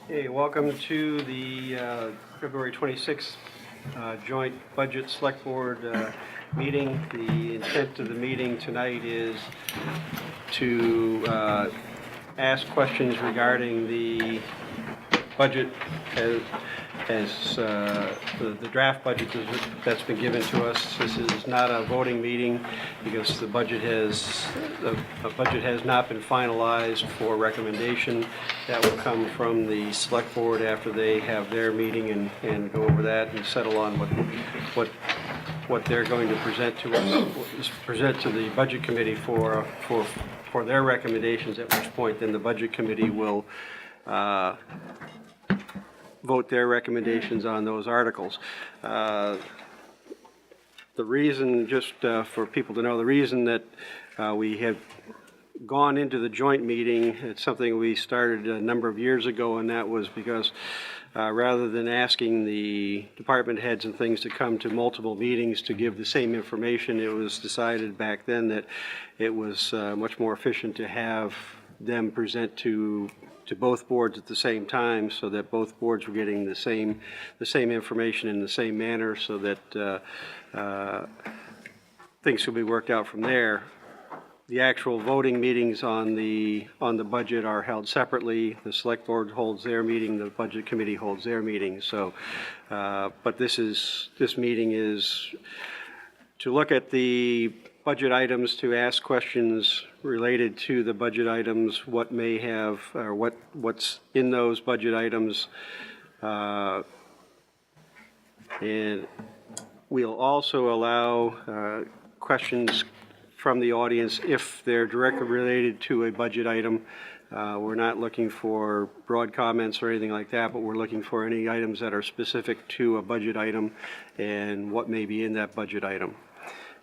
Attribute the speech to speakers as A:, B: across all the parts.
A: Hey, welcome to the February 26th joint budget select board meeting. The intent of the meeting tonight is to ask questions regarding the budget as the draft budget that's been given to us. This is not a voting meeting because the budget has not been finalized for recommendation. That will come from the select board after they have their meeting and go over that and settle on what they're going to present to us, present to the budget committee for their recommendations, at which point then the budget committee will vote their recommendations on those articles. The reason, just for people to know, the reason that we have gone into the joint meeting, it's something we started a number of years ago, and that was because rather than asking the department heads and things to come to multiple meetings to give the same information, it was decided back then that it was much more efficient to have them present to both boards at the same time, so that both boards were getting the same information in the same manner, so that things could be worked out from there. The actual voting meetings on the budget are held separately. The select board holds their meeting, the budget committee holds their meeting. So, but this meeting is to look at the budget items, to ask questions related to the budget items, what may have, or what's in those budget items. And we'll also allow questions from the audience if they're directly related to a budget item. We're not looking for broad comments or anything like that, but we're looking for any items that are specific to a budget item and what may be in that budget item.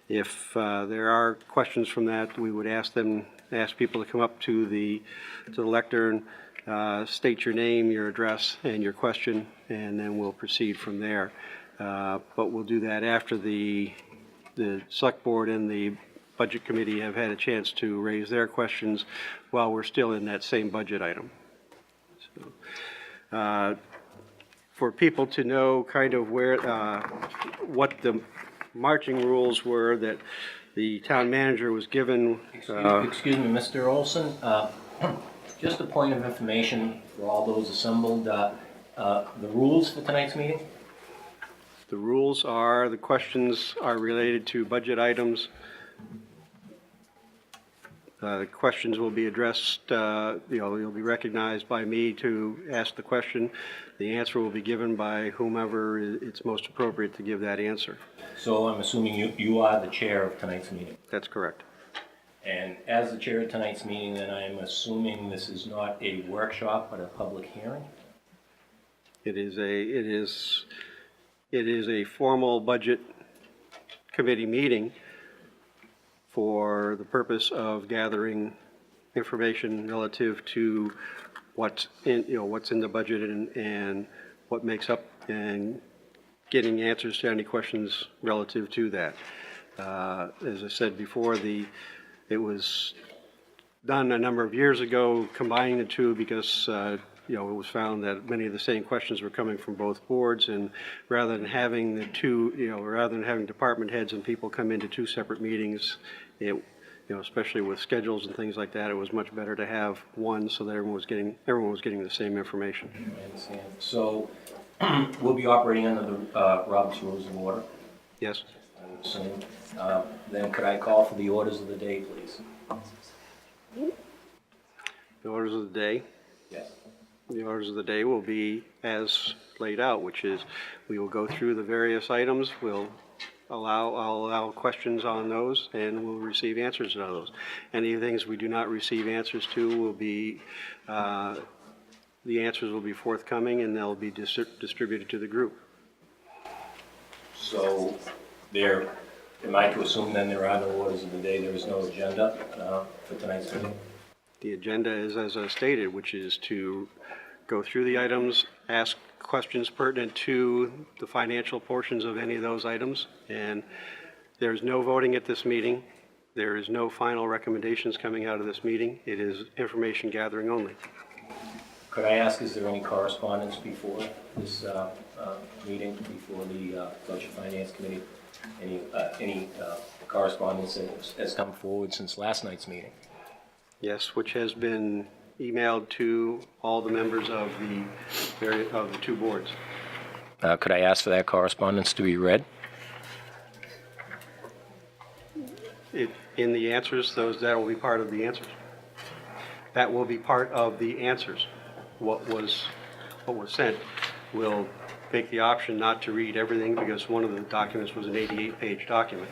A: If there are questions from that, we would ask people to come up to the lectern, state your name, your address, and your question, and then we'll proceed from there. But we'll do that after the select board and the budget committee have had a chance to raise their questions while we're still in that same budget item. So, for people to know kind of where, what the marching rules were that the town manager was given.
B: Excuse me, Mr. Olson. Just a point of information for all those assembled. The rules for tonight's meeting?
A: The rules are, the questions are related to budget items. The questions will be addressed, you'll be recognized by me to ask the question. The answer will be given by whomever it's most appropriate to give that answer.
B: So I'm assuming you are the chair of tonight's meeting?
A: That's correct.
B: And as the chair of tonight's meeting, then I'm assuming this is not a workshop, but a public hearing?
A: It is a formal budget committee meeting for the purpose of gathering information relative to what's in the budget and what makes up, and getting answers to any questions relative to that. As I said before, it was done a number of years ago, combining the two because it was found that many of the same questions were coming from both boards, and rather than having department heads and people come into two separate meetings, especially with schedules and things like that, it was much better to have one so that everyone was getting the same information.
B: I understand. So we'll be operating under the Robert's Rules of Order?
A: Yes.
B: I would assume. Then could I call for the orders of the day, please?
A: The orders of the day?
B: Yes.
A: The orders of the day will be as laid out, which is we will go through the various items. I'll allow questions on those, and we'll receive answers on those. Any things we do not receive answers to will be, the answers will be forthcoming, and they'll be distributed to the group.
B: So am I to assume then there are no orders of the day, there is no agenda for tonight's meeting?
A: The agenda is as I stated, which is to go through the items, ask questions pertinent to the financial portions of any of those items, and there's no voting at this meeting. There is no final recommendations coming out of this meeting. It is information gathering only.
B: Could I ask, is there any correspondence before this meeting, before the Budget Finance Committee? Any correspondence that has come forward since last night's meeting?
A: Yes, which has been emailed to all the members of the two boards.
B: Could I ask for that correspondence to be read?
A: In the answers, that will be part of the answers. That will be part of the answers. What was sent will make the option not to read everything because one of the documents was an 88-page document.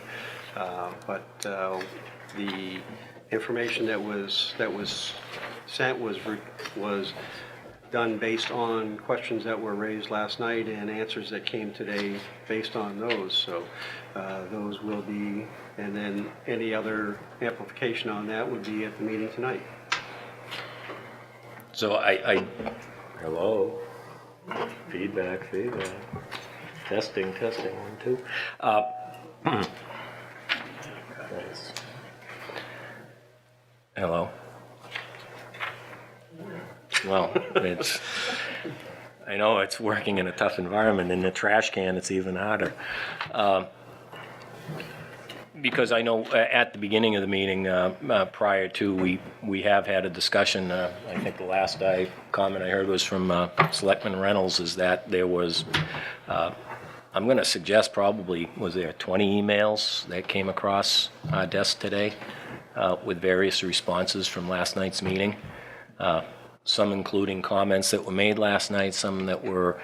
A: But the information that was sent was done based on questions that were raised last night and answers that came today based on those. So those will be, and then any other amplification on that would be at the meeting tonight.
B: So hello, feedback, testing, 1, 2. Nice. Hello. Well, I know it's working in a tough environment. In the trash can, it's even harder. Because I know at the beginning of the meeting, prior to, we have had a discussion. I think the last comment I heard was from Selectmen Reynolds, is that there was, I'm going to suggest probably, was there 20 emails that came across our desk today with various responses from last night's meeting? Some including comments that were made last night, some that were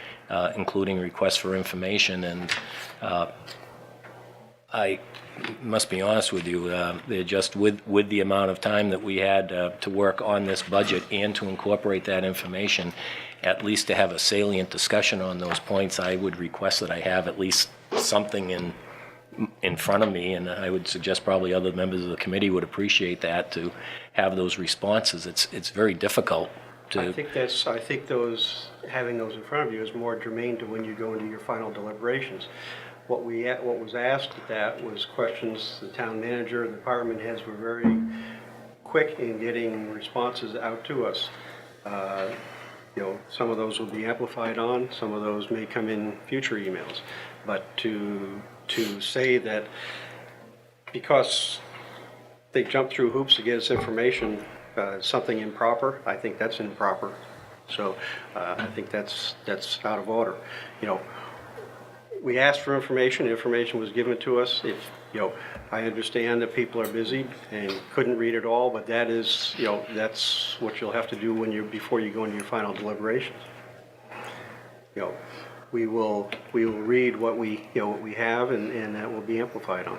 B: including requests for information, and I must be honest with you, they're just with the amount of time that we had to work on this budget and to incorporate that information, at least to have a salient discussion on those points, I would request that I have at least something in front of me, and I would suggest probably other members of the committee would appreciate that, to have those responses. It's very difficult to...
A: I think having those in front of you is more germane to when you go into your final deliberations. What was asked at that was questions. The town manager and the department heads were very quick in getting responses out to us. Some of those will be amplified on, some of those may come in future emails. But to say that because they jumped through hoops to get us information, something improper, I think that's improper. So I think that's out of order. We asked for information was given to us. If, I understand that people are busy and couldn't read it all, but that is, that's what you'll have to do before you go into your final deliberations. We will read what we have, and that will be amplified on.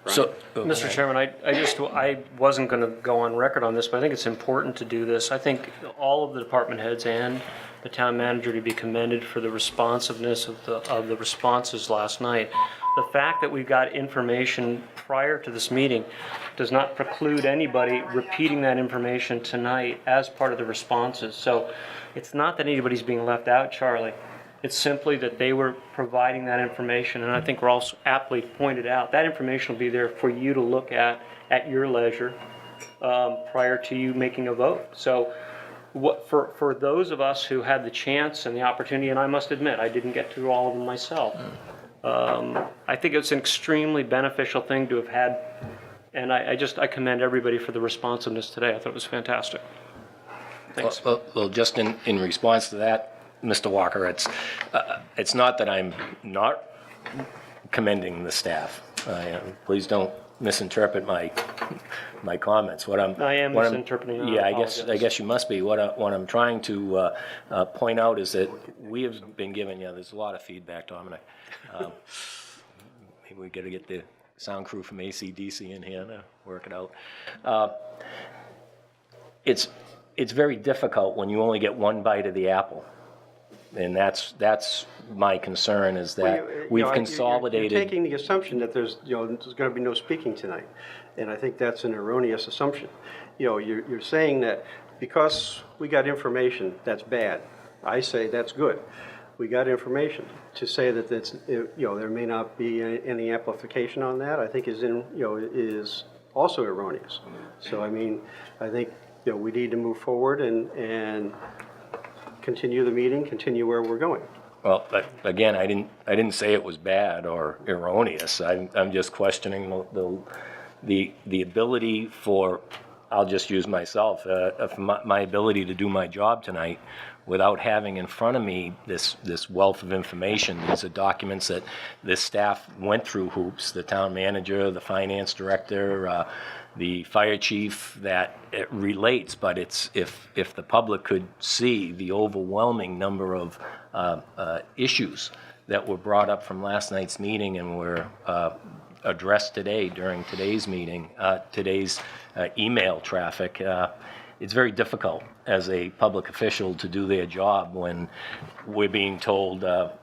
C: Mr. Chairman, I wasn't going to go on record on this, but I think it's important to do this. I think all of the department heads and the town manager to be commended for the responsiveness of the responses last night. The fact that we got information prior to this meeting does not preclude anybody repeating that information tonight as part of the responses. So it's not that anybody's being left out, Charlie. It's simply that they were providing that information, and I think Ross aptly pointed out, that information will be there for you to look at your leisure prior to you making a vote. So for those of us who had the chance and the opportunity, and I must admit, I didn't get through all of them myself, I think it's an extremely beneficial thing to have had, and I commend everybody for the responsiveness today. I thought it was fantastic. Thanks.
B: Well, just in response to that, Mr. Walker, it's not that I'm not commending the staff. Please don't misinterpret my comments.
C: I am misinterpreting.
B: Yeah, I guess you must be. What I'm trying to point out is that we have been given. There's a lot of feedback, Dominic. Maybe we got to get the sound crew from AC/DC in here to work it out. It's very difficult when you only get one bite of the apple. And that's my concern, is that we've consolidated.
A: You're taking the assumption that there's going to be no speaking tonight, and I think that's an erroneous assumption. You're saying that because we got information, that's bad. I say that's good. We got information. To say that that's there may not be any amplification on that, I think is also erroneous. So I think we need to move forward and continue the meeting, continue where we're going.
B: Well, again, I didn't say it was bad or erroneous. I'm just questioning the ability for, I'll just use myself, my ability to do my job tonight without having in front of me this wealth of information. These are documents that this staff went through hoops, the town manager, the finance director, the fire chief, that it relates, but it's, if the public could see the overwhelming number of issues that were brought up from last night's meeting and were addressed today during today's meeting, today's email traffic, it's very difficult as a public official to do their job when we're being told that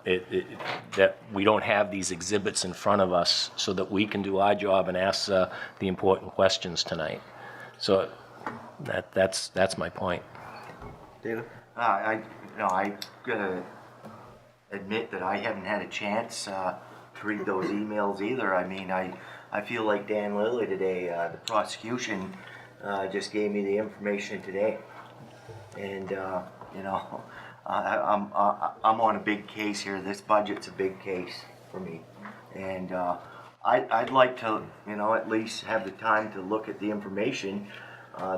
B: we don't have these exhibits in front of us so that we can do our job and ask the important questions tonight. So that's my point.
A: Dana?
D: I gotta admit that I haven't had a chance to read those emails either. I mean, I feel like Dan Lilly today. The prosecution just gave me the information today, and I'm on a big case here. This budget's a big case for me, and I'd like to at least have the time to look at the information.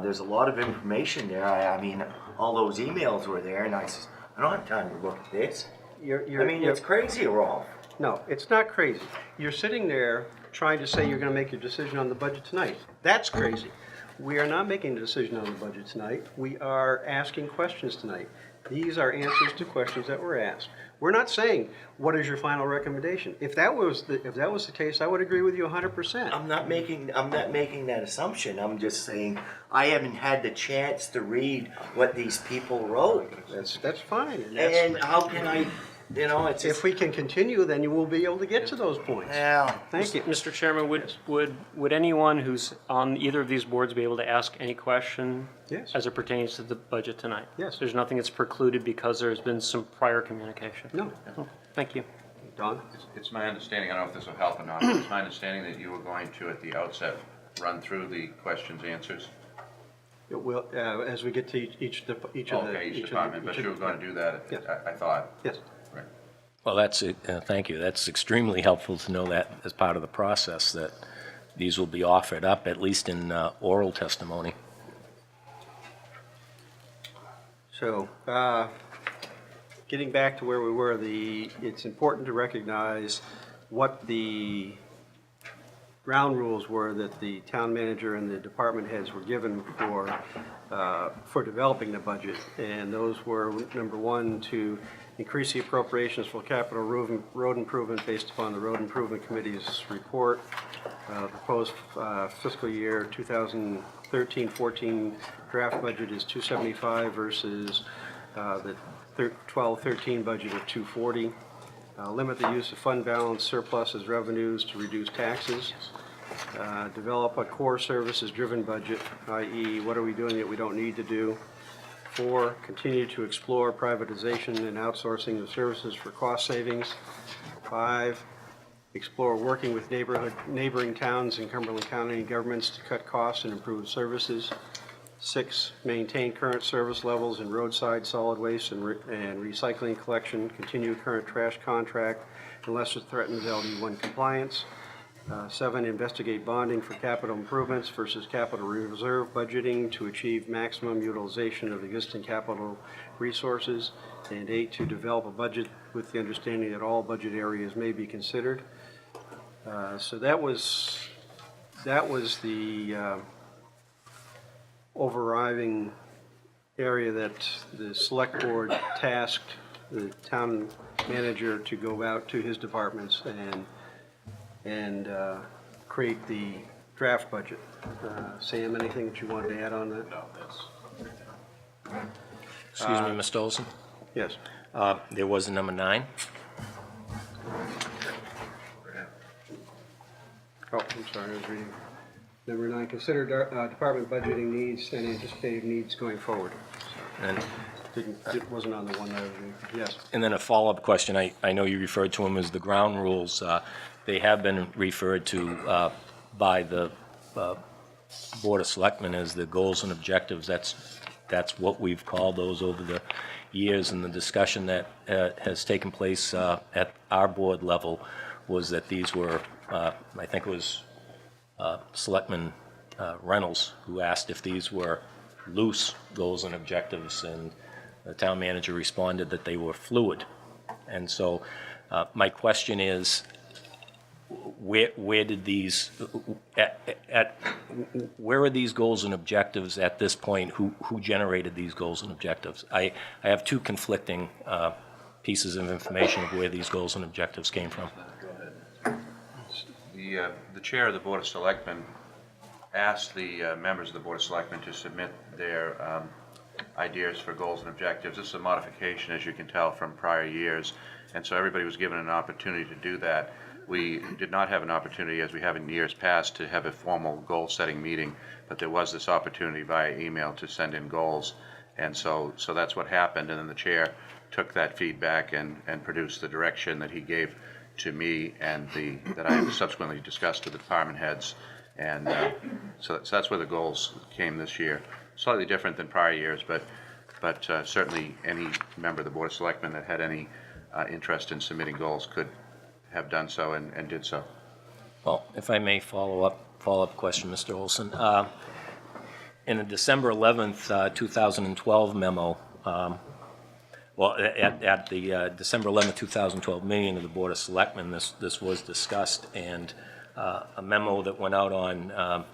D: There's a lot of information there. I mean, all those emails were there, and I said, I don't have time to look at this. It's crazy, Rolf.
A: No, it's not crazy. You're sitting there trying to say you're going to make your decision on the budget tonight. That's crazy. We are not making a decision on the budget tonight. We are asking questions tonight. These are answers to questions that were asked. We're not saying, what is your final recommendation? If that was the case, I would agree with you 100%.
D: I'm not making that assumption. I'm just saying I haven't had the chance to read what these people wrote.
A: That's fine.
D: And how can I, it's just,
A: If we can continue, then you will be able to get to those points.
D: yeah.
A: Thank you.
C: Mr. Chairman, would anyone who's on either of these boards be able to ask any question
A: Yes.
C: as it pertains to the budget tonight?
A: Yes.
C: There's nothing that's precluded because there's been some prior communication?
A: No.
C: Oh, thank you.
A: Don?
E: It's my understanding, I don't know if this will help or not, but it's my understanding that you were going to, at the outset, run through the questions, answers.
A: It will, as we get to each
E: Department, but you were going to do that,
A: Yes.
E: I thought.
A: Yes.
E: Right.
B: Well, thank you. That's extremely helpful to know that as part of the process, that these will be offered up, at least in oral testimony.
A: So, getting back to where we were, it's important to recognize what the ground rules were that the town manager and the department heads were given for developing the budget. And those were, number one, to increase the appropriations for capital road improvement based upon the Road Improvement Committee's report. Proposed fiscal year 2013-14 draft budget is 275 versus the 12-13 budget of 240. Limit the use of fund balance surplus as revenues to reduce taxes. Develop a core services driven budget, i.e. what are we doing that we don't need to do. 4, continue to explore privatization and outsourcing of services for cost savings. 5, explore working with neighboring towns and Cumberland County governments to cut costs and improve services. 6, maintain current service levels in roadside solid waste and recycling collection. Continue current trash contract unless it threatens LD1 compliance. 7, investigate bonding for capital improvements versus capital reserve budgeting to achieve maximum utilization of existing capital resources. And 8, to develop a budget with the understanding that all budget areas may be considered. So that was the overriding area that the select board tasked the town manager to go out to his departments and create the draft budget. Sam, anything that you wanted to add on that?
E: No, that's.
B: Excuse me, Mr. Olson?
A: Yes.
B: There was a number 9.
A: Oh, I'm sorry, I was reading. Number 9, consider department budgeting needs and anticipated needs going forward.
B: And
A: It wasn't on the one that I was reading. Yes.
B: And then a follow-up question, I know you referred to them as the ground rules. They have been referred to by the Board of Selectmen as the goals and objectives. That's what we've called those over the years, and the discussion that has taken place at our board level was that these were, I think it was Selectman Reynolds who asked if these were loose goals and objectives, and the town manager responded that they were fluid. And so my question is, where did these, where are these goals and objectives at this point? Who generated these goals and objectives? I have two conflicting pieces of information of where these goals and objectives came from.
E: The chair of the Board of Selectmen asked the members of the Board of Selectmen to submit their ideas for goals and objectives. This is a modification, as you can tell, from prior years, and so everybody was given an opportunity to do that. We did not have an opportunity, as we have in years past, to have a formal goal-setting meeting, but there was this opportunity via email to send in goals, and so that's what happened, and then the chair took that feedback and produced the direction that he gave to me and that I subsequently discussed to the department heads, and so that's where the goals came this year. Slightly different than prior years, but certainly any member of the Board of Selectmen that had any interest in submitting goals could have done so and did so.
B: Well, if I may follow up question, Mr. Olson. In the December 11th, 2012 memo, at the December 11th, 2012 meeting of the Board of Selectmen, this was discussed, and a memo that went out on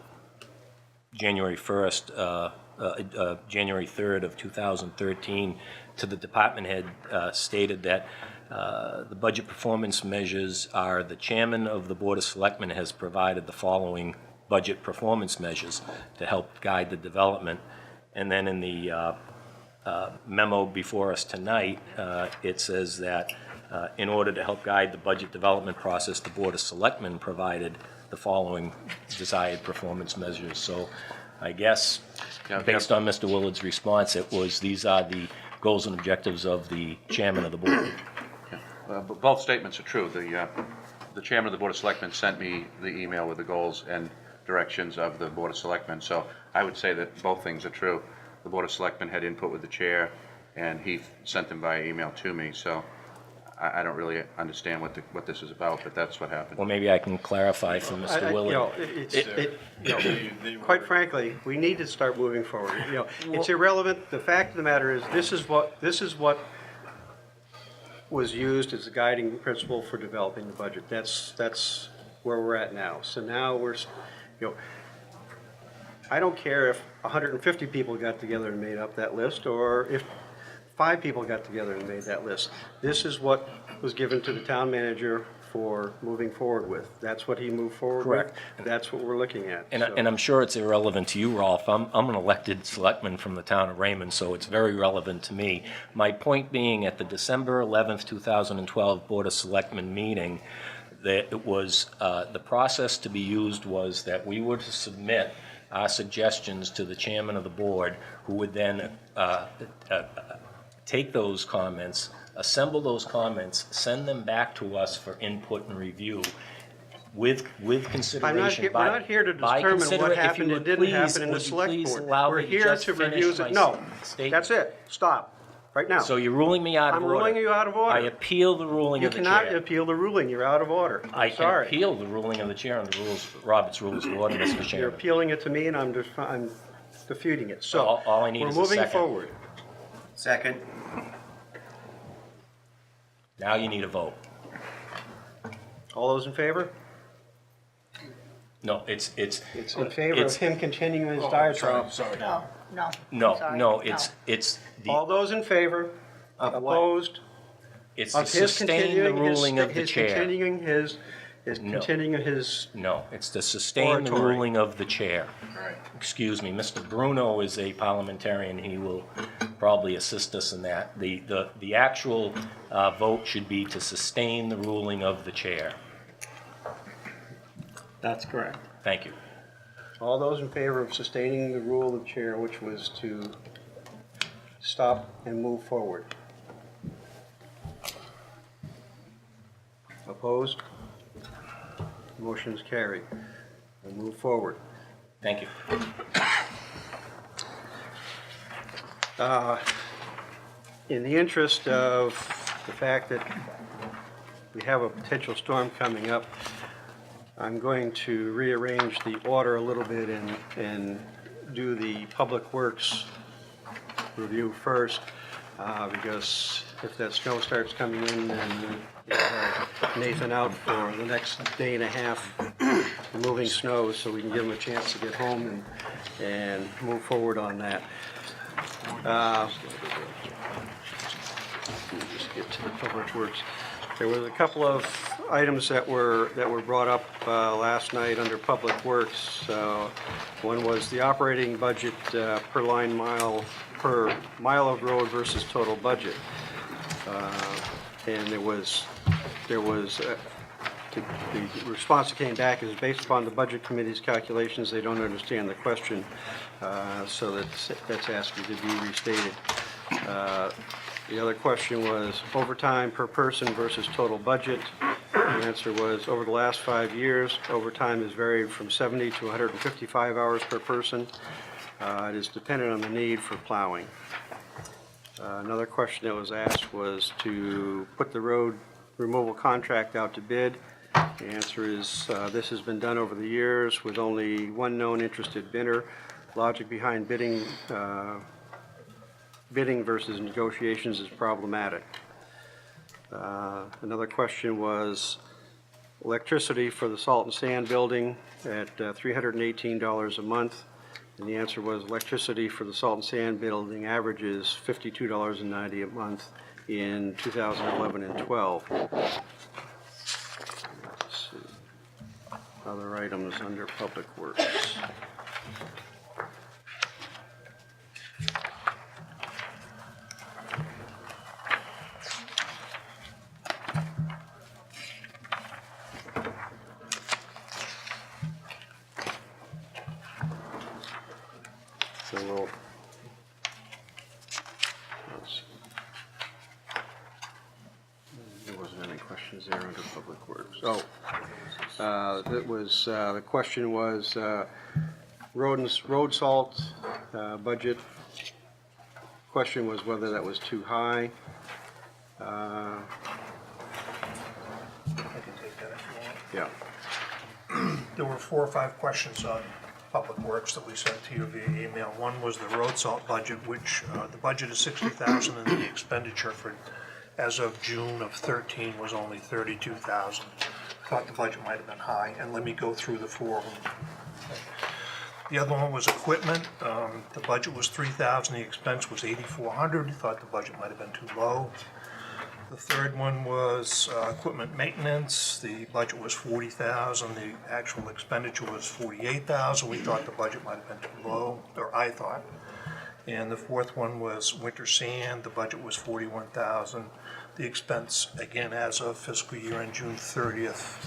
B: January 1st, January 3rd of 2013 to the department head stated that the budget performance measures are the chairman of the Board of Selectmen has provided the following budget performance measures to help guide the development. And then in the memo before us tonight, it says that in order to help guide the budget development process, the Board of Selectmen provided the following desired performance measures. So I guess, based on Mr. Willard's response, it was these are the goals and objectives of the chairman of the board.
E: But both statements are true. The chairman of the Board of Selectmen sent me the email with the goals and directions of the Board of Selectmen, so I would say that both things are true. The Board of Selectmen had input with the chair, and he sent them via email to me, so I don't really understand what this is about, but that's what happened.
B: Well, maybe I can clarify for Mr. Willard.
A: Quite frankly, we need to start moving forward. It's irrelevant. The fact of the matter is, this is what was used as a guiding principle for developing the budget. That's where we're at now. So now I don't care if 150 people got together and made up that list, or if 5 people got together and made that list. This is what was given to the town manager for moving forward with. That's what he moved forward
B: Correct.
A: with. That's what we're looking at.
B: And I'm sure it's irrelevant to you, Rolf. I'm an elected selectman from the town of Raymond, so it's very relevant to me. My point being, at the December 11th, 2012 Board of Selectmen meeting, that it was, the process to be used was that we were to submit our suggestions to the chairman of the board, who would then take those comments, assemble those comments, send them back to us for input and review with consideration.
A: We're not here to determine what happened and didn't happen in the select board. We're here to review it. No, that's it. Stop. Right now.
B: So you're ruling me out of order.
A: I'm ruling you out of order.
B: I appeal the ruling of the chair.
A: You cannot appeal the ruling. You're out of order.
B: I can
A: sorry.
B: appeal the ruling of the chair on the Robert's Rules of Order, Mr.
A: You're
B: Chairman.
A: appealing it to me, and I'm disputing it. So,
B: All I need
A: we're
B: is a
A: moving
B: second.
A: forward.
D: Second.
B: Now you need a vote.
A: All those in favor?
B: No, it's
A: It's in favor of him continuing his diatribe.
B: No, it's
A: All
B: the,
A: those in favor? Opposed?
B: it's to
A: Of his
B: sustain the
A: continuing
B: ruling of the chair.
A: continuing his,
B: No, it's to sustain the
A: Oratory.
B: ruling of the chair. Excuse me, Mr. Bruno is a parliamentarian, he will probably assist us in that. The actual vote should be to sustain the ruling of the chair.
A: That's correct.
B: Thank you.
A: All those in favor of sustaining the rule of chair, which was to stop and move forward? Opposed? Motion is carried. We'll move forward.
B: Thank you.
A: In the interest of the fact that we have a potential storm coming up, I'm going to rearrange the order a little bit and do the Public Works review first, because if that snow starts coming in, then we'll have Nathan out for the next day and a half removing snow, so we can give him a chance to get home and move forward on that. Just get to the Public Works. There was a couple of items that were brought up last night under Public Works. One was the operating budget per mile of road versus total budget. And the response that came back is based upon the Budget Committee's calculations, they don't understand the question, so that's asking to be restated. The other question was overtime per person versus total budget. The answer was, over the last 5 years, overtime has varied from 70 to 155 hours per person. It is dependent on the need for plowing. Another question that was asked was to put the road removal contract out to bid. The answer is, this has been done over the years with only one known interested bidder. Logic behind bidding versus negotiations is problematic. Another question was electricity for the salt and sand building at $318 a month. And the answer was electricity for the salt and sand building averages $52.90 a month in 2011 and 12. Let's see. Other items under Public Works. So let's see. There wasn't any questions there under Public Works. Oh, that was, the question was road salt budget. Question was whether that was too high.
F: I can take that if you want.
A: Yeah.
F: There were 4 or 5 questions on Public Works that we sent to you via email. One was the road salt budget, which the budget is $60,000 and the expenditure for, as of June of 13, was only $32,000. Thought the budget might have been high, and let me go through the 4 of them. The other one was equipment. The budget was $3,000, the expense was $8,400. Thought the budget might have been too low. The third one was equipment maintenance. The budget was $40,000. The actual expenditure was $48,000. We thought the budget might have been too low, or I thought. And the fourth one was winter sand. The budget was $41,000. The expense, again, as of fiscal year end June 30th,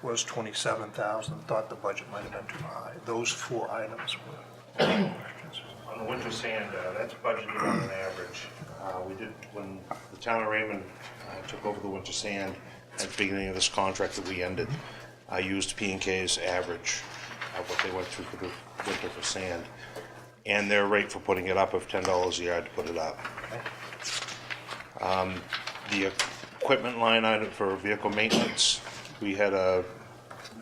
F: was $27,000. Thought the budget might have been too high. Those 4 items were questions.
G: On the winter sand, that's budgeted on an average. We did, when the town of Raymond took over the winter sand at the beginning of this contract that we ended, I used P&K's average of what they went through for the winter for sand, and their rate for putting it up of $10 a yard to put it up. The equipment line item for vehicle maintenance, we had a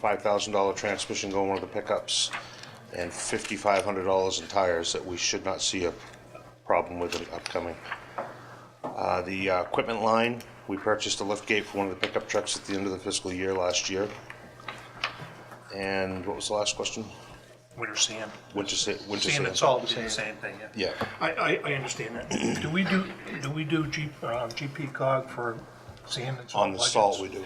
G: $5,000 transmission go in one of the pickups and $5,500 in tires that we should not see a problem with it upcoming. The equipment line, we purchased a lift gate for one of the pickup trucks at the end of the fiscal year last year. And what was the last question?
F: Winter sand.
G: Winter
F: Sand
G: sand.
F: and salt is the same thing, yeah.
G: Yeah.
F: I understand that. Do we do GP cog for sand and salt
G: On the
F: budgets?
G: salt we do.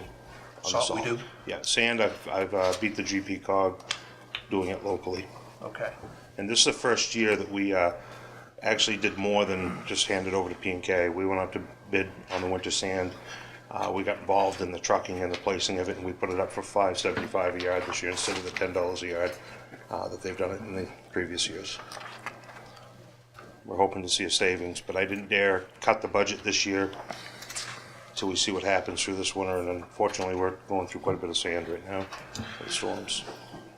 G: On the
F: Salt we do?
G: Yeah, sand, I've beat the GP cog doing it locally.
F: Okay.
G: And this is the first year that we actually did more than just hand it over to P&K. We went out to bid on the winter sand. We got involved in the trucking and the placing of it, and we put it up for $5.75 a yard this year instead of the $10 a yard that they've done it in the previous years. We're hoping to see a savings, but I didn't dare cut the budget this year till we see what happens through this winter, and unfortunately, we're going through quite a bit of sand right now with the storms.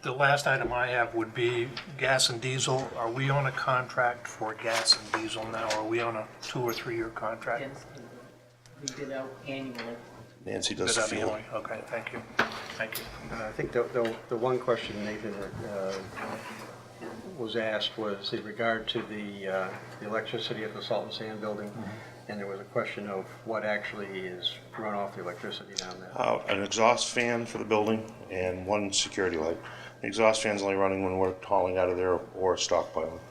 F: The last item I have would be gas and diesel. Are we on a contract for gas and diesel now? Are we on a 2 or 3 year contract?
H: We bid out annually.
G: Nancy does
F: Is
G: the
F: that
G: field.
F: annually? Okay, thank you. Thank you.
A: I think the one question Nathan was asked was in regard to the electricity at the Salt and Sand Building, and there was a question of what actually is run off the electricity down there.
G: An exhaust fan for the building and one security light. The exhaust fan's only running when we're hauling out of there or stockpiling.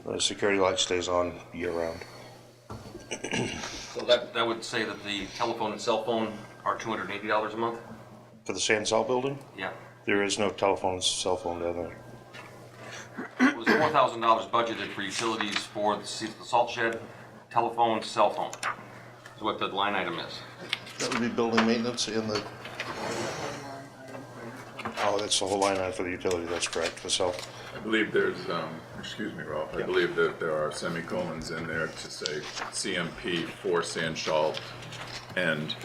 G: The security light stays on year round.
I: So that would say that the telephone and cell phone are $280 a month?
G: For the sand salt building,
I: Yeah.
G: there is no telephone and cell phone down there.
I: It was $4,000 budgeted for utilities for the salt shed, telephone, cell phone. Is what the line item is.
G: That would be building maintenance in the, oh, that's the whole line item for the utility, that's correct, for self.
J: I believe there's, excuse me, Ralph, I believe that there are semicolons in there to say CMP for sand salt and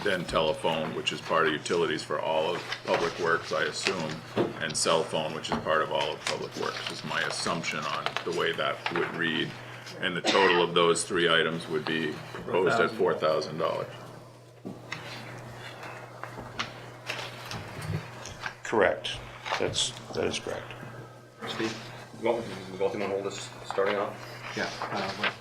J: then telephone, which is part of utilities for all of Public Works, I assume, and cell phone, which is part of all of Public Works, is my assumption on the way that would read. And the total of those three items would be proposed at $4,000.
G: Correct, that is correct.
I: Steve, you want me to hold this starting off?
A: Yeah.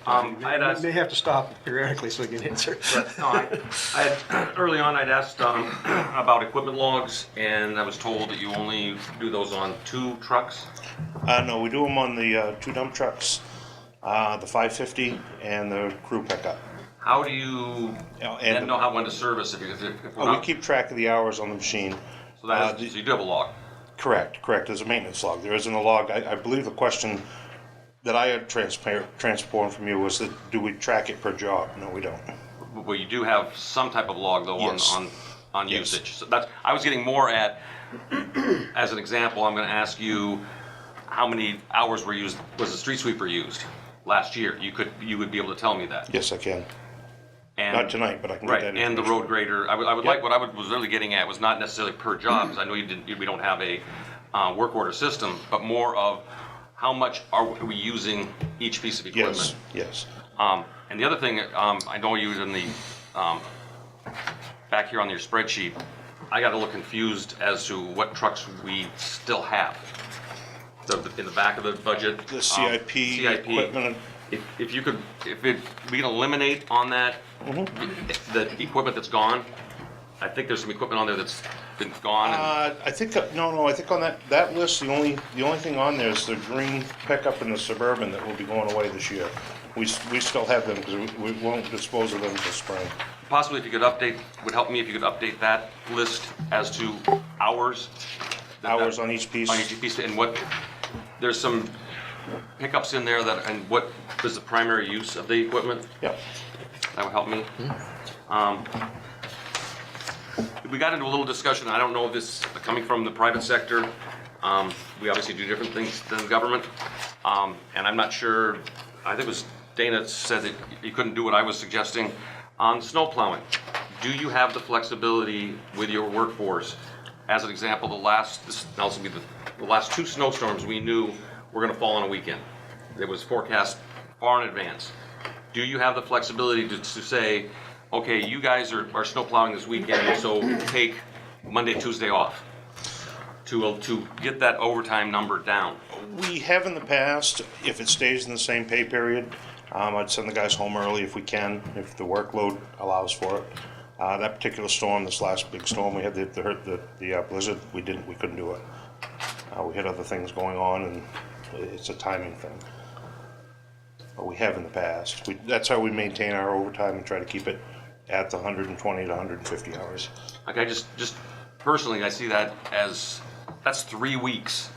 I: I had asked-
A: May have to stop periodically so we can answer.
I: No, I had, early on, I'd asked about equipment logs, and I was told that you only do those on 2 trucks.
G: No, we do them on the 2 dump trucks, the 550 and the crew pickup.
I: How do you
G: Yeah,
I: then
G: and
I: know when to service if we're
G: we
I: not?
G: keep track of the hours on the machine.
I: So that is, so you do have a log.
G: Correct, there's a maintenance log. There isn't a log. I believe the question that I had transformed from you was that, do we track it per job? No, we don't.
I: Well, you do have some type of log though
G: Yes.
I: on
G: Yes.
I: usage. So that's, I was getting more at, as an example, I'm gonna ask you, how many hours were used, was the street sweeper used last year? You would be able to tell me that.
G: Yes, I can.
I: And-
G: Not tonight, but I can get
I: Right,
G: that
I: and the
G: information.
I: road grader, I would like, what I was really getting at was not necessarily per job, because I know we don't have a work order system, but more of how much are we using each piece of equipment?
G: Yes.
I: And the other thing, I know you in the, back here on your spreadsheet, I got a little confused as to what trucks we still have. In the back of the budget.
G: The CIP equipment.
I: If you could, we can eliminate on that, the equipment that's gone. I think there's some equipment on there that's been gone.
G: I think I think on that list, the only thing on there is the green pickup and the Suburban that will be going away this year. We still have them because we won't dispose of them until spring.
I: Possibly if you could update, would help me if you could update that list as to hours.
G: Hours on each piece.
I: On each piece, and what, there's some pickups in there that, and what is the primary use of the equipment?
G: Yeah.
I: That would help me. We got into a little discussion, I don't know if this, coming from the private sector, we obviously do different things than the government, and I'm not sure, I think it was Dana said that you couldn't do what I was suggesting on snow plowing. Do you have the flexibility with your workforce? As an example, the last 2 snowstorms we knew were gonna fall on a weekend. It was forecast far in advance. Do you have the flexibility to say, okay, you guys are snow plowing this weekend, so take Monday, Tuesday off to get that overtime number down?
G: We have in the past, if it stays in the same pay period, I'd send the guys home early if we can, if the workload allows for it. That particular storm, this last big storm, we had the blizzard, we couldn't do it. We had other things going on, and it's a timing thing. But we have in the past. That's how we maintain our overtime and try to keep it at the 120 to 150 hours.
I: Like I just personally, I see that as, that's 3 weeks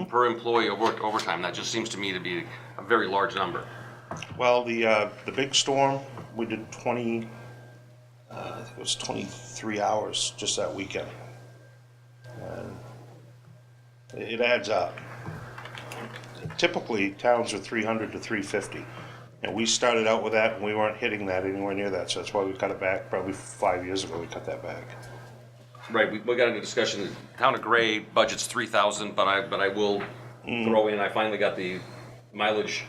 I: per employee of work overtime. That just seems to me to be a very large number.
G: Well, the big storm, we did I think it was 23 hours just that weekend. And it adds up. Typically, towns are 300 to 350. And we started out with that, and we weren't hitting that anywhere near that, so that's why we cut it back. Probably 5 years ago, we cut that back.
I: right, we got into discussion, town of Gray budget's 3,000, but I will throw in, I finally got the mileage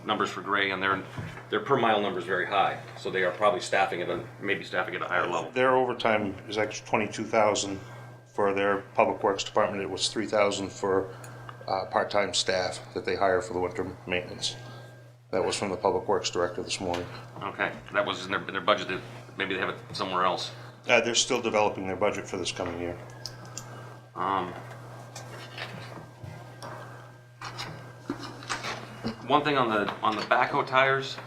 I: numbers for Gray, and their per mile number is very high, so they are probably staffing at maybe staffing at a higher level.
G: Their overtime is actually 22,000 for their public works department. It was 3,000 for part-time staff that they hire for the winter maintenance. That was from the public works director this morning.
I: Okay, that was in their budget, that maybe they have it somewhere else.
G: They're still developing their budget for this coming year.
I: One thing on the backhoe tires,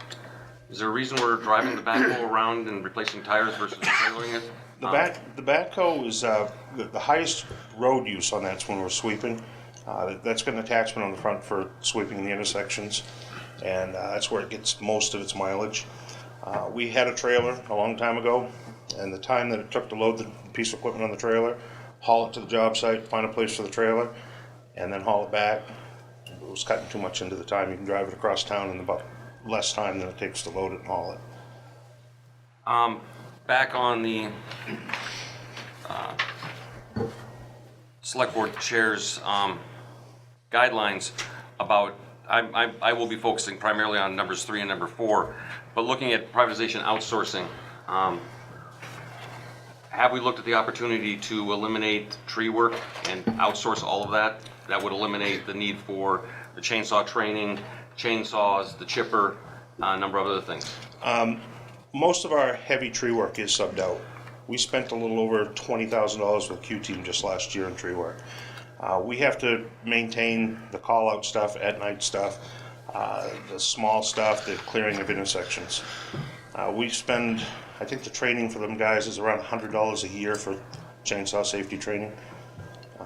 I: is there a reason we're driving the backhoe around and replacing tires versus trailering it?
G: The backhoe is the highest road use on that's when we're sweeping. That's got an attachment on the front for sweeping the intersections, and that's where it gets most of its mileage. We had a trailer a long time ago, and the time that it took to load the piece of equipment on the trailer, haul it to the job site, find a place for the trailer, and then haul it back, it was cutting too much into the time. You can drive it across town in about less time than it takes to load it and haul it.
I: Back on the select board chair's guidelines about, I will be focusing primarily on numbers 3 and number 4, but looking at privatization outsourcing, have we looked at the opportunity to eliminate tree work and outsource all of that? That would eliminate the need for the chainsaw training, chainsaws, the chipper, a number of other things.
G: Most of our heavy tree work is subbed out. We spent a little over $20,000 with Q-Team just last year in tree work. We have to maintain the call-out stuff, at-night stuff, the small stuff, the clearing of intersections. We spend, I think the training for them guys is around $100 a year for chainsaw safety training.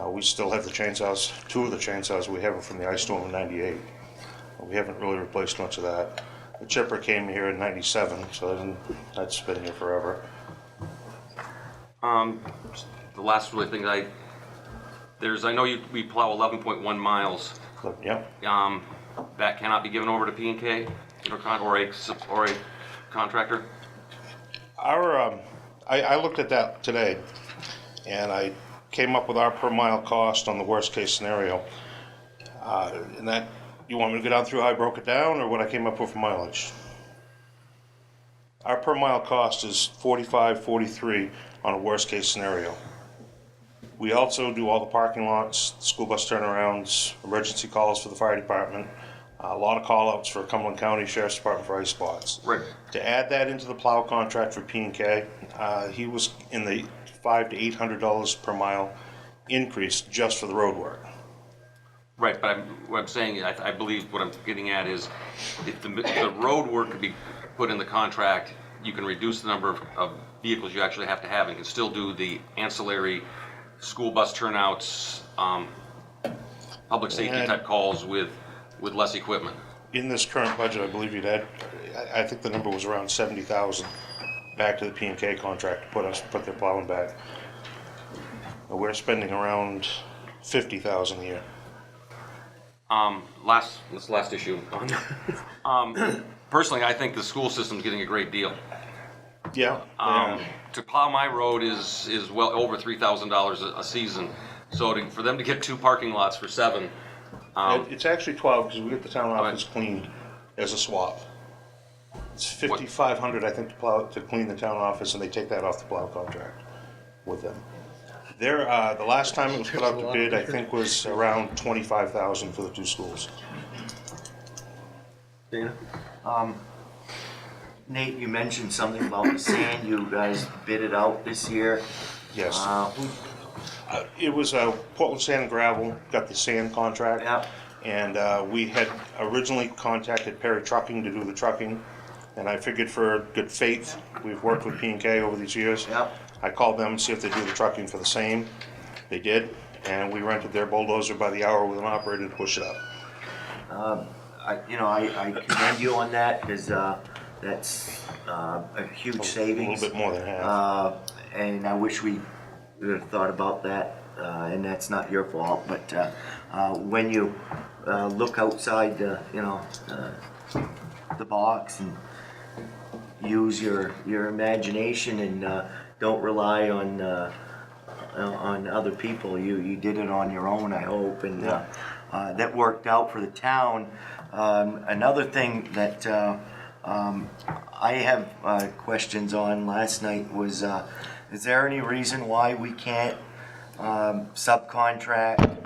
G: We still have the chainsaws, 2 of the chainsaws we have are from the ice storm of '98. We haven't really replaced much of that. The chipper came here in '97, so that's been here forever.
I: The last really thing I know we plow 11.1 miles.
G: But, yeah.
I: That cannot be given over to P&K or a contractor.
G: I looked at that today, and I came up with our per mile cost on the worst case scenario. And that, you want me to go down through how I broke it down, or what I came up with for mileage? Our per mile cost is $45.43 on a worst case scenario. We also do all the parking lots, school bus turnarounds, emergency calls for the fire department, a lot of call outs for Cumberland County Sheriff's Department for ice spots.
I: Right.
G: To add that into the plow contract for P&K, he was in the $500 to $800 per mile increase just for the road work.
I: Right, but what I'm saying, I believe what I'm getting at is if the road work could be put in the contract, you can reduce the number of vehicles you actually have to have and can still do the ancillary school bus turnouts, public safety type calls with less equipment.
G: In this current budget, I believe you'd add, I think the number was around 70,000 back to the P&K contract to put their plowing back. We're spending around 50,000 a year.
I: This last issue. Personally, I think the school system's getting a great deal.
G: Yeah.
I: To plow my road is well over $3,000 a season. So for them to get 2 parking lots for $7.
G: It's actually 12 because we get the town office cleaned as a swap. It's $5,500, I think, to clean the town office, and they take that off the plow contract with them. The last time it was put out to bid, I think, was around $25,000 for the 2 schools.
A: Dana?
D: Nate, you mentioned something about the sand. You guys bid it out this year.
G: Yes.
D: Who
G: It was Portland Sand and Gravel, got the sand contract.
D: Yeah.
G: And we had originally contacted Perry Trucking to do the trucking. And I figured for good faith, we've worked with P&K over these years.
D: Yeah.
G: I called them to see if they do the trucking for the same. They did. And we rented their bulldozer by the hour with an operator to push it up.
D: I commend you on that because that's a huge savings.
G: A little bit more than half.
D: And I wish we would have thought about that, and that's not your fault. But when you look outside the box and use your imagination and don't rely on other people. You did it on your own, I hope, and that worked out for the town. Another thing that I have questions on last night was, is there any reason why we can't subcontract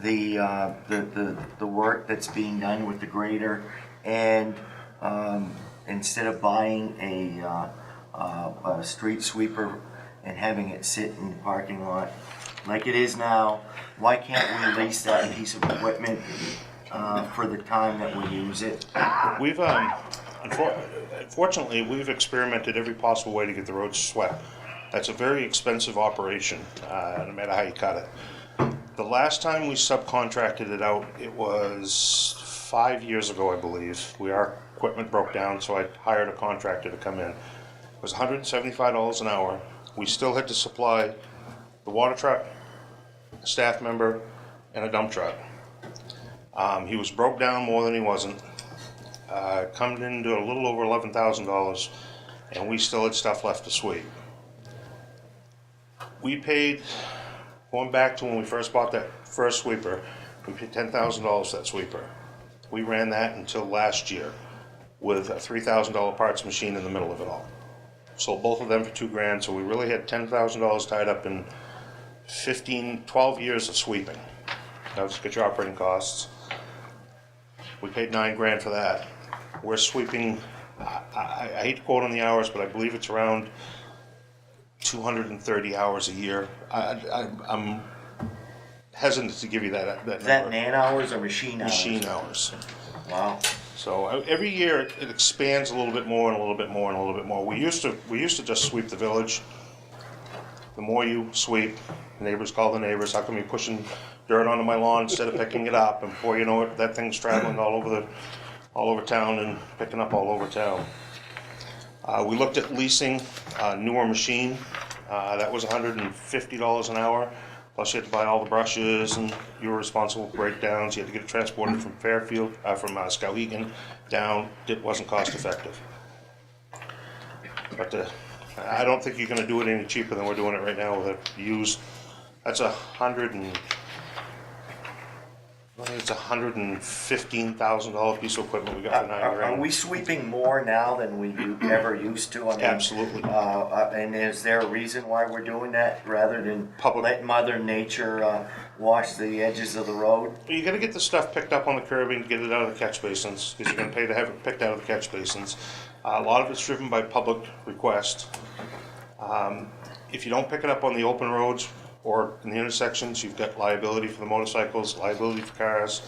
D: the work that's being done with the grader, and instead of buying a street sweeper and having it sit in the parking lot like it is now, why can't we lease that piece of equipment for the time that we use it?
G: We've, unfortunately, we've experimented every possible way to get the roads swept. That's a very expensive operation, no matter how you cut it. The last time we subcontracted it out, it was 5 years ago, I believe. Our equipment broke down, so I hired a contractor to come in. It was $175 an hour. We still had to supply the water truck, a staff member, and a dump truck. He was broke down more than he wasn't. Coming into a little over $11,000, and we still had stuff left to sweep. We paid, going back to when we first bought that first sweeper, we paid $10,000 for that sweeper. We ran that until last year with a $3,000 parts machine in the middle of it all. Sold both of them for $2,000, so we really had $10,000 tied up in 12 years of sweeping. That was to get your operating costs. We paid $9,000 for that. We're sweeping, I hate to quote on the hours, but I believe it's around 230 hours a year. I'm hesitant to give you that number.
D: Is that man hours or machine hours?
G: Machine hours.
D: Wow.
G: So every year it expands a little bit more and a little bit more and a little bit more. We used to just sweep the village. The more you sweep, neighbors call the neighbors. How come you're pushing dirt onto my lawn instead of picking it up? And before you know it, that thing's traveling all over town and picking up all over town. We looked at leasing a newer machine. That was $150 an hour. Plus you had to buy all the brushes, and you were responsible for breakdowns. You had to get it transported from Fairfield, from Skowhegan down. It wasn't cost effective. But I don't think you're going to do it any cheaper than we're doing it right now with a used. That's it's a $115,000 piece of equipment we got for $9,000.
D: Are we sweeping more now than we ever used to? I mean,
G: Absolutely.
D: And is there a reason why we're doing that rather than let Mother Nature wash the edges of the road?
G: You got to get the stuff picked up on the curb and get it out of the catch basins, because you're going to pay to have it picked out of the catch basins. A lot of it's driven by public request. If you don't pick it up on the open roads or in the intersections, you've got liability for the motorcycles, liability for cars.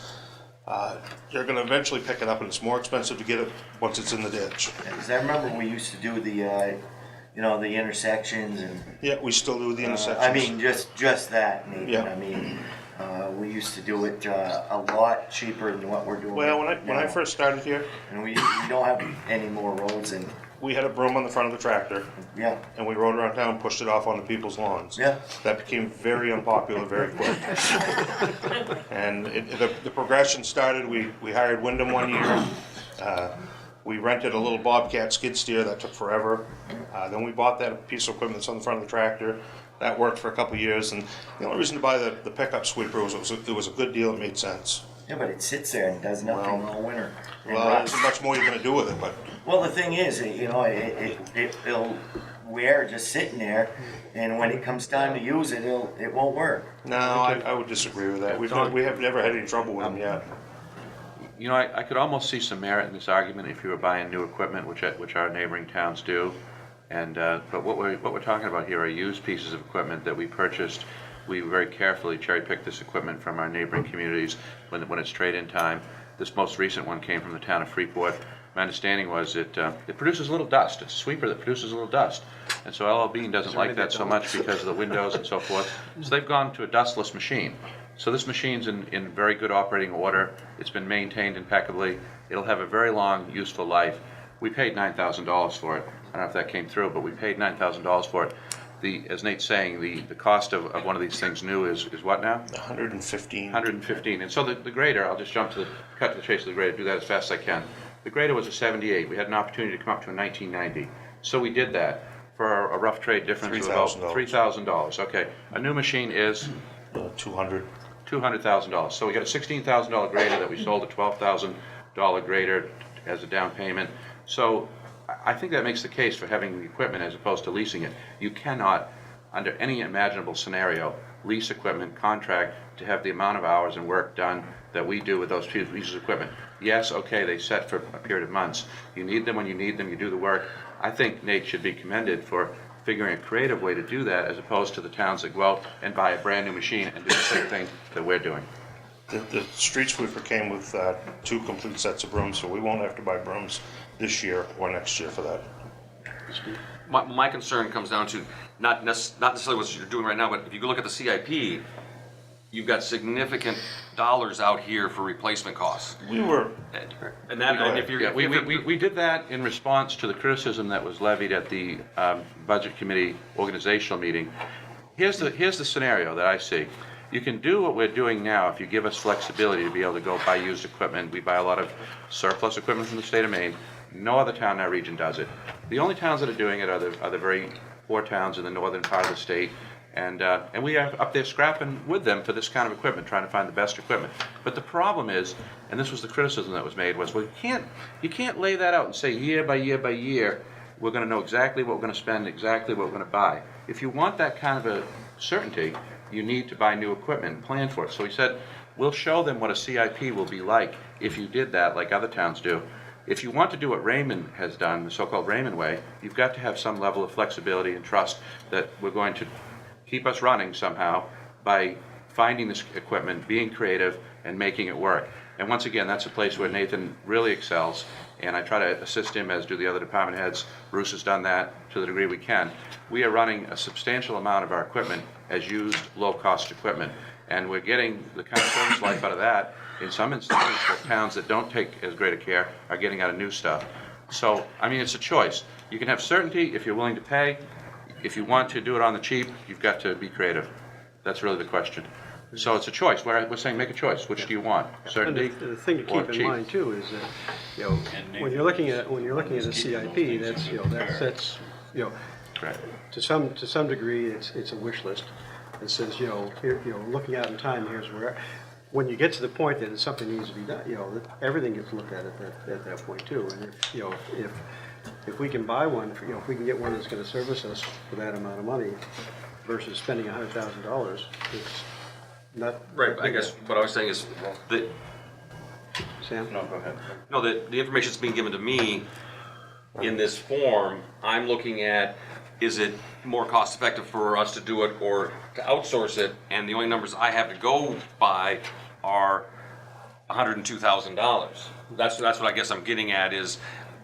G: You're going to eventually pick it up, and it's more expensive to get it once it's in the ditch.
D: Because I remember we used to do the, the intersections and.
G: Yeah, we still do the intersections.
D: I mean, just that, Nathan.
G: Yeah.
D: I mean, we used to do it a lot cheaper than what we're doing.
G: Well, when I
D: now.
G: first started here,
D: And we don't have any more roads, and
G: we had a broom on the front of the tractor,
D: yeah,
G: and we rode around town and pushed it off onto people's lawns.
D: yeah.
G: That became very unpopular very quick. And the progression started, we hired Wyndham one year. We rented a little Bobcat skid steer. That took forever. Then we bought that piece of equipment that's on the front of the tractor. That worked for a couple of years. And the only reason to buy the pickup sweeper was it was a good deal. It made sense.
D: Yeah, but it sits there and does nothing all winter. And
G: Well,
D: rots.
G: there's much more you're going to do with it, but
D: Well, the thing is, it'll wear just sitting there, and when it comes time to use it, it won't work.
G: no, I would disagree with that. We have never had any trouble with them yet.
E: You know, I could almost see some merit in this argument if you were buying new equipment, which our neighboring towns do. And but what we're talking about here are used pieces of equipment that we purchased. We very carefully cherry-picked this equipment from our neighboring communities when it's trade-in time. This most recent one came from the town of Freeport. My understanding was it produces a little dust. It's a sweeper that produces a little dust. And so LL Bean doesn't like that so much because of the windows and so forth. So they've gone to a dustless machine. So this machine's in very good operating order. It's been maintained impeccably. It'll have a very long, useful life. We paid $9,000 for it. I don't know if that came through, but we paid $9,000 for it. As Nate's saying, the cost of one of these things new is what now?
G: 115.
E: 115. And so the grader, I'll just cut to the chase of the grader, do that as fast as I can. The grader was a 78. We had an opportunity to come up to a 1990. So we did that. for a rough trade difference of about
G: $3,000.
E: $3,000, okay. A new machine is
G: 200.
E: $200,000. So we got a $16,000 grader that we sold a $12,000 grader as a down payment. So I think that makes the case for having the equipment as opposed to leasing it. You cannot, under any imaginable scenario, lease equipment, contract to have the amount of hours and work done that we do with those pieces of equipment. Yes, okay, they set for a period of months. You need them when you need them, you do the work. I think Nate should be commended for figuring a creative way to do that as opposed to the towns that go out and buy a brand new machine and do the same thing that we're doing.
G: The street sweeper came with 2 complete sets of brooms, so we won't have to buy brooms this year or next year for that.
I: My concern comes down to not necessarily what you're doing right now, but if you look at the CIP, you've got significant dollars out here for replacement costs.
G: We were,
I: And if you're,
E: Yeah, we did that in response to the criticism that was levied at the Budget Committee organizational meeting. Here's the scenario that I see. You can do what we're doing now if you give us flexibility to be able to go buy used equipment. We buy a lot of surplus equipment from the state of Maine. No other town in our region does it. The only towns that are doing it are the very poor towns in the northern part of the state. And we are up there scrapping with them for this kind of equipment, trying to find the best equipment. But the problem is, and this was the criticism that was made, was, well, you can't lay that out and say year by year by year, we're going to know exactly what we're going to spend, exactly what we're going to buy. If you want that kind of a certainty, you need to buy new equipment and plan for it. So he said, we'll show them what a CIP will be like if you did that like other towns do. If you want to do what Raymond has done, the so-called Raymond way, you've got to have some level of flexibility and trust that we're going to keep us running somehow by finding this equipment, being creative, and making it work. And once again, that's a place where Nathan really excels, and I try to assist him, as do the other department heads. Bruce has done that to the degree we can. We are running a substantial amount of our equipment as used, low-cost equipment, and we're getting the kind of service life out of that. In some instances, the towns that don't take as great a care are getting out of new stuff. So, I mean, it's a choice. You can have certainty if you're willing to pay. If you want to do it on the cheap, you've got to be creative. That's really the question. So it's a choice. We're saying make a choice. Which do you want? Certainty
A: The thing to
E: or
A: keep in
E: cheap?
A: mind too is that, you know, when you're looking at a CIP, that's, you know, that's, you know,
E: Correct.
A: to some degree, it's a wish list. It says, you know, here, you know, looking out in time, here's where, when you get to the point that something needs to be done, you know, everything gets looked at that point too. And if, you know, if we can buy one, you know, if we can get one that's gonna service us for that amount of money versus spending $100,000, it's not.
I: right, I guess what I was saying is that,
A: Sam?
J: No, go ahead.
I: no, the information's being given to me in this form, I'm looking at, is it more cost effective for us to do it or to outsource it? And the only numbers I have to go by are $102,000. That's what I guess I'm getting at is,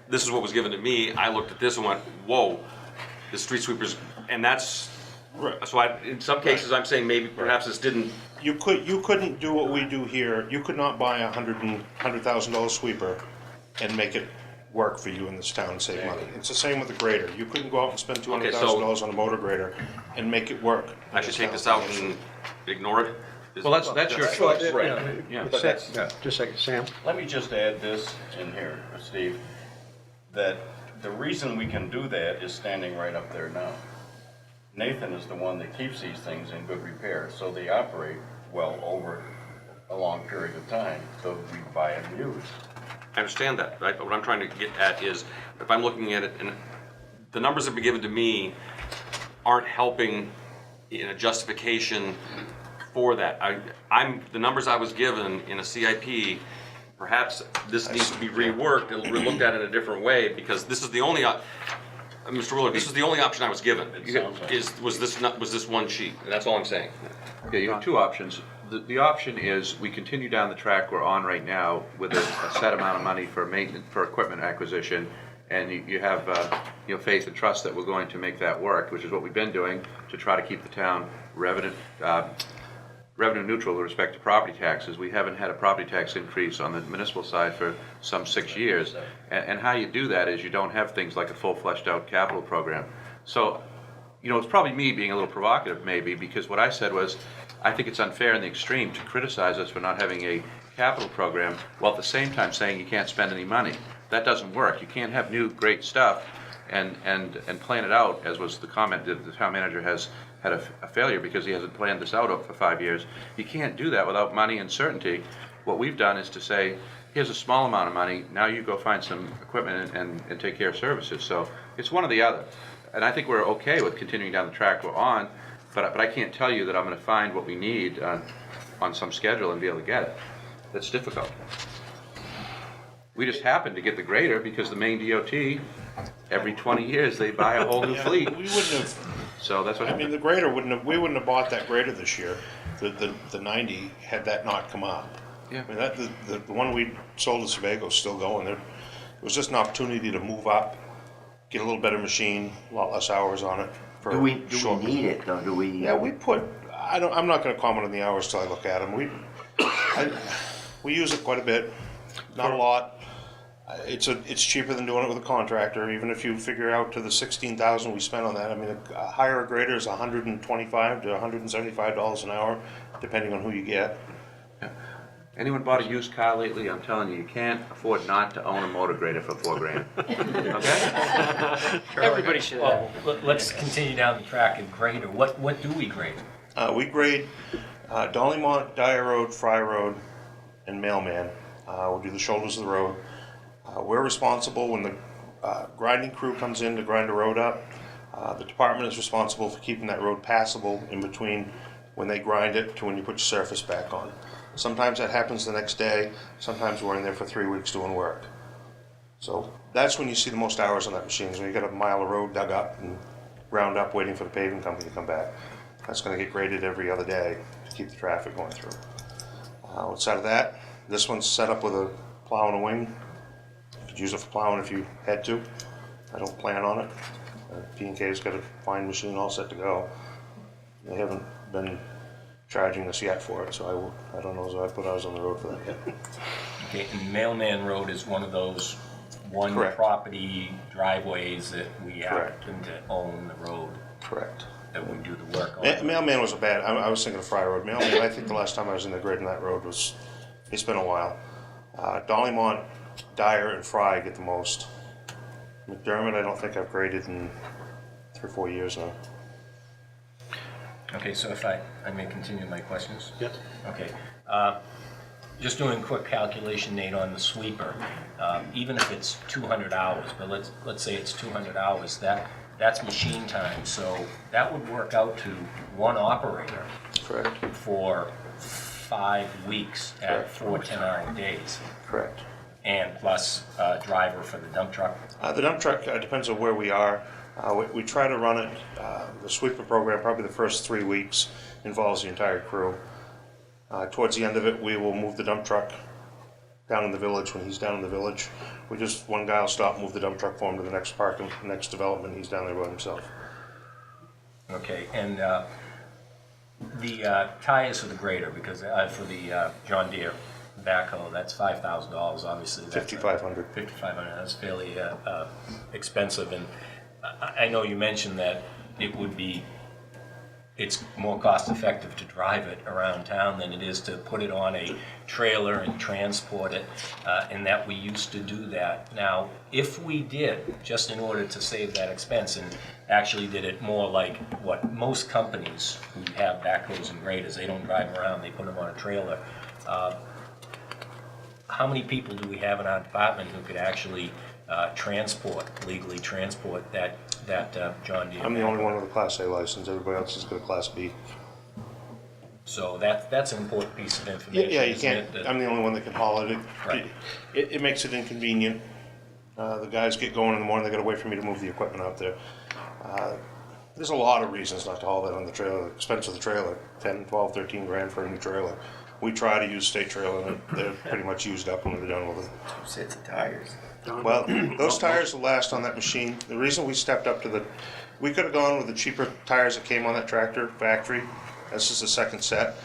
I: this is what was given to me. I looked at this and went, whoa, the street sweepers, and that's,
G: Right.
I: so in some cases, I'm saying maybe perhaps this didn't,
G: you couldn't do what we do here. You could not buy a $100,000 sweeper and make it work for you in this town and save money. It's the same with the grader. You couldn't go out and spend $200,000 on a motor grader and make it work.
I: I should take this out and ignore it?
E: Well, that's your choice.
I: Right.
E: Yeah.
A: Just a second, Sam?
K: Let me just add this in here, Steve, that the reason we can do that is standing right up there now. Nathan is the one that keeps these things in good repair, so they operate well over a long period of time, so we buy them used.
I: I understand that, right? But what I'm trying to get at is, if I'm looking at it, and the numbers that have been given to me aren't helping in a justification for that. The numbers I was given in a CIP, perhaps this needs to be reworked and looked at in a different way, because this is the only, Mr. Willard, this is the only option I was given. Was this one sheet? And that's all I'm saying.
E: Okay, you have two options. The option is we continue down the track we're on right now with a set amount of money for maintenance, for equipment acquisition, and you have faith and trust that we're going to make that work, which is what we've been doing to try to keep the town revenue neutral with respect to property taxes. We haven't had a property tax increase on the municipal side for some 6 years, and how you do that is you don't have things like a full fleshed out capital program. So, it's probably me being a little provocative maybe, because what I said was, I think it's unfair in the extreme to criticize us for not having a capital program while at the same time saying you can't spend any money. That doesn't work. You can't have new great stuff and plan it out, as was the comment, that the town manager has had a failure because he hasn't planned this out for 5 years. You can't do that without money and certainty. What we've done is to say, here's a small amount of money, now you go find some equipment and take care of services. So it's one or the other. And I think we're okay with continuing down the track we're on, but I can't tell you that I'm gonna find what we need on some schedule and be able to get it. That's difficult. We just happen to get the grader because the Maine DOT, every 20 years, they buy a whole new
G: Yeah,
E: fleet.
G: we wouldn't have,
E: So that's what
G: I mean,
E: happened.
G: the grader we wouldn't have bought that grader this year, the 90, had that not come up.
E: Yeah.
G: I mean, the one we sold to Sebago is still going. It was just an opportunity to move up, get a little better machine, a lot less hours on it. For
D: Do we
G: short-
D: need it though? Do we?
G: Yeah, we put, I'm not gonna comment on the hours till I look at them. We use it quite a bit, not a lot. It's cheaper than doing it with a contractor, even if you figure out to the 16,000 we spent on that. I mean, hire a grader is $125 to $175 an hour, depending on who you get.
E: Anyone bought a used car lately? I'm telling you, you can't afford not to own a motor grader for $4,000. Okay?
C: Everybody should have.
B: Well, let's continue down the track and grader. What do we grade?
G: We grade Dollymont, Dyer Road, Fry Road, and Mailman. We'll do the shoulders of the road. We're responsible when the grinding crew comes in to grind the road up. The department is responsible for keeping that road passable in between when they grind it to when you put your surface back on. Sometimes that happens the next day. Sometimes we're in there for 3 weeks doing work. So that's when you see the most hours on that machine, is when you got a mile of road dug up and ground up waiting for the paving company to come back. That's going to get graded every other day to keep the traffic going through. Outside of that, this one's set up with a plow and a wing. You could use it for plowing if you had to. I don't plan on it. P&K's got a fine machine all set to go. They haven't been charging us yet for it, so I don't know if I put ours on the road for that yet.
B: Okay, and Mailman Road is one of those one
G: Correct.
B: property driveways that we
G: Correct.
B: happen to own the road
G: Correct.
B: that we do the work on.
G: Mailman was I was thinking of Fry Road. Mailman, I think the last time I was in there grading that road it's been a while. Dollymont, Dyer, and Fry get the most. McDermott, I don't think I've graded in 3 or 4 years now.
B: Okay, so if I may continue my questions?
A: Yes.
B: Okay. Just doing a quick calculation, Nate, on the sweeper. Even if it's 200 hours, but let's say it's 200 hours, that's machine time. So that would work out to one operator
G: Correct.
B: for 5 weeks at
G: Correct.
B: 4 10-hour days,
G: Correct.
B: and plus a driver for the dump truck.
G: The dump truck depends on where we are. We try to run it, the sweeper program, probably the first 3 weeks involves the entire crew. Towards the end of it, we will move the dump truck down in the village when he's down in the village. One guy will stop, move the dump truck for him to the next parking, next development, he's down there by himself.
B: Okay, and the tires for the grader, because for the John Deere backhoe, that's $5,000, obviously. That's
G: $5,500.
B: $5,500, that's fairly expensive, and I know you mentioned that it's more cost effective to drive it around town than it is to put it on a trailer and transport it, and that we used to do that. Now, if we did, just in order to save that expense, and actually did it more like what most companies who have backhoes and graders, they don't drive around, they put them on a trailer. How many people do we have in our department who could actually legally transport that John Deere?
G: I'm the only one with a Class A license, everybody else has got a Class B.
B: So that's an important piece of information.
G: Yeah, you
B: isn't
G: can't,
B: it, that-
G: I'm the only one that can haul it.
B: Right.
G: It makes it inconvenient. The guys get going in the morning, they gotta wait for me to move the equipment out there. There's a lot of reasons not to haul that on the trailer. The expense of the trailer, 10, 12, 13 grand for a new trailer. We try to use state trailer, and they're pretty much used up when we're done with it.
D: Sets of tires.
G: Well, those tires will last on that machine. The reason we stepped up to we could have gone with the cheaper tires that came on that tractor factory. This is the second set.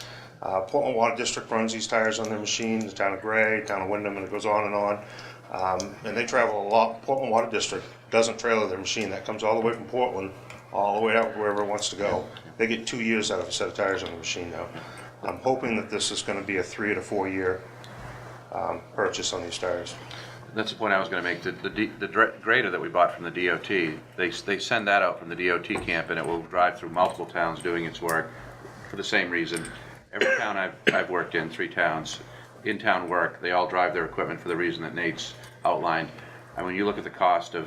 G: Portland Water District runs these tires on their machine, the town of Gray, town of Wyndham, and it goes on and on. And they travel a lot. Portland Water District doesn't trailer their machine. That comes all the way from Portland, all the way out wherever it wants to go. They get 2 years out of a set of tires on the machine now. I'm hoping that this is going to be a 3 to 4 year purchase on these tires.
E: That's the point I was gonna make. The grader that we bought from the DOT, they send that out from the DOT camp, and it will drive through multiple towns doing its work for the same reason. Every town I've worked in, 3 towns, in-town work, they all drive their equipment for the reason that Nate's outlined. And when you look at the cost of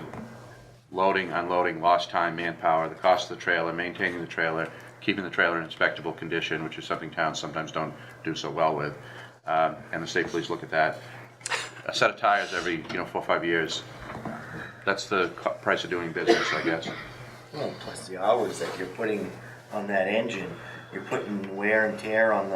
E: loading, unloading, lost time, manpower, the cost of the trailer, maintaining the trailer, keeping the trailer in inspectable condition, which is something towns sometimes don't do so well with, and the state police look at that. A set of tires every 4 or 5 years, that's the price of doing business, I guess.
D: Well, plus the hours that you're putting on that engine, you're putting wear and tear on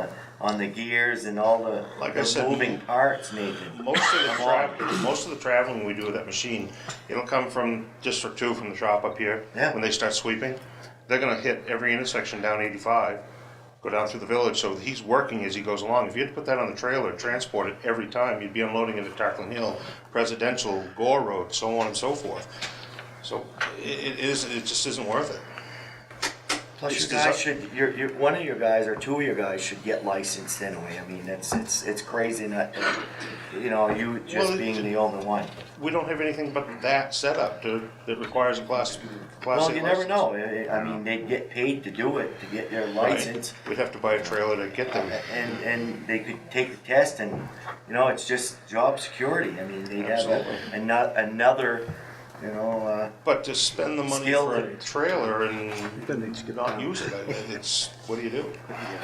D: the gears and all the,
G: Like I said,
D: moving parts, Nathan.
G: Most of the traveling we do with that machine, it'll come from District 2 from the shop up here.
D: Yeah.
G: When they start sweeping, they're gonna hit every intersection down 85, go down through the village, so he's working as he goes along. If you had to put that on the trailer and transport it every time, you'd be unloading into Tarleton Hill, Presidential, Gore Road, so on and so forth. So it just isn't worth it.
D: Plus,
G: It's
D: you guys
G: desi-
D: should, one of your guys or 2 of your guys should get licensed anyway. I mean, it's crazy not, you just
G: Well,
D: being the only one.
G: We don't have anything but that setup that requires a class
D: Well,
G: A
D: you never
G: license.
D: know. I mean, they get paid to do it, to get their license.
G: We'd have to buy a trailer to get them.
D: And they could take the test and, it's just job security. I mean, they'd have another,
G: But to spend the money
D: Skill
G: for a
D: that-
G: trailer and not use it, what do you do?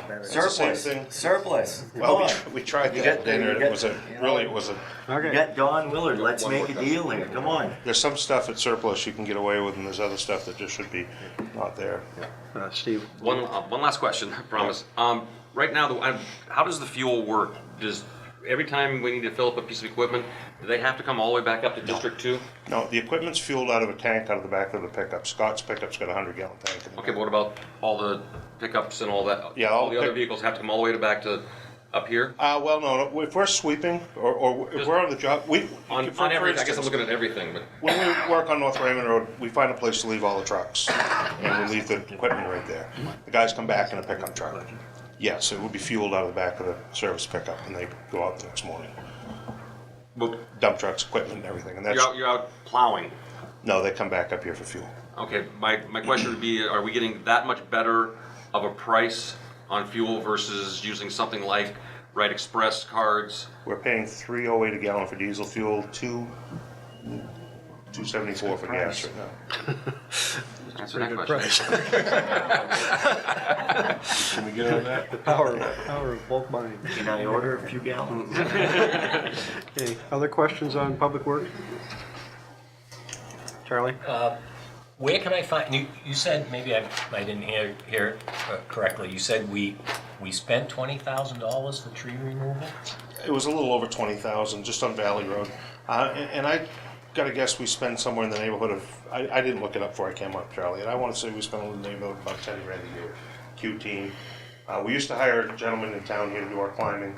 G: It's the same thing.
D: Surplus. Come
G: Well,
D: on.
G: we tried
D: You
G: that
D: got-
G: dinner,
D: you
G: and
D: got-
G: it was a,
D: You
A: Okay,
D: got Don Willard. Let's make a deal here. Come on.
G: there's some stuff at surplus you can get away with, and there's other stuff that just should be not there.
A: Steve.
I: One last question, I promise. Right now, how does the fuel work? Does every time we need to fill up a piece of equipment, do they have to come all the way back up to District 2?
G: No, the equipment's fueled out of a tank out of the back of the pickup. Scott's pickup's got a 100-gallon tank in it.
I: Okay, but what about all the pickups and all that?
G: Yeah,
I: all the other
G: pick-
I: vehicles have to come all the way back to up here?
G: Well, no, if we're sweeping, or if we're on the job,
I: On
G: for
I: every, I guess I'm
G: instance,
I: looking at everything, but
G: when we work on North Raymond Road, we find a place to leave all the trucks, and we leave the equipment right there. The guys come back in a pickup truck. Yes, it would be fueled out of the back of the service pickup, and they go out the next morning. Dump trucks, equipment, and everything, and that's,
I: you're out plowing.
G: no, they come back up here for fuel.
I: Okay, my question would be, are we getting that much better of a price on fuel versus using something like Right Express cards?
G: We're paying $3.08 a gallon for diesel fuel, $2.74 for gas right now.
I: Answer that question.
A: Can we get on that? The power of bulk buying.
D: Can I order a few gallons?
A: Okay, other questions on Public Works? Charlie?
B: Where can I find, you said, maybe I didn't hear it correctly, you said we spent $20,000 for tree removal?
G: It was a little over 20,000 just on Valley Road. And I gotta guess we spend somewhere in the neighborhood of, I didn't look it up before I came up, Charlie, and I wanna say we spent in the neighborhood of about 10 grand a year. Q team. We used to hire a gentleman in town here to do our climbing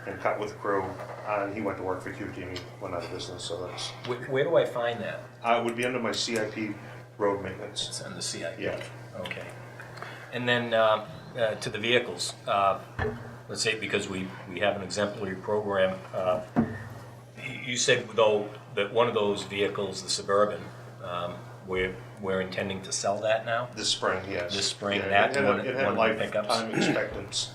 G: and cut with the crew, and he went to work for Q team, he went out of business, so that's,
B: Where do I find that?
G: it would be under my CIP road maintenance.
B: It's on the CIP?
G: Yeah.
B: Okay. And then to the vehicles, let's say, because we have an exemplary program, you said though that one of those vehicles, the Suburban, we're intending to sell that now?
G: This spring, yes.
B: This spring,
G: Yeah,
B: that
G: it
B: one-
G: had
B: one of the pickups?
G: lifetime expectancy,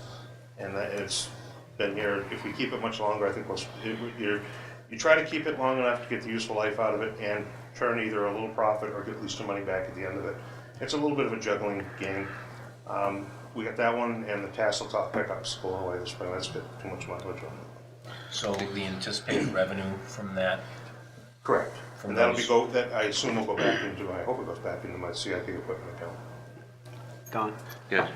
G: and it's been here, if we keep it much longer, I think you try to keep it long enough to get the useful life out of it and turn either a little profit or get at least your money back at the end of it. It's a little bit of a juggling game. We got that one and the tassel top pickups going away this spring, that's got too much mileage on it.
B: So the anticipated revenue from that?
G: Correct.
B: From
G: And that'll
B: those-
G: that I assume will go back into, I hope it goes back into my CIP equipment account.
A: Don?
E: Yeah,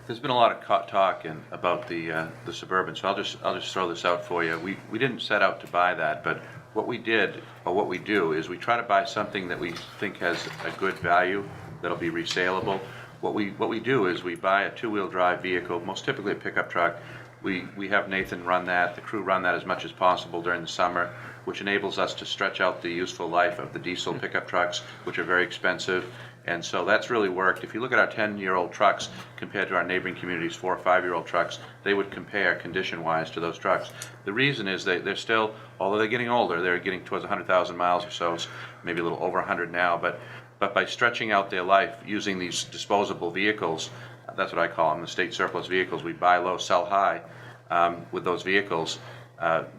E: there's been a lot of talk about the Suburban, so I'll just throw this out for you. We didn't set out to buy that, but what we did, or what we do, is we try to buy something that we think has a good value, that'll be resaleable. What we do is we buy a two-wheel drive vehicle, most typically a pickup truck. We have Nathan run that, the crew run that as much as possible during the summer, which enables us to stretch out the useful life of the diesel pickup trucks, which are very expensive. And so that's really worked. If you look at our 10-year-old trucks compared to our neighboring communities' 4 or 5-year-old trucks, they would compare condition-wise to those trucks. The reason is they're still, although they're getting older, they're getting towards 100,000 miles or so, maybe a little over 100 now, but by stretching out their life using these disposable vehicles, that's what I call them, the state surplus vehicles, we buy low, sell high with those vehicles,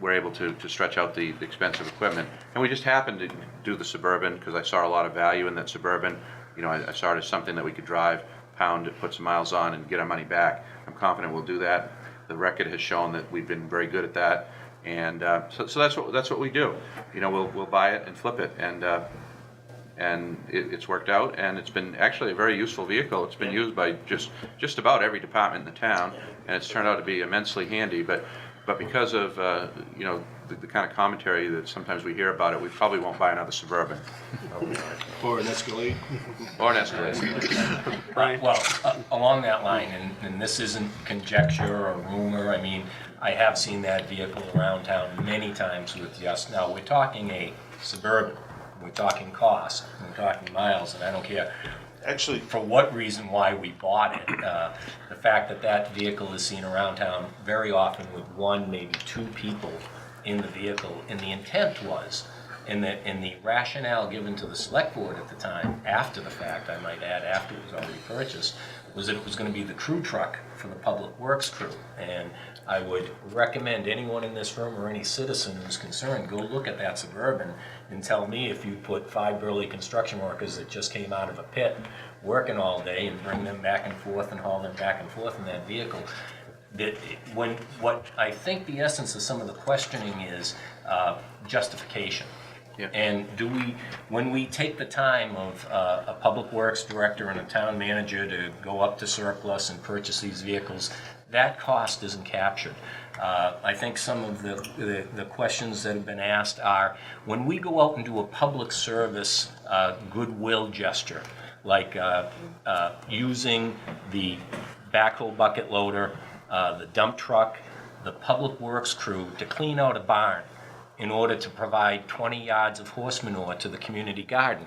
E: we're able to stretch out the expensive equipment. And we just happened to do the Suburban because I saw a lot of value in that Suburban. You know, I saw it as something that we could drive, pound it, put some miles on, and get our money back. I'm confident we'll do that. The record has shown that we've been very good at that, and so that's what we do. You know, we'll buy it and flip it, and it's worked out, and it's been actually a very useful vehicle. It's been used by just about every department in the town, and it's turned out to be immensely handy. But because of you know, the kind of commentary that sometimes we hear about it, we probably won't buy another Suburban.
B: Or an Escalade.
E: Or an Escalade.
B: Well, along that line, and this isn't conjecture or rumor, I mean, I have seen that vehicle around town many times with just, now we're talking a Suburban, we're talking cost, we're talking miles, and I don't care
G: Actually,
B: for what reason why we bought it. The fact that that vehicle is seen around town very often with one, maybe two people in the vehicle, and the intent was, and the rationale given to the select board at the time, after the fact, I might add, after it was already purchased, was that it was going to be the crew truck for the public works crew. And I would recommend anyone in this room or any citizen who's concerned, go look at that Suburban and tell me if you put 5 burly construction workers that just came out of a pit working all day and bring them back and forth and haul them back and forth in that vehicle. That what I think the essence of some of the questioning is justification.
E: Yeah.
B: And when we take the time of a public works director and a town manager to go up to surplus and purchase these vehicles, that cost isn't captured. I think some of the questions that have been asked are, when we go out and do a public service goodwill gesture, like using the backhoe bucket loader, the dump truck, the public works crew to clean out a barn in order to provide 20 yards of horse manure to the community garden.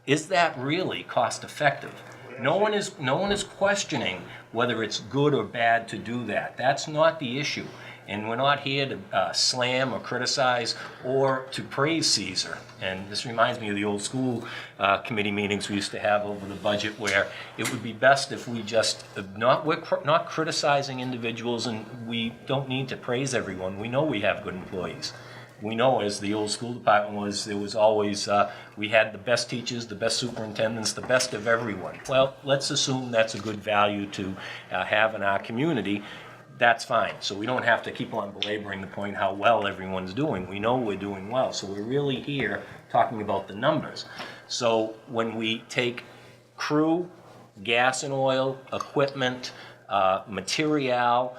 B: Is that really cost effective? No one is questioning whether it's good or bad to do that. That's not the issue. And we're not here to slam or criticize or to praise Caesar. And this reminds me of the old school committee meetings we used to have over the budget, where it would be best if we just, we're not criticizing individuals, and we don't need to praise everyone. We know we have good employees. We know, as the old school department was, there was always, we had the best teachers, the best superintendents, the best of everyone. Well, let's assume that's a good value to have in our community. That's fine. So we don't have to keep on belaboring the point how well everyone's doing. We know we're doing well. So we're really here talking about the numbers. So when we take crew, gas and oil, equipment, material,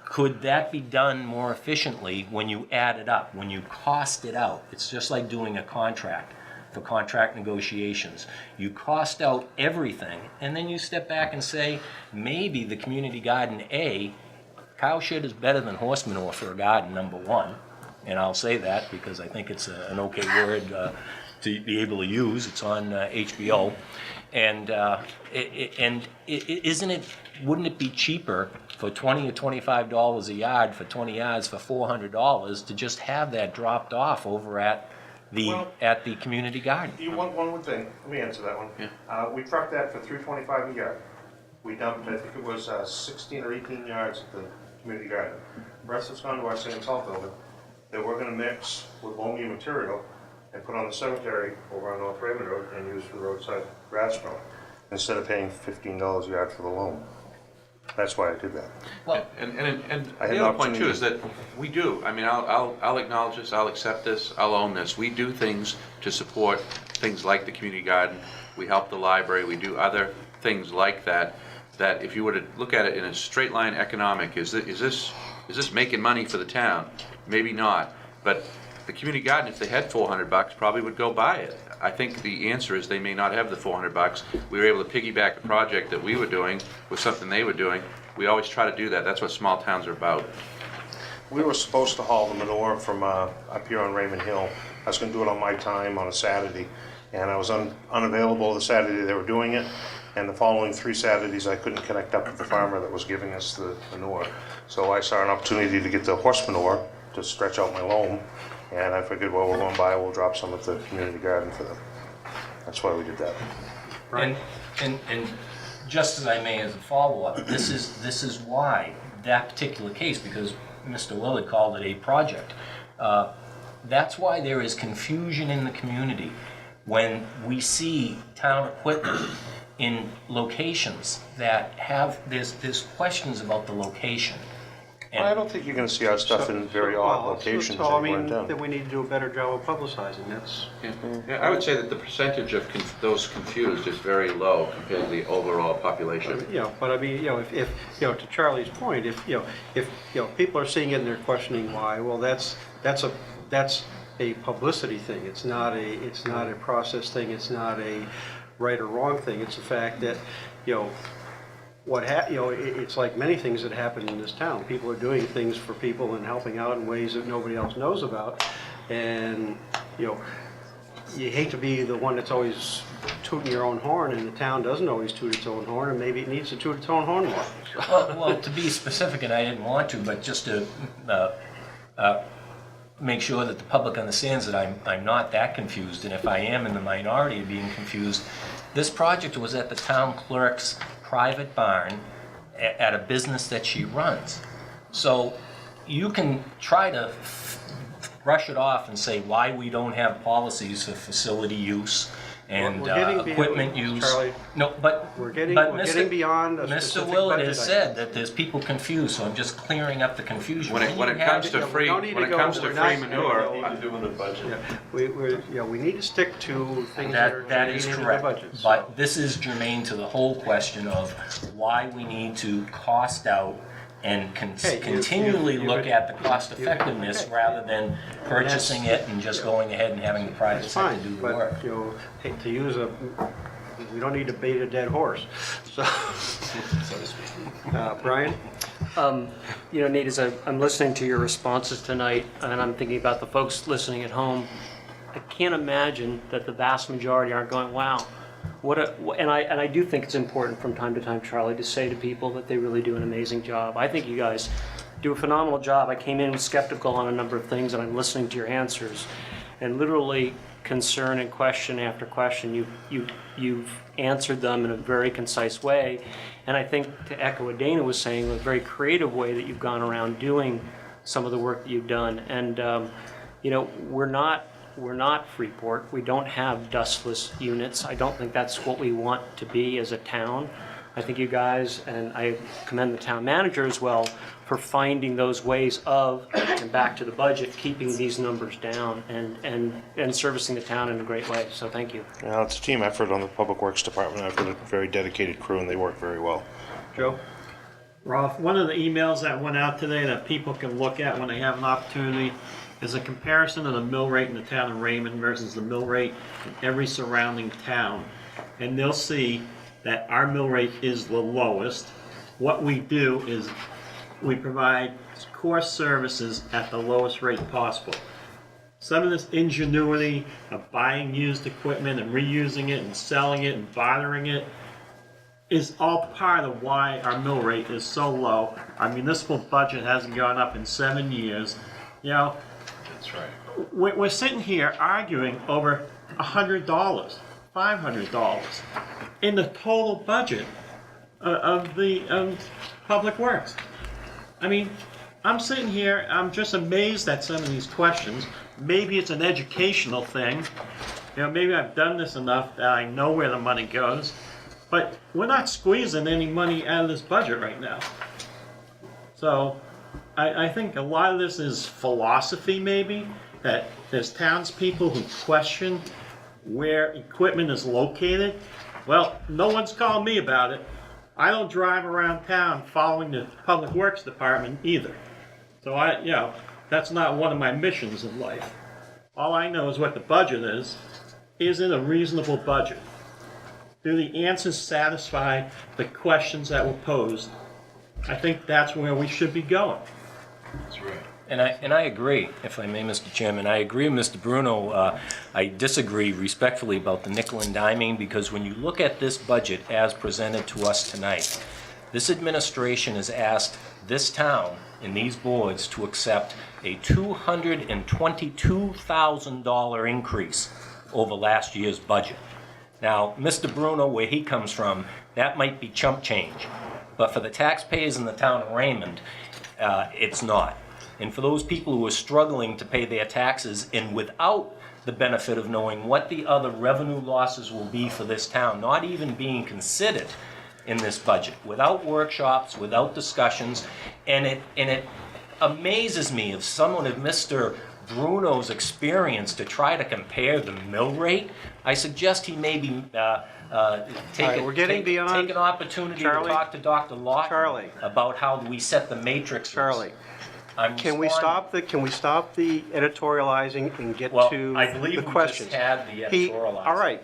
B: could that be done more efficiently when you add it up, when you cost it out? It's just like doing a contract for contract negotiations. You cost out everything, and then you step back and say, maybe the community garden cow shit is better than horse manure for a garden, number one. And I'll say that because I think it's an okay word to be able to use. It's on HBO. And wouldn't it be cheaper for $20 or $25 a yard for 20 yards for $400 to just have that dropped off over at the community garden?
G: one would think, let me answer that one.
B: Yeah.
G: We trucked that for $3.25 a yard. We dumped, I think it was 16 or 18 yards at the community garden. The rest has gone to our sand salt building that we're gonna mix with loamy material and put on the cemetery over on North Raymond Road and use for roadside grass growing, instead of paying $15 a yard for the loam. That's why I did that.
B: Well,
E: And
G: I had
E: the
G: an
E: other point too
G: opportunity.
E: is that we do, I mean, I'll acknowledge this, I'll accept this, I'll own this. We do things to support things like the community garden. We help the library, we do other things like that, that if you were to look at it in a straight line economic, is this making money for the town? Maybe not, but the community garden, if they had $400, probably would go buy it. I think the answer is they may not have the $400. We were able to piggyback the project that we were doing with something they were doing. We always try to do that. That's what small towns are about.
G: We were supposed to haul the manure from up here on Raymond Hill. I was gonna do it on my time on a Saturday, and I was unavailable the Saturday they were doing it, and the following 3 Saturdays I couldn't connect up with the farmer that was giving us the manure. So I saw an opportunity to get the horse manure to stretch out my loam, and I figured, well, we're going by, we'll drop some at the community garden for them. That's why we did that.
B: And just as I may as a follow-up, this is why that particular case, because Mr. Willard called it a project, that's why there is confusion in the community when we see town equipment in locations that have, there's questions about the location.
G: I don't think you're gonna see our stuff in very odd locations
A: So, I
G: anywhere in
A: mean,
G: town.
A: then we need to do a better job of publicizing, that's,
E: Yeah, I would say that the percentage of those confused is very low compared to the overall population.
A: but I mean, if, to Charlie's point, if people are seeing it and they're questioning why, well, that's a publicity thing. It's not a process thing, it's not a right or wrong thing, it's the fact that, it's like many things that happen in this town. People are doing things for people and helping out in ways that nobody else knows about. And, you hate to be the one that's always tooting your own horn, and the town doesn't always toot its own horn, and maybe it needs to toot its own horn more.
B: Well, to be specific, and I didn't want to, but just to make sure that the public understands that I'm not that confused, and if I am in the minority of being confused, this project was at the town clerk's private barn at a business that she runs. So you can try to brush it off and say why we don't have policies for facility use and
A: We're getting beyond-
B: equipment use.
A: Charlie,
B: No, but
A: we're getting
B: Mr.
A: beyond a
B: Mr.
A: specific
B: Willard
A: budget
B: has
A: item.
B: said that there's people confused, so I'm just clearing up the confusion.
E: When it
B: you have-
E: comes to free,
A: don't need
E: when
A: to
E: it
A: go-
E: comes to
A: we're
E: free
A: not-
E: manure,
A: We need to stick to things that are
B: That is
A: germane to the
B: correct,
A: budget.
B: but this is germane to the whole question of why we need to cost out and
A: Okay,
B: continually
A: you've-
B: look at the cost effectiveness
A: okay.
B: rather than purchasing it and just going ahead and having the private
A: That's
B: sector
A: fine,
B: do the work.
A: but, to use we don't need to bait a dead horse, so. Brian?
C: Nate, as I'm listening to your responses tonight, and I'm thinking about the folks listening at home, I can't imagine that the vast majority aren't going, wow, and I do think it's important from time to time, Charlie, to say to people that they really do an amazing job. I think you guys do a phenomenal job. I came in skeptical on a number of things, and I'm listening to your answers, and literally concern and question after question, you've answered them in a very concise way. And I think, to echo what Dana was saying, a very creative way that you've gone around doing some of the work that you've done. And we're not Freeport. We don't have dustless units. I don't think that's what we want to be as a town. I think you guys, and I commend the town manager as well, for finding those ways of, and back to the budget, keeping these numbers down and servicing the town in a great way. So thank you.
G: It's a team effort on the Public Works Department. I've got a very dedicated crew, and they work very well.
A: Joe?
L: Ralph, one of the emails that went out today that people can look at when they have an opportunity is a comparison of the mill rate in the town of Raymond versus the mill rate in every surrounding town. And they'll see that our mill rate is the lowest. What we do is we provide core services at the lowest rate possible. Some of this ingenuity of buying used equipment and reusing it and selling it and bartering it is all part of why our mill rate is so low. Our municipal budget hasn't gone up in 7 years.
J: That's right.
L: We're sitting here arguing over $100, $500 in the total budget of the Public Works. I mean, I'm sitting here, I'm just amazed at some of these questions. Maybe it's an educational thing. Maybe I've done this enough that I know where the money goes. But we're not squeezing any money out of this budget right now. So I think a lot of this is philosophy, maybe, that there's townspeople who question where equipment is located. Well, no one's called me about it. I don't drive around town following the Public Works Department either. So that's not one of my missions in life. All I know is what the budget is. Is it a reasonable budget? Do the answers satisfy the questions that were posed? I think that's where we should be going.
J: That's right.
B: And I agree, if I may, Mr. Chairman, I agree with Mr. Bruno. I disagree respectfully about the nickel and diming, because when you look at this budget as presented to us tonight, this administration has asked this town and these boards to accept a $222,000 increase over last year's budget. Now, Mr. Bruno, where he comes from, that might be chump change, but for the taxpayers in the town of Raymond, it's not. And for those people who are struggling to pay their taxes and without the benefit of knowing what the other revenue losses will be for this town, not even being considered in this budget, without workshops, without discussions, and it amazes me of someone of Mr. Bruno's experience to try to compare the mill rate. I suggest he maybe take
A: we're getting beyond-
B: take an opportunity
A: Charlie?
B: to talk to Dr. Lawton
A: Charlie.
B: about how we set the matrix.
A: Charlie,
B: I'm
A: can we
B: responding.
A: stop the editorializing and get
B: Well,
A: to
B: I believe
A: the
B: we
A: questions?
B: just had the editorializing.
A: All right,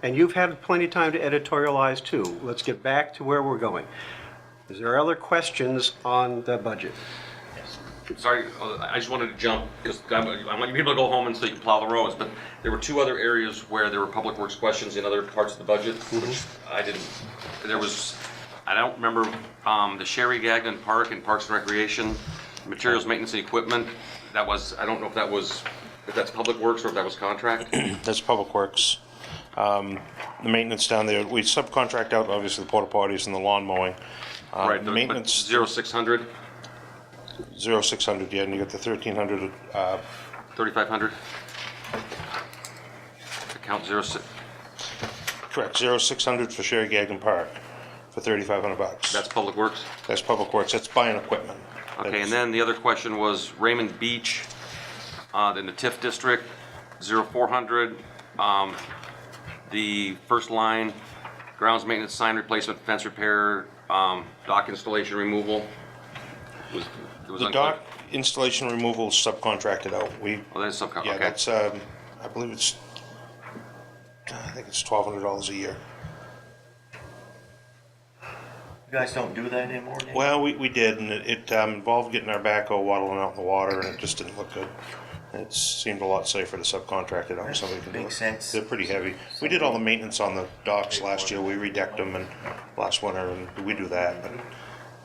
A: and you've had plenty of time to editorialize too. Let's get back to where we're going. Is there other questions on the budget?
I: Sorry, I just wanted to jump, because I want you people to go home and so you can plow the roads, but there were two other areas where there were public works questions in other parts of the budget, which I didn't, I don't remember, the Sherry Gagnon Park and Parks and Recreation, materials, maintenance, and equipment, that was, I don't know if that's public works or if that was contract.
G: That's Public Works. The maintenance down there, we subcontract out, obviously, the porta potties and the lawn mowing.
I: Right,
G: The
I: but
G: maintenance,
I: 0600,
G: 0600, yeah, and you got the 1300,
I: 3500. Account 06,
G: correct, 0600 for Sherry Gagnon Park for $3,500.
I: that's public works.
G: That's Public Works, that's buying equipment.
I: Okay, and then the other question was Raymond Beach, in the TIF district, 0400, the first line, grounds maintenance, sign replacement, fence repair, dock installation removal. It was
G: The
I: unclear.
G: dock installation removal is subcontracted out.
I: Oh, that's subcontract,
G: Yeah,
I: okay.
G: that's, I believe it's, I think it's $1,200 a year.
D: You guys don't do that anymore, Nick?
G: Well, we did, and it involved getting our backhoe waddling out in the water, and it just didn't look good. It seemed a lot safer to subcontract it out. Somebody can do it.
D: Makes sense.
G: They're pretty heavy. We did all the maintenance on the docks last year. We redecked them and last winter, and we do that. But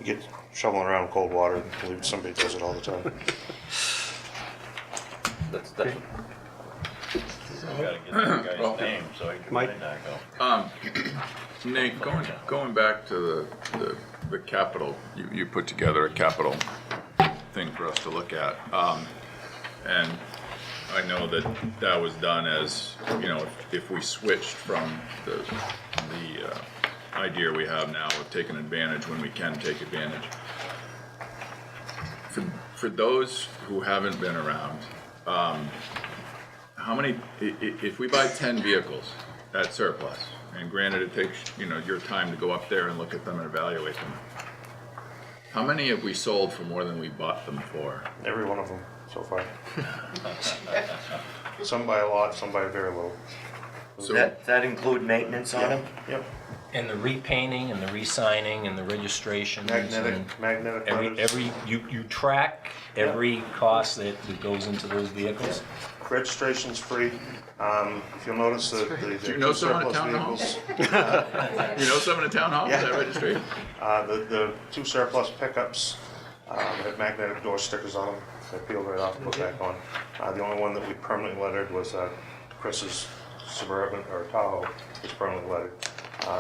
G: you get shoveling around in cold water. I believe somebody does it all the time.
K: That's. Gotta get that guy's name so I can
A: Mike?
K: write that go.
J: Nate, going back to the capital, you put together a capital thing for us to look at. And I know that was done as, you know, if we switched from the idea we have now of taking advantage when we can take advantage. For those who haven't been around, how many, if we buy 10 vehicles at surplus, and granted it takes, you know, your time to go up there and look at them and evaluate them, how many have we sold for more than we bought them for?
G: Every one of them so far. Some by a lot, some by very little.
J: So
D: That include maintenance on them?
G: Yep.
B: And the repainting and the re-signing and the registrations. and
G: Magnetic letters.
B: every, you track every cost that goes into those vehicles?
G: Registration's free. If you'll notice the
J: Do you know
G: two
J: someone at
G: surplus
J: town hall?
G: vehicles,
J: You know someone in town hall, is that registration?
G: the two surplus pickups had magnetic door stickers on them. They peeled right off and put back on. The only one that we permanently lettered was Chris's Suburban or Tahoe was permanently lettered.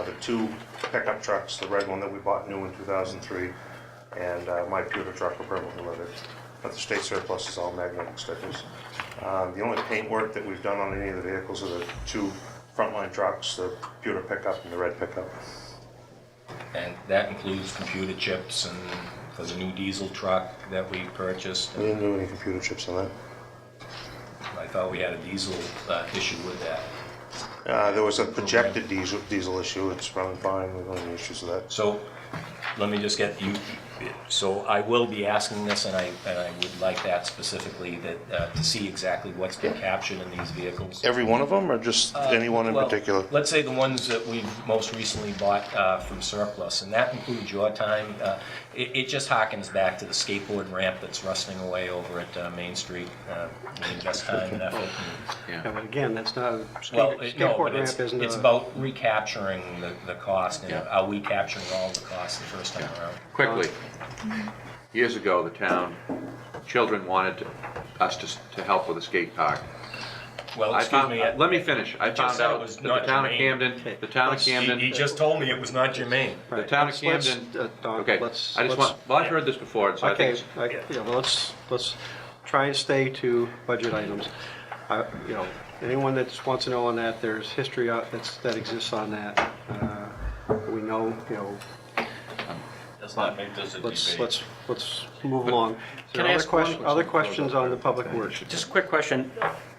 G: The two pickup trucks, the red one that we bought new in 2003, and my pewter truck were permanently lettered. But the state surplus is all magnetic stickers. The only paint work that we've done on any of the vehicles are the two frontline trucks, the pewter pickup and the red pickup.
B: And that includes computer chips and for the new diesel truck that we purchased.
G: We didn't do any computer chips on that.
B: I thought we had a diesel issue with that.
G: There was a projected diesel issue. It's running fine. We don't have any issues with that.
B: So, let me just get, So I will be asking this, and I would like that specifically, that, to see exactly what's been captured in these vehicles.
G: Every one of them, or just any one in
B: Well,
G: particular?
B: Let's say the ones that we've most recently bought from surplus, and that includes your time. It just harkens back to the skateboard ramp that's rusting away over at Main Street. We invest time and effort.
A: Yeah, but again, that's not,
B: No,
A: skateboard
B: but
A: ramp isn't
B: it's
A: a,
B: about recapturing the cost, and
I: Yeah.
B: are we capturing all the costs the first time around?
I: Quickly, years ago, the town, children wanted us to help with a skate park.
B: Well,
I: I
B: excuse
I: found,
B: me.
I: let me finish. I
B: just
I: found
B: said it
I: out
B: was
I: that the
B: not
I: town of
B: germane.
I: Camden, the town of Camden.
B: He just told me it was not germane.
I: The
A: right,
I: town of
A: let's-
I: Camden,
A: Don,
I: okay,
A: let's-
I: I just
A: let's-
I: want, well, I've heard this before, so I think
A: Okay,
I: it's,
A: yeah, well, let's try and stay to budget items. You know, anyone that wants to know on that, there's history that exists on that. We know, you know,
K: Let's not make this a debate.
A: let's move along. Is there
C: Can I ask one
A: other questions on the public works?
C: Just a quick question.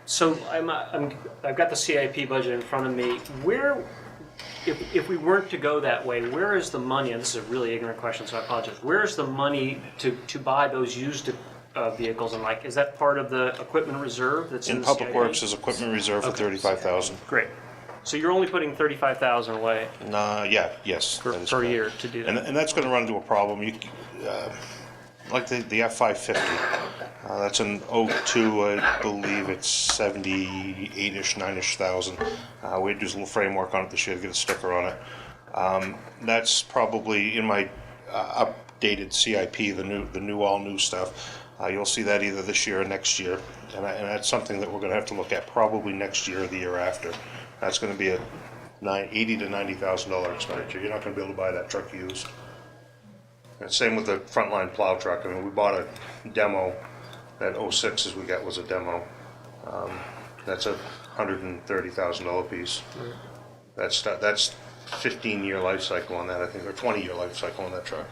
C: So I've got the CIP budget in front of me. Where, if we weren't to go that way, where is the money, and this is a really ignorant question, so I apologize. Where is the money to buy those used vehicles, and like, is that part of the equipment reserve that's in
G: In
C: the
G: Public
C: CIP?
G: Works, there's equipment reserve for
C: Okay.
G: 35,000.
C: Great. So you're only putting 35,000 away
G: Yes,
C: per
G: that is
C: per
G: correct.
C: year to do that?
G: And that's gonna run into a problem. Like the F-550, that's an '02, I believe it's 78-ish, 9-ish thousand. We had to do a little framework on it this year to get a sticker on it. That's probably in my updated CIP, the new all new stuff. You'll see that either this year or next year, and that's something that we're gonna have to look at probably next year or the year after. That's gonna be a $80,000 to $90,000 expenditure. You're not gonna be able to buy that truck used. And same with the frontline plow truck. I mean, we bought a demo. That 06 as we got was a demo. That's a $130,000 piece. That's 15-year life cycle on that, I think, or 20-year life cycle on that truck.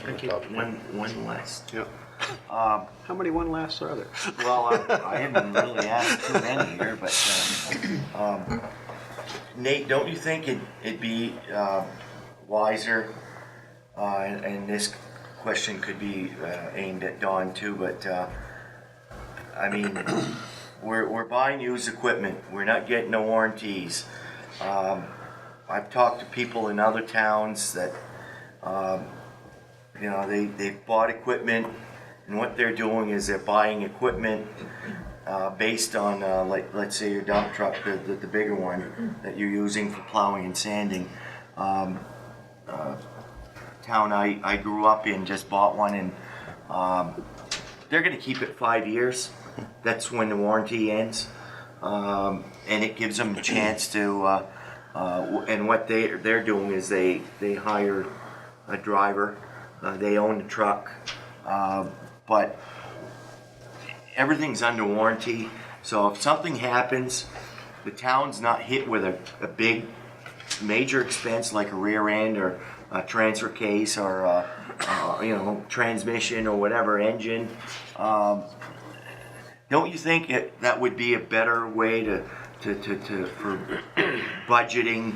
C: Thank you.
D: One last.
A: Yeah. How many one lasts are there?
D: Well, I haven't really asked too many here, but Nate, don't you think it'd be wiser, and this question could be aimed at Don too, but I mean, we're buying used equipment. We're not getting no warranties. I've talked to people in other towns that you know, they've bought equipment, and what they're doing is they're buying equipment based on, like, let's say your dump truck, the bigger one that you're using for plowing and sanding. Town I grew up in just bought one, and they're gonna keep it 5 years. That's when the warranty ends, and it gives them a chance to. And what they're doing is they hire a driver. They own the truck, but everything's under warranty. So if something happens, the town's not hit with a big, major expense like a rear end or a transfer case or you know, transmission or whatever, engine. Don't you think that would be a better way for budgeting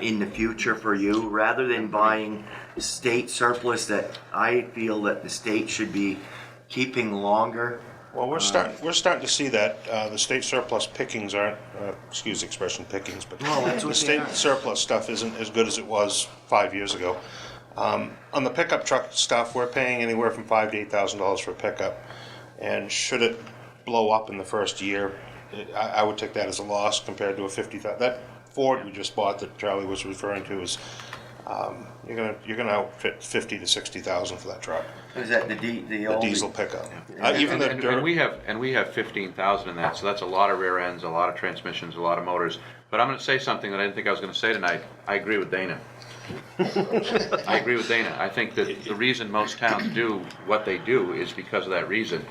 D: in the future for you, rather than buying state surplus that I feel that the state should be keeping longer?
G: Well, we're starting to see that the state surplus pickings aren't, excuse the expression pickings, but
D: Well, that's what
G: the
D: they
G: state
D: are.
G: surplus stuff isn't as good as it was 5 years ago. On the pickup truck stuff, we're paying anywhere from $5,000 to $8,000 for a pickup, and should it blow up in the first year, I would take that as a loss compared to a $50,000. That Ford we just bought that Charlie was referring to is you're gonna outfit $50,000 to $60,000 for that truck.
D: Is that the
G: The
D: old
G: diesel pickup.
D: Yeah.
G: Even the
I: and we have 15,000 in that, so that's a lot of rear ends, a lot of transmissions, a lot of motors. But I'm gonna say something that I didn't think I was gonna say tonight. I agree with Dana. I agree with Dana. I think that the reason most towns do what they do is because of that reason.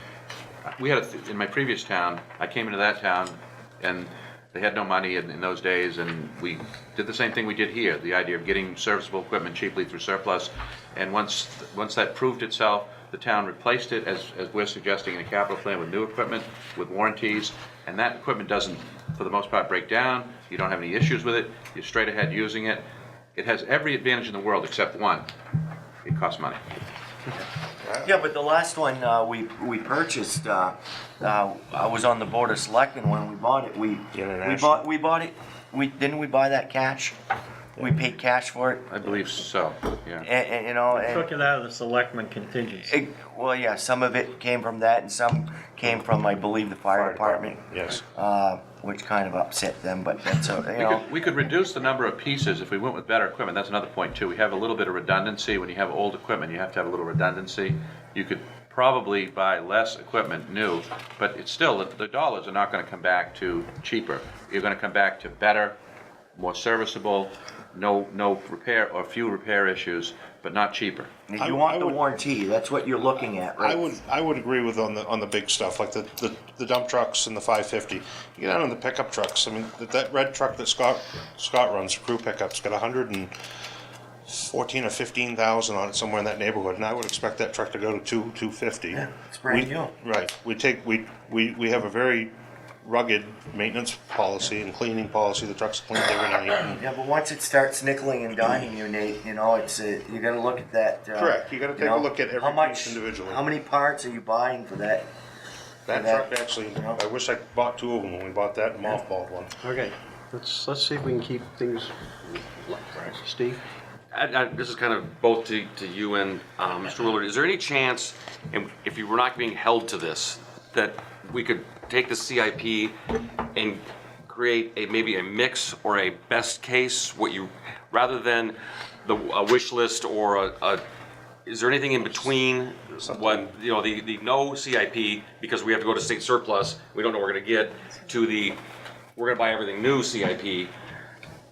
I: We had in my previous town, I came into that town and they had no money in those days, and we did the same thing we did here, the idea of getting serviceable equipment cheaply through surplus. And once that proved itself, the town replaced it, as we're suggesting, in a capital plan with new equipment, with warranties, and that equipment doesn't, for the most part, break down. You don't have any issues with it. You're straight ahead using it. It has every advantage in the world except one.
E: it costs money.
D: Yeah, but the last one we purchased, I was on the board of selectmen when we bought it. We bought it. Didn't we buy that cash? We paid cash for it,
E: I believe so, yeah.
D: and you know,
L: Took it out of the selectmen contingency.
D: well, yeah, some of it came from that, and some came from, I believe, the fire department.
G: Yes.
D: Which kind of upset them, but that's you know.
E: We could reduce the number of pieces if we went with better equipment. That's another point too. We have a little bit of redundancy. When you have old equipment, you have to have a little redundancy. You could probably buy less equipment new, but it's still, the dollars are not gonna come back to cheaper. You're gonna come back to better, more serviceable, no repair or few repair issues, but not cheaper.
D: You want the warranty, that's what you're looking at, right?
G: I would agree with on the big stuff, like the dump trucks and the 550. You get out on the pickup trucks, I mean, that red truck that Scott runs, crew pickup's got 114 or 15,000 on it, somewhere in that neighborhood, and I would expect that truck to go to 250.
D: Yeah, it's brand new.
G: Right, we have a very rugged maintenance policy and cleaning policy. The truck's cleaned every night.
D: Yeah, but once it starts nickeling and diming you, Nate, you know, it's you got to look at that.
G: Correct. You got to take a look at every piece individually.
D: How many parts are you buying for that?
G: That truck actually, I wish I bought two of them when we bought that and mothballed one.
A: Okay, let's see if we can keep things, Steve?
I: This is kind of both to you and Mr. Willard. Is there any chance, and if you were not being held to this, that we could take the CIP and create maybe a mix or a best case, rather than a wish list or is there anything in between what, you know, the no CIP because we have to go to state surplus, we don't know what we're gonna get, to we're gonna buy everything new CIP?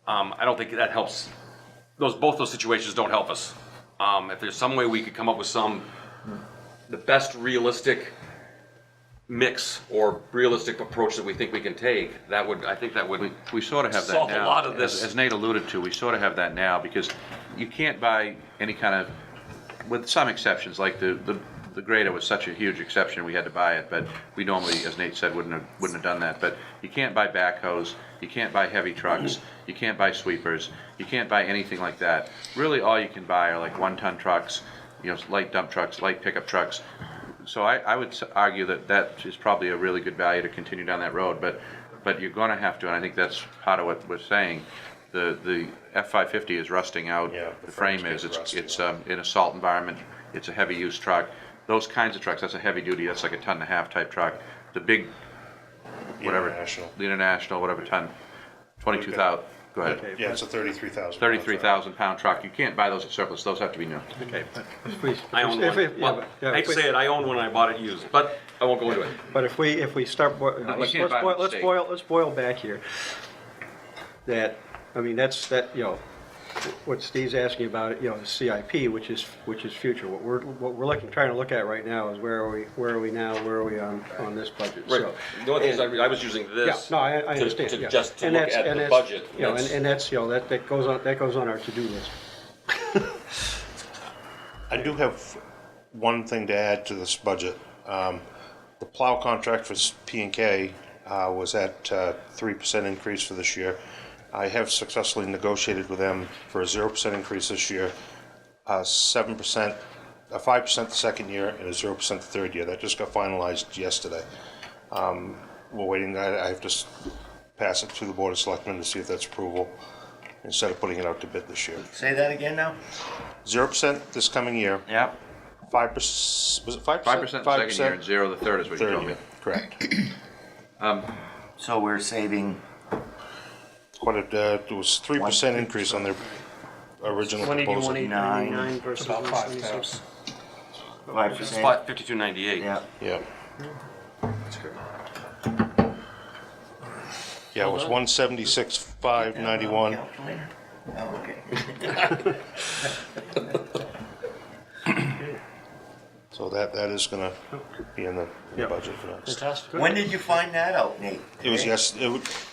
I: I don't think that helps. Both those situations don't help us. If there's some way we could come up with the best realistic mix or realistic approach that we think we can take, I think that would
E: We sort of have that
I: solve
E: now.
I: a lot of this.
E: As Nate alluded to, we sort of have that now because you can't buy any kind of, with some exceptions, like the grader was such a huge exception, we had to buy it, but we normally, as Nate said, wouldn't have done that. But you can't buy backhoes, you can't buy heavy trucks, you can't buy sweepers, you can't buy anything like that. Really, all you can buy are like 1-ton trucks, you know, light dump trucks, light pickup trucks. So I would argue that is probably a really good value to continue down that road, but you're going to have to, and I think that's part of what we're saying. The F550 is rusting out.
G: Yeah,
E: the frame is. It's in a salt environment. It's a heavy use truck. Those kinds of trucks. That's a heavy duty. That's like a 1.5 ton type truck. The big, whatever, the international, whatever ton, 22,000. Go ahead.
A: Okay,
G: Yeah, it's a 33,000.
E: 33,000 pound truck. You can't buy those at surplus. Those have to be new.
A: Okay, but please.
I: I own one. Well, I hate to say it, I own one, I bought it used, but I won't go into it.
A: But if we start, let's
E: can't buy a mistake.
A: boil back here. That, I mean, you know, what Steve's asking about, you know, the CIP, which is future. What we're trying to look at right now is where are we now? Where are we on this budget?
I: Right.
A: So,
I: The only thing is I was using this.
A: yeah, no, I understand.
I: To
A: yeah.
I: just to
A: And
I: look
A: that's-
I: at
A: and
I: the
A: that's,
I: budget.
A: You know, and that's, you know, that goes on our to-do list.
G: I do have one thing to add to this budget. The plow contract for P&K was at 3% increase for this year. I have successfully negotiated with them for a 0% increase this year, 7%, 5% the second year, and a 0% the third year. That just got finalized yesterday. We're waiting. I have to pass it to the Board of Selectmen to see if that's approval instead of putting it out to bid this year.
D: Say that again now?
G: 0% this coming year.
D: Yeah.
G: 5%, was it 5%?
E: 5% the second year and 0 the third is what you
G: Third
E: told me.
G: year, correct.
D: So we're saving.
G: It was 3% increase on their original proposal.
C: 181,899 versus 176.
D: 5%.
I: It's 5298.
D: Yeah.
G: Yeah. Yeah, it was 176,591.
D: Calculator? Oh, okay.
G: So that is gonna be in the budget for next.
C: Fantastic.
D: When did you find that out, Nate?
G: It was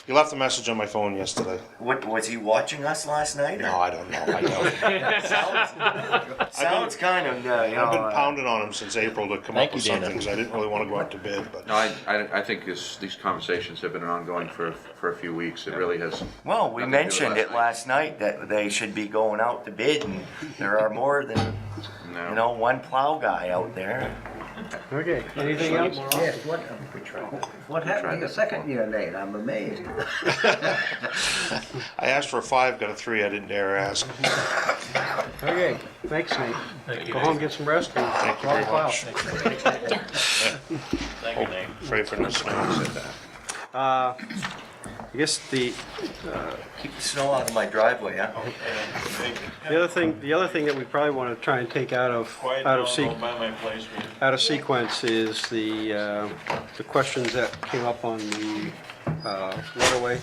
G: you left a message on my phone yesterday.
D: What, was he watching us last night? Or?
G: No, I don't know.
D: Sounds kind of, you know.
G: I've been pounding on him since April to come
B: Thank
G: up with
B: you, Dana.
G: something, because I didn't really want to go out to bid, but.
E: No, I think these conversations have been ongoing for a few weeks. It really has.
D: Well, we
E: nothing to do with
D: mentioned it last night that they should be going out to bid, and there are more than
E: No.
D: You know, one plow guy out there.
A: Okay, anything else?
H: Yes, what happened to your second year, Nate? I'm amazed.
G: I asked for a 5, got a 3. I didn't dare ask.
A: Okay, thanks, Nate. Go home, get some rest, and
G: Thank you very
A: file.
G: much.
B: Thank you, Nate.
G: Pray for no snow. You said that.
A: I guess
D: Keep the snow out of my driveway, huh?
A: the other thing that we probably want to try and take out of sequence is the questions that came up on the waterway.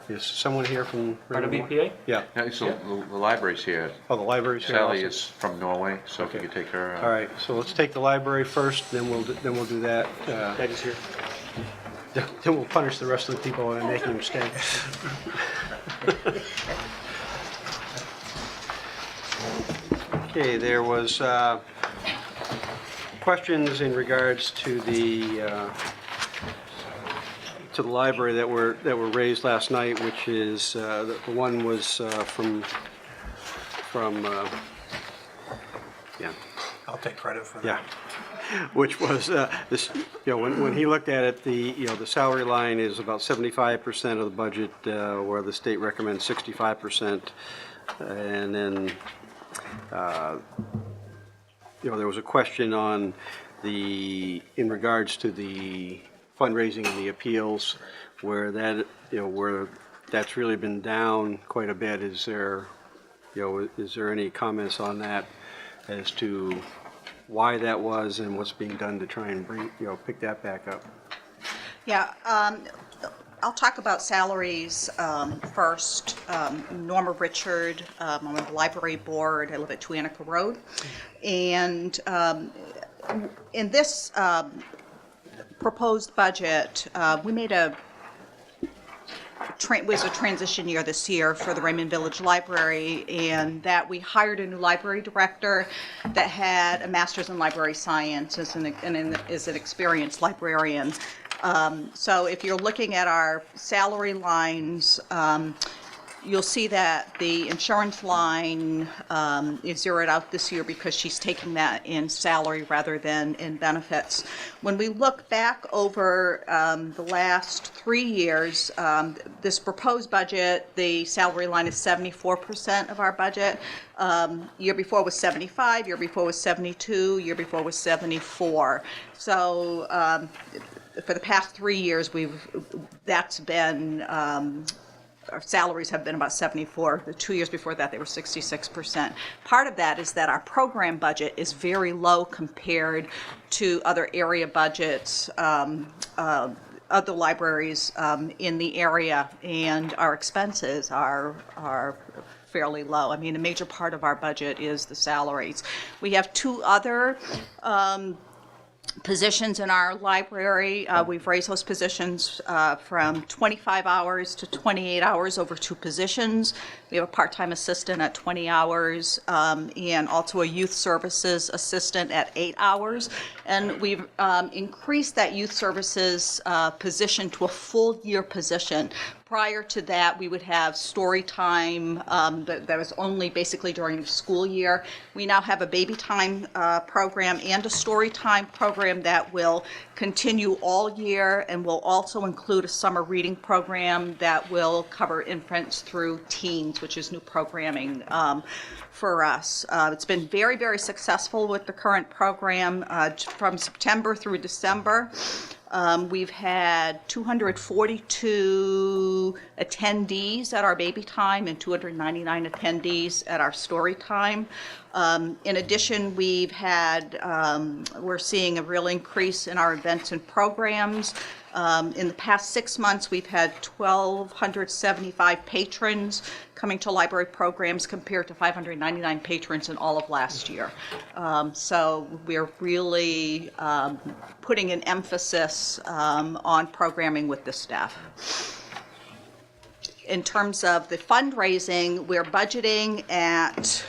A: Is someone here from?
C: RWPA?
A: Yeah.
E: Yeah, so the library's here.
A: Oh, the library's here
E: Sally
A: also?
E: is from Norway, so if you
A: Okay.
E: could take her.
A: All right, so let's take the library first, then we'll do that.
C: That is here.
A: Then we'll punish the rest of the people and making mistakes. Okay, there was questions in regards to the library that were raised last night, which is the one was from yeah.
F: I'll take credit for that.
A: Yeah, which was this. When he looked at it, the salary line is about 75% of the budget, where the state recommends 65%, and then there was a question on in regards to the fundraising and the appeals, where that's really been down quite a bit. Is there any comments on that as to why that was and what's being done to try and pick that back up?
M: Yeah, I'll talk about salaries first. Norma Richard, I'm on the library board. I live at Tuanica Road. And in this proposed budget, we made was a transition year this year for the Raymond Village Library, and that we hired a new library director that had a master's in library science and is an experienced librarian. So if you're looking at our salary lines, you'll see that the insurance line is zeroed out this year because she's taking that in salary rather than in benefits. When we look back over the last 3 years, this proposed budget, the salary line is 74% of our budget. Year before was 75, year before was 72, year before was 74. So for the past 3 years, that's been our salaries have been about 74. The 2 years before that, they were 66%. Part of that is that our program budget is very low compared to other area budgets, other libraries in the area, and our expenses are fairly low. I mean, a major part of our budget is the salaries. We have 2 other positions in our library. We've raised those positions from 25 hours to 28 hours over 2 positions. We have a part-time assistant at 20 hours and also a youth services assistant at 8 hours. And we've increased that youth services position to a full-year position. Prior to that, we would have story time that was only basically during the school year. We now have a baby time program and a story time program that will continue all year, and will also include a summer reading program that will cover infants through teens, which is new programming for us. It's been very, very successful with the current program from September through December. We've had 242 attendees at our baby time and 299 attendees at our story time. In addition, we're seeing a real increase in our events and programs. In the past 6 months, we've had 1,275 patrons coming to library programs compared to 599 patrons in all of last year. So we're really putting an emphasis on programming with the staff. In terms of the fundraising, we're budgeting at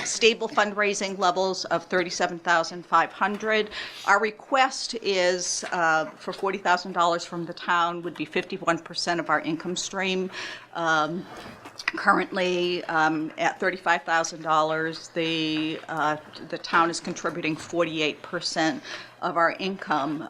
M: stable fundraising levels of $37,500. Our request is for $40,000 from the town would be 51% of our income stream. Currently, at $35,000, the town is contributing 48% of our income.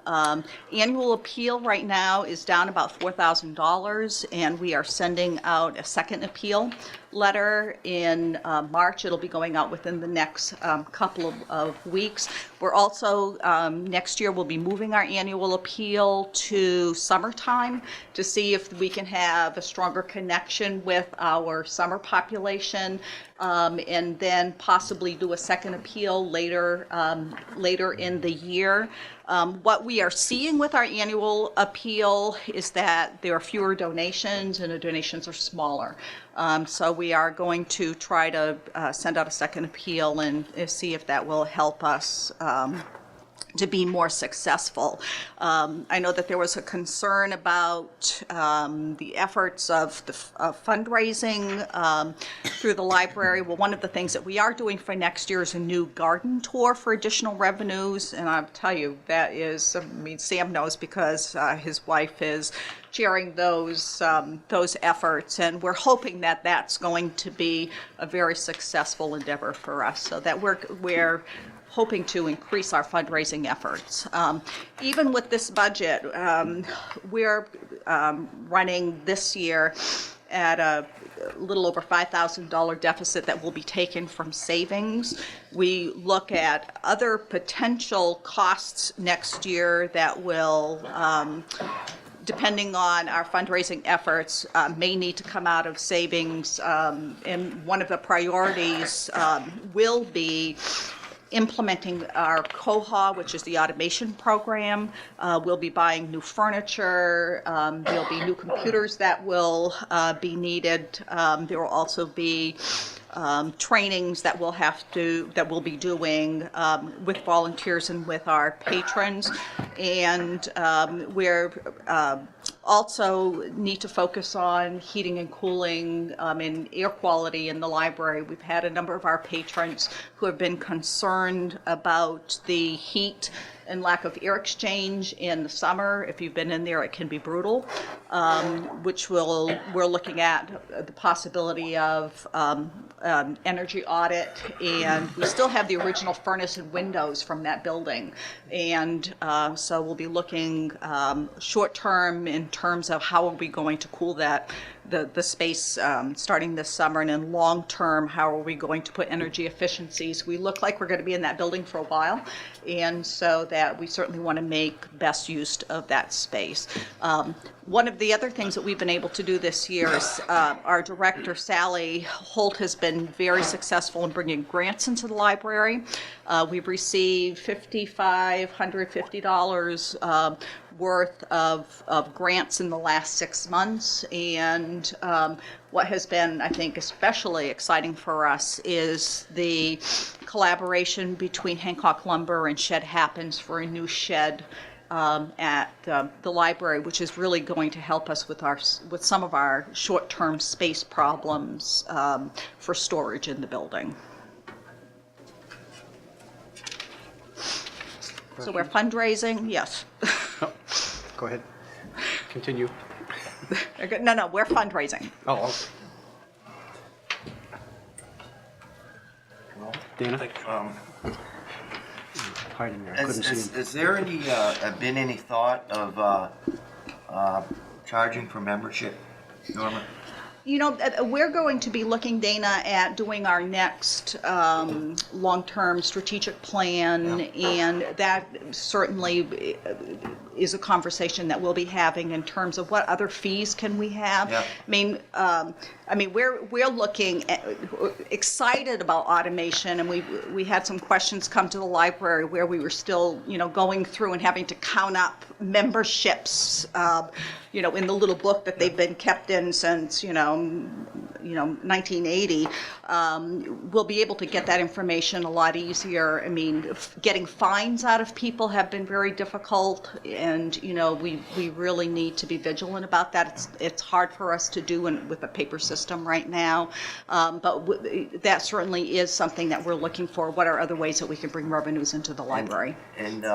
M: Annual appeal right now is down about $4,000, and we are sending out a second appeal letter in March. It'll be going out within the next couple of weeks. We're also, next year, we'll be moving our annual appeal to summertime to see if we can have a stronger connection with our summer population, and then possibly do a second appeal later in the year. What we are seeing with our annual appeal is that there are fewer donations and the donations are smaller. So we are going to try to send out a second appeal and see if that will help us to be more successful. I know that there was a concern about the efforts of fundraising through the library. Well, one of the things that we are doing for next year is a new garden tour for additional revenues, and I'll tell you, that is, I mean, Sam knows because his wife is chairing those efforts, and we're hoping that that's going to be a very successful endeavor for us, so that we're hoping to increase our fundraising efforts. Even with this budget, we're running this year at a little over $5,000 deficit that will be taken from savings. We look at other potential costs next year that will, depending on our fundraising efforts, may need to come out of savings. And one of the priorities will be implementing our COHA, which is the automation program. We'll be buying new furniture. There'll be new computers that will be needed. There will also be trainings that we'll be doing with volunteers and with our patrons. And we're also need to focus on heating and cooling and air quality in the library. We've had a number of our patrons who have been concerned about the heat and lack of air exchange in the summer. If you've been in there, it can be brutal, which we're looking at the possibility of energy audit, and we still have the original furnace and windows from that building. And so we'll be looking short-term in terms of how are we going to cool the space starting this summer, and then long-term, how are we going to put energy efficiencies. We look like we're going to be in that building for a while, and so that we certainly want to make best use of that space. One of the other things that we've been able to do this year is our director, Sally Holt, has been very successful in bringing grants into the library. We've received $550 worth of grants in the last 6 months, and what has been, I think, especially exciting for us is the collaboration between Hancock Lumber and Shed Happens for a new shed at the library, which is really going to help us with some of our short-term space problems for storage in the building. So we're fundraising, yes.
A: Go ahead. Continue.
M: No, we're fundraising.
A: Oh, okay. Dana? Hiding there, I couldn't see him.
D: Is there any, been any thought of charging for membership, Norma?
M: You know, we're going to be looking, Dana, at doing our next long-term strategic plan, and that certainly is a conversation that we'll be having in terms of what other fees can we have.
D: Yeah.
M: I mean, we're looking at, excited about automation, and we had some questions come to the library where we were still, going through and having to count up memberships, in the little book that they've been kept in since, 1980. We'll be able to get that information a lot easier. I mean, getting fines out of people have been very difficult, and we really need to be vigilant about that. It's hard for us to do with a paper system right now, but that certainly is something that we're looking for. What are other ways that we can bring revenues into the library?
D: And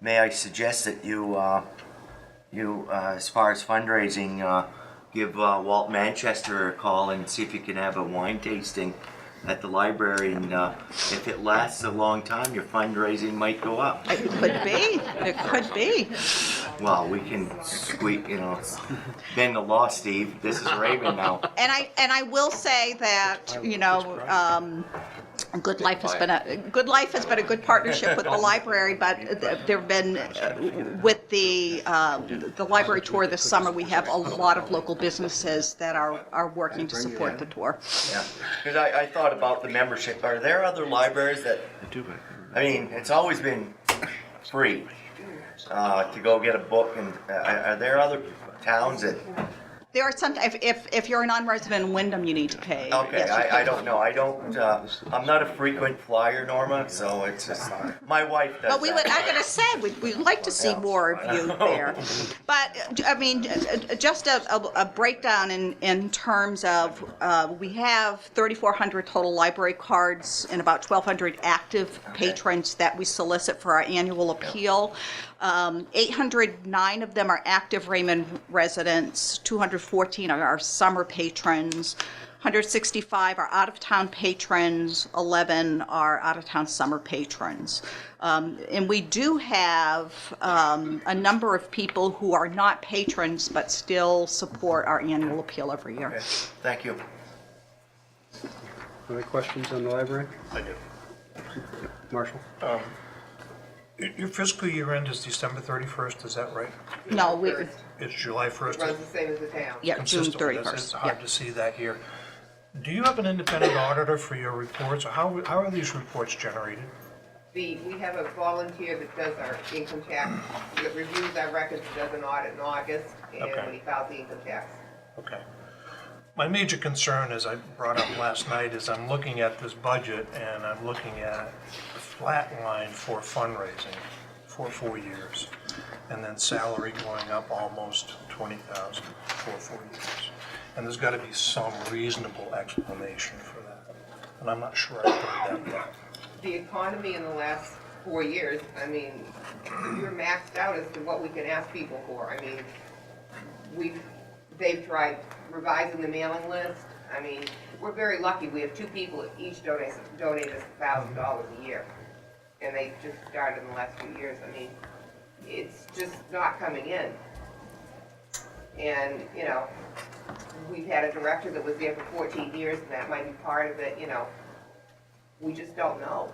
D: may I suggest that you as far as fundraising, give Walt Manchester a call and see if you can have a wine tasting at the library, and if it lasts a long time, your fundraising might go up.
M: It could be, it could be.
D: Well, we can squeak, bend the law, Steve. This is Raven now.
M: And I will say that, Good Life has been a good partnership with the library, but there have been with the library tour this summer, we have a lot of local businesses that are working to support the tour.
D: Yeah, because I thought about the membership. Are there other libraries that? I mean, it's always been free to go get a book, and are there other towns that?
M: There are some, if you're a non-resident in Wyndham, you need to pay.
D: Okay,
M: Yes, you
D: I don't know. I don't. I'm not a frequent flyer, Norma. So it's just my wife does.
M: But we would, I'm gonna say, we'd like to see more of you there. But, I mean, just a breakdown in terms of, we have 3,400 total library cards and about 1,200 active patrons that we solicit for our annual appeal. 809 of them are active Raymond residents, 214 are our summer patrons, 165 are out-of-town patrons, 11 are out-of-town summer patrons. And we do have a number of people who are not patrons but still support our annual appeal every year.
D: Okay. Thank you.
A: Any questions on the library?
F: I do.
A: Marshall?
F: Your fiscal year end is December 31st, is that right?
M: No,
F: It's July 1st?
N: Runs the same as the town.
M: yeah, June
F: Consistent with this.
M: 31st.
F: It's
M: yeah.
F: hard to see that here. Do you have an independent auditor for your reports? Or how are these reports generated?
N: We have a volunteer that does our income tax, that reviews our records, does an audit in August, and
F: Okay.
N: when he files the income tax.
F: Okay. My major concern, as I brought up last night, is I'm looking at this budget and I'm looking at a flat line for fundraising for 4 years. And then salary going up almost 20,000 for 4 years. And there's gotta be some reasonable explanation for that. And I'm not sure I've heard that yet.
N: The economy in the last 4 years, I mean, we're maxed out as to what we can ask people for. I mean, they've tried revising the mailing list. I mean, we're very lucky. We have 2 people that each donate us $1,000 a year. And they just started in the last few years. I mean, it's just not coming in. And, we've had a director that was there for 14 years, and that might be part of it, we just don't know.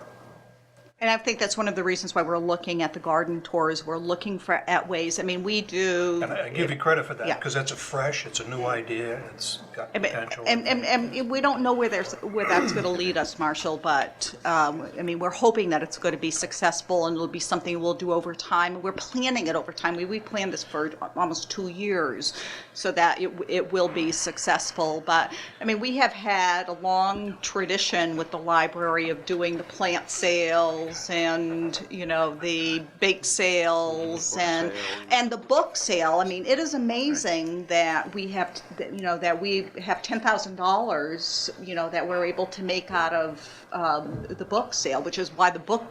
M: And I think that's one of the reasons why we're looking at the garden tours. We're looking at ways, I mean, we do.
F: And I give you credit for that,
M: Yeah.
F: because it's it's a new idea, it's got potential.
M: And we don't know where that's going to lead us, Marshall, but, I mean, we're hoping that it's going to be successful and it'll be something we'll do over time. We're planning it over time. We planned this for almost 2 years so that it will be successful. But, I mean, we have had a long tradition with the library of doing the plant sales and, the bake sales and the book sale. I mean, it is amazing that we have, that we have $10,000, that we're able to make out of the book sale, which is why the book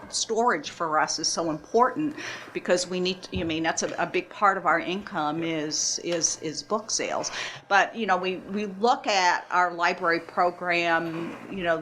M: storage for us is so important, because we need to, that's a big part of our income is book sales. But we look at our library program,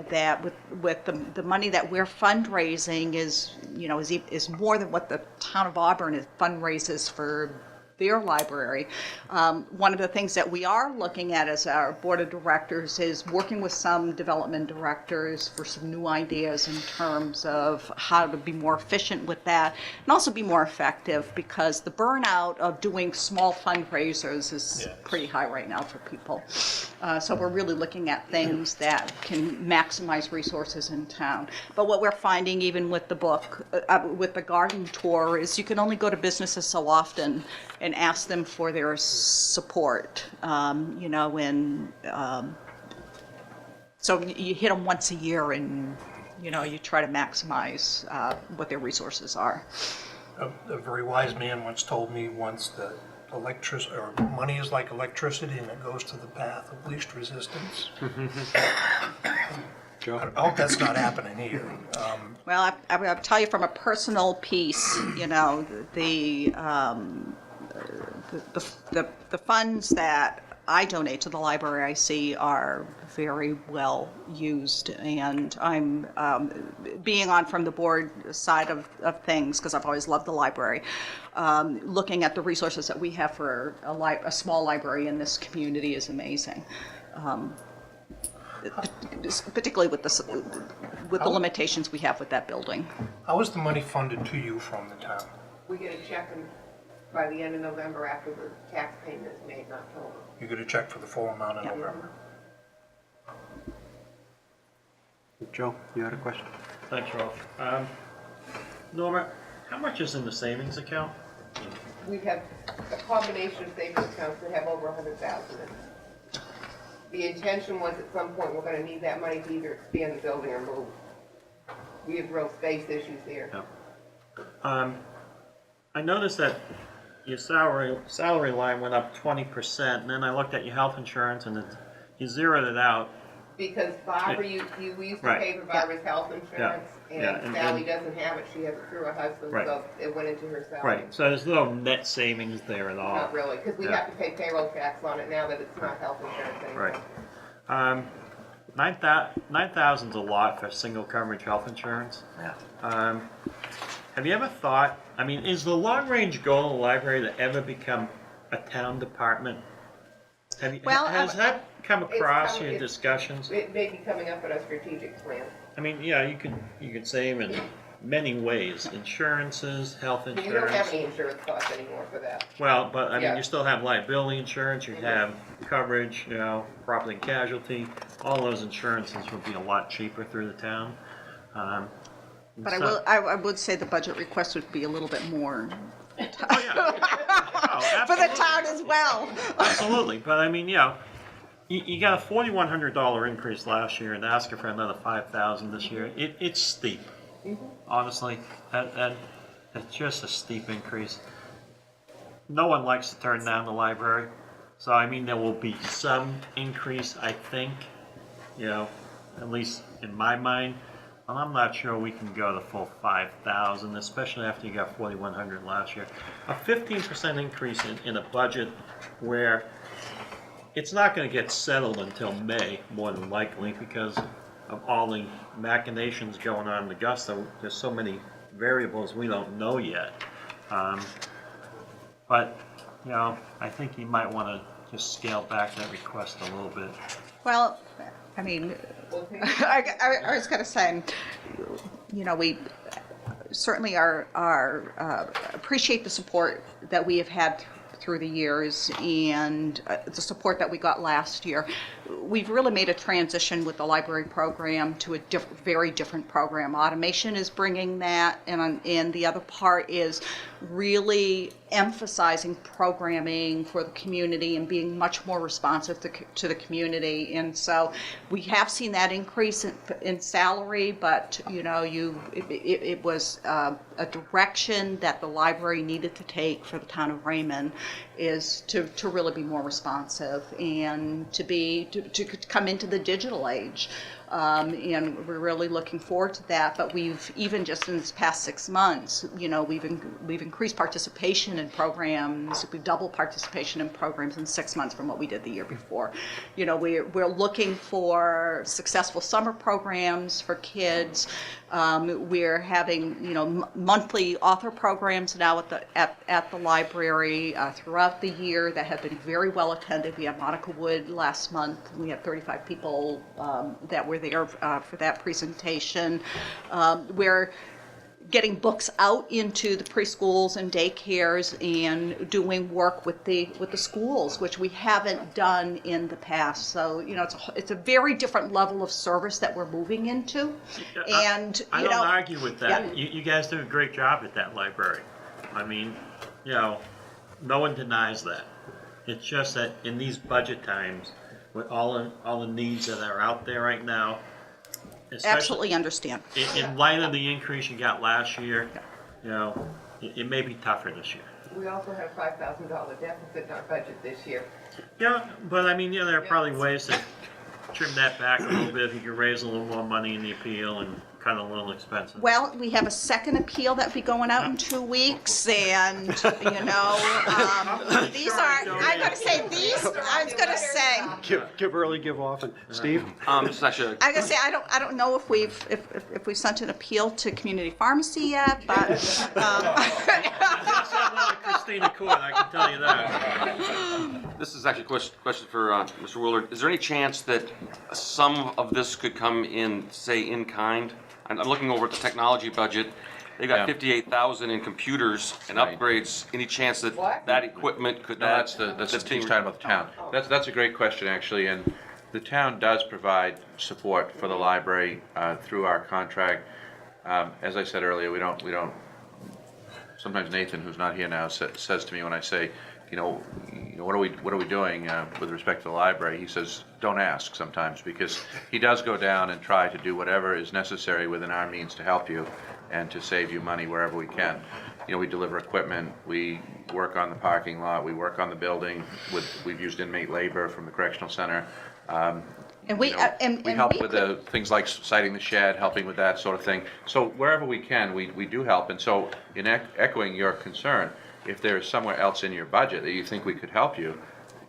M: that with the money that we're fundraising is more than what the town of Auburn fundraises for their library. One of the things that we are looking at as our board of directors is working with some development directors for some new ideas in terms of how to be more efficient with that and also be more effective, because the burnout of doing small fundraisers is pretty high right now for people. So we're really looking at things that can maximize resources in town. But what we're finding, even with the book, with the garden tour, is you can only go to businesses so often and ask them for their support, so you hit them once a year and, you try to maximize what their resources are.
F: A very wise man once told me that money is like electricity and it goes to the path of least resistance. I hope that's not happening here.
M: Well, I'll tell you from a personal piece, the funds that I donate to the library, I see are very well used. And I'm, being on from the board side of things, because I've always loved the library, looking at the resources that we have for a small library in this community is amazing. Particularly with the limitations we have with that building.
F: How is the money funded to you from the town?
N: We get a check by the end of November after the tax payment is made in October.
F: You get a check for the full amount in November.
A: Joe, you had a question?
L: Thanks, Ralph. Norma, how much is in the savings account?
N: We have a combination of savings accounts that have over 100,000 in it. The intention was at some point we're gonna need that money to either expand the building or move. We have real space issues there.
L: Yeah. I noticed that your salary line went up 20%, and then I looked at your health insurance and you zeroed it out.
N: Because Barbara, we used to
L: Right.
N: pay for Barbara's health insurance,
L: Yeah,
N: and
L: and-
N: Sally doesn't have it, she has it through her husband,
L: Right.
N: so it went into her salary.
L: Right, so there's no net savings there at all.
N: Not really, because we
L: Yeah.
N: have to pay payroll tax on it now that it's not health insurance anymore.
L: Right. 9,000's a lot for single coverage health insurance.
D: Yeah.
L: Have you ever thought, I mean, is the long-range goal of the library to ever become a town department? Have you,
M: Well,
L: has that come across your
N: it's-
L: discussions?
N: It may be coming up in our strategic plan.
L: I mean, yeah, you can save in many ways, insurances, health
N: We don't have
L: insurance.
N: any insurance costs anymore for that.
L: Well, but I mean,
N: Yeah.
L: you still have liability insurance, you have coverage, you know, property and casualty. All those insurances would be a lot cheaper through the town.
M: But
L: so-
M: I would say the budget request would be a little bit more
L: Oh, yeah.
M: for the town as well.
L: Absolutely, but I mean, you know, you got a $4,100 increase last year and asking for another 5,000 this year. It's steep, honestly. That's just a steep increase. No one likes to turn down the library, so I mean, there will be some increase, I think, you know, at least in my mind. And I'm not sure we can go the full 5,000, especially after you got 4,100 last year. A 15% increase in a budget where it's not going to get settled until May, more than likely, because of all the machinations going on in Augusta. There's so many variables we don't know yet. But, you know, I think you might want to just scale back that request a little bit.
M: Well, I mean, I was going to say, you know, we certainly appreciate the support that we have had through the years and the support that we got last year. We've really made a transition with the library program to a very different program. Automation is bringing that, and the other part is really emphasizing programming for the community and being much more responsive to the community. And so we have seen that increase in salary, but you know, it was a direction that the library needed to take for the town of Raymond, is to really be more responsive and to come into the digital age. And we're really looking forward to that. But we've, even just in this past 6 months, you know, we've increased participation in programs. We've doubled participation in programs in 6 months from what we did the year before. You know, we're looking for successful summer programs for kids. We're having, you know, monthly author programs now at the library throughout the year that have been very well attended. We had Monica Wood last month. We had 35 people that were there for that presentation. We're getting books out into the preschools and daycares and doing work with the schools, which we haven't done in the past. So, you know, it's a very different level of service that we're moving into. And
L: I
M: you
L: don't
M: know,
L: argue with that.
M: yeah.
L: You guys do a great job at that library. I mean, you know, no one denies that. It's just that in these budget times, with all the needs that are out there right now,
M: Absolutely understand.
L: in light of the increase you got last year, you know, it may be tougher this year.
N: We also have $5,000 deficit in our budget this year.
L: Yeah, but I mean, you know, there are probably ways to trim that back a little bit. If you could raise a little more money in the appeal and kind of a little expensive.
M: Well, we have a second appeal that'll be going out in 2 weeks, and, these are, I was gonna say,
A: Give early, give often. Steve?
I: This is actually,
M: I gotta say, I don't know if we've sent an appeal to community pharmacy yet, but,
L: Christina Court, I can tell you that.
I: this is actually a question for Mr. Willard. Is there any chance that some of this could come in, say, in kind? I'm looking over at the technology budget. They've got
E: Yeah.
I: 58,000 in computers and
E: Right.
I: upgrades. Any chance that
N: What?
I: that equipment could
E: No,
I: not?
E: that's
I: being-
E: he's talking about the town. That's a great question, actually, and the town does provide support for the library through our contract. As I said earlier, we don't, sometimes Nathan, who's not here now, says to me when I say, what are we doing with respect to the library? He says, don't ask sometimes, because he does go down and try to do whatever is necessary within our means to help you and to save you money wherever we can. We deliver equipment, we work on the parking lot, we work on the building, we've used inmate labor from the correctional center.
M: and we,
E: We help with the things like citing the shed, helping with that sort of thing. So wherever we can, we do help. And so in echoing your concern, if there's somewhere else in your budget that you think we could help you,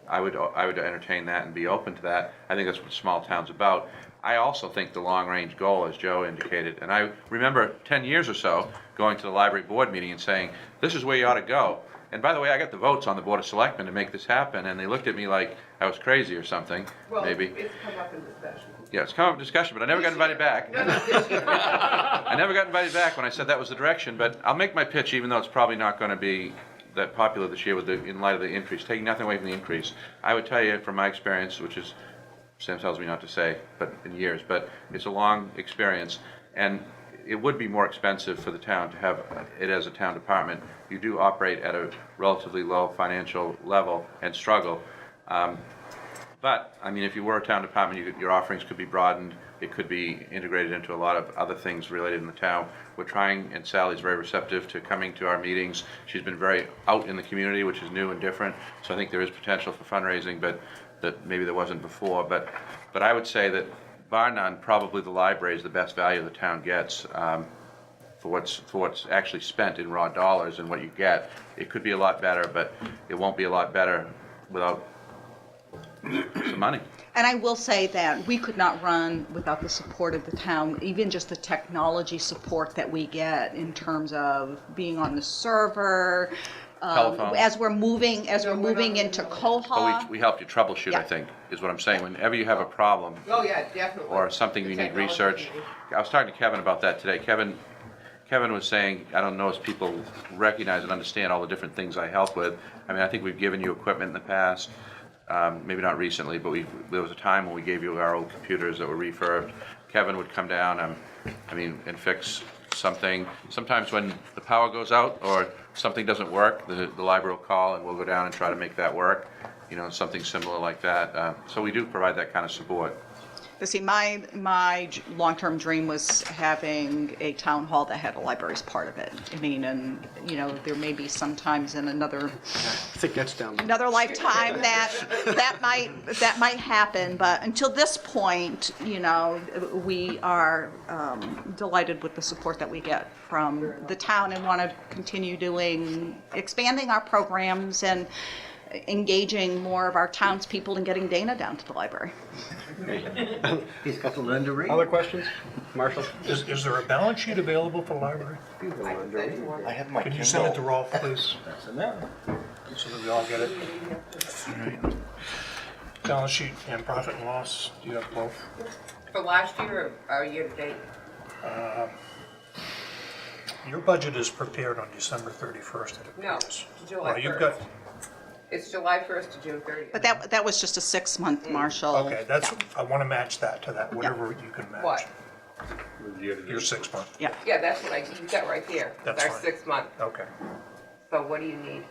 E: I would entertain that and be open to that. I think that's what small town's about. I also think the long-range goal, as Joe indicated, and I remember 10 years or so going to the library board meeting and saying, this is where you ought to go. And by the way, I got the votes on the Board of Selectmen to make this happen, and they looked at me like I was crazy or something,
N: Well,
E: maybe.
N: it's come up in discussion.
E: Yeah, it's come up in discussion, but I never got invited back.
N: No, this year.
E: I never got invited back when I said that was the direction, but I'll make my pitch, even though it's probably not going to be that popular this year in light of the increase, taking nothing away from the increase. I would tell you from my experience, which is, Sam tells me not to say, but in years, but it's a long experience, and it would be more expensive for the town to have it as a town department. You do operate at a relatively low financial level and struggle. But, I mean, if you were a town department, your offerings could be broadened. It could be integrated into a lot of other things related in the town. We're trying, and Sally's very receptive to coming to our meetings. She's been very out in the community, which is new and different. So I think there is potential for fundraising, but that maybe there wasn't before. But I would say that bar none, probably the library is the best value the town gets for what's actually spent in raw dollars and what you get. It could be a lot better, but it won't be a lot better without some money.
M: And I will say that we could not run without the support of the town, even just the technology support that we get in terms of being on the server.
E: Telephone.
M: As we're moving into
E: But
M: Koha.
E: we helped you troubleshoot, I
M: Yeah.
E: think, is what I'm saying. Whenever you have a problem
N: Oh, yeah, definitely.
E: or something
N: The
E: you need
N: technology
E: research.
N: meeting.
E: I was talking to Kevin about that today. Kevin was saying, I don't know if people recognize and understand all the different things I help with. I mean, I think we've given you equipment in the past, maybe not recently, but there was a time when we gave you our old computers that were refurbed. Kevin would come down, and fix something. Sometimes when the power goes out or something doesn't work, the library will call and we'll go down and try to make that work, something similar like that. So we do provide that kind of support.
M: But see, my long-term dream was having a town hall that had a library as part of it. I mean, and, there may be sometimes in another
A: I think that's down there.
M: another lifetime that might happen, but until this point, we are delighted with the support that we get from the town and want to continue expanding our programs and engaging more of our townspeople and getting Dana down to the library.
H: He's got to learn to read.
A: Other questions? Marshall?
F: Is there a balance sheet available for the library?
D: I have my
F: Can you send it to
D: Kindle.
F: Rolf, please,
H: That's enough.
F: so that we all get it? All right. Balance sheet and profit and loss, do you have both?
N: For last year or year to date?
F: Your budget is prepared on December 31st, it
N: No,
F: appears.
N: July
F: Well, you've
N: 1st.
F: got,
N: It's July 1st to June 30th.
M: But that was just a 6-month, Marshall.
F: okay, I want to match that to that, whatever you can match.
N: What?
F: Your 6 month,
M: Yeah.
N: Yeah, that's what you've got right there.
F: That's
N: Our
F: fine.
N: 6 month.
F: okay.
N: So what do you need?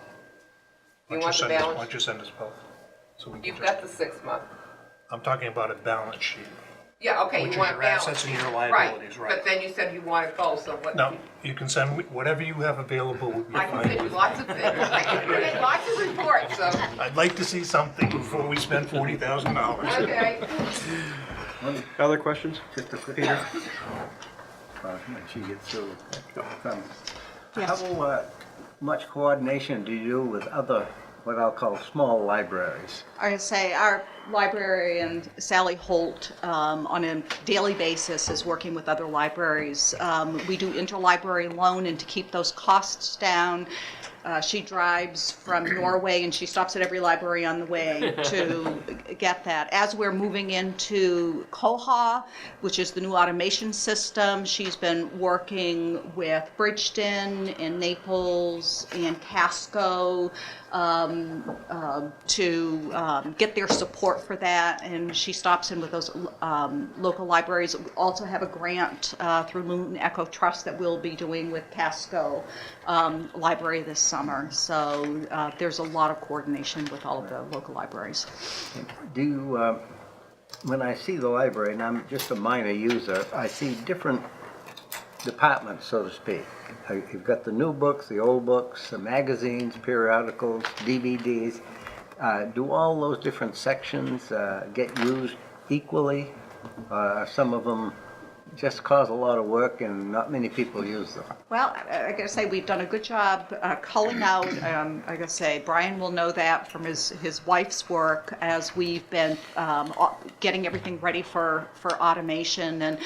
N: You
F: Why
N: want the
F: don't
N: balance?
F: you send us both? So we can
N: You've
F: just,
N: got the 6 month.
F: I'm talking about a balance sheet.
N: Yeah, okay,
F: Which
N: you
F: is
N: want
F: your
N: balance.
F: assets and your liabilities, right.
N: But then you said you wanted both, so what?
F: No, you can send, whatever you have available would be
N: I can send you
F: fine.
N: lots of things. I can create lots of reports, so,
F: I'd like to see something before we spend $40,000.
N: okay.
A: Other questions?
H: Just a quick.
A: Peter?
H: when she gets through. From,
M: Yes.
H: How much coordination do you do with other, what I'll call small libraries?
M: I say our librarian, Sally Holt, on a daily basis is working with other libraries. We do interlibrary loan, and to keep those costs down, she drives from Norway and she stops at every library on the way to get that. As we're moving into Koha, which is the new automation system, she's been working with Bridgeton and Naples and Casco to get their support for that, and she stops in with those local libraries. We also have a grant through Moon Echo Trust that we'll be doing with Casco Library this summer. So there's a lot of coordination with all of the local libraries.
H: Do you, when I see the library, and I'm just a minor user, I see different departments, so to speak. You've got the new books, the old books, the magazines, periodicals, DVDs. Do all those different sections get used equally? Some of them just cause a lot of work and not many people use them.
M: Well, I gotta say, we've done a good job culling out, I gotta say, Brian will know that from his wife's work as we've been getting everything ready for automation. And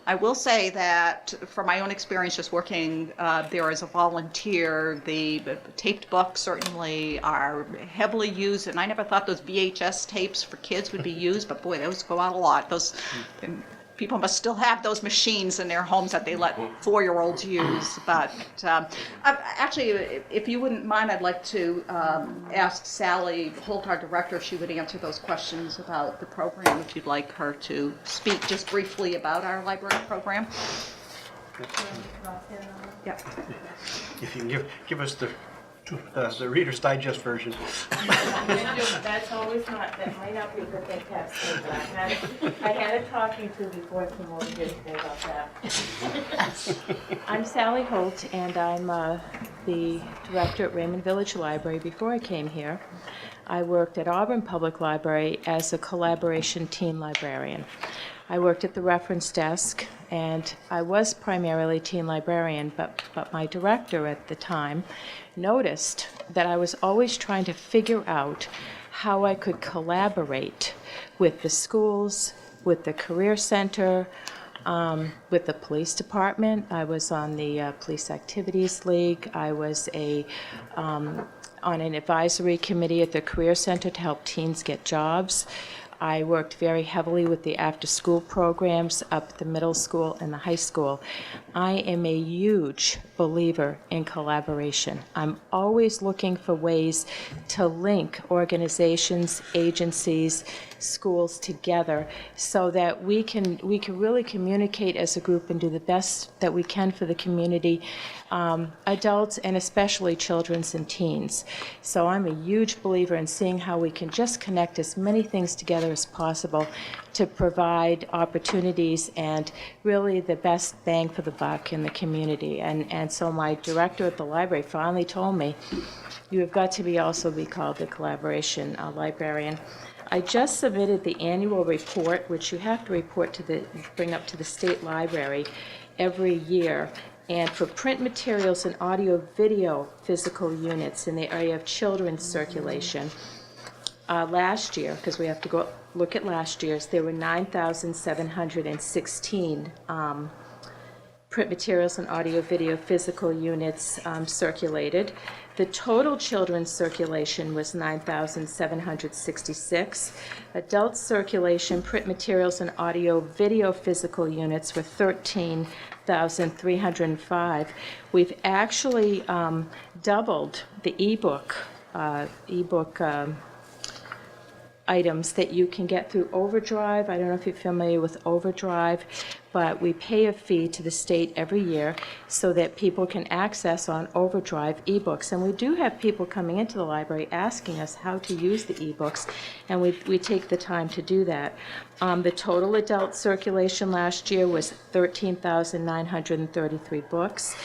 M: I will say that from my own experience just working there as a volunteer, the taped books certainly are heavily used, and I never thought those VHS tapes for kids would be used, but boy, those go out a lot. Those people must still have those machines in their homes that they let 4-year-olds use. But actually, if you wouldn't mind, I'd like to ask Sally Holt, our director, if she would answer those questions about the program, if you'd like her to speak just briefly about our library program. Yeah.
A: If you can give us the Reader's Digest version.
O: That's always not, that might not be a good thing to have, but I had a talking to before I came over here today about that. I'm Sally Holt, and I'm the director at Raymond Village Library. Before I came here, I worked at Auburn Public Library as a collaboration teen librarian. I worked at the reference desk, and I was primarily teen librarian, but my director at the time noticed that I was always trying to figure out how I could collaborate with the schools, with the Career Center, with the police department. I was on the Police Activities League. I was on an advisory committee at the Career Center to help teens get jobs. I worked very heavily with the after-school programs up at the middle school and the high school. I am a huge believer in collaboration. I'm always looking for ways to link organizations, agencies, schools together so that we can really communicate as a group and do the best that we can for the community, adults and especially children and teens. So I'm a huge believer in seeing how we can just connect as many things together as possible to provide opportunities and really the best bang for the buck in the community. And so my director at the library finally told me, you have got to also be called the collaboration librarian. I just submitted the annual report, which you have to bring up to the state library every year. And for print materials and audio-video physical units in the area of children's circulation, last year, because we have to go look at last year's, there were 9,716 print materials and audio-video physical units circulated. The total children's circulation was 9,766. Adult circulation, print materials and audio-video physical units were 13,305. We've actually doubled the ebook items that you can get through Overdrive. I don't know if you're familiar with Overdrive, but we pay a fee to the state every year so that people can access on Overdrive ebooks. And we do have people coming into the library asking us how to use the ebooks, and we take the time to do that. The total adult circulation last year was 13,933 books,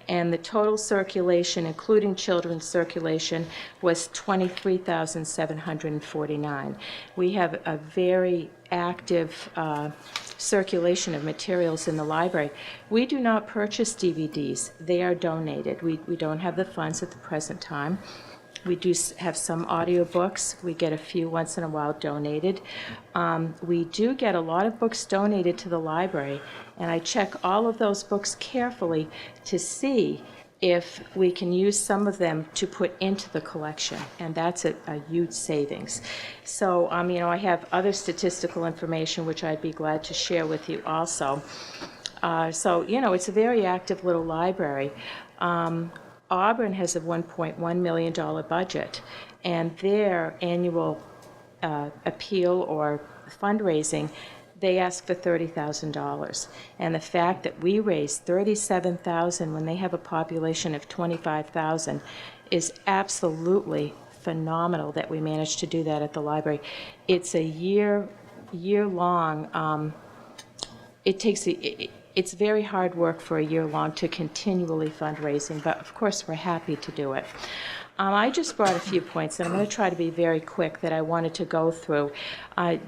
O: and the total circulation, including children's circulation, was 23,749. We have a very active circulation of materials in the library. We do not purchase DVDs. They are donated. We don't have the funds at the present time. We do have some audiobooks. We get a few once in a while donated. We do get a lot of books donated to the library, and I check all of those books carefully to see if we can use some of them to put into the collection, and that's a huge savings. So, I have other statistical information which I'd be glad to share with you also. So, it's a very active little library. Auburn has a $1.1 million budget, and their annual appeal or fundraising, they ask for $30,000. And the fact that we raised $37,000 when they have a population of 25,000 is absolutely phenomenal that we managed to do that at the library. It's a year-long, it's very hard work for a year long to continually fundraising, but of course we're happy to do it. I just brought a few points, and I'm going to try to be very quick, that I wanted to go through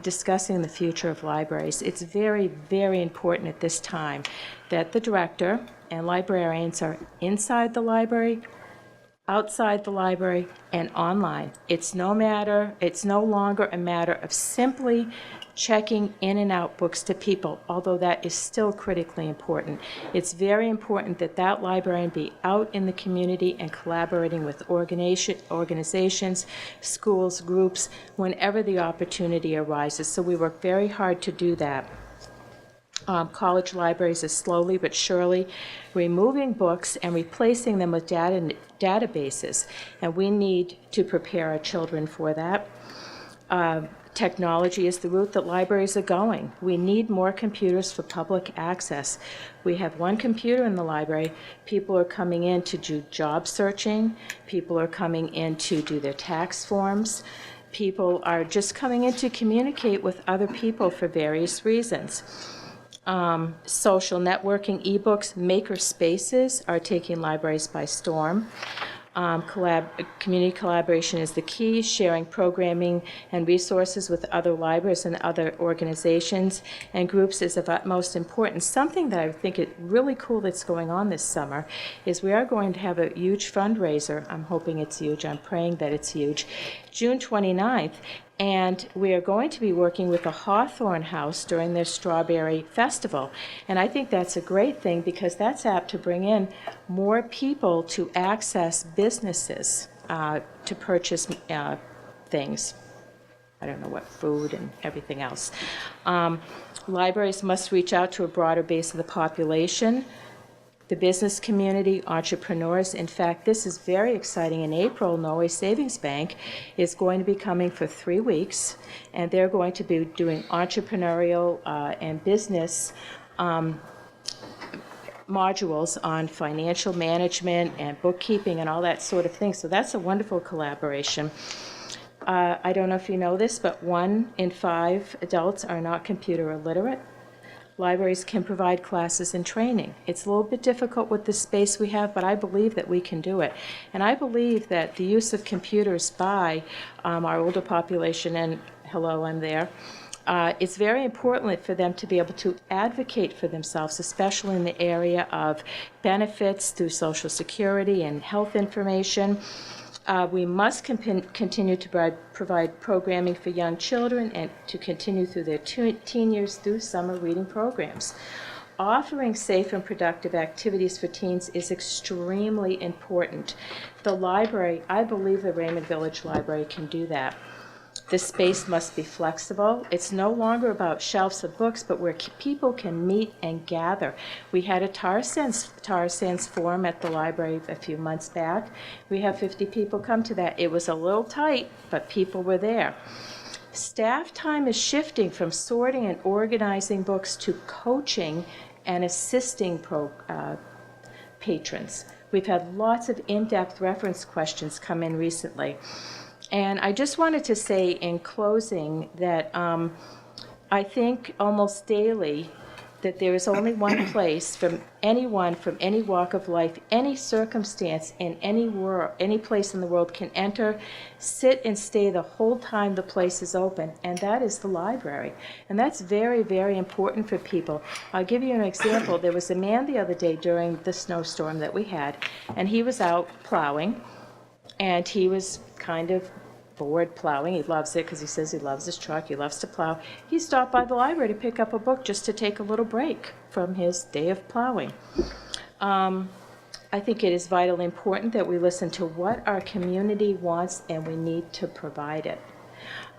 O: discussing the future of libraries. It's very, very important at this time that the director and librarians are inside the library, outside the library, and online. It's no longer a matter of simply checking in and out books to people, although that is still critically important. It's very important that that librarian be out in the community and collaborating with organizations, schools, groups, whenever the opportunity arises. So we work very hard to do that. College libraries are slowly but surely removing books and replacing them with databases, and we need to prepare our children for that. Technology is the route that libraries are going. We need more computers for public access. We have one computer in the library. People are coming in to do job searching. People are coming in to do their tax forms. People are just coming in to communicate with other people for various reasons. Social networking, ebooks, maker spaces are taking libraries by storm. Community collaboration is the key. Sharing programming and resources with other libraries and other organizations and groups is of utmost importance. Something that I think is really cool that's going on this summer is we are going to have a huge fundraiser. I'm hoping it's huge. I'm praying that it's huge. June 29th. And we are going to be working with the Hawthorne House during their Strawberry Festival. And I think that's a great thing because that's apt to bring in more people to access businesses to purchase things. I don't know what, food and everything else. Libraries must reach out to a broader base of the population, the business community, entrepreneurs. In fact, this is very exciting. In April, Norway Savings Bank is going to be coming for 3 weeks, and they're going to be doing entrepreneurial and business modules on financial management and bookkeeping and all that sort of thing. So that's a wonderful collaboration. I don't know if you know this, but 1 in 5 adults are not computer illiterate. Libraries can provide classes and training. It's a little bit difficult with the space we have, but I believe that we can do it. And I believe that the use of computers by our older population, and hello, I'm there, it's very important for them to be able to advocate for themselves, especially in the area of benefits through Social Security and health information. We must continue to provide programming for young children and to continue through their teen years through summer reading programs. Offering safe and productive activities for teens is extremely important. The library, I believe the Raymond Village Library can do that. The space must be flexible. It's no longer about shelves of books, but where people can meet and gather. We had a tar sands forum at the library a few months back. We have 50 people come to that. It was a little tight, but people were there. Staff time is shifting from sorting and organizing books to coaching and assisting patrons. We've had lots of in-depth reference questions come in recently. And I just wanted to say in closing that I think almost daily that there is only one place from anyone from any walk of life, any circumstance, in any place in the world can enter, sit and stay the whole time the place is open, and that is the library. And that's very, very important for people. I'll give you an example. There was a man the other day during the snowstorm that we had, and he was out plowing, and he was kind of bored plowing. He loves it because he says he loves his truck. He loves to plow. He stopped by the library to pick up a book just to take a little break from his day of plowing. I think it is vitally important that we listen to what our community wants, and we need to provide it.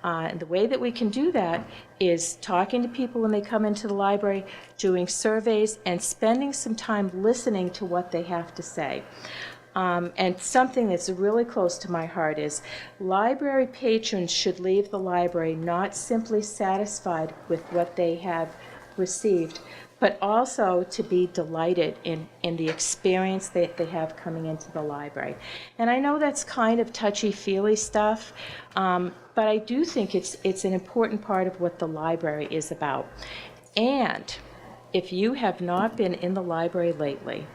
O: And the way that we can do that is talking to people when they come into the library, doing surveys, and spending some time listening to what they have to say. And something that's really close to my heart is library patrons should leave the library not simply satisfied with what they have received, but also to be delighted in the experience that they have coming into the library. And I know that's kind of touchy-feely stuff, but I do think it's an important part of what the library is about. And if you have not been in the library lately,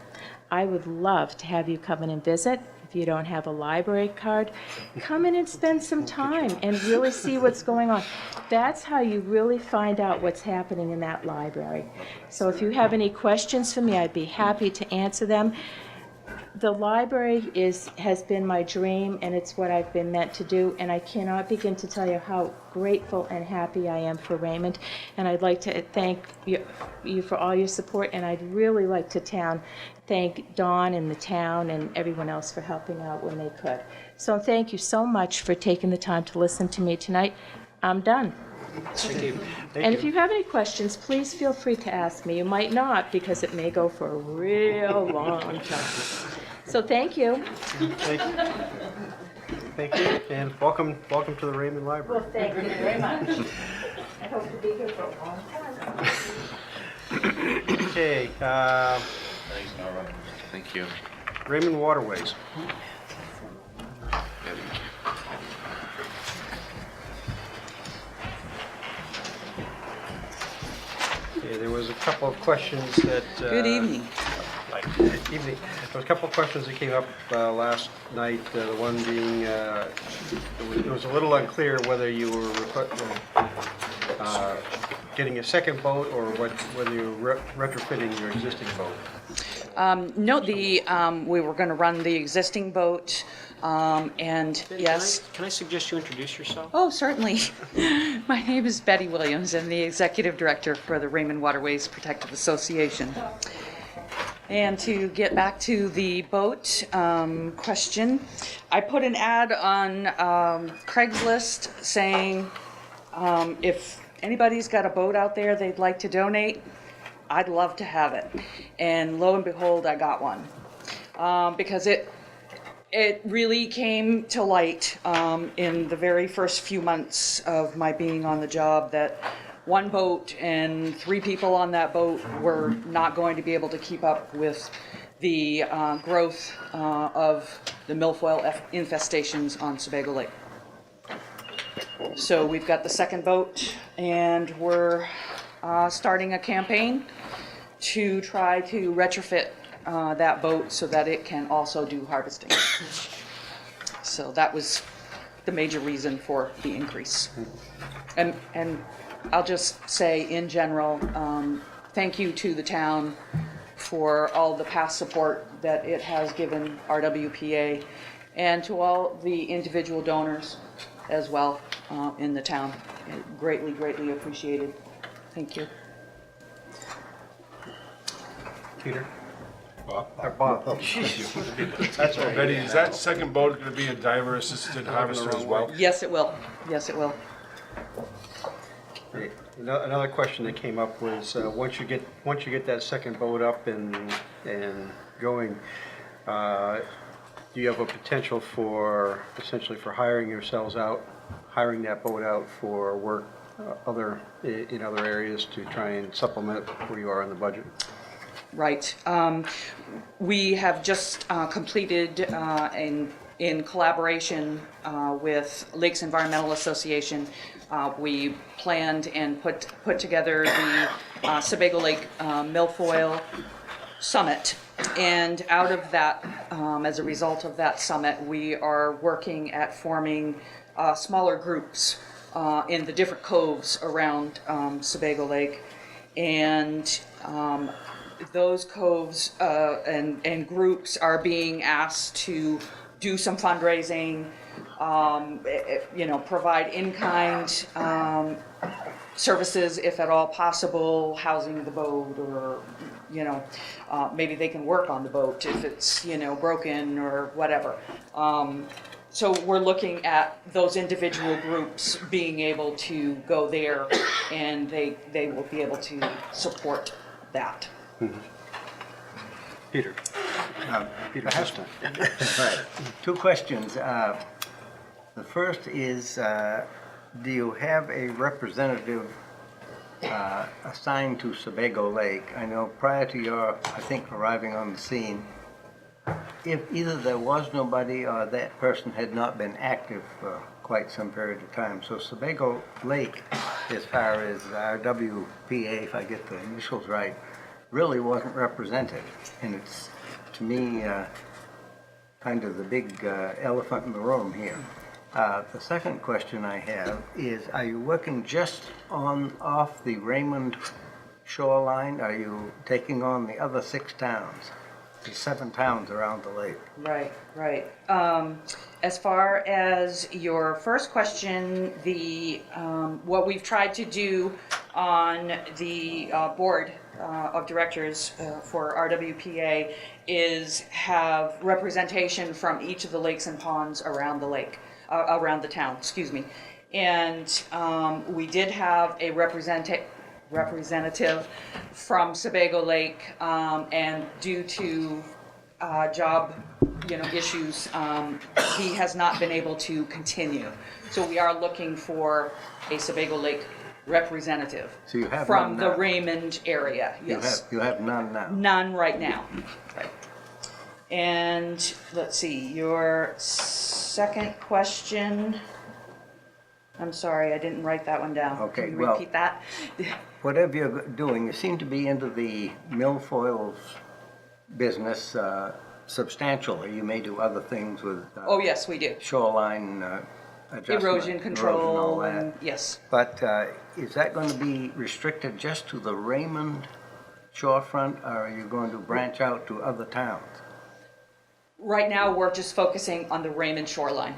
O: I would love to have you come in and visit. If you don't have a library card, come in and spend some time and really see what's going on. That's how you really find out what's happening in that library. So if you have any questions for me, I'd be happy to answer them. The library has been my dream, and it's what I've been meant to do, and I cannot begin to tell you how grateful and happy I am for Raymond. And I'd like to thank you for all your support, and I'd really like to thank Dawn and the town and everyone else for helping out when they could. So thank you so much for taking the time to listen to me tonight. I'm done.
A: Thank you.
O: And if you have any questions, please feel free to ask me. You might not, because it may go for a real long time. So thank you.
A: Thank you. Thank you, and welcome to the Raymond Library.
O: Well, thank you very much. I hope to be here for a long time.
A: Okay,
E: Thanks, Nora. Thank you.
A: Raymond Waterways. Okay, there was a couple of questions that...
P: Good evening.
A: Good evening. There was a couple of questions that came up last night. The one being, it was a little unclear whether you were getting a second boat or whether you were retrofitting your existing boat.
P: No, we were going to run the existing boat, and
C: Betty,
P: yes.
C: Can I suggest you introduce yourself?
P: Oh, certainly. My name is Betty Williams. I'm the Executive Director for the Raymond Waterways Protective Association. And to get back to the boat question, I put an ad on Craigslist saying if anybody's got a boat out there they'd like to donate, I'd love to have it. And lo and behold, I got one. Because it really came to light in the very first few months of my being on the job that one boat and 3 people on that boat were not going to be able to keep up with the growth of the milfoil infestations on Sebago Lake. So we've got the second boat, and we're starting a campaign to try to retrofit that boat so that it can also do harvesting. So that was the major reason for the increase. And I'll just say in general, thank you to the town for all the past support that it has given RWPA, and to all the individual donors as well in the town. Greatly, greatly appreciated. Thank you.
A: Peter?
Q: Bob?
A: Bob. Jeez. That's all right.
Q: Betty, is that second boat going to be a diver-assisted harvester as well?
P: Yes, it will. Yes, it will.
A: Another question that came up was once you get that second boat up and going, do you have a potential for essentially for hiring that boat out for work in other areas to try and supplement where you are in the budget?
P: Right. We have just completed in collaboration with Lakes Environmental Association, we planned and put together Sebago Lake Milfoil Summit. And out of that, as a result of that summit, we are working at forming smaller groups in the different coves around Sebago Lake. And those coves and groups are being asked to do some fundraising, provide in-kind services if at all possible, housing the boat, or maybe they can work on the boat if it's broken or whatever. So we're looking at those individual groups being able to go there, and they will be able to support that.
A: Peter. Peter,
H: Perhaps- Right. Two questions. The first is, do you have a representative assigned to Sebago Lake? I know prior to your, I think, arriving on the scene, if either there was nobody or that person had not been active for quite some period of time. So Sebago Lake, as far as RWPA, if I get the initials right, really wasn't represented. And it's, to me, kind of the big elephant in the room here. The second question I have is, are you working just off the Raymond shoreline? Are you taking on the other 6 towns? The 7 towns around the lake.
P: Right. As far as your first question, what we've tried to do on the board of directors for RWPA is have representation from each of the lakes and ponds around the lake, around the town, excuse me. And we did have a representative from Sebago Lake, and due to job issues, he has not been able to continue. So we are looking for a Sebago Lake representative.
H: So you have
P: from
H: none
P: the
H: now.
P: Raymond area. Yes.
H: You have none now.
P: None right now. Right. And let's see, your second question. I'm sorry, I didn't write that one down.
H: Okay,
P: Can you
H: well-
P: repeat that?
H: Whatever you're doing, you seem to be into the milfoils business substantially. You may do other things with
P: Oh, yes, we do.
H: shoreline adjustment.
P: Erosion control,
H: all that.
P: and yes.
H: But is that going to be restricted just to the Raymond shorefront, or are you going to branch out to other towns?
P: Right now, we're just focusing on the Raymond shoreline.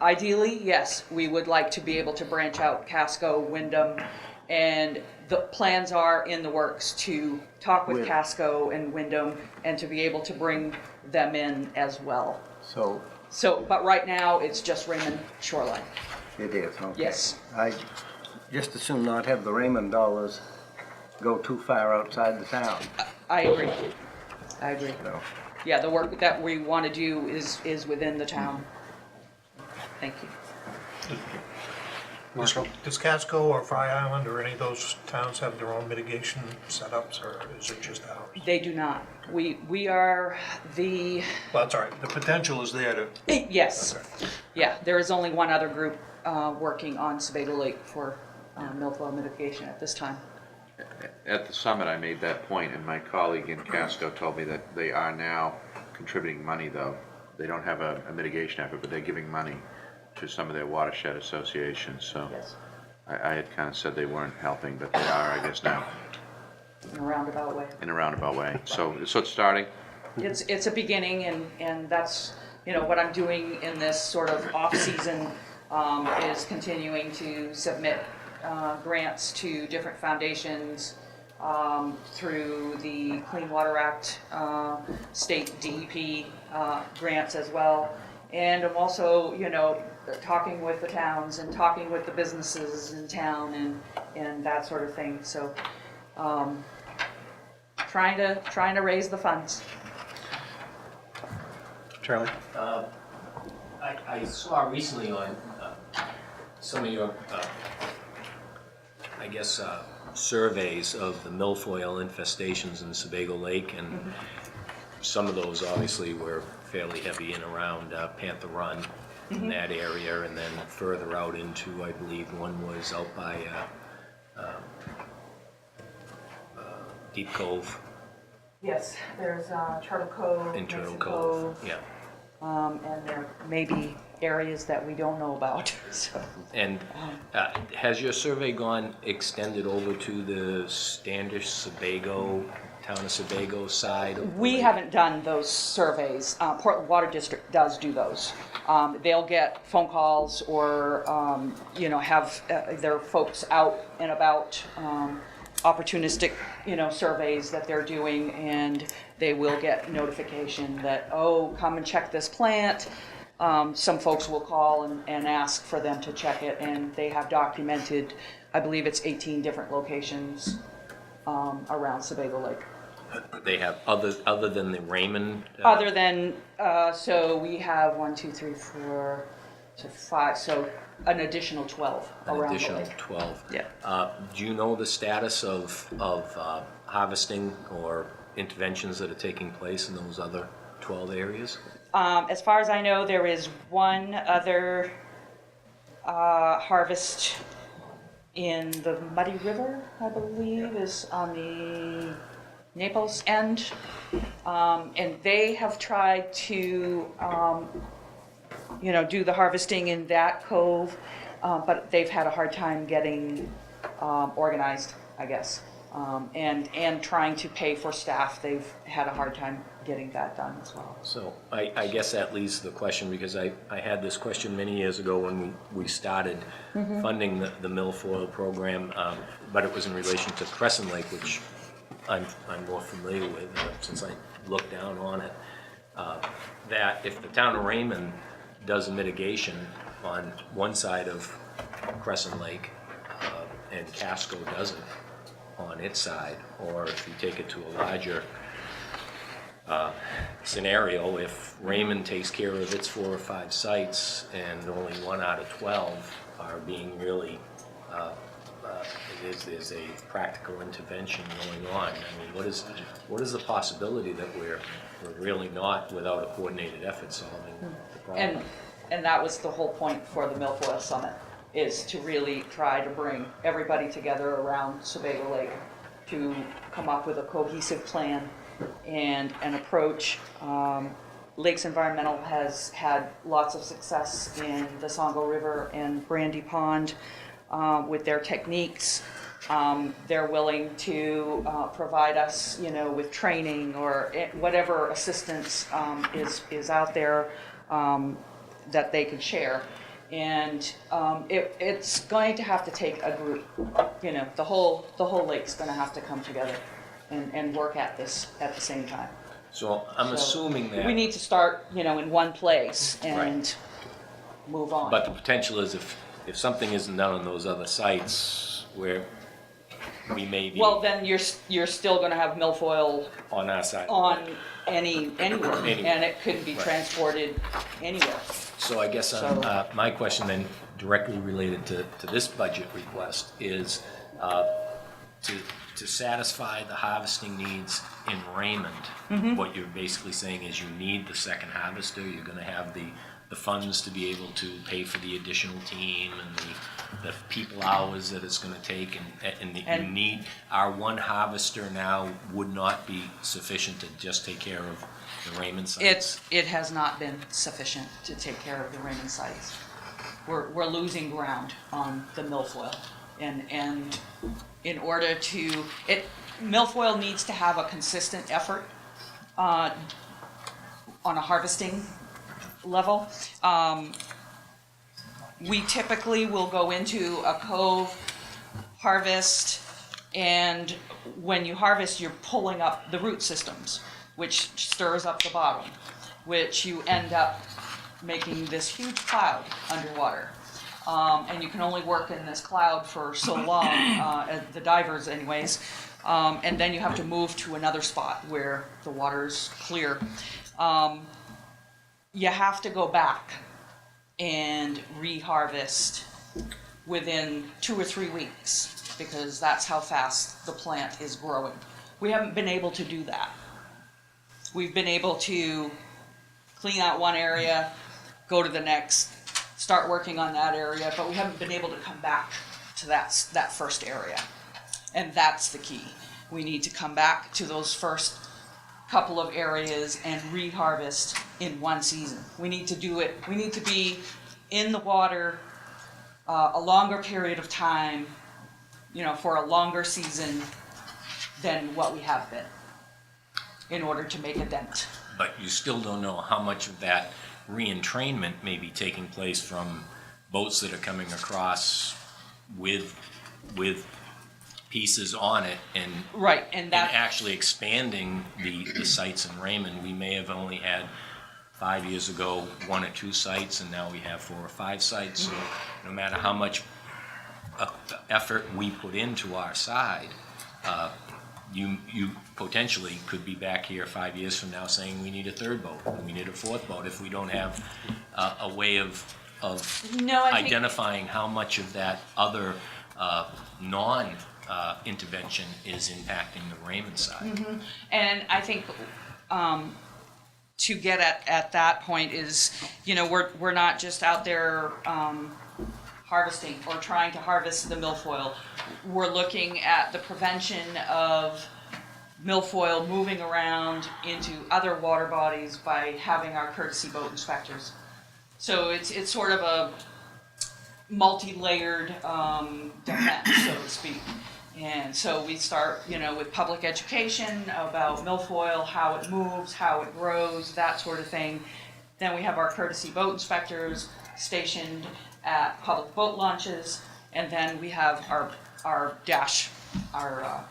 P: Ideally, yes, we would like to be able to branch out Casco, Wyndham, and the plans are in the works to talk with Casco and Wyndham and to be able to bring them in as well. But right now, it's just Raymond shoreline.
H: It is, okay.
P: Yes.
H: I just as soon not have the Raymond dollars go too far outside the town.
P: I agree.
H: So,
P: Yeah, the work that we want to do is within the town. Thank you.
A: Marshall?
F: Does Casco or Fry Island or any of those towns have their own mitigation setups, or is it just ours?
P: They do not. We are the...
F: Well, that's all right. The potential is there to...
P: Yes.
F: Okay.
P: Yeah, there is only one other group working on Sebago Lake for milfoil mitigation at this time.
E: At the summit, I made that point, and my colleague in Casco told me that they are now contributing money, though. They don't have a mitigation effort, but they're giving money to some of their watershed associations, so
P: Yes.
E: I had kind of said they weren't helping, but they are, I guess, now,
P: In a roundabout way.
E: in a roundabout way. So it's starting.
P: It's a beginning, and that's, what I'm doing in this sort of off-season is continuing to submit grants to different foundations through the Clean Water Act, state DEP grants as well. And I'm also, talking with the towns and talking with the businesses in town and that sort of thing. So trying to raise the funds.
A: Charlie?
B: I saw recently on some of your, surveys of the milfoil infestations in Sebago Lake, and some of those obviously were fairly heavy in around Panther Run. in that area, and then further out into, I believe, one was out by Deep Cove.
P: Yes, there's Turtle Cove,
B: In Turtle
P: Mason
B: Cove, yeah.
P: And there may be areas that we don't know about, so.
B: And has your survey extended over to the Standish, Sebago, town of Sebago side? Of the
P: We
B: lake?
P: haven't done those surveys. Portland Water District does do those. They'll get phone calls or, have their folks out and about, opportunistic, surveys that they're doing, and they will get notification that, oh, come and check this plant. Some folks will call and ask for them to check it, and they have documented, I believe it's 18 different locations around Sebago Lake.
B: They have, other than the Raymond?
P: Other than, so we have 1, 2, 3, 4, so 5, so an additional 12
B: An
P: around the
B: additional
P: lake.
B: 12.
P: Yeah.
B: Do you know the status of harvesting or interventions that are taking place in those other 12 areas?
P: As far as I know, there is one other harvest in the Muddy River, I believe, is on the Naples end. And they have tried to, do the harvesting in that cove, but they've had a hard time getting organized, I guess. And trying to pay for staff, they've had a hard time getting that done as well.
B: So I guess that leads to the question, because I had this question many years ago when we started funding the milfoil program, but it was in relation to Crescent Lake, which I'm more familiar with since I looked down on it, that if the town of Raymond does a mitigation on one side of Crescent Lake and Casco doesn't on its side, or if you take it to a larger scenario, if Raymond takes care of its 4 or 5 sites and only 1 out of 12 are being really, there's a practical intervention going on. I mean, what is the possibility that we're really not, without a coordinated effort, solving the problem?
P: And that was the whole point for the Milfoil Summit, is to really try to bring everybody together around Sebago Lake to come up with a cohesive plan and an approach. Lakes Environmental has had lots of success in the Songo River and Brandy Pond with their techniques. They're willing to provide us, with training or whatever assistance is out there that they could share. And it's going to have to take a group. The whole lake's going to have to come together and work at this at the same time.
B: So I'm assuming that...
P: We need to start, in one place and move on.
B: But the potential is if something isn't done on those other sites where we may be...
P: Well, then you're still going to have milfoil
B: on our side.
P: On anywhere,
B: Anywhere.
P: and it could be transported anywhere.
B: So I guess my question then, directly related to this budget request, is to satisfy the harvesting needs in Raymond. What you're basically saying is you need the second harvester. You're going to have the funds to be able to pay for the additional team and the people hours that it's going to take, and you need, our one harvester now would not be sufficient to just take care of the Raymond sites.
P: It has not been sufficient to take care of the Raymond sites. We're losing ground on the milfoil, and in order to milfoil needs to have a consistent effort on a harvesting level. We typically will go into a cove, harvest, and when you harvest, you're pulling up the root systems, which stirs up the bottom, which you end up making this huge cloud underwater. And you can only work in this cloud for so long, the divers anyways, and then you have to move to another spot where the water's clear. You have to go back and reharvest within 2 or 3 weeks, because that's how fast the plant is growing. We haven't been able to do that. We've been able to clean out one area, go to the next, start working on that area, but we haven't been able to come back to that first area. And that's the key. We need to come back to those first couple of areas and reharvest in one season. We need to do it, we need to be in the water a longer period of time, for a longer season than what we have been, in order to make a dent.
B: But you still don't know how much of that re-entrainment may be taking place from boats that are coming across with pieces on it and
P: right, and
B: actually expanding the sites in Raymond. We may have only had 5 years ago 1 or 2 sites, and now we have 4 or 5 sites. So no matter how much effort we put into our side, you potentially could be back here 5 years from now saying we need a 3rd boat, we need a 4th boat, if we don't have a way of identifying how much of that other intervention is impacting the Raymond side.
P: Mm-hmm. And I think to get at that point is, we're not just out there harvesting or trying to harvest the milfoil. We're looking at the prevention of milfoil moving around into other water bodies by having our courtesy boat inspectors. So it's sort of a multi-layered defense, so to speak. And so we start, with public education about milfoil, how it moves, how it grows, that sort of thing. Then we have our courtesy boat inspectors stationed at public boat launches, and then we have our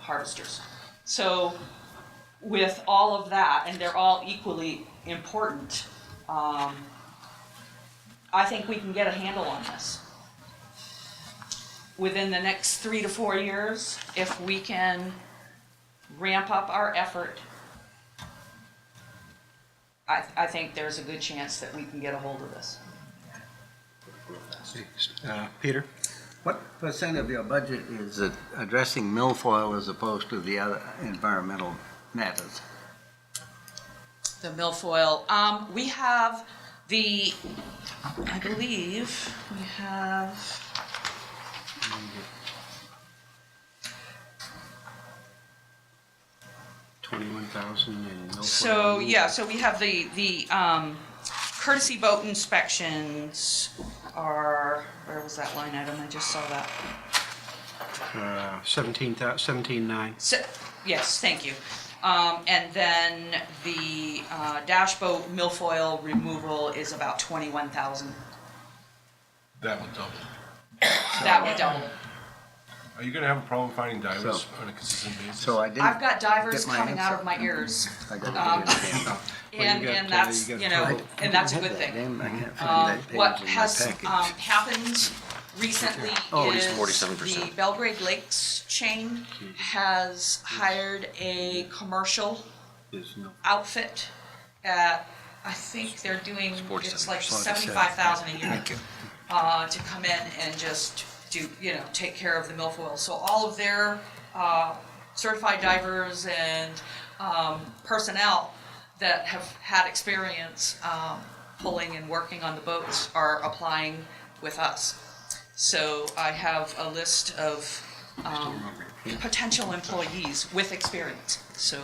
P: harvesters. So with all of that, and they're all equally important, I think we can get a handle on this. Within the next 3 to 4 years, if we can ramp up our effort, I think there's a good chance that we can get a hold of this.
A: Peter?
H: What percent of your budget is addressing milfoil as opposed to the other environmental matters?
P: The milfoil, we have I believe we have,
A: $21,000 in milfoil.
P: so we have the courtesy boat inspections are, where was that line item? I just saw that.
A: 17.9.
P: Yes, thank you. And then the dash boat milfoil removal is about 21,000.
Q: That would double.
P: That would double.
Q: Are you gonna have a problem finding divers on a consistent basis?
H: So I didn't
P: I've got divers
H: get my
P: coming out
H: answer.
P: of my ears.
H: I got to get it again.
P: And that's, and that's a good thing.
H: I can't find that page
P: What
H: in my
P: has
H: package.
P: happened recently is the Belgrade Lakes chain has hired a commercial outfit at, I think they're doing, it's like 75,000 a year, to come in and just do, take care of the milfoil. So all of their certified divers and personnel that have had experience pulling and working on the boats are applying with us. So I have a list of potential employees with experience. So.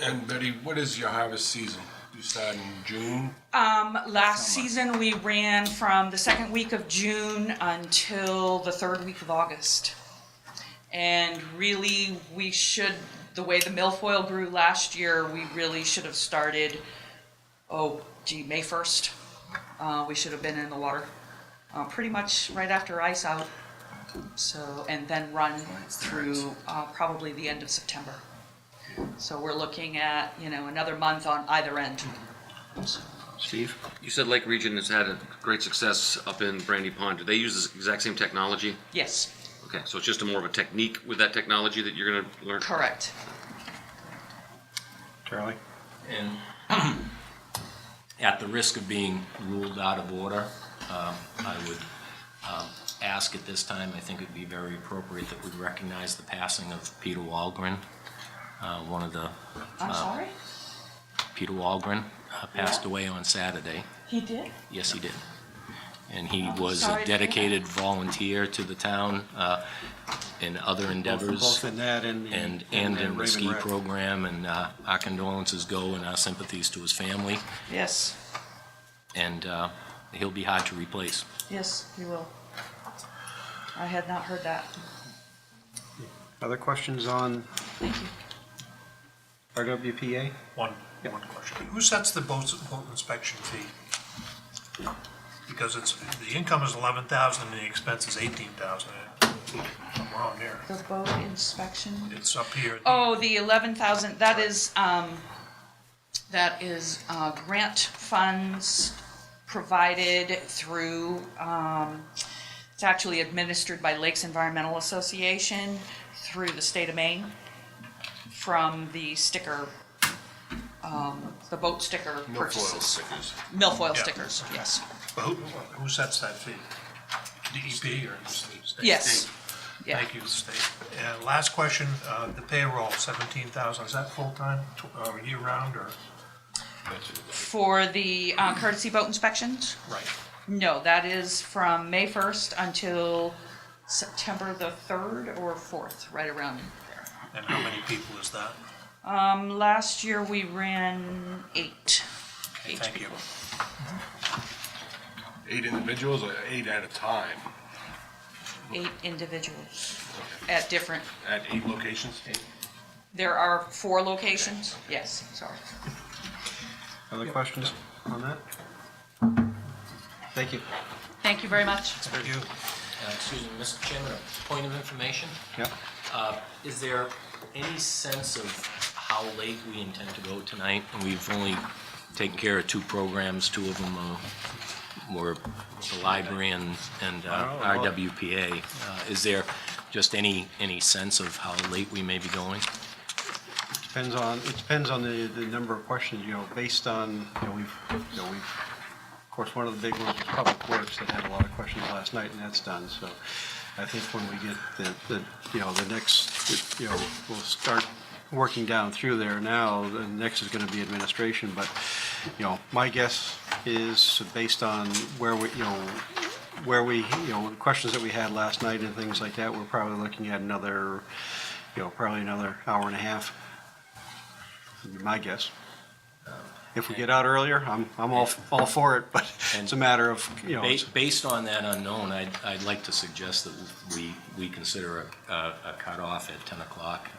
Q: And Betty, what is your harvest season? You start in June?
P: Last season we ran from the 2nd week of June until the 3rd week of August. And really we should, the way the milfoil grew last year, we really should have started, May 1st. We should have been in the water pretty much right after ice out. So, and then run through probably the end of September. So we're looking at, another month on either end.
A: Steve?
I: You said Lake Region has had a great success up in Brandy Pond. Do they use the exact same technology?
P: Yes.
I: Okay, so it's just more of a technique with that technology that you're going to learn?
P: Correct.
A: Charlie?
B: And at the risk of being ruled out of order, I would ask at this time, I think it would be very appropriate that we recognize the passing of Peter Walgren, one of the...
P: I'm sorry?
B: Peter Walgren passed away on Saturday.
P: He did?
B: Yes, he did. And he was
P: sorry
B: a
P: to hear
B: dedicated volunteer to the town in other endeavors.
A: Both in that and
B: in the
A: Raymond
B: ski
A: Rec.
B: program, and our condolences go and our sympathies to his family,
P: Yes,
B: and he'll be hard to replace.
P: yes, he will. I had not heard that.
A: Other questions on
P: Thank you.
A: RWPA?
F: One question. Who sets the boat inspection fee? Because the income is 11,000 and the expense is 18,000. I'm wrong there.
P: The boat inspection?
F: It's up here.
P: Oh, the 11,000, that is grant funds provided through, it's actually administered by Lakes Environmental Association through the state of Maine from the sticker, the boat sticker purchases. Milfoil
F: Yeah.
P: stickers, yes.
F: But who sets that fee? DEP or the state?
P: Yes. Yeah.
F: Thank you, state. And last question, the payroll, 17,000, is that full-time, year-round, or?
P: For the courtesy boat inspections?
F: Right.
P: No, that is from May 1st until September the 3rd or 4th, right around there.
F: And how many people is that?
P: Last year we ran 8.
F: Okay, thank you.
Q: 8 individuals or 8 at a time?
P: 8 individuals at different,
Q: At 8 locations?
P: there are 4 locations? Yes, sorry.
A: Other questions on that? Thank you.
P: Thank you very much.
F: Thank you.
B: Excuse me, Mr. Chairman, a point of information.
A: Yep.
B: Is there any sense of how late we intend to go tonight? We've only taken care of 2 programs, 2 of them were the library and RWPA. Is there just any sense of how late we may be going?
A: It depends on the number of questions, based on, we've, of course, one of the big ones was Public Works that had a lot of questions last night, and that's done, so I think when we get the next, we'll start working down through there now. The next is gonna be administration, but, my guess is based on where we, the questions that we had last night and things like that, we're probably looking at another, probably another hour and a half. Would be my guess. If we get out earlier, I'm all for it, but it's a matter of,
B: Based on that unknown, I'd like to suggest that we consider a cutoff at 10 o'clock.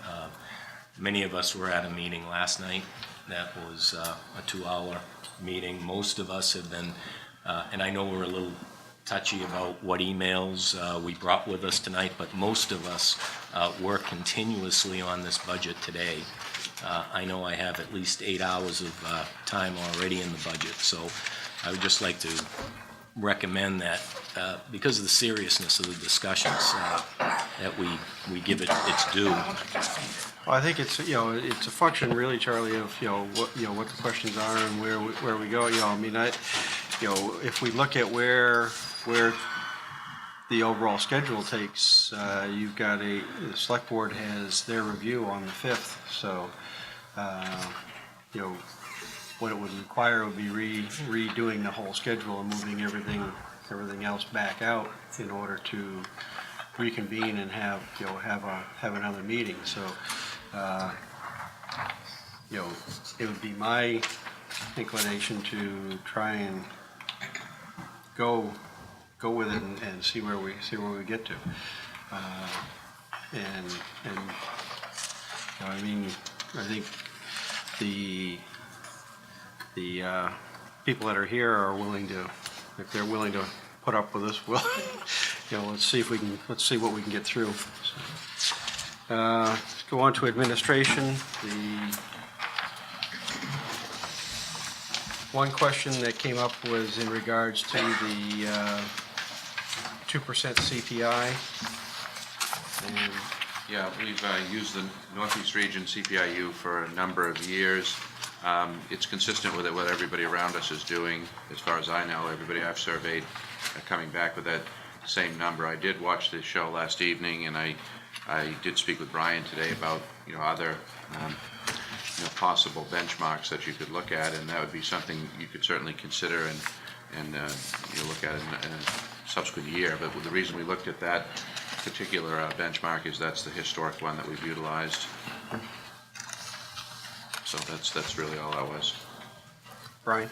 B: Many of us were at a meeting last night that was a 2-hour meeting. Most of us have been, and I know we're a little touchy about what emails we brought with us tonight, but most of us work continuously on this budget today. I know I have at least 8 hours of time already in the budget, so I would just like to recommend that, because of the seriousness of the discussions, that we give it its due.
A: Well, I think it's a function really, Charlie, of what the questions are and where we go. I mean, if we look at where the overall schedule takes, you've got the select board has their review on the 5th, so what it would require would be redoing the whole schedule and moving everything else back out in order to reconvene and have another meeting. So it would be my inclination to try and go with it and see where we get to. I mean, I think the people that are here are willing to, if they're willing to put up with us, we'll, let's see what we can get through. So, let's go on to administration. The one question that came up was in regards to the 2% CPI. And
E: Yeah, we've used the Northeast Region CPIU for a number of years. It's consistent with what everybody around us is doing. As far as I know, everybody I've surveyed are coming back with that same number. I did watch the show last evening, and I did speak with Brian today about other possible benchmarks that you could look at, and that would be something you could certainly consider and look at in a subsequent year. But the reason we looked at that particular benchmark is that's the historic one that we've utilized. So that's really all that was.
A: Brian?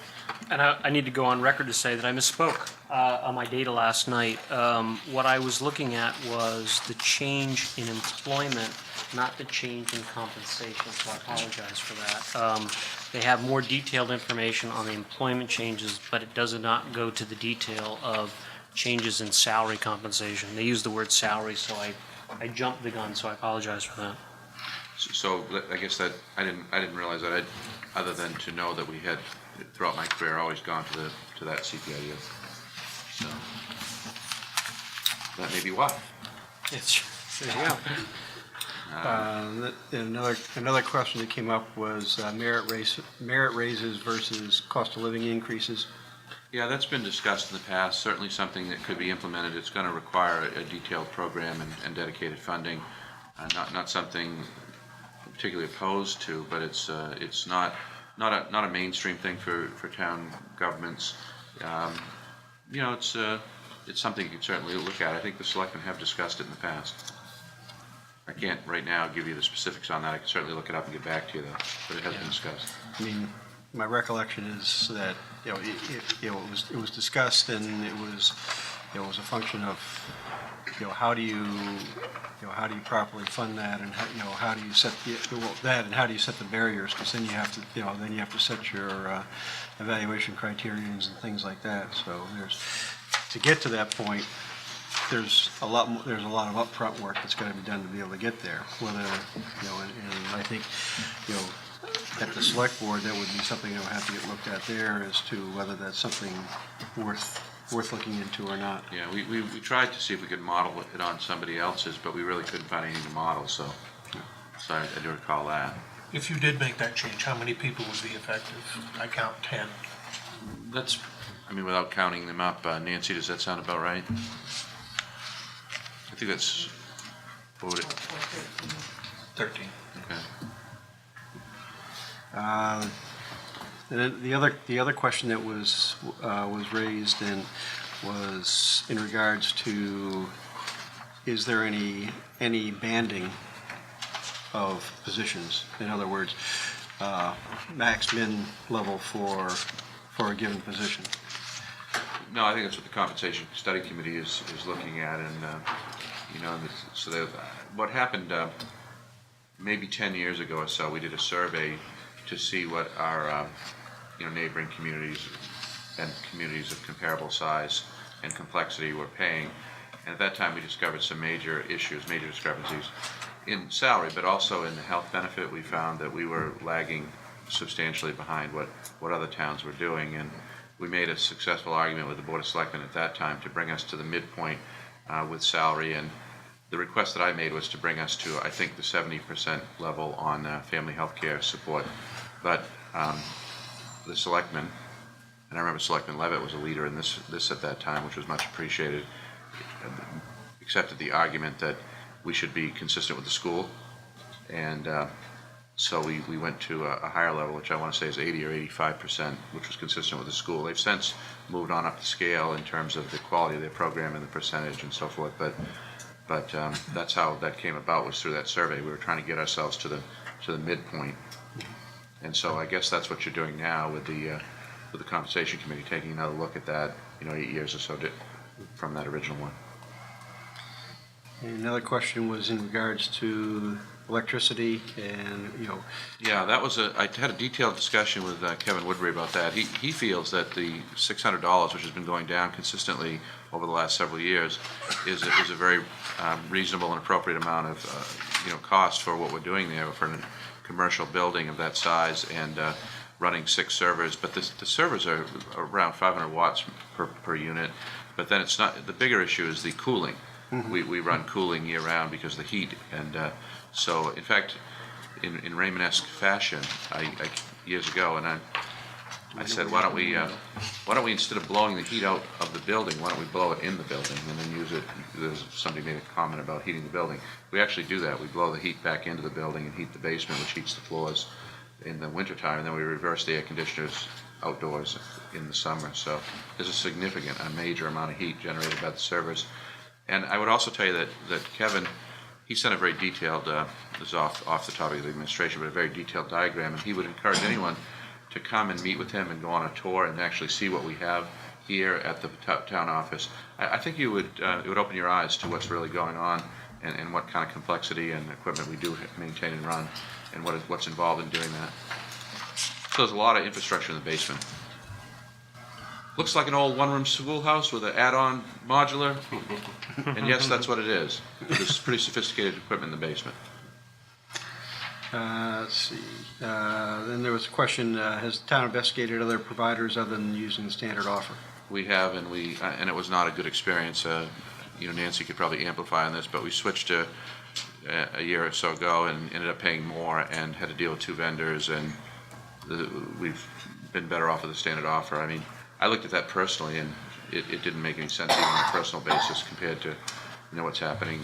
C: And I need to go on record to say that I misspoke on my data last night. What I was looking at was the change in employment, not the change in compensation, so I apologize for that. They have more detailed information on the employment changes, but it does not go to the detail of changes in salary compensation. They use the word salary, so I jumped the gun, so I apologize for that.
E: So I guess that I didn't realize that. Other than to know that we had throughout my career always gone to that CPIU. So that may be why.
A: There you go. Another question that came up was merit raises versus cost of living increases.
E: Yeah, that's been discussed in the past. Certainly something that could be implemented. It's going to require a detailed program and dedicated funding. Not something particularly opposed to, but it's not a mainstream thing for town governments. It's something you could certainly look at. I think the selectmen have discussed it in the past. I can't right now give you the specifics on that. I can certainly look it up and get back to you, though. But it has been discussed.
A: I mean, my recollection is that it was discussed, and it was a function of how do you properly fund that, and how do you set that, and how do you set the barriers? Because then you have to set your evaluation criterions and things like that. So to get to that point, there's a lot of upfront work that's got to be done to be able to get there. Whether and I think at the select board, that would be something that would have to get looked at there as to whether that's something worth looking into or not.
E: Yeah, we tried to see if we could model it on somebody else's, but we really couldn't find anything to model. So I do recall that.
F: If you did make that change, how many people would be effective? I count 10.
E: Without counting them up, Nancy, does that sound about right? I think that's
F: 13.
E: Okay.
A: And then the other question that was raised and was in regards to, is there any banding of positions? In other words, max min level for a given position.
E: No, I think that's what the compensation study committee is looking at, and what happened maybe 10 years ago or so, we did a survey to see what our neighboring communities and communities of comparable size and complexity were paying, and at that time we discovered some major discrepancies in salary, but also in the health benefit. We found that we were lagging substantially behind what other towns were doing, and we made a successful argument with the Board of Selectmen at that time to bring us to the midpoint with salary, and the request that I made was to bring us to, I think, the 70% level on family health care support. But the Selectmen, and I remember Selectman Levitt was a leader in this at that time, which was much appreciated, accepted the argument that we should be consistent with the school, and so we went to a higher level, which I want to say is 80 or 85%, which was consistent with the school. They've since moved on up the scale in terms of the quality of their program and the percentage and so forth, but that's how that came about, was through that survey. We were trying to get ourselves to the midpoint, and so I guess that's what you're doing now with the compensation committee, taking another look at that, 8 years or so from that original one.
A: And another question was in regards to electricity and,
E: Yeah, I had a detailed discussion with Kevin Woodbury about that. He feels that the $600, which has been going down consistently over the last several years, is a very reasonable and appropriate amount of cost for what we're doing there for a commercial building of that size and running 6 servers. But the servers are around 500 watts per unit. But then it's not. The bigger issue is the cooling. Mm-hmm. We run cooling year round because of the heat, and so in fact, in Raymond-esque fashion, I years ago, and I said, why don't we instead of blowing the heat out of the building, why don't we blow it in the building and then use it? Somebody made a comment about heating the building. We actually do that. We blow the heat back into the building and heat the basement, which heats the floors. in the wintertime, and then we reverse the air conditioners outdoors in the summer. So there's a major amount of heat generated by the servers. And I would also tell you that Kevin, he sent a very detailed, this is off the topic of the administration, but a very detailed diagram, and he would encourage anyone to come and meet with him and go on a tour and actually see what we have here at the town office. I think it would open your eyes to what's really going on and what kind of complexity and equipment we do maintain and run and what's involved in doing that. So there's a lot of infrastructure in the basement. Looks like an old one-room schoolhouse with an add-on modular, and yes, that's what it is. There's pretty sophisticated equipment in the basement.
A: Let's see. Then there was a question, has the town investigated other providers other than using the standard offer?
E: We have, and it was not a good experience. Nancy could probably amplify on this, but we switched to a year or so ago and ended up paying more and had to deal with two vendors, and we've been better off with the standard offer. I mean, I looked at that personally, and it didn't make any sense even on a personal basis compared to what's happening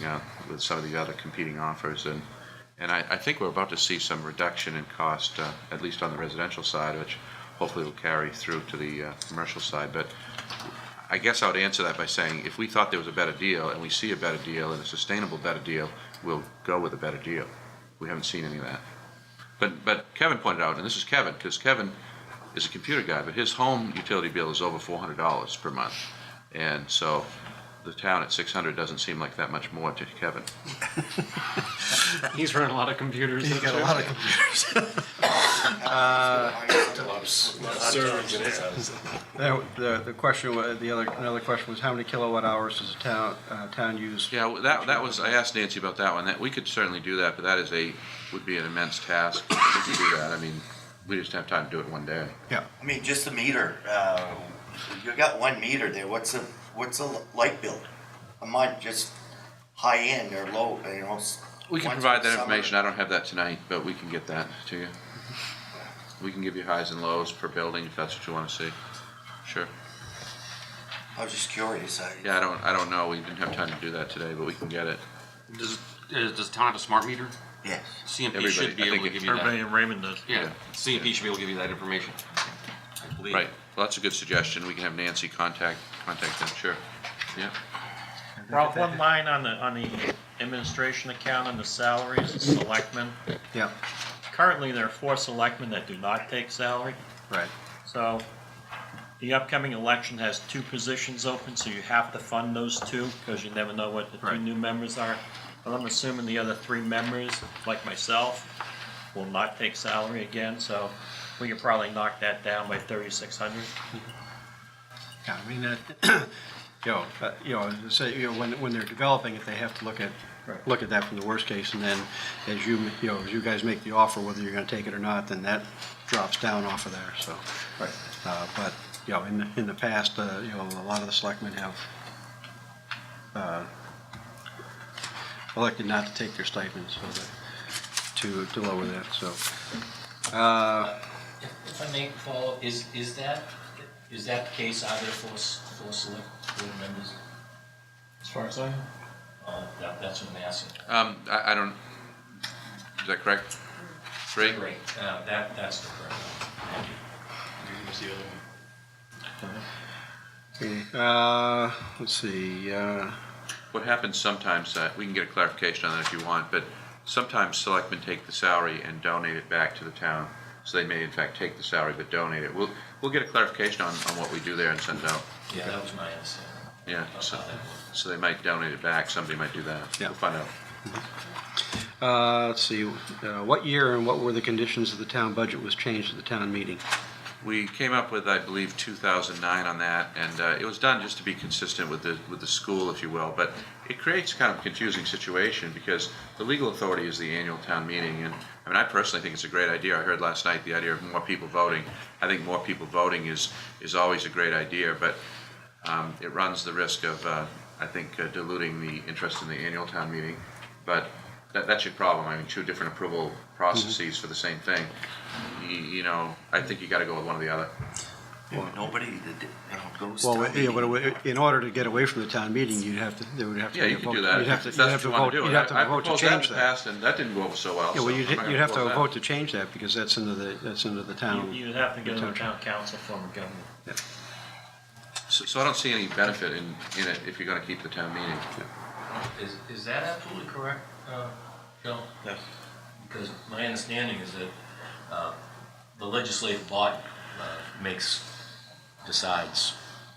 E: with some of the other competing offers. And I think we're about to see some reduction in cost, at least on the residential side, which hopefully will carry through to the commercial side. But I guess I would answer that by saying if we thought there was a better deal and we see a better deal and a sustainable better deal, we'll go with a better deal. We haven't seen any of that. But Kevin pointed out, and this is Kevin, because Kevin is a computer guy, but his home utility bill is over $400 per month. And so the town at $600 doesn't seem like that much more to Kevin.
C: He's running a lot of computers.
A: He's got a lot of computers. The question, another question was how many kilowatt hours does the town use?
E: Yeah, that was, I asked Nancy about that one. That we could certainly do that, but that would be an immense task to do that. I mean, we just have time to do it one day.
A: Yeah.
D: I mean, just the meter, you got one meter there, what's a light bill? A month, just high end or low,
E: We can provide that information. I don't have that tonight, but we can get that to you. We can give you highs and lows per building if that's what you want to see. Sure.
D: I was just curious.
E: Yeah, I don't know. We didn't have time to do that today, but we can get it.
I: Does the town have a smart meter?
D: Yes.
I: CMP should be able to give you that.
L: Everybody in Raymond does.
I: Yeah, CMP should be able to give you that information, I believe.
E: Right. Well, that's a good suggestion. We can have Nancy contact them. Sure. Yeah.
L: Ralph, one line on the administration account on the salaries, selectmen.
A: Yeah.
L: Currently, there are 4 selectmen that do not take salary.
A: Right.
L: So the upcoming election has 2 positions open, so you have to fund those 2 because you never know what the 2 new members are. But I'm assuming the other 3 members, like myself, will not take salary again, so we could probably knock that down by 3,600.
A: Yeah, I mean, when they're developing it, they have to look at that from the worst case, and then as you guys make the offer, whether you're going to take it or not, then that drops down off of there. So, but in the past, a lot of the selectmen have elected not to take their stipends, so to lower that. So,
B: if I may follow, is that the case? Are there 4 select board members? As far as I know, that's what I'm asking.
E: I don't. Is that correct? 3.
B: Great. That's the correct one. Who's the other one?
A: Okay. Let's see.
E: What happens sometimes, we can get a clarification on that if you want, but sometimes selectmen take the salary and donate it back to the town. So they may in fact take the salary but donate it. We'll get a clarification on what we do there and send it out.
B: Yeah, that was my understanding.
E: Yeah, so they might donate it back. Somebody might do that.
A: Yeah.
E: We'll find out.
A: Let's see. What year and what were the conditions of the town budget was changed at the town meeting?
E: We came up with, I believe, 2009 on that, and it was done just to be consistent with the school, if you will. But it creates kind of a confusing situation because the legal authority is the annual town meeting, and I mean, I personally think it's a great idea. I heard last night the idea of more people voting. I think more people voting is always a great idea, but it runs the risk of, I think, diluting the interest in the annual town meeting. But that's your problem. I mean, 2 different approval processes for the same thing. I think you got to go with one or the other.
D: Nobody goes
A: Well,
D: to
A: yeah, but in order to get away from the town meeting, there would have to
E: Yeah,
A: be
E: you
A: a
E: can
A: vote.
E: do that.
A: You'd have to,
E: If
A: you'd
E: that's
A: have to
E: what you want
A: vote,
E: to do.
A: you'd have to
E: I
A: vote to
E: proposed that in
A: change
E: the
A: that.
E: past, and that didn't go over so well.
A: Yeah, well,
E: so I'm not
A: you'd
E: gonna
A: have to
E: propose that.
A: vote to change that, because that's into the town.
C: You'd have to go to a town council form of government.
E: So I don't see any benefit in it if you're gonna keep the town meeting.
B: Is that absolutely correct, Bill?
C: Yes.
B: Because my understanding is that the legislative body decides,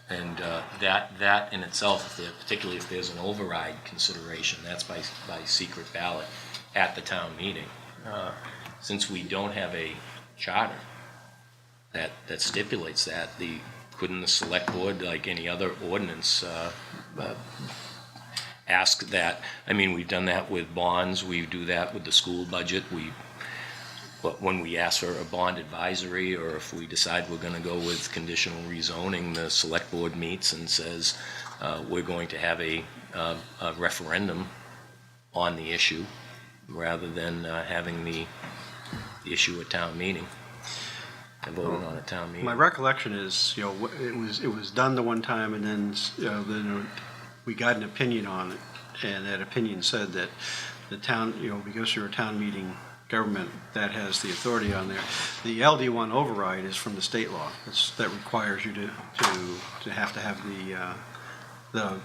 B: and that in itself, particularly if there's an override consideration, that's by secret ballot at the town meeting. Since we don't have a charter that stipulates that, couldn't the select board, like any other ordinance, ask that? I mean, we've done that with bonds, we do that with the school budget, but when we ask for a bond advisory, or if we decide we're gonna go with conditional rezoning, the select board meets and says, we're going to have a referendum on the issue, rather than having the issue at town meeting, and voted on at town meeting.
A: My recollection is, it was done the one time, and then, then we got an opinion on it, and that opinion said that the town, because you're a town meeting government, that has the authority on there. The LD1 override is from the state law. That requires you to have the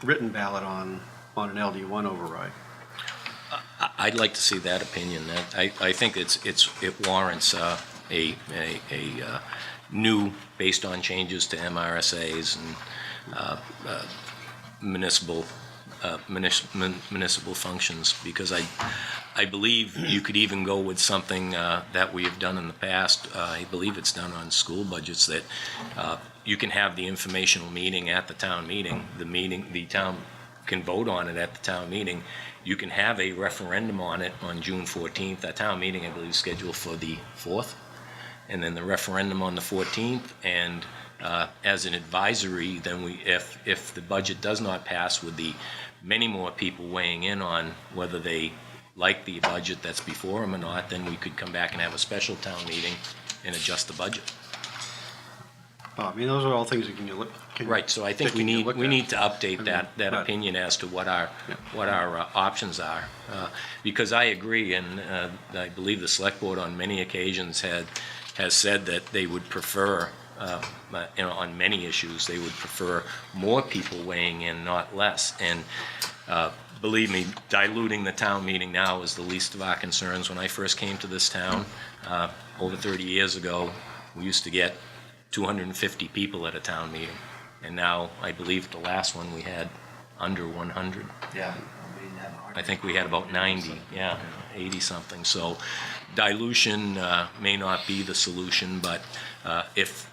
A: written ballot on an LD1 override.
B: I'd like to see that opinion. I think it warrants a new, based on changes to MRSA's and municipal functions, because I believe you could even go with something that we have done in the past. I believe it's done on school budgets, that you can have the informational meeting at the town meeting. The town can vote on it at the town meeting. You can have a referendum on it on June 14th. That town meeting, I believe, is scheduled for the 4th. And then the referendum on the 14th, and as an advisory, then if the budget does not pass, with the many more people weighing in on whether they like the budget that's before them or not, then we could come back and have a special town meeting and adjust the budget.
A: I mean, those are all things that can.
B: Right, so I think we need to update that opinion as to what our options are. Because I agree, and I believe the select board on many occasions has said that they would prefer, on many issues, they would prefer more people weighing in, not less. And believe me, diluting the town meeting now is the least of our concerns. When I first came to this town, over 30 years ago, we used to get 250 people at a town meeting. And now, I believe the last one we had under 100.
D: Yeah.
B: I think we had about 90, 80 something. So dilution may not be the solution, but if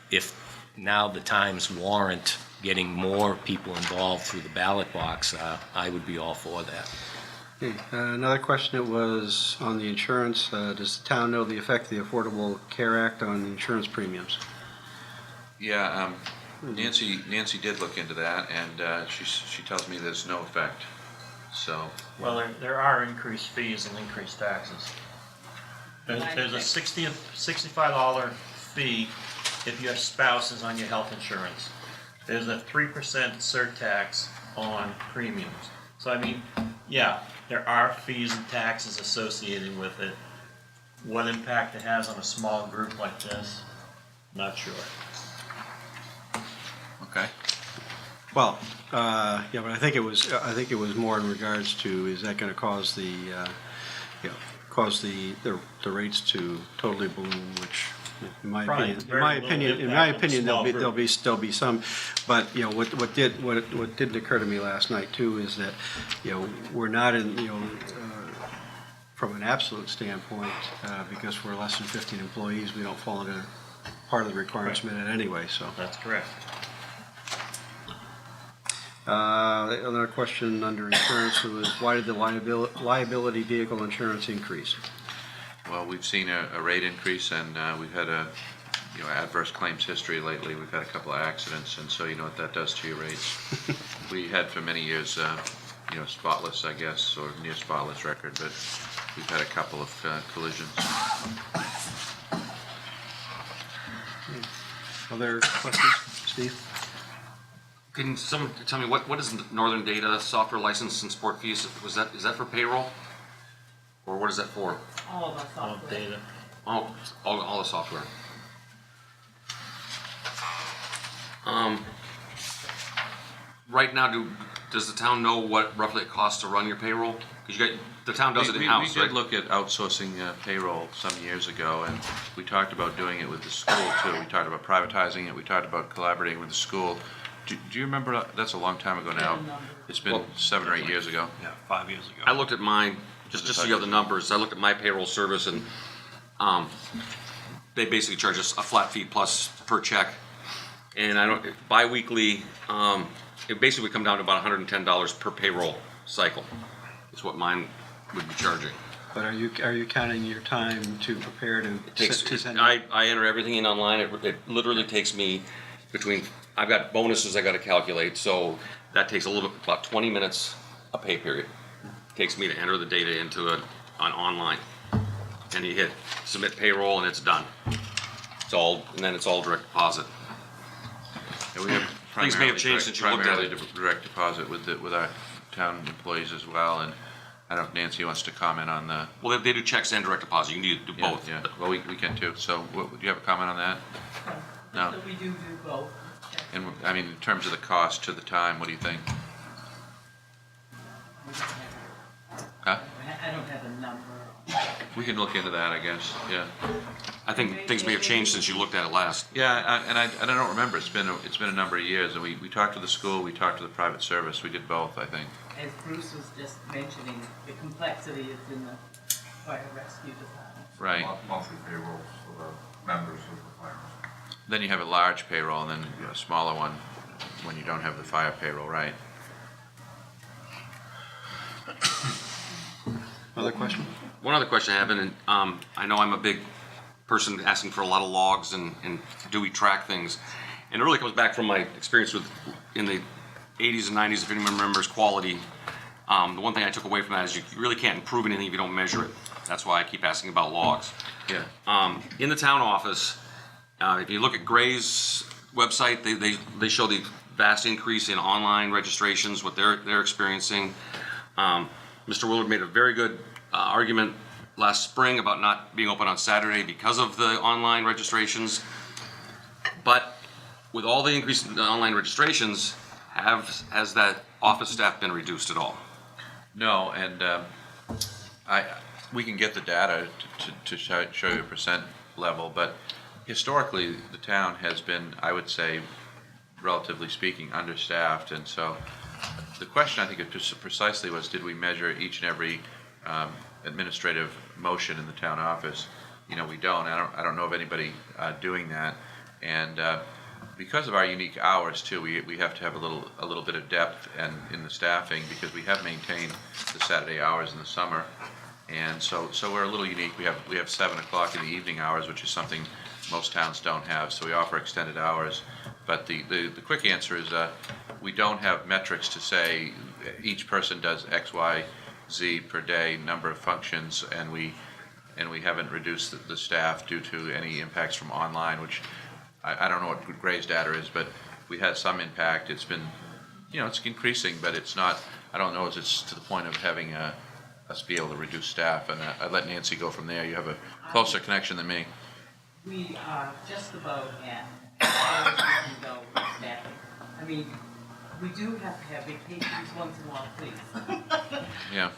B: now the times warrant getting more people involved through the ballot box, I would be all for that.
A: Okay, another question that was on the insurance. Does the town know the effect of the Affordable Care Act on the insurance premiums?
E: Yeah, Nancy did look into that, and she tells me there's no effect, so.
C: Well, there are increased fees and increased taxes. There's a $65 fee if you have spouses on your health insurance. There's a 3% surtax on premiums. So I mean, yeah, there are fees and taxes associated with it. What impact it has on a small group like this, not sure.
E: Okay.
A: Well, yeah, but I think it was more in regards to, is that going to cause the rates to totally balloon, which in my opinion there'll be some, but what didn't occur to me last night too is that we're not in from an absolute standpoint, because we're less than 15 employees, we don't fall into part of the requirements met anyway, so.
C: That's correct.
A: Another question under insurance was, why did the liability vehicle insurance increase?
E: Well, we've seen a rate increase, and we've had a adverse claims history lately. We've had a couple of accidents, and so you know what that does to your rates. We had for many years, spotless, I guess, or near spotless record, but we've had a couple of collisions.
A: Other questions, Steve?
I: Can someone tell me what is Northern Data software license and support fees? Is that for payroll? Or what is that for?
O: All of us software.
C: Data.
I: Oh, all the software. Right now, does the town know what roughly it costs to run your payroll? Because the town does it in-house,
E: We
I: right?
E: did look at outsourcing payroll some years ago, and we talked about doing it with the school too. We talked about privatizing it, we talked about collaborating with the school. Do you remember, that's a long time ago now. It's been 7 or 8 years ago.
C: Yeah, 5 years ago.
I: I looked at mine, just so you have the numbers, I looked at my payroll service and they basically charge us a flat fee plus per check. And bi-weekly, it basically would come down to about $110 per payroll cycle. Is what mine would be charging.
A: But are you counting your time to prepare to send?
I: I enter everything in online. It literally takes me I've got bonuses I got to calculate, so that takes about 20 minutes a pay period. It takes me to enter the data into an online, and you hit submit payroll, and it's done. And then it's all direct deposit.
E: Yeah, we have
I: Things may have changed since you looked at it.
E: primarily direct deposit with our town employees as well, and I don't know if Nancy wants to comment on the.
I: Well, they do checks and direct deposit. You can do both.
E: Yeah, well, we can too. So, do you have a comment on that? No.
O: So we do both.
E: And I mean, in terms of the cost to the time, what do you think? Huh?
O: I don't have a number.
E: We can look into that, I guess. Yeah.
I: I think things may have changed since you looked at it last.
E: Yeah, and I don't remember. It's been a number of years, and we talked to the school, we talked to the private service. We did both, I think.
O: As Bruce was just mentioning, the complexity is in the fire rescue department.
E: Right.
Q: Monthly payrolls for the members of the fire.
E: Then you have a large payroll, and then a smaller one when you don't have the fire payroll, right?
A: Other question?
I: One other question I have, and I know I'm a big person asking for a lot of logs and do we track things? And it really comes back from my experience in the 80s and 90s, if anyone remembers quality. The one thing I took away from that is you really can't improve anything if you don't measure it. That's why I keep asking about logs.
E: Yeah.
I: In the town office, if you look at Gray's website, they show the vast increase in online registrations, what they're experiencing. Mr. Willard made a very good argument last spring about not being open on Saturday because of the online registrations. But with all the increase in the online registrations, has that office staff been reduced at all?
E: No, and we can get the data to show you a percent level, but historically, the town has been, I would say, relatively speaking, understaffed, and so the question, I think, it just precisely was, did we measure each and every administrative motion in the town office? You know, we don't. I don't know of anybody doing that, and because of our unique hours too, we have to have a little bit of depth and in the staffing, because we have maintained the Saturday hours in the summer, and so we're a little unique. We have 7 o'clock in the evening hours, which is something most towns don't have. So we offer extended hours. But the quick answer is we don't have metrics to say each person does X, Y, Z per day, number of functions, and we haven't reduced the staff due to any impacts from online, which I don't know what Gray's data is, but we had some impact. It's been, it's increasing, but it's not, I don't know if it's to the point of having us be able to reduce staff. And I'd let Nancy go from there. You have a closer connection than me.
O: We are just about at where we can go with staffing. I mean, we do have to have vacations once in a while, please.
E: Yeah.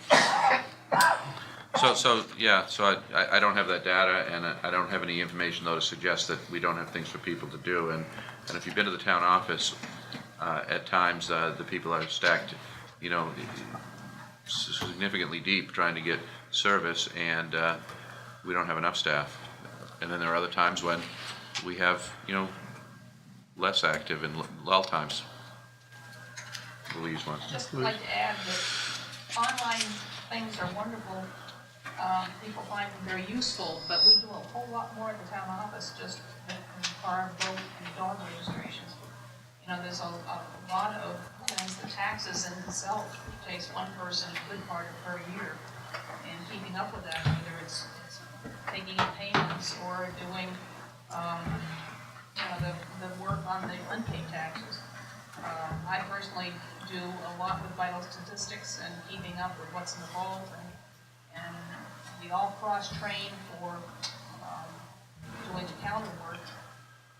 E: So I don't have that data, and I don't have any information though to suggest that we don't have things for people to do. And if you've been to the town office, at times the people are stacked, significantly deep trying to get service, and we don't have enough staff. And then there are other times when we have, less active and lull times. Louise wants.
R: Just would like to add that online things are wonderful. People find them very useful, but we do a whole lot more at the town office just than car, boat, and dog registrations. There's a lot of things. The taxes in itself takes one person a good part of per year, and keeping up with that, whether it's taking in payments or doing, the on the unpaid taxes. I personally do a lot with vital statistics and keeping up with what's involved, and we all cross-train for doing counter work,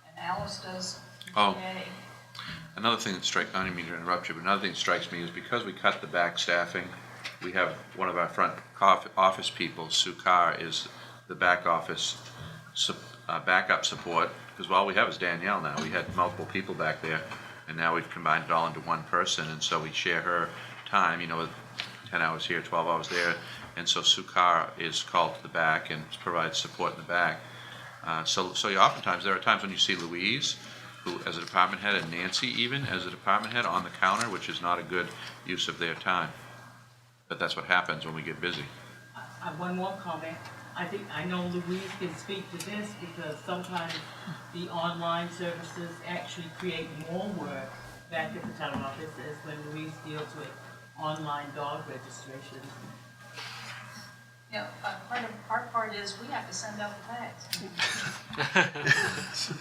R: and Alice does
E: Oh.
R: PA.
E: Another thing that strikes, I don't mean to interrupt you, but another thing that strikes me is because we cut the back staffing, we have one of our front office people, Sue Carr, is the back office backup support, because all we have is Danielle now. We had multiple people back there, and now we've combined it all into one person, and so we share her time, 10 hours here, 12 hours there, and so Sue Carr is called to the back and provides support in the back. So oftentimes, there are times when you see Louise, who as a department head, and Nancy even as a department head on the counter, which is not a good use of their time. But that's what happens when we get busy.
S: One more comment. I know Louise can speak to this because sometimes the online services actually create more work back at the town office as when Louise deals with online dog registrations.
R: Yeah, our part is we have to send out the tags.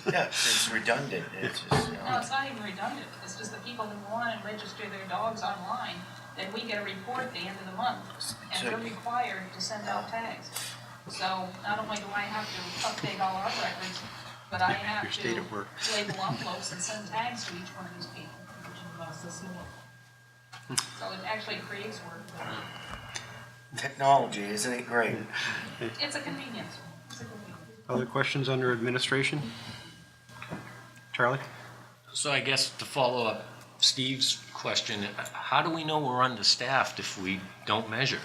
D: Yeah, it's redundant. It's just,
R: No, it's not even redundant. It's just the people who go on and register their dogs online, then we get a report at the end of the month, and we're required to send out tags. So not only do I have to update all our records, but I have
A: Your state
R: to
A: of work.
R: label envelopes and send tags to each one of these people. So it actually creates work.
D: technology, isn't it great?
R: It's a convenience. It's a convenience.
A: Other questions under administration? Charlie?
B: So I guess to follow up Steve's question, how do we know we're understaffed if we don't measure?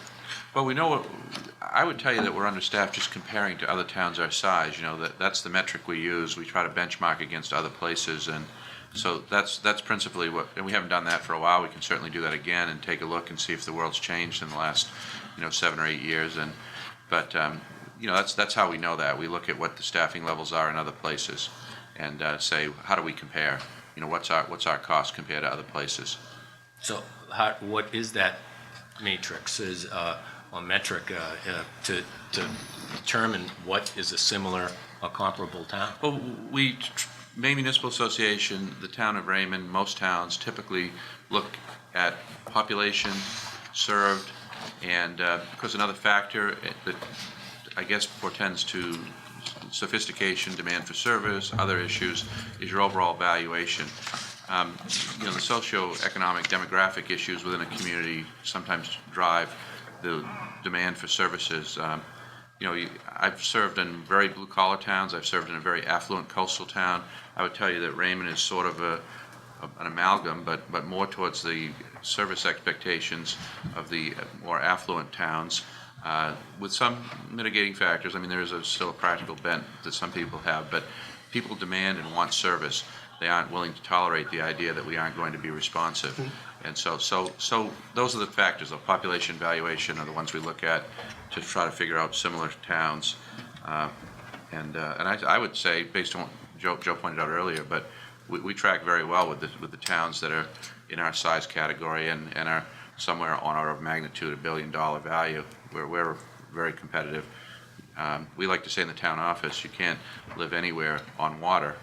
E: Well, we know I would tell you that we're understaffed just comparing to other towns our size. That's the metric we use. We try to benchmark against other places, and so that's principally what, and we haven't done that for a while. We can certainly do that again and take a look and see if the world's changed in the last 7 or 8 years. But that's how we know that. We look at what the staffing levels are in other places and say, how do we compare? What's our cost compared to other places?
B: So what is that matrix or metric to determine what is a similar or comparable town?
E: Well, Maine Municipal Association, the town of Raymond, most towns typically look at population served, and because another factor that I guess portends to sophistication, demand for service, other issues, is your overall valuation. The socioeconomic demographic issues within a community sometimes drive the demand for services. I've served in very blue-collar towns. I've served in a very affluent coastal town. I would tell you that Raymond is sort of an amalgam, but more towards the service expectations of the more affluent towns, with some mitigating factors. I mean, there is still a practical bent that some people have, but people demand and want service. They aren't willing to tolerate the idea that we aren't going to be responsive. And so those are the factors. The population valuation are the ones we look at to try to figure out similar towns. And I would say, based on what Joe pointed out earlier, but we track very well with the towns that are in our size category and are somewhere on order of magnitude, $1 billion value, where we're very competitive. We like to say in the town office, you can't live anywhere on water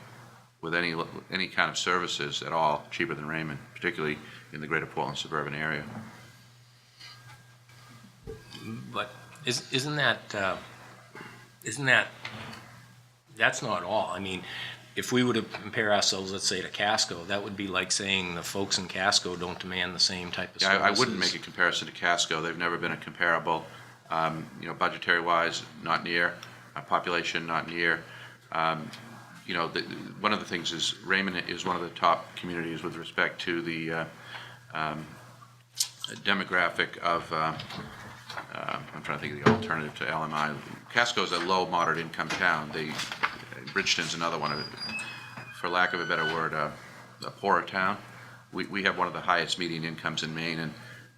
E: with any kind of services at all cheaper than Raymond, particularly in the greater Portland suburban area.
B: But isn't that that's not all. I mean, if we were to compare ourselves, let's say, to Casco, that would be like saying the folks in Casco don't demand the same type of services.
E: I wouldn't make a comparison to Casco. They've never been a comparable, budgetary-wise, not near, population, not near. One of the things is Raymond is one of the top communities with respect to the demographic of, I'm trying to think of the alternative to LMI. Casco is a low, moderate income town. Bridgeton's another one, for lack of a better word, a poorer town. We have one of the highest median incomes in Maine,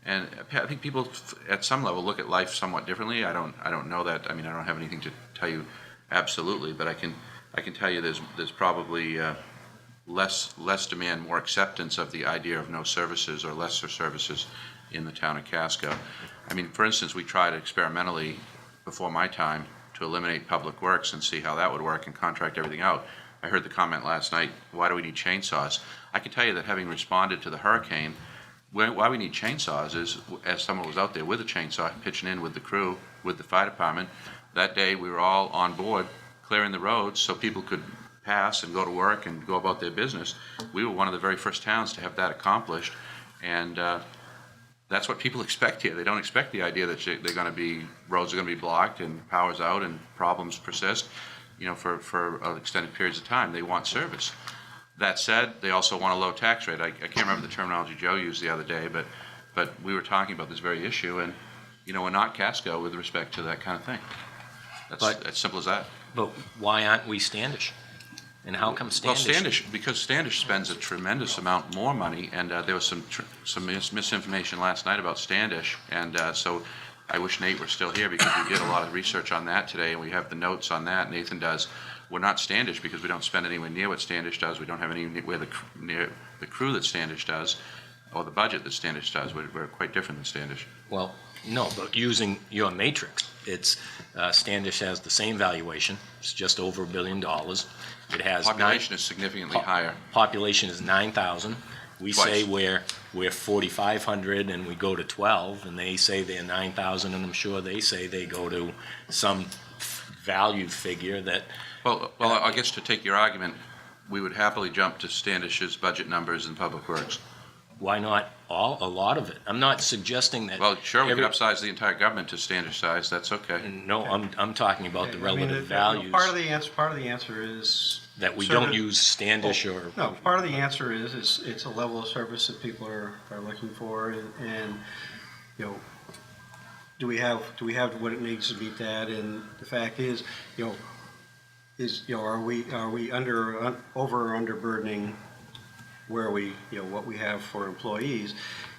E: and I think people at some level look at life somewhat differently. I don't know that. I mean, I don't have anything to tell you absolutely, but I can tell you there's probably less demand, more acceptance of the idea of no services or lesser services in the town of Casco. I mean, for instance, we tried experimentally before my time to eliminate public works and see how that would work and contract everything out. I heard the comment last night, why do we need chainsaws? I can tell you that having responded to the hurricane, why we need chainsaws is, as someone was out there with a chainsaw, pitching in with the crew, with the fire department, that day we were all on board clearing the roads so people could pass and go to work and go about their business. We were one of the very first towns to have that accomplished, and that's what people expect here. They don't expect the idea that roads are going to be blocked and power's out and problems persist, for extended periods of time. They want service. That said, they also want a low tax rate. I can't remember the terminology Joe used the other day, but we were talking about this very issue, and we're not Casco with respect to that kind of thing. That's as simple as that.
B: But why aren't we Standish? And how come Standish?
E: Because Standish spends a tremendous amount more money, and there was some misinformation last night about Standish, and so I wish Nate were still here because we did a lot of research on that today, and we have the notes on that. Nathan does. We're not Standish because we don't spend anywhere near what Standish does. We don't have anywhere near the crew that Standish does, or the budget that Standish does. We're quite different than Standish.
B: Well, no, but using your matrix, it's Standish has the same valuation. It's just over $1 billion. It has
E: population is significantly higher.
B: Population is 9,000. We
E: Twice.
B: say we're 4,500, and we go to 12, and they say they're 9,000, and I'm sure they say they go to some value figure that.
E: Well, I guess to take your argument, we would happily jump to Standish's budget numbers in Public Works.
B: Why not a lot of it? I'm not suggesting that.
E: Well, sure, we could upsize the entire government to Standish size. That's okay.
B: No, I'm talking about the relative values.
A: Part of the answer is
B: that we don't use Standish or.
A: No, part of the answer is it's a level of service that people are looking for, and do we have what it needs to meet that? And the fact is, are we over or underburdening where what we have for employees,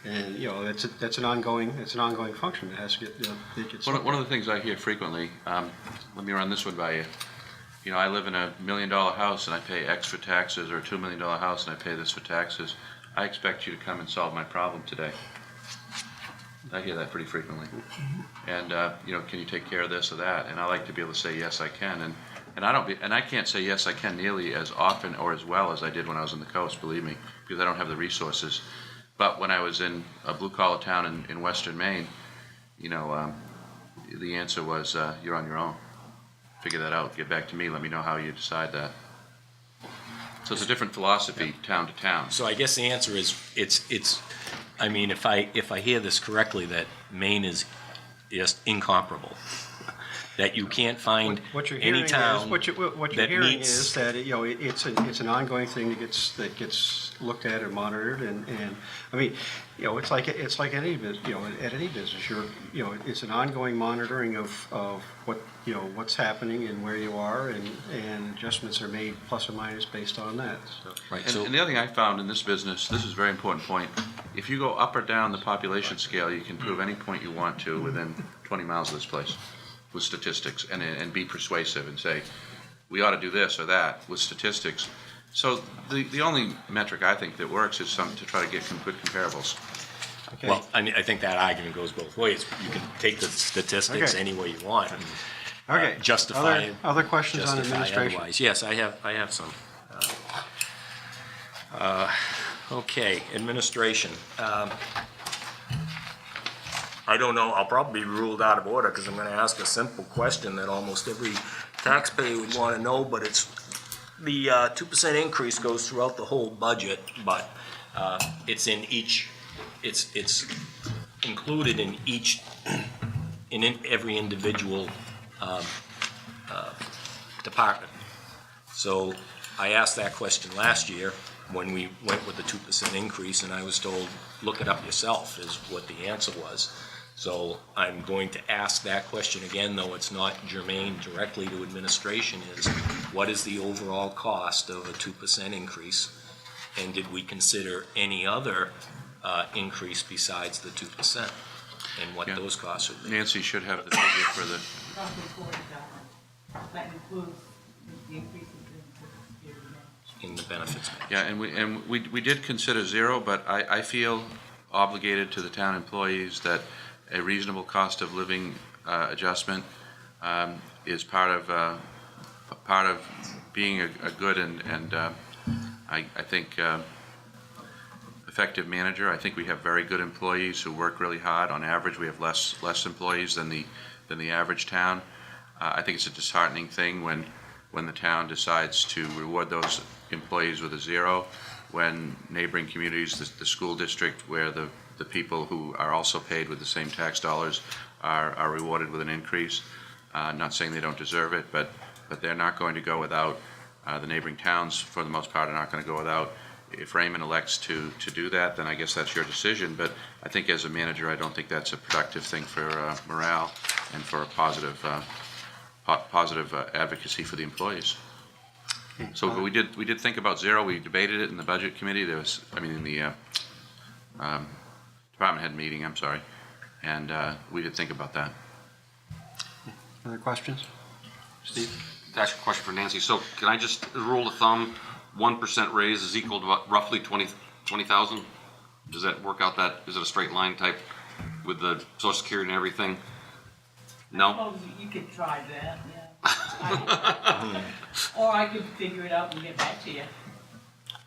A: and that's an ongoing function that has to get
E: One of the things I hear frequently, let me run this one by you. I live in $1 million house and I pay X for taxes, or a $2 million house and I pay this for taxes. I expect you to come and solve my problem today. I hear that pretty frequently. And can you take care of this or that? And I like to be able to say yes, I can. And I can't say yes, I can nearly as often or as well as I did when I was on the coast, believe me, because I don't have the resources. But when I was in a blue-collar town in western Maine, the answer was, you're on your own. Figure that out. Get back to me. Let me know how you decide that. So it's a different philosophy, town to town.
B: So I guess the answer is it's. I mean, if I hear this correctly, that Maine is just incomparable. That you can't find any town
A: what you're hearing is that it's an ongoing thing that gets looked at and monitored, and I mean, it's like any at any business, it's an ongoing monitoring of what what's happening and where you are, and adjustments are made plus or minus based on that. So.
B: Right.
E: And the other thing I found in this business, this is a very important point. If you go up or down the population scale, you can prove any point you want to within 20 miles of this place with statistics, and be persuasive and say, we ought to do this or that with statistics. So the only metric I think that works is to try to get good comparables.
A: Okay.
B: Well, I think that argument goes both ways. You can take the statistics any way you want. And, justify
A: other questions on administration?
B: Otherwise. Yes, I have some. Okay, administration. I don't know, I'll probably be ruled out of order because I'm going to ask a simple question that almost every taxpayer would want to know, but it's the 2% increase goes throughout the whole budget, but it's in each, it's included in each, in every individual department. So I asked that question last year when we went with the 2% increase, and I was told, look it up yourself, is what the answer was. So I'm going to ask that question again, though it's not germane directly to administration, is what is the overall cost of a 2% increase? And did we consider any other increase besides the 2%? And what those costs would be?
E: Nancy should have the figure for the...
S: Roughly $40. That includes the increase
B: in the benefits.
E: Yeah, and we did consider zero, but I feel obligated to the town employees that a reasonable cost of living adjustment is part of being a good and I think effective manager. I think we have very good employees who work really hard. On average, we have less employees than the average town. I think it's a disheartening thing when the town decides to reward those employees with a zero, when neighboring communities, the school district, where the people who are also paid with the same tax dollars are rewarded with an increase. Not saying they don't deserve it, but they're not going to go without. The neighboring towns, for the most part, are not going to go without. If Raymond elects to do that, then I guess that's your decision. But I think as a manager, I don't think that's a productive thing for morale and for a positive advocacy for the employees. So we did think about zero. We debated it in the budget committee. In the department head meeting, I'm sorry. And we did think about that.
A: Other questions? Steve?
I: That's a question for Nancy. So can I just, rule of thumb, 1% raise is equal to what, roughly 20,000? Does that work out that, is it a straight line type with the Social Security and everything? No?
S: Oh, you could try that, yeah. Or I could figure it out and get back to you.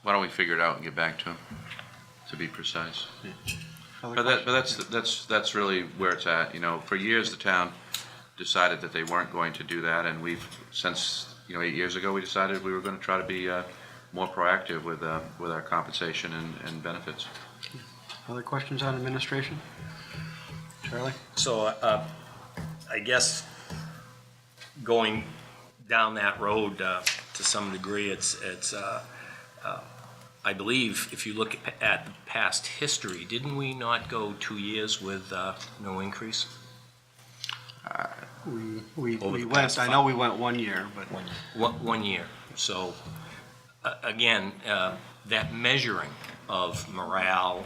E: Why don't we figure it out and get back to him, to be precise? But that's really where it's at. You know, for years the town decided that they weren't going to do that, and we've since 8 years ago we decided we were going to try to be more proactive with our compensation and benefits.
A: Other questions on administration? Charlie?
B: So I guess going down that road to some degree, it's I believe if you look at past history, didn't we not go 2 years with no increase?
A: We went, I know we went 1 year, but.
B: 1 year. So again, that measuring of morale.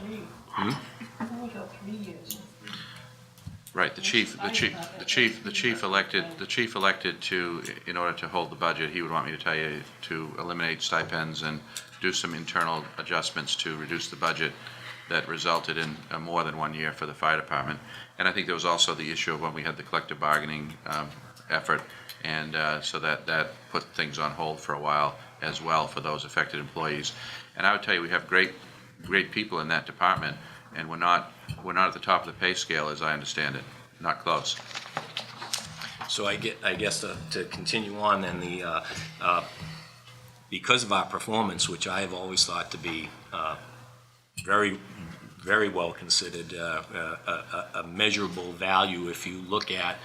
S: Only go 3 years.
E: Right, the chief elected to, in order to hold the budget, he would want me to tell you to eliminate stipends and do some internal adjustments to reduce the budget that resulted in more than 1 year for the fire department. And I think there was also the issue of when we had the collective bargaining effort, and so that put things on hold for a while as well for those affected employees. And I would tell you, we have great people in that department, and we're not at the top of the pay scale, as I understand it. Not close.
B: So I guess to continue on, then because of our performance, which I have always thought to be very, very well considered a measurable value. If you look at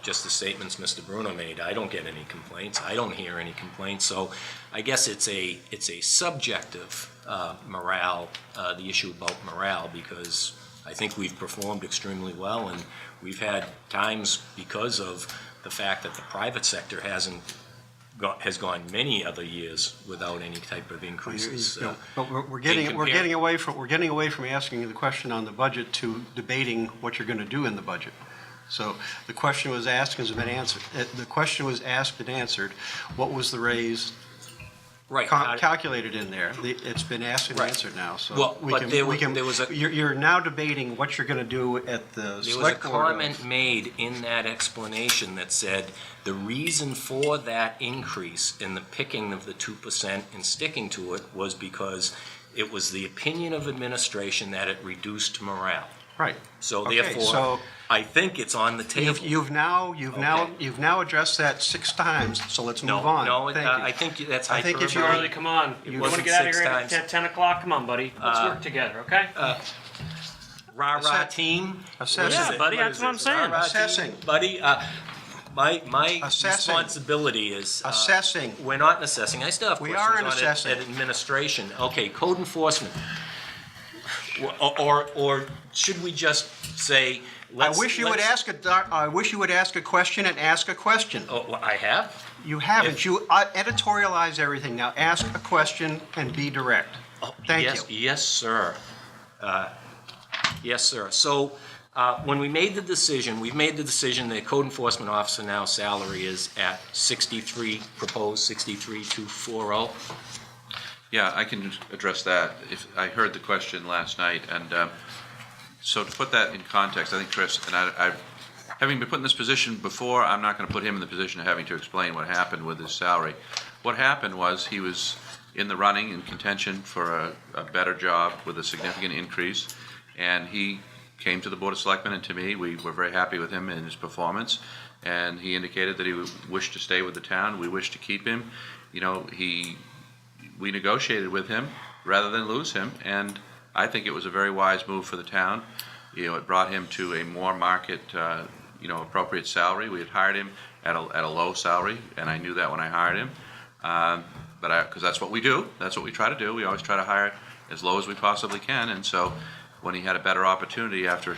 B: just the statements Mr. Bruno made, I don't get any complaints. I don't hear any complaints. So I guess it's a subjective morale, the issue about morale, because I think we've performed extremely well, and we've had times because of the fact that the private sector has gone many other years without any type of increases.
A: But we're getting away from asking the question on the budget to debating what you're going to do in the budget. So the question was asked and has been answered. The question was asked and answered. What was the raise?
B: Right.
A: Calculated in there. It's been asked and answered now. So
B: well,
A: you're now debating what you're going to do at the select board.
B: There was a comment made in that explanation that said the reason for that increase in the picking of the 2% and sticking to it was because it was the opinion of administration that it reduced morale.
A: Right.
B: So therefore, I think it's on the table.
A: You've now addressed that 6 times. So let's move on.
B: No, I think that's hyperbole.
C: Charlie, come on. You want to get out of here at 10 o'clock? Come on, buddy. Let's work together, okay?
B: Rah-rah team.
A: Assessing.
C: Yeah, buddy, that's what I'm saying.
A: Assessing.
B: Buddy, my responsibility is
A: assessing.
B: We're not in assessing. I still have questions
A: on
B: assessing. At administration. Okay, code enforcement. Or should we just say?
A: I wish you would ask a question and ask a question.
B: Oh, well, I have.
A: You haven't. You editorialize everything. Now ask a question and be direct. Thank you.
B: Yes, sir. Yes, sir. So when we've made the decision the code enforcement officer now salary is at 63, proposed 63,240.
E: Yeah, I can address that. I heard the question last night, and so to put that in context, I think Chris, and I having been put in this position before, I'm not going to put him in the position of having to explain what happened with his salary. what happened was he was in the running in contention for a better job with a significant increase, and he came to the Board of Selectmen and to me. We were very happy with him and his performance, and he indicated that he wished to stay with the town. We wished to keep him. You know, we negotiated with him rather than lose him, and I think it was a very wise move for the town. You know, it brought him to a more market, appropriate salary. We had hired him at a low salary, and I knew that when I hired him. Because that's what we do. That's what we try to do. We always try to hire as low as we possibly can, and so when he had a better opportunity after a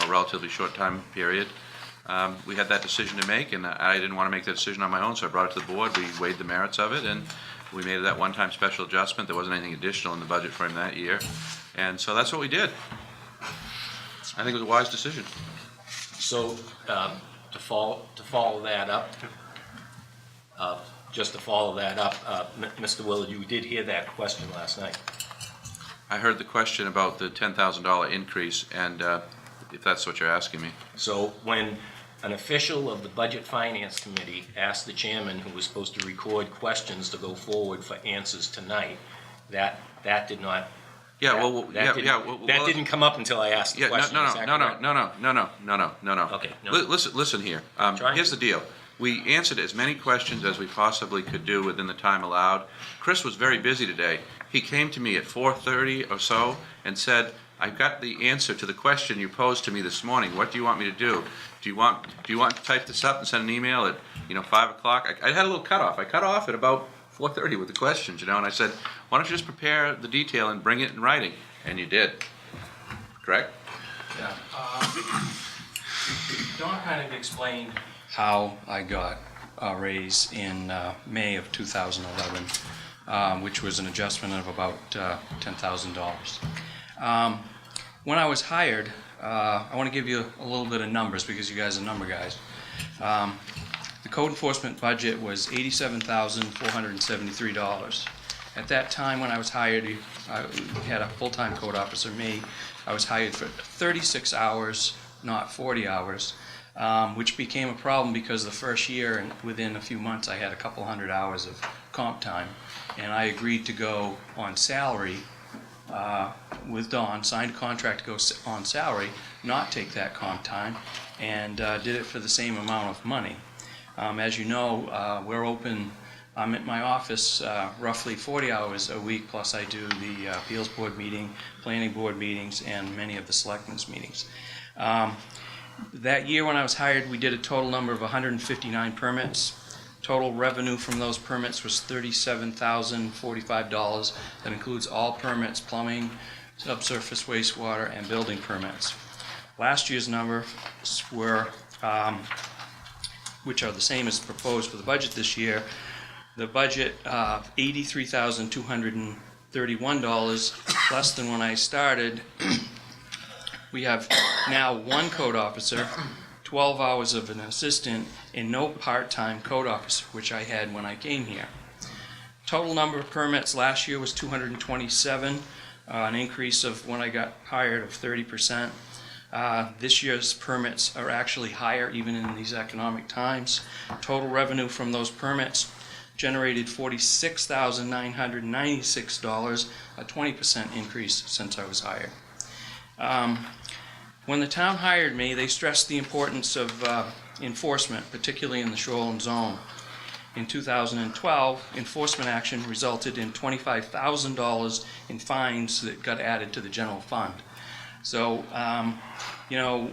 E: relatively short time period, we had that decision to make, and I didn't want to make that decision on my own, so I brought it to the board. We weighed the merits of it, and we made that one-time special adjustment. There wasn't anything additional in the budget for him that year, and so that's what we did. I think it was a wise decision.
B: So, to follow that up, Mr. Willard, you did hear that question last night.
E: I heard the question about the $10,000 increase, and if that's what you're asking me.
B: So when an official of the Budget Finance Committee asked the chairman, who was supposed to record questions to go forward for answers tonight, that did not. That didn't come up until I asked the question.
E: No.
B: Okay. No.
E: Listen here. Here's the deal. We answered as many questions as we possibly could do within the time allowed. Chris was very busy today. He came to me at 4:30 or so and said, "I've got the answer to the question you posed to me this morning. What do you want me to do? Do you want to type this up and send an email at 5 o'clock?" I had a little cutoff. I cut off at about 4:30 with the questions, and I said, "Why don't you just prepare the detail and bring it in writing?" And you did. Correct?
T: Yeah. Don kind of explained how I got a raise in May of 2011, which was an adjustment of about $10,000. When I was hired, I want to give you a little bit of numbers because you guys are number guys. The code enforcement budget was $87,473. At that time when I was hired, I had a full-time code officer, me. I was hired for 36 hours, not 40 hours. Which became a problem because the first year, and within a few months, I had a couple hundred hours of comp time, and I agreed to go on salary with Dawn, signed a contract to go on salary, not take that comp time, and did it for the same amount of money. As you know, we're open. I'm at my office roughly 40 hours a week, plus I do the appeals board meeting, planning board meetings, and many of the selectmen's meetings. That year when I was hired, we did a total number of 159 permits. Total revenue from those permits was $37,045. That includes all permits, plumbing, subsurface wastewater, and building permits. Last year's numbers were, which are the same as proposed for the budget this year, the budget of $83,231, less than when I started. We have now one code officer, 12 hours of an assistant, and no part-time code officer, which I had when I came here. Total number of permits last year was 227, an increase of when I got hired of 30%. This year's permits are actually higher even in these economic times. Total revenue from those permits generated $46,996, a 20% increase since I was hired. When the town hired me, they stressed the importance of enforcement, particularly in the shoreline zone. In 2012, enforcement action resulted in $25,000 in fines that got added to the general fund. So,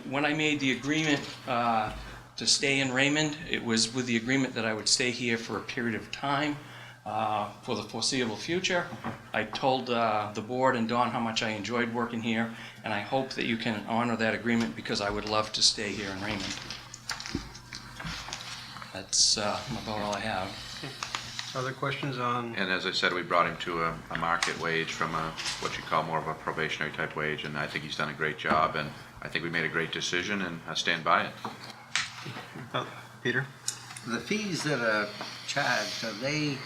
T: when I made the agreement to stay in Raymond, it was with the agreement that I would stay here for a period of time. For the foreseeable future. I told the board and Dawn how much I enjoyed working here, and I hope that you can honor that agreement because I would love to stay here in Raymond. That's about all I have.
A: Other questions on?
E: And as I said, we brought him to a market wage from what you call more of a probationary type wage, and I think he's done a great job, and I think we made a great decision, and I stand by it.
A: Peter?
H: The fees that are charged, are they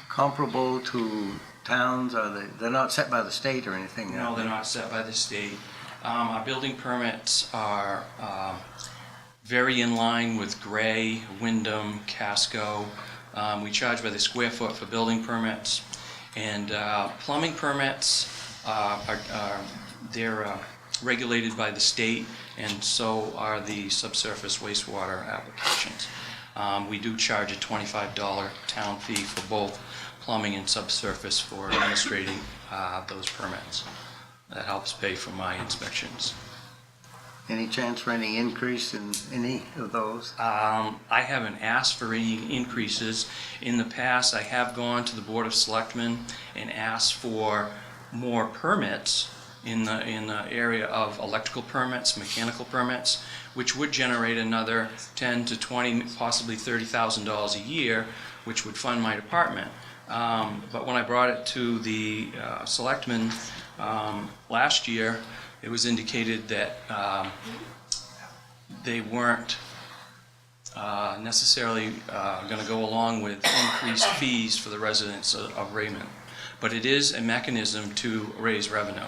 H: comparable to towns? They're not set by the state or anything?
T: No, they're not set by the state. Our building permits are very in line with Gray, Wyndham, Casco, We charge by the square foot for building permits. And plumbing permits they're regulated by the state, and so are the subsurface wastewater applications. We do charge a $25 town fee for both plumbing and subsurface for administrating those permits. That helps pay for my inspections.
H: Any chance for any increase in any of those?
T: I haven't asked for any increases. In the past, I have gone to the Board of Selectmen and asked for more permits in the area of electrical permits, mechanical permits, which would generate another 10 to 20, possibly $30,000 a year, which would fund my department. But when I brought it to the Selectmen last year, it was indicated that they weren't necessarily going to go along with increased fees for the residents of Raymond. But it is a mechanism to raise revenue.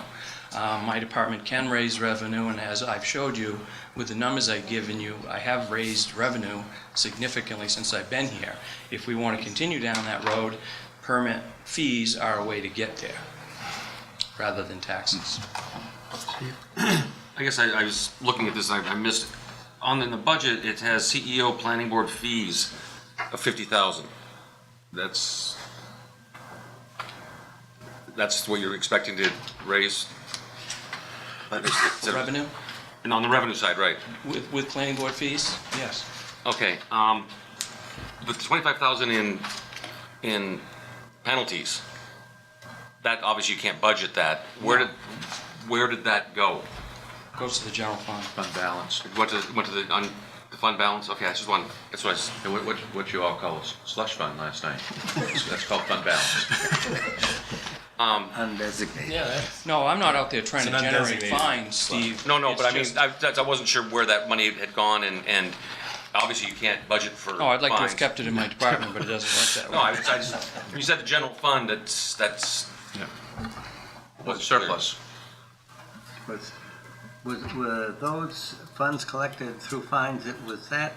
T: My department can raise revenue, and as I've showed you with the numbers I've given you, I have raised revenue significantly since I've been here. If we want to continue down that road, permit fees are a way to get there rather than taxes.
I: I guess I was looking at this, I missed it. In the budget, it has CEO planning board fees of $50,000. That's what you're expecting to raise?
T: Revenue?
I: And on the revenue side, right?
T: With planning board fees? Yes.
I: Okay, with the $25,000 in penalties, that obviously you can't budget that. Where did that go?
T: Goes to the general fund.
E: Fund balance.
I: It went to the fund balance? Okay, that's
E: What you all call a slush fund last night. That's called fund balance.
H: Undesignated.
T: Yeah. No, I'm not out there trying to
Q: It's an
T: generate
Q: undesignated
T: fines, Steve.
I: No,
T: It's
I: but I mean,
T: just-
I: I wasn't sure where that money had gone, and obviously you can't budget for
T: Oh, I'd like to have
I: fines.
T: kept it in my department, but it doesn't work that way.
I: No, I just, when you said the general fund, that's.
E: What's surplus?
H: Were those funds collected through fines, was that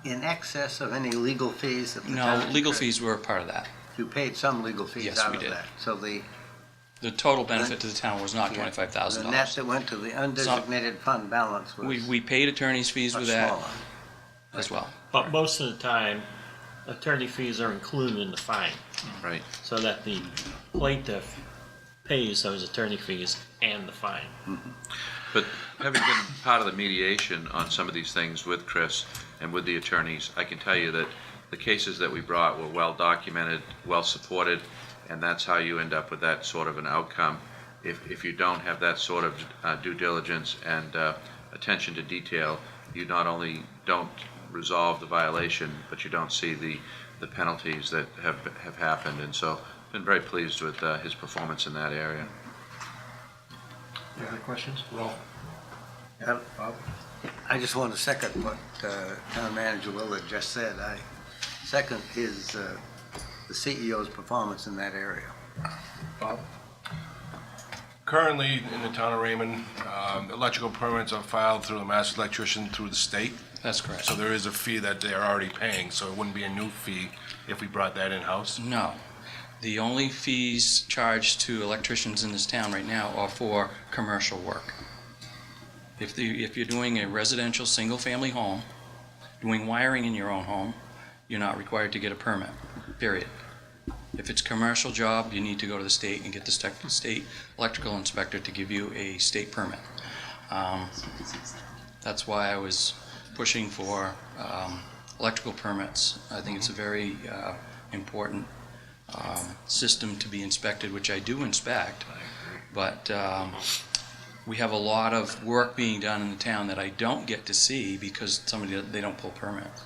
H: in excess of any legal fees that the
T: No,
H: town
T: legal
H: incurred?
T: fees were a part of that.
H: You paid some legal fees
T: Yes,
H: out
T: we
H: of
T: did.
H: that? So the
T: total benefit to the town was not
H: the net
T: $25,000.
H: that went to the undesignated fund balance was
T: We paid attorney's fees
H: much
T: with that
H: smaller.
T: as well.
L: But most of the time, attorney fees are included in the fine,
E: Right.
L: so that the plaintiff pays those attorney fees and the fine.
E: But having been part of the mediation on some of these things with Chris and with the attorneys, I can tell you that the cases that we brought were well documented, well supported, and that's how you end up with that sort of an outcome. If you don't have that sort of due diligence and attention to detail, you not only don't resolve the violation, but you don't see the penalties that have happened. And so I've been very pleased with his performance in that area.
A: Any other questions?
H: I just want to second what Town Manager Willard just said. I second the CEO's performance in that area.
A: Bob?
Q: Currently, in the town of Raymond, electrical permits are filed through the master electrician through the state.
T: That's correct.
Q: So there is a fee that they're already paying, so it wouldn't be a new fee if we brought that in-house.
T: No. The only fees charged to electricians in this town right now are for commercial work. If you're doing a residential single-family home, doing wiring in your own home, you're not required to get a permit, period. If it's a commercial job, you need to go to the state and get the state electrical inspector to give you a state permit. That's why I was pushing for electrical permits. I think it's a very important system to be inspected, which I do inspect, but we have a lot of work being done in the town that I don't get to see because they don't pull permits.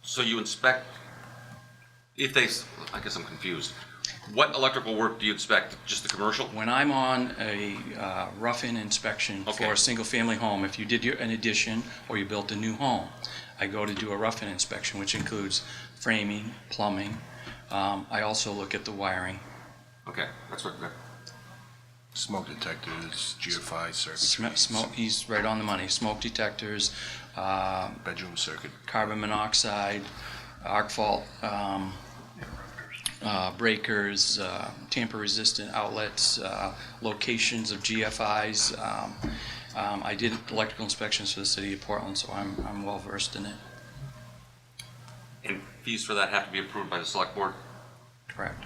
I: So you inspect, I guess I'm confused. What electrical work do you inspect? Just the commercial?
T: When I'm on a rough-in inspection for a single-family home, if you did an addition or you built a new home, I go to do a rough-in inspection, which includes framing, plumbing. I also look at the wiring.
I: Okay, that's what.
Q: Smoke detectors, GFI circuitry.
T: Smoke, he's right on the money. Smoke detectors,
Q: Bedroom circuit.
T: carbon monoxide, arc fault breakers, tamper-resistant outlets, locations of GFIs. I did electrical inspections for the city of Portland, so I'm well versed in it.
I: And fees for that have to be approved by the select board?
T: Correct.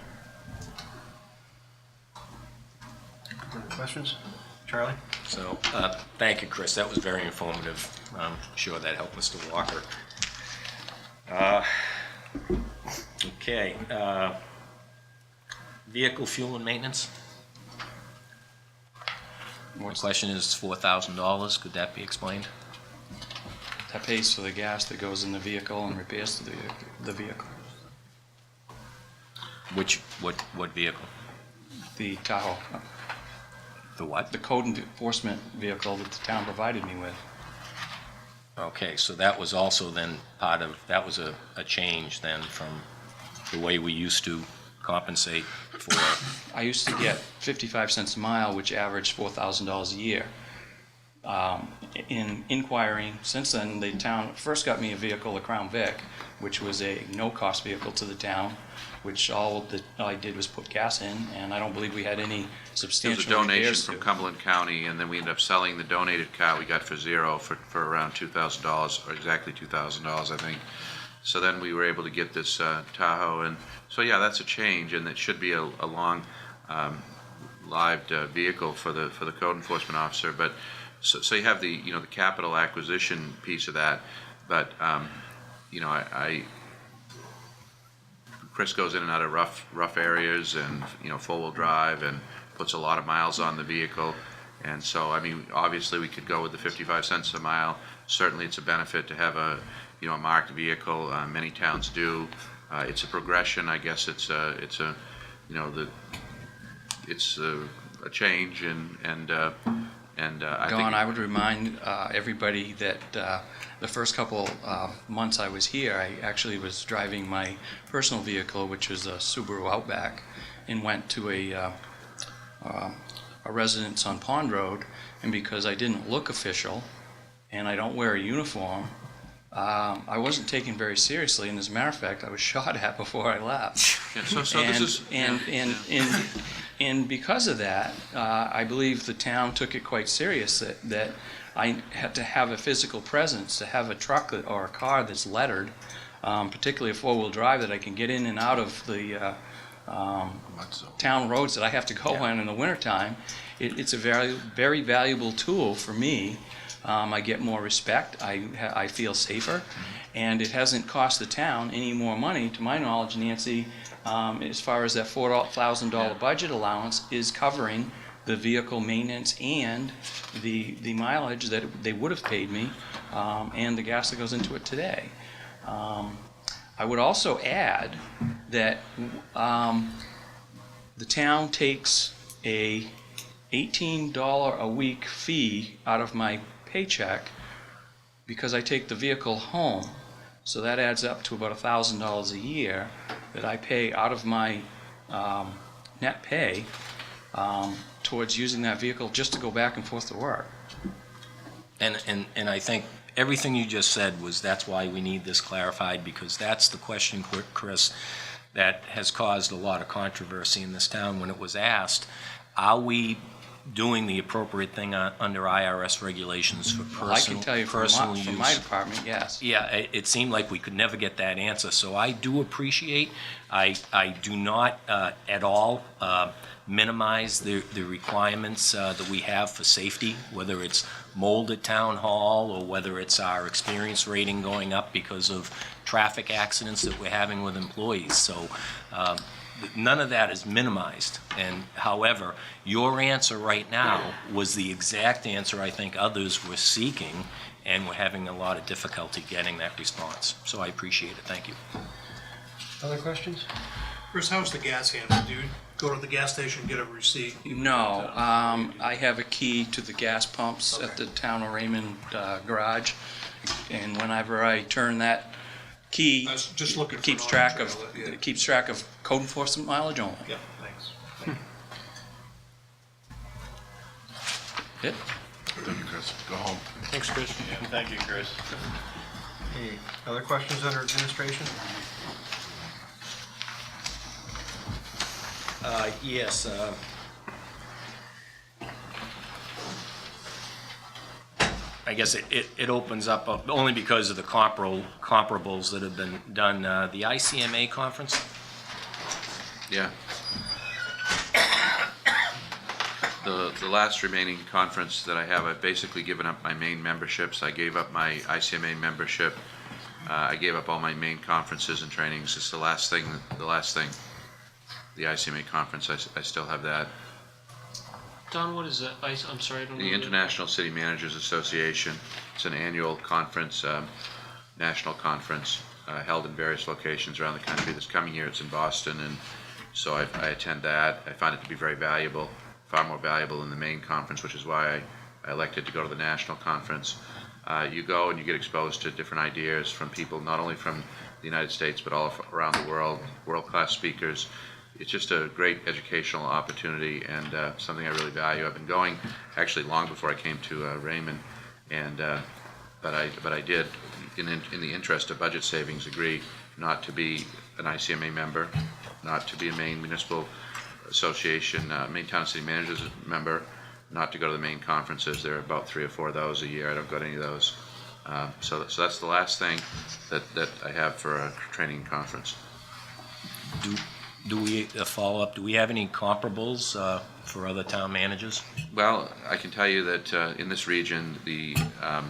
A: Other questions? Charlie?
B: So, thank you, Chris. That was very informative. I'm sure that helped Mr. Walker. Okay. Vehicle fuel and maintenance? The question is $4,000. Could that be explained?
T: That pays for the gas that goes in the vehicle and repairs to the vehicle.
B: What vehicle?
T: The Tahoe.
B: The what?
T: The code enforcement vehicle that the town provided me with.
B: Okay, so that was also then that was a change then from the way we used to compensate for...
T: I used to get 55 cents a mile, which averaged $4,000 a year. In inquiring since then, the town first got me a vehicle, a Crown Vic, which was a no-cost vehicle to the town, which all I did was put gas in, and I don't believe we had any
E: It was
T: substantial
E: a donation
T: repairs
E: from
T: to.
E: Cumberland County, and then we ended up selling the donated car we got for zero for around $2,000, or exactly $2,000, I think. So then we were able to get this Tahoe, and so yeah, that's a change, and it should be a long lived vehicle for the code enforcement officer. But so you have the the capital acquisition piece of that, but Chris goes in and out of rough areas, and four-wheel drive, and puts a lot of miles on the vehicle. And so, I mean, obviously we could go with the 55 cents a mile. Certainly it's a benefit to have a marked vehicle. Many towns do. It's a progression, I guess. It's a change, and I
T: Don,
E: think
T: I would remind everybody that the first couple months I was here, I actually was driving my personal vehicle, which was a Subaru Outback, and went to a residence on Pond Road, and because I didn't look official and I don't wear a uniform, I wasn't taken very seriously, and as a matter of fact, I was shot at before I left.
E: Yeah, so
T: and,
E: this is
T: and because of that, I believe the town took it quite serious that I had to have a physical presence, to have a truck or a car that's lettered, particularly a four-wheel drive that I can get in and out of the town roads that I have to go on in the wintertime. It's a very valuable tool for me. I get more respect, I feel safer, and it hasn't cost the town any more money, to my knowledge, Nancy, as far as that $4,000 budget allowance is covering the vehicle maintenance and the mileage that they would have paid me, and the gas that goes into it today. I would also add that the town takes a $18 a week fee out of my paycheck because I take the vehicle home. So that adds up to about $1,000 a year that I pay out of my net pay towards using that vehicle just to go back and forth to work.
B: And I think everything you just said that's why we need this clarified, because that's the question, Chris, that has caused a lot of controversy in this town when it was asked, are we doing the appropriate thing under IRS regulations for personal use?
T: I can tell you from my department, yes.
B: Yeah, it seemed like we could never get that answer. So I do appreciate, I do not at all minimize the requirements that we have for safety, whether it's mold at town hall or whether it's our experience rating going up because of traffic accidents that we're having with employees. So none of that is minimized. And however, your answer right now was the exact answer I think others were seeking, and we're having a lot of difficulty getting that response. So I appreciate it. Thank you.
A: Other questions?
F: Chris, how's the gas handled? Do you go to the gas station and get a receipt?
T: No, I have a key to the gas pumps at the town of Raymond garage, and whenever I turn that key,
F: just looking
T: it keeps track of code enforcement mileage only.
F: Yeah, thanks.
B: It?
Q: Thank you, Chris. Go home.
C: Thanks, Chris.
K: Thank you, Chris.
A: Any other questions under administration?
B: Yes. I guess it opens up, only because of the comparables that have been done, the ICMA conference.
E: Yeah. The last remaining conference that I have, I've basically given up my main memberships. I gave up my ICMA membership. I gave up all my main conferences and trainings. It's the last thing, the ICMA conference. I still have that.
C: Don, what is that? I'm sorry, I don't know.
E: The International City Managers Association. It's an annual conference, national conference, held in various locations around the country. This coming year it's in Boston, and so I attend that. I find it to be very valuable, far more valuable than the main conference, which is why I elected to go to the national conference. You go and you get exposed to different ideas from people, not only from the United States, but all around the world, world-class speakers. It's just a great educational opportunity and something I really value. I've been going actually long before I came to Raymond, and but I did, in the interest of budget savings, agree not to be an ICMA member, not to be a Maine Municipal Association, Maine Town and City Managers member, not to go to the main conferences. There are about 3 or 4 of those a year. I don't go to any of those. So that's the last thing that I have for a training conference.
B: Do we, a follow-up, do we have any comparables for other town managers?
E: Well, I can tell you that in this region, I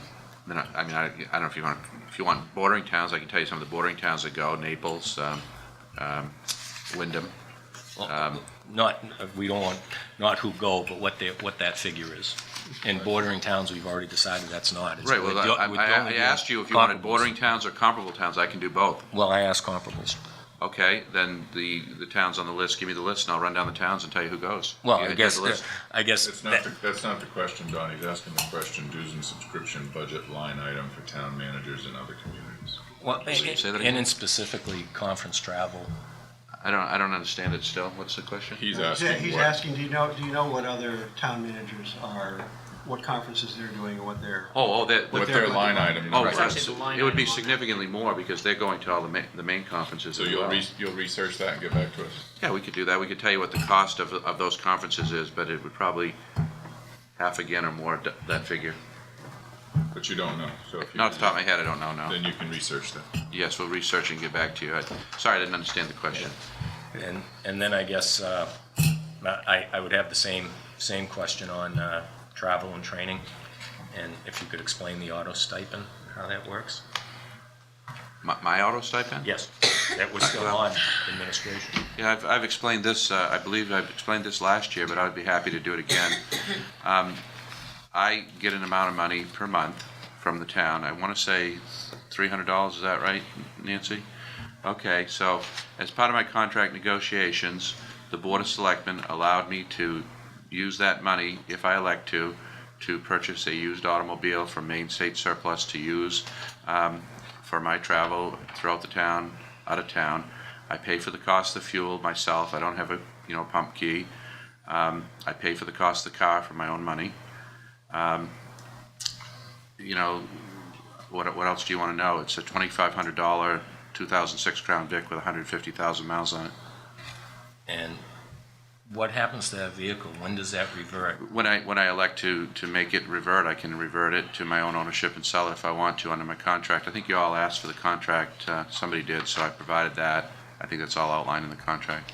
E: don't know if you want bordering towns. I can tell you some of the bordering towns that go: Naples, Wyndham.
B: We don't want, not who go, but what that figure is. In bordering towns, we've already decided that's not.
E: Right, well, I asked you if you wanted bordering towns or comparable towns. I can do both.
B: Well, I asked comparables.
E: Okay, then the towns on the list, give me the list and I'll run down the towns and tell you who goes.
B: Well,
E: You
B: I
E: take
B: guess,
E: the list.
J: That's not the question, Don. He's asking the question, dues and subscription budget line item for town managers in other communities.
B: Well,
E: Say that
B: and
E: again?
B: in specifically conference travel.
E: I don't understand it still. What's the question?
J: He's
A: He's asking, do you know what other town managers are, what conferences they're doing, or what they're...
E: What
J: their line item
E: Oh,
J: numbers
E: it would be significantly more because they're going to all the main conferences
J: So
E: as well.
J: you'll research that and get back to us?
E: Yeah, we could do that. We could tell you what the cost of those conferences is, but it would probably half again or more that figure.
J: But you don't know, so if you...
E: Not off the top of my head, I don't know, no.
J: Then you can research that.
E: Yes, we'll research and get back to you. Sorry, I didn't understand the question.
B: And then I guess I would have the same question on travel and training, and if you could explain the auto stipend, how that works.
E: My auto stipend?
B: Yes, that was still on administration.
E: Yeah, I've explained this, I believe I've explained this last year, but I'd be happy to do it again. I get an amount of money per month from the town. I want to say $300, is that right, Nancy? Okay, so as part of my contract negotiations, the Board of Selectmen allowed me to use that money, if I elect to purchase a used automobile from Maine State Surplus to use for my travel throughout the town, out of town. I pay for the cost of the fuel myself. I don't have a pump key. I pay for the cost of the car from my own money. What else do you want to know? It's a $2,500 2006 Crown Vic with 150,000 miles on it.
B: And what happens to that vehicle? When does that revert?
E: When I elect to make it revert, I can revert it to my own ownership and sell it if I want to under my contract. I think you all asked for the contract. Somebody did, so I provided that. I think that's all outlined in the contract.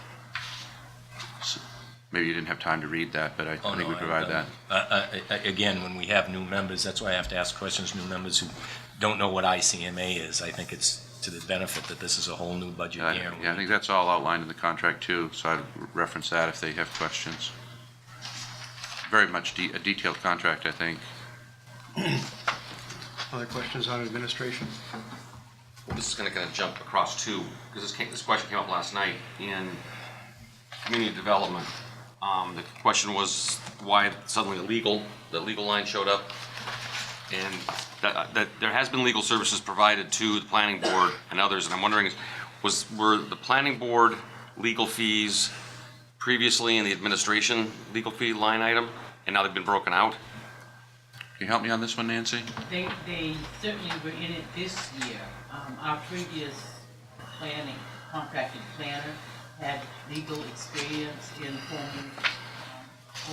E: So maybe you didn't have time to read that, but I think we provided that.
B: Again, when we have new members, that's why I have to ask questions, new members who don't know what ICMA is. I think it's to the benefit that this is a whole new budget year.
E: Yeah, I think that's all outlined in the contract too, so I'd reference that if they have questions. Very much a detailed contract, I think.
A: Other questions on administration?
I: Well, this is going to kind of jump across too, because this question came up last night in community development. The question was why suddenly the legal line showed up, and that there has been legal services provided to the planning board and others, and I'm wondering, were the planning board legal fees previously in the administration legal fee line item, and now they've been broken out?
E: you help me on this one, Nancy?
S: They certainly were in it this year. Our previous contracted planner had legal experience in forming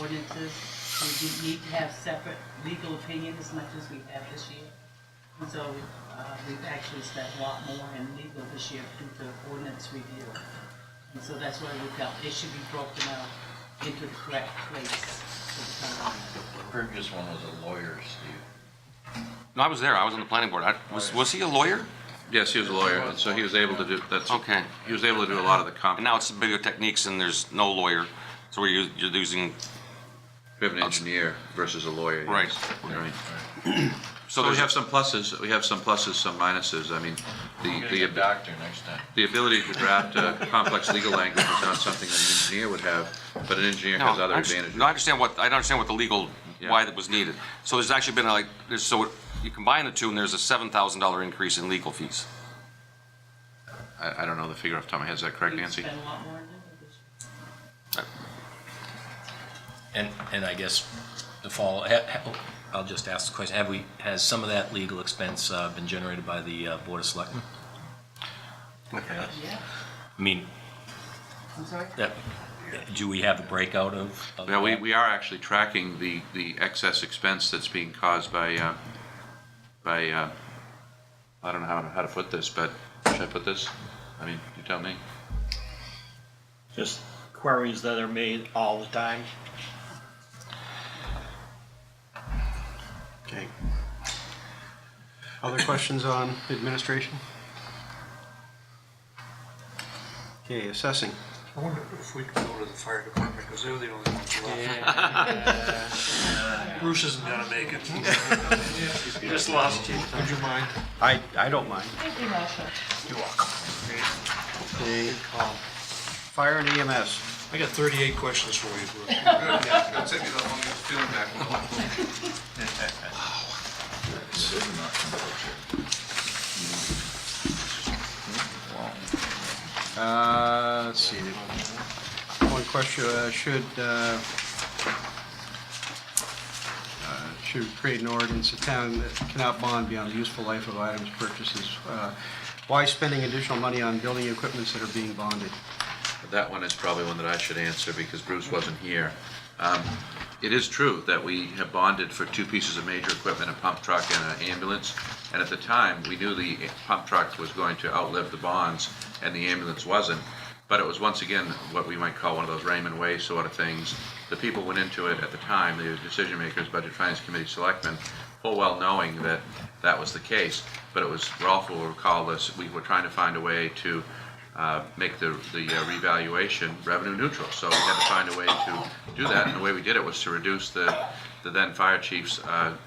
S: ordinances. We didn't need to have separate legal opinion as much as we have this year. And so we've actually spent a lot more in legal this year due to ordinance review. And so that's why we felt it should be broken out into the correct place for the town.
K: The previous one was a lawyer, Steve.
I: No, I was there, I was on the planning board. Was he a lawyer?
E: Yes, he was a lawyer, and so he was able to do,
I: Okay.
E: he was able to do a lot of the
I: And now it's bigger techniques and there's no lawyer, so you're using,
E: we have an engineer versus a lawyer. yes.
I: Right.
E: Right.
I: so
E: So we
I: there's,
E: have some pluses, some minuses. I mean,
K: You're gonna get a doctor next time.
E: the ability to draft complex legal language is not something that an engineer would have, but an engineer has other advantages.
I: No, I understand what the legal,
E: Yeah.
I: why that was needed. So there's actually been you combine the two and there's a $7,000 increase in legal fees.
E: I don't know the figure off the top of my head, is that correct,
S: We
E: Nancy?
S: spent a lot more in legal this year.
B: And I guess the fall, I'll just ask the question, has some of that legal expense been generated by the Board of Selectmen?
S: Yeah.
B: I mean,
S: I'm sorry?
B: do we have a breakout of
E: Yeah,
B: that?
E: we are actually tracking the excess expense that's being caused by I don't know how to put this, but should I put this? I mean, you tell me.
L: Just queries that are made all the time.
A: Okay. Other questions on administration? Okay, assessing.
F: I wonder if we could go to the fire department, because they're the only ones left. Bruce isn't gonna make it.
L: You just lost Chief.
F: Would you mind?
A: I don't mind.
O: Thank you, Marshall.
F: You're welcome.
A: Okay. Fire and EMS.
F: I got 38 questions for you, Bruce.
Q: It'll take me that long to get the feeling back.
A: Let's see. One question, should create an ordinance, the town cannot bond beyond the useful life of items purchases. Why spending additional money on building equipments that are being bonded?
E: That one is probably one that I should answer because Bruce wasn't here. It is true that we have bonded for two pieces of major equipment, a pump truck and an ambulance. And at the time, we knew the pump truck was going to outlive the bonds and the ambulance wasn't. But it was once again what we might call one of those Raymond Way sort of things. The people went into it at the time, the decision makers, Budget Finance Committee, Selectmen, full well knowing that that was the case. But it was, Rolf will recall this, we were trying to find a way to make the revaluation revenue neutral. So we had to find a way to do that, and the way we did it was to reduce the then fire chief's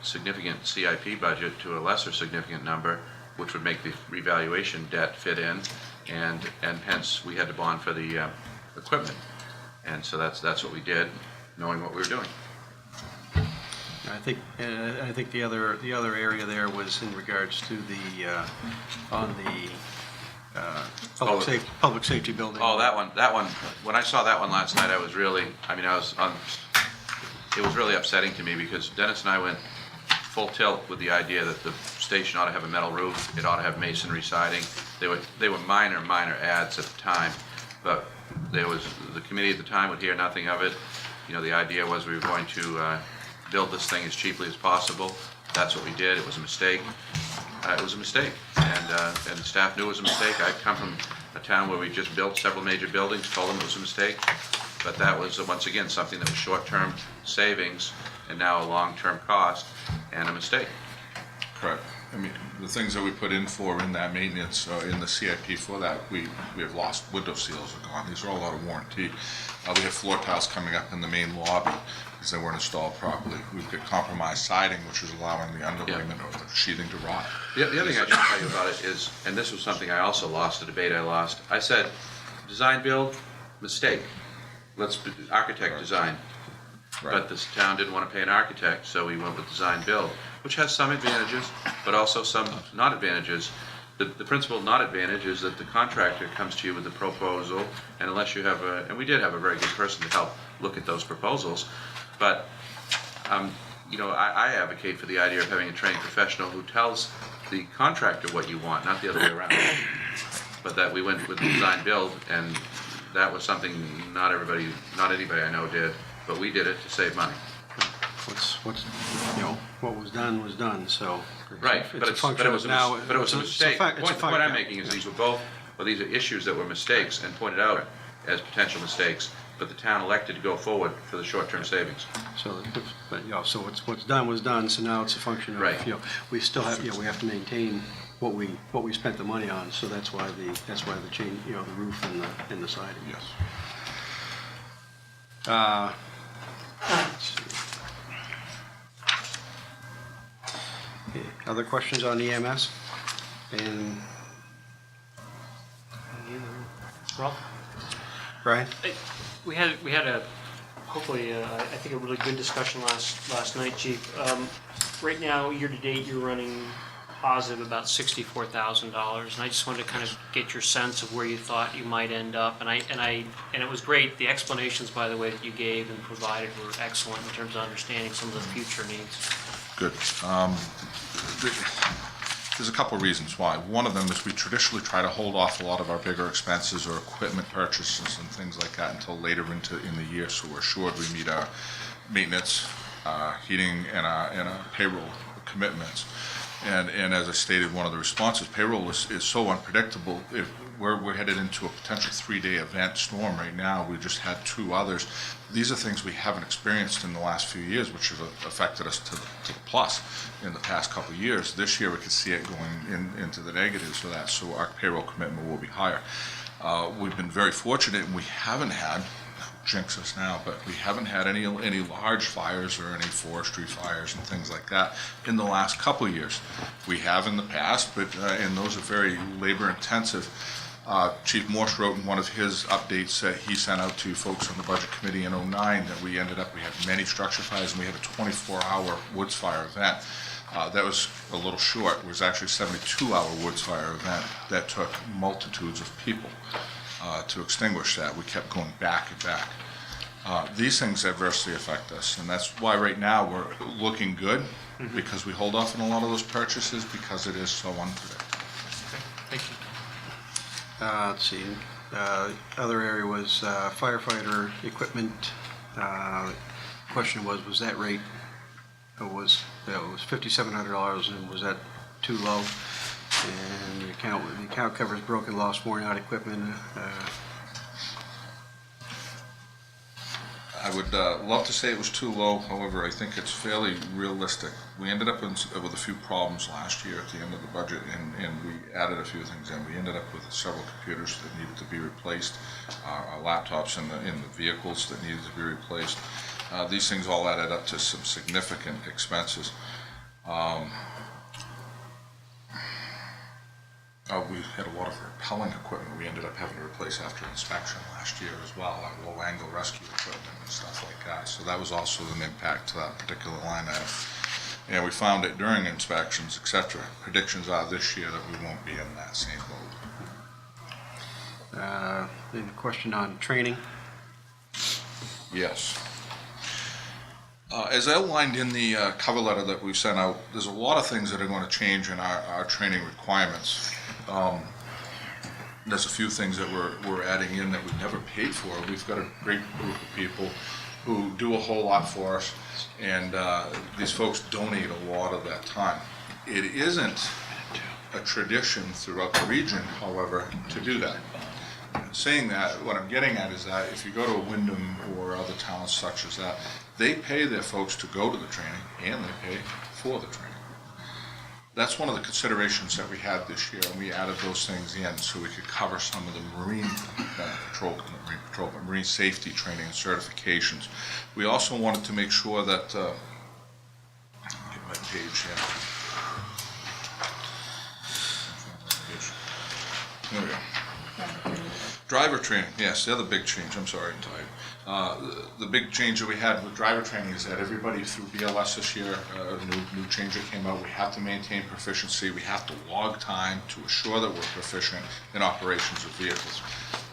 E: significant CIP budget to a lesser significant number, which would make the revaluation debt fit in, and hence we had to bond for the equipment. And so that's what we did, knowing what we were doing.
A: I think the other area there was in regards to the on the public safety building.
E: Oh, that one. When I saw that one last night, it was really upsetting to me because Dennis and I went full tilt with the idea that the station ought to have a metal roof, it ought to have masonry siding. They were minor adds at the time, but the committee at the time would hear nothing of it. You know, the idea was we were going to build this thing as cheaply as possible. That's what we did. It was a mistake. It was a mistake, and the staff knew it was a mistake. I come from a town where we just built several major buildings, told them it was a mistake, but that was, once again, something that was short-term savings and now a long-term cost and a mistake.
J: Correct. I mean, the things that we put in that maintenance, in the CIP for that, we have lost. Window seals are gone. These are all out of warranty. We have floor tiles coming up in the main lobby because they weren't installed properly. We've got compromised siding, which is allowing the underlayment or the sheathing to rot.
E: The other thing I should tell you about it is, and this was something I also lost, a debate I lost. I said, design build, mistake. Let's architect design.
J: Right.
E: But this town didn't want to pay an architect, so we went with design build, which has some advantages, but also some not advantages. The principal not advantage is that the contractor comes to you with a proposal, and unless you have and we did have a very good person to help look at those proposals, but you know, I advocate for the idea of having a trained professional who tells the contractor what you want, not the other way around. But that we went with design build, and that was something not anybody I know did, but we did it to save money.
A: You know, what was done, so.
E: Right,
A: It's a function of now.
E: but it was a mistake. The
A: It's a
E: point I'm
A: fact.
E: making is these are issues that were mistakes and pointed out as potential mistakes, but the town elected to go forward for the short-term savings.
A: So, but, you know, so what's done was done, so now it's a function of,
E: Right.
A: you know, we still have, you know, we have to maintain what we spent the money on, so that's why the change, you know, the roof and the siding.
Q: Yes.
A: Let's see. Okay, other questions on EMS? And
C: Ralph?
A: Brian?
C: We had a, hopefully, I think a really good discussion last night, Chief. Right now, year-to-date, you're running positive about $64,000, and I just wanted to kind of get your sense of where you thought you might end up. And it was great. The explanations, by the way, that you gave and provided were excellent in terms of understanding some of the future needs.
J: Good. There's a couple of reasons why. One of them is we traditionally try to hold off a lot of our bigger expenses or equipment purchases and things like that until later in the year, so we're assured we meet our maintenance, heating, and our payroll commitments. And as I stated, one of the responses, payroll is so unpredictable. If we're headed into a potential 3-day event storm right now. We just had 2 others. These are things we haven't experienced in the last few years, which have affected us to the plus in the past couple of years. This year we could see it going into the negatives for that, so our payroll commitment will be higher. We've been very fortunate, and we haven't had, jinx us now, but we haven't had any large fires or any forestry fires and things like that in the last couple of years. We have in the past, but and those are very labor intensive. Chief Morse wrote in one of his updates that he sent out to folks on the budget committee in '09 that we had many structure fires, and we had a 24-hour woods fire event. That was a little short. It was actually a 72-hour woods fire event that took multitudes of people to extinguish that. We kept going back and back. These things adversely affect us, and that's why right now we're looking good, because we hold off on a lot of those purchases because it is so unpredictable.
C: Okay, thank you.
A: Let's see, other area was firefighter equipment. Question was that rate, it was $5,700, and was that too low? And the account covers broken, lost, worn out equipment.
J: I would love to say it was too low. However, I think it's fairly realistic. We ended up with a few problems last year at the end of the budget, and we added a few things in. We ended up with several computers that needed to be replaced, our laptops in the vehicles that needed to be replaced. These things all added up to some significant expenses. We had a lot of rappelling equipment we ended up having to replace after inspection last year as well, our low-angle rescue equipment and stuff like that. So that was also an impact to that particular line item. And we found it during inspections, etc. Predictions are this year that we won't be in that same boat.
A: Maybe a question on training.
J: Yes. As outlined in the cover letter that we sent out, there's a lot of things that are going to change in our training requirements. There's a few things that we're adding in that we've never paid for. We've got a great group of people who do a whole lot for us, and these folks donate a lot of that time. It isn't a tradition throughout the region, however, to do that. Saying that, what I'm getting at is that if you go to Wyndham or other towns such as that, they pay their folks to go to the training, and they pay for the training. That's one of the considerations that we had this year, and we added those things in so we could cover some of the marine marine safety training and certifications. We also wanted to make sure that, get my page here. There we go. Driver training, yes, the other big change, I'm sorry, I'm tired. The big change that we had with driver training is that everybody through BLS this year, a new change that came out, we have to maintain proficiency, we have to log time to assure that we're proficient in operations of vehicles.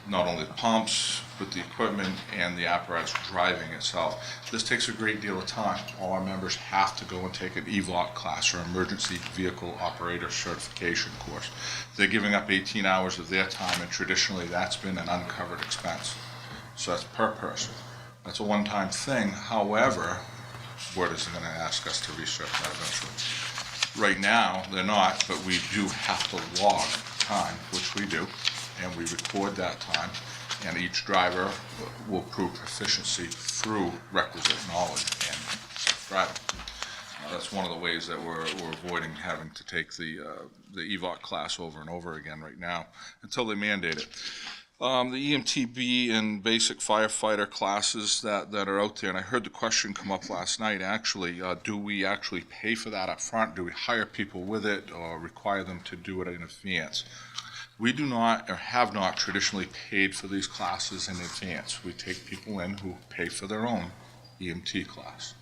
J: Not only the pumps, with the equipment and the apparatus driving itself. This takes a great deal of time. All our members have to go and take an EVOC class, or Emergency Vehicle Operator Certification course. They're giving up 18 hours of their time, and traditionally that's been an uncovered expense. So that's per person. That's a one-time thing. However, Board is going to ask us to research that eventually. Right now, they're not, but we do have to log time, which we do, and we record that time, and each driver will prove proficiency through requisite knowledge and driving. That's one of the ways that we're avoiding having to take the EVOC class over and over again right now until they mandate it. The EMTB and basic firefighter classes that are out there, and I heard the question come up last night, actually, do we actually pay for that up front? Do we hire people with it or require them to do it in advance? We do not or have not traditionally paid for these classes in advance. We take people in who pay for their own EMT class,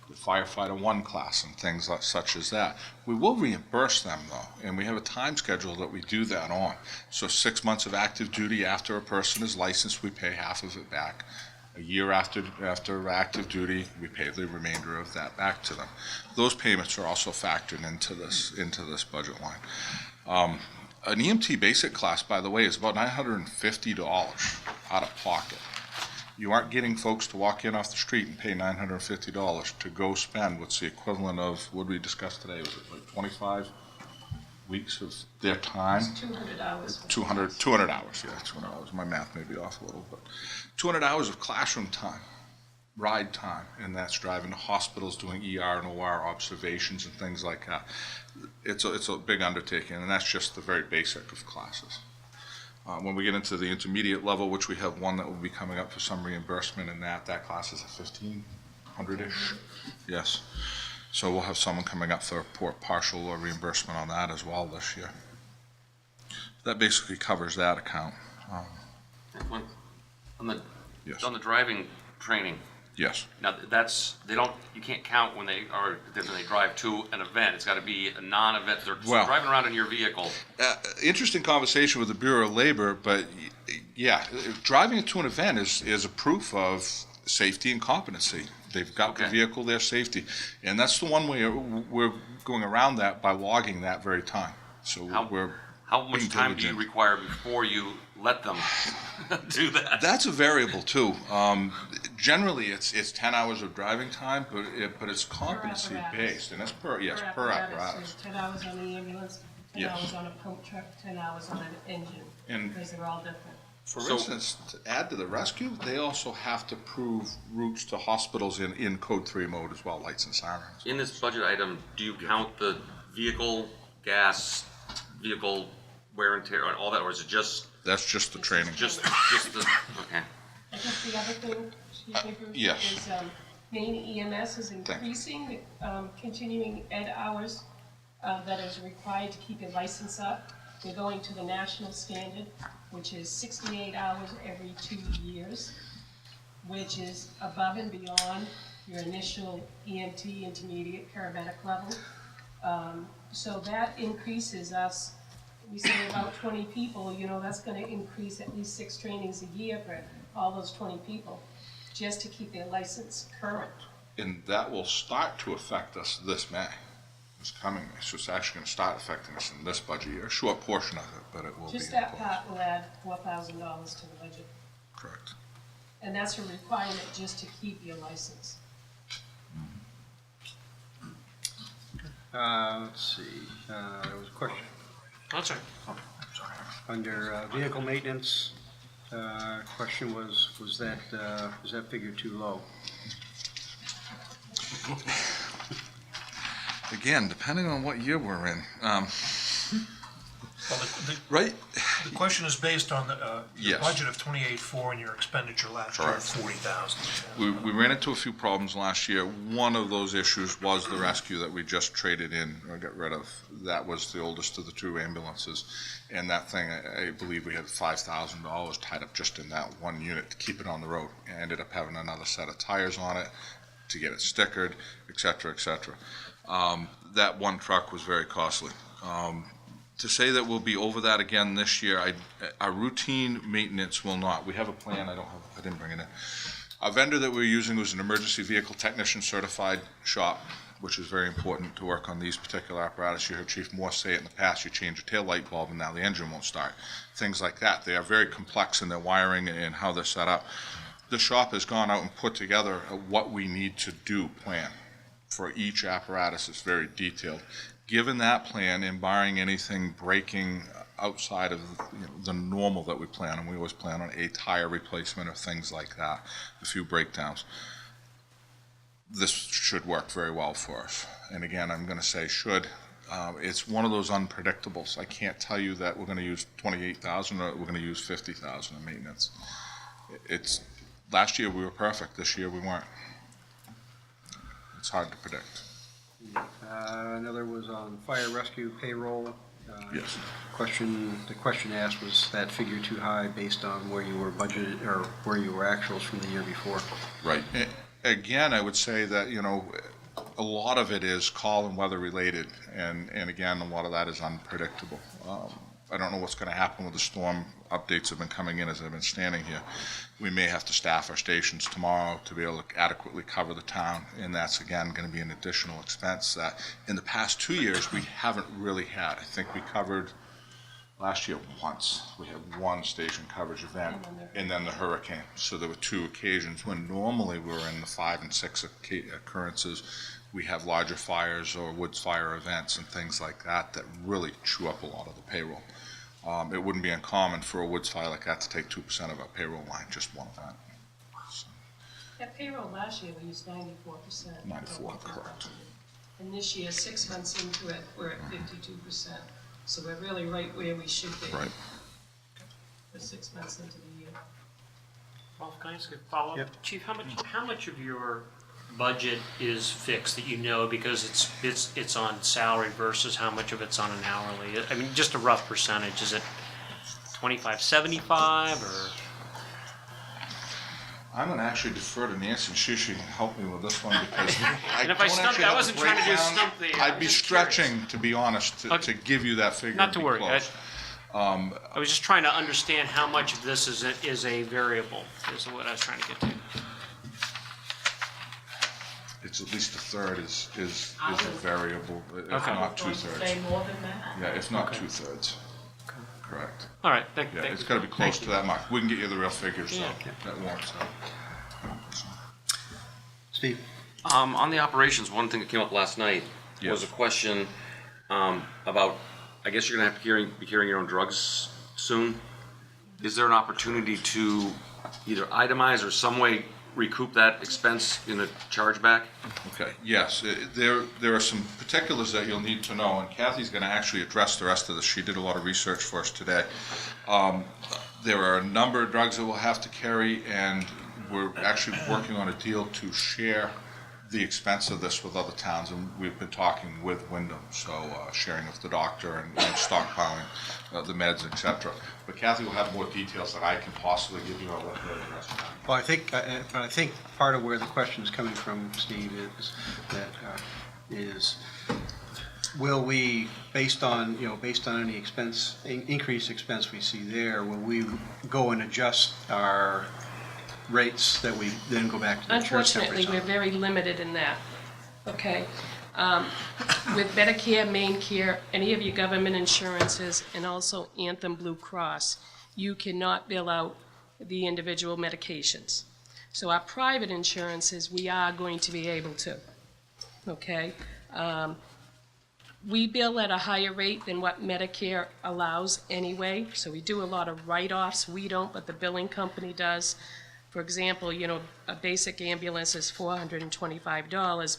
J: the Firefighter 1 class and things such as that. We will reimburse them though, and we have a time schedule that we do that on. So 6 months of active duty after a person is licensed, we pay half of it back. A year after active duty, we pay the remainder of that back to them. Those payments are also factored into this budget line. An EMT basic class, by the way, is about $950 out of pocket. You aren't getting folks to walk in off the street and pay $950 to go spend what's the equivalent of what we discussed today. Was it like 25 weeks of their time?
O: It's 200 hours.
J: 200 hours, yeah, 200 hours. My math may be off a little, but 200 hours of classroom time, ride time, and that's driving to hospitals, doing ER and OR observations and things like that. It's a big undertaking, and that's just the very basic of classes. When we get into the intermediate level, which we have one that will be coming up for some reimbursement in that class is at 1,500-ish. Yes. So we'll have someone coming up for partial or reimbursement on that as well this year. That basically covers that account.
I: On the
J: Yes.
I: on the driving training.
J: Yes.
I: Now you can't count when they drive to an event. It's got to be a non-event. They're driving around in your vehicle.
J: Interesting conversation with the Bureau of Labor, but yeah, driving to an event is a proof of safety and competency. They've got the vehicle there, safety, and that's the one way we're going around that by logging that very time. So
I: how much time do you require before you let them do that?
J: That's a variable too. Generally, it's 10 hours of driving time, but it's competency based, and that's per apparatus.
O: 10 hours on the ambulance, 10
J: Yes.
O: hours on a pump truck, 10 hours on an engine, because they're all different.
J: For instance, to add to the rescue, they also have to prove routes to hospitals in Code 3 mode as well, lights and sirens.
I: In this budget item, do you count the vehicle gas, vehicle wear and tear, and all that, or is it just?
J: That's just the training.
I: Just the okay.
O: I guess the other thing, excuse me, Bruce,
J: Yes.
O: is Maine EMS is increasing continuing ed hours that is required to keep your license up. They're going to the national standard, which is 68 hours every 2 years, which is above and beyond your initial EMT, intermediate, paramedic level. So that increases us. We say about 20 people, that's going to increase at least 6 trainings a year for all those 20 people, just to keep their license current.
J: And that will start to affect us this May, this coming May. So it's actually going to start affecting us in this budget year, a short portion of it, but it will be.
O: Just that part will add $4,000 to the budget.
J: Correct.
O: And that's a requirement just to keep your license.
A: Let's see, there was a question.
I: That's right.
A: Under vehicle maintenance, question was that figure too low?
J: Again, depending on what year we're in.
F: Well,
J: right.
F: The question is based on your
J: Yes.
F: budget of 28.4 and your expenditure last year of
J: Correct.
F: 40,000.
J: We ran into a few problems last year. One of those issues was the rescue that we just traded in or got rid of. That was the oldest of the 2 ambulances. And that thing, I believe we had $5,000 tied up just in that one unit to keep it on the road. I ended up having another set of tires on it to get it stickered, et cetera, et cetera. That one truck was very costly.
U: To say that we'll be over that again this year, our routine maintenance will not. We have a plan, I didn't bring it in. Our vendor that we're using was an emergency vehicle technician certified shop, which is very important to work on these particular apparatus. You heard Chief Moore say it in the past, you change a tail light bulb and now the engine won't start. Things like that. They are very complex in their wiring and how they're set up. The shop has gone out and put together a what we need to do plan for each apparatus. It's very detailed. Given that plan, and barring anything breaking outside of the normal that we plan, and we always plan on a tire replacement or things like that, a few breakdowns, this should work very well for us. And again, I'm going to say should. It's one of those unpredictables. I can't tell you that we're going to use 28,000 or we're going to use 50,000 in maintenance. Last year we were perfect. This year we weren't. It's hard to predict.
A: Another was on fire rescue payroll.
U: Yes.
A: The question asked, was that figure too high based on where you were budgeted or where you were actuals from the year before?
U: Right. Again, I would say that, a lot of it is call and weather related, and again, a lot of that is unpredictable. I don't know what's going to happen with the storm. Updates have been coming in as I've been standing here. We may have to staff our stations tomorrow to be able to adequately cover the town, and that's again going to be an additional expense that in the past 2 years we haven't really had. I think we covered last year once. We had one station coverage event and then the hurricane. So there were 2 occasions when normally we're in the 5 and 6 occurrences. We have larger fires or woods fire events and things like that that really chew up a lot of the payroll. It wouldn't be uncommon for a woods fire like that to take 2% of our payroll line, just one event. So,
V: that payroll last year, we used 94%.
U: 94, correct.
V: And this year, 6 months into it, we're at 52%. So we're really right where we should be.
U: Right.
V: For 6 months into the year.
C: Ralph, can I ask a follow-up?
A: Yep.
C: Chief, how much of your budget is fixed that you know because it's on salary versus how much of it's on an hourly? I mean, just a rough percentage. Is it 25-75 or?
U: I'm going to actually defer to Nancy, and she can help me with this one because
C: And if I stumped, I wasn't trying to do something.
U: I'd be stretching, to be honest, to give you that figure.
C: Not to worry.
U: I
C: was just trying to understand how much of this is a variable, is what I was trying to get to.
U: It's at least a third is a variable, if not 2/3.
S: Say more than that?
U: Yeah, if not 2/3. Correct.
C: All right, thank
U: Yeah,
C: you.
U: it's got to be close to that mark. We can get you the real figures, so
C: Yeah.
U: that warrants that.
A: Steve?
I: On the operations, one thing that came up last night was a question about, I guess you're going to have to be carrying your own drugs soon. Is there an opportunity to either itemize or some way recoup that expense in a chargeback?
U: Okay, yes, there are some particulars that you'll need to know, and Kathy's going to actually address the rest of this. She did a lot of research for us today. There are a number of drugs that we'll have to carry, and we're actually working on a deal to share the expense of this with other towns, and we've been talking with Wyndham, so sharing with the doctor and stockpiling the meds, etc. But Kathy will have more details that I can possibly give you. I'll let her address that.
A: Well, I think part of where the question is coming from, Steve, is will we, based on any increased expense we see there, will we go and adjust our rates that we then go back to the insurance companies?
V: Unfortunately, we're very limited in that, okay? With Medicare, Main Care, any of your government insurances, and also Anthem Blue Cross, you cannot bill out the individual medications. So our private insurances, we are going to be able to, okay? We bill at a higher rate than what Medicare allows anyway, so we do a lot of write-offs. We don't, but the billing company does. For example, a basic ambulance is $425.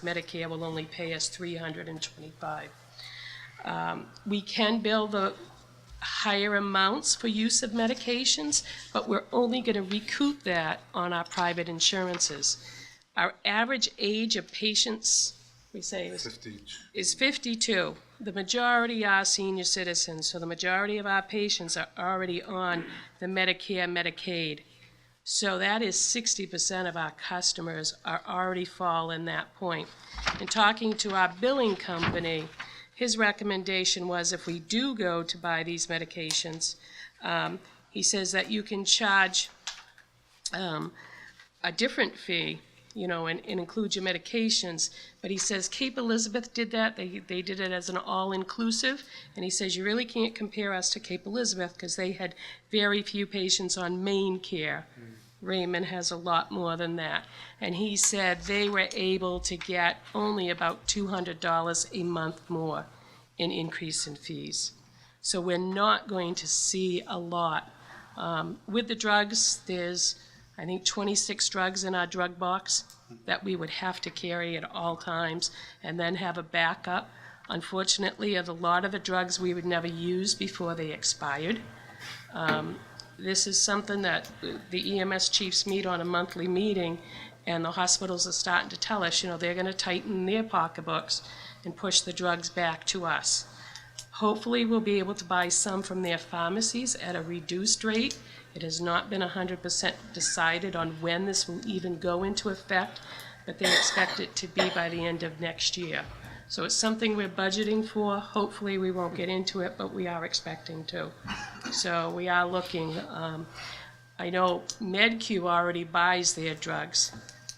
V: Medicare will only pay us $325. We can bill the higher amounts for use of medications, but we're only going to recoup that on our private insurances. Our average age of patients, we say, is 52. The majority are senior citizens, so the majority of our patients are already on the Medicare, Medicaid. So that is 60% of our customers are already fall in that point. And talking to our billing company, his recommendation was if we do go to buy these medications, he says that you can charge a different fee, you know, and include your medications. But he says Cape Elizabeth did that. They did it as an all-inclusive. And he says you really can't compare us to Cape Elizabeth because they had very few patients on main care. Raymond has a lot more than that. And he said they were able to get only about $200 a month more in increase in fees. So we're not going to see a lot. With the drugs, there's, I think, 26 drugs in our drug box that we would have to carry at all times and then have a backup. Unfortunately, a lot of the drugs we would never use before they expired. This is something that the EMS chiefs meet on a monthly meeting, and the hospitals are starting to tell us, you know, they're going to tighten their pocketbooks and push the drugs back to us. Hopefully, we'll be able to buy some from their pharmacies at a reduced rate. It has not been 100% decided on when this will even go into effect, but they expect it to be by the end of next year. So it's something we're budgeting for. Hopefully, we won't get into it, but we are expecting to. So we are looking. I know MedQ already buys their drugs,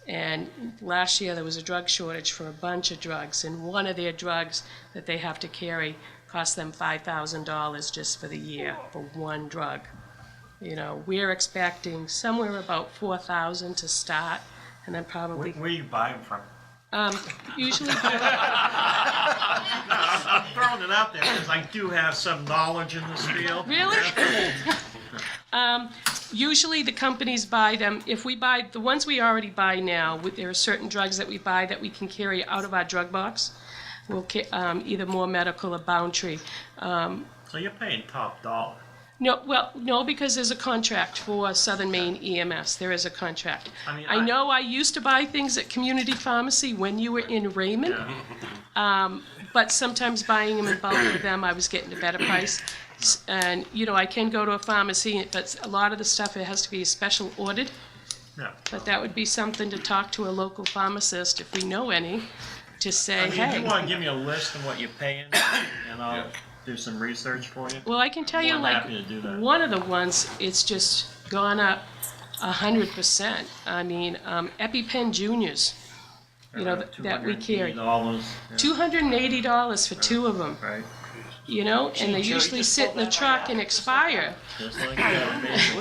V: and last year there was a drug shortage for a bunch of drugs, and one of their drugs that they have to carry cost them $5,000 just for the year for one drug. You know, we're expecting somewhere about 4,000 to start, and then probably.
L: Where you buy them from?
V: Usually.
L: I'm throwing it out there because I do have some knowledge in this field.
V: Really? Usually the companies buy them. If we buy the ones we already buy now, there are certain drugs that we buy that we can carry out of our drug box. We'll either More Medical or Boundtree.
L: So you're paying top dollar.
V: No, because there's a contract for Southern Maine EMS. There is a contract. I know I used to buy things at Community Pharmacy when you were in Raymond, but sometimes buying them in bulk with them, I was getting a better price. And, you know, I can go to a pharmacy, but a lot of the stuff, it has to be special ordered.
L: Yeah.
V: But that would be something to talk to a local pharmacist, if we know any, to say,
L: If
V: hey.
L: you want to give me a list of what you're paying, and I'll do some research for you.
V: Well, I can tell you,
L: I'm
V: like,
L: happy to do that.
V: one of the ones, it's just gone up 100%. I mean, EpiPen Juniors, you know, that we carry.
L: $280,
V: $280 for two of them.
L: Right.
V: You know, and they usually sit in the truck and expire.
L: Just like that.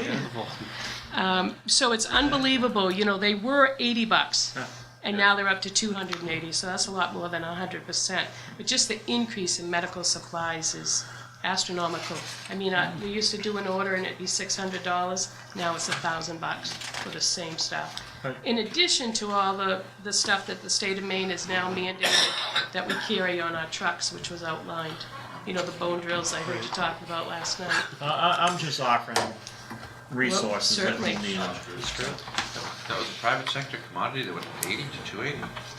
V: So it's unbelievable. You know, they were $80. And now they're up to 280, so that's a lot more than 100%. But just the increase in medical supplies is astronomical. I mean, we used to do an order and it'd be $600. Now it's $1,000 for the same stuff. In addition to all the stuff that the state of Maine is now mandated that we carry on our trucks, which was outlined. You know, the bone drills I heard you talking about last night.
L: I'm just offering resources that we
V: certainly.
L: need.
E: That was a private sector commodity that went from 80 to 280.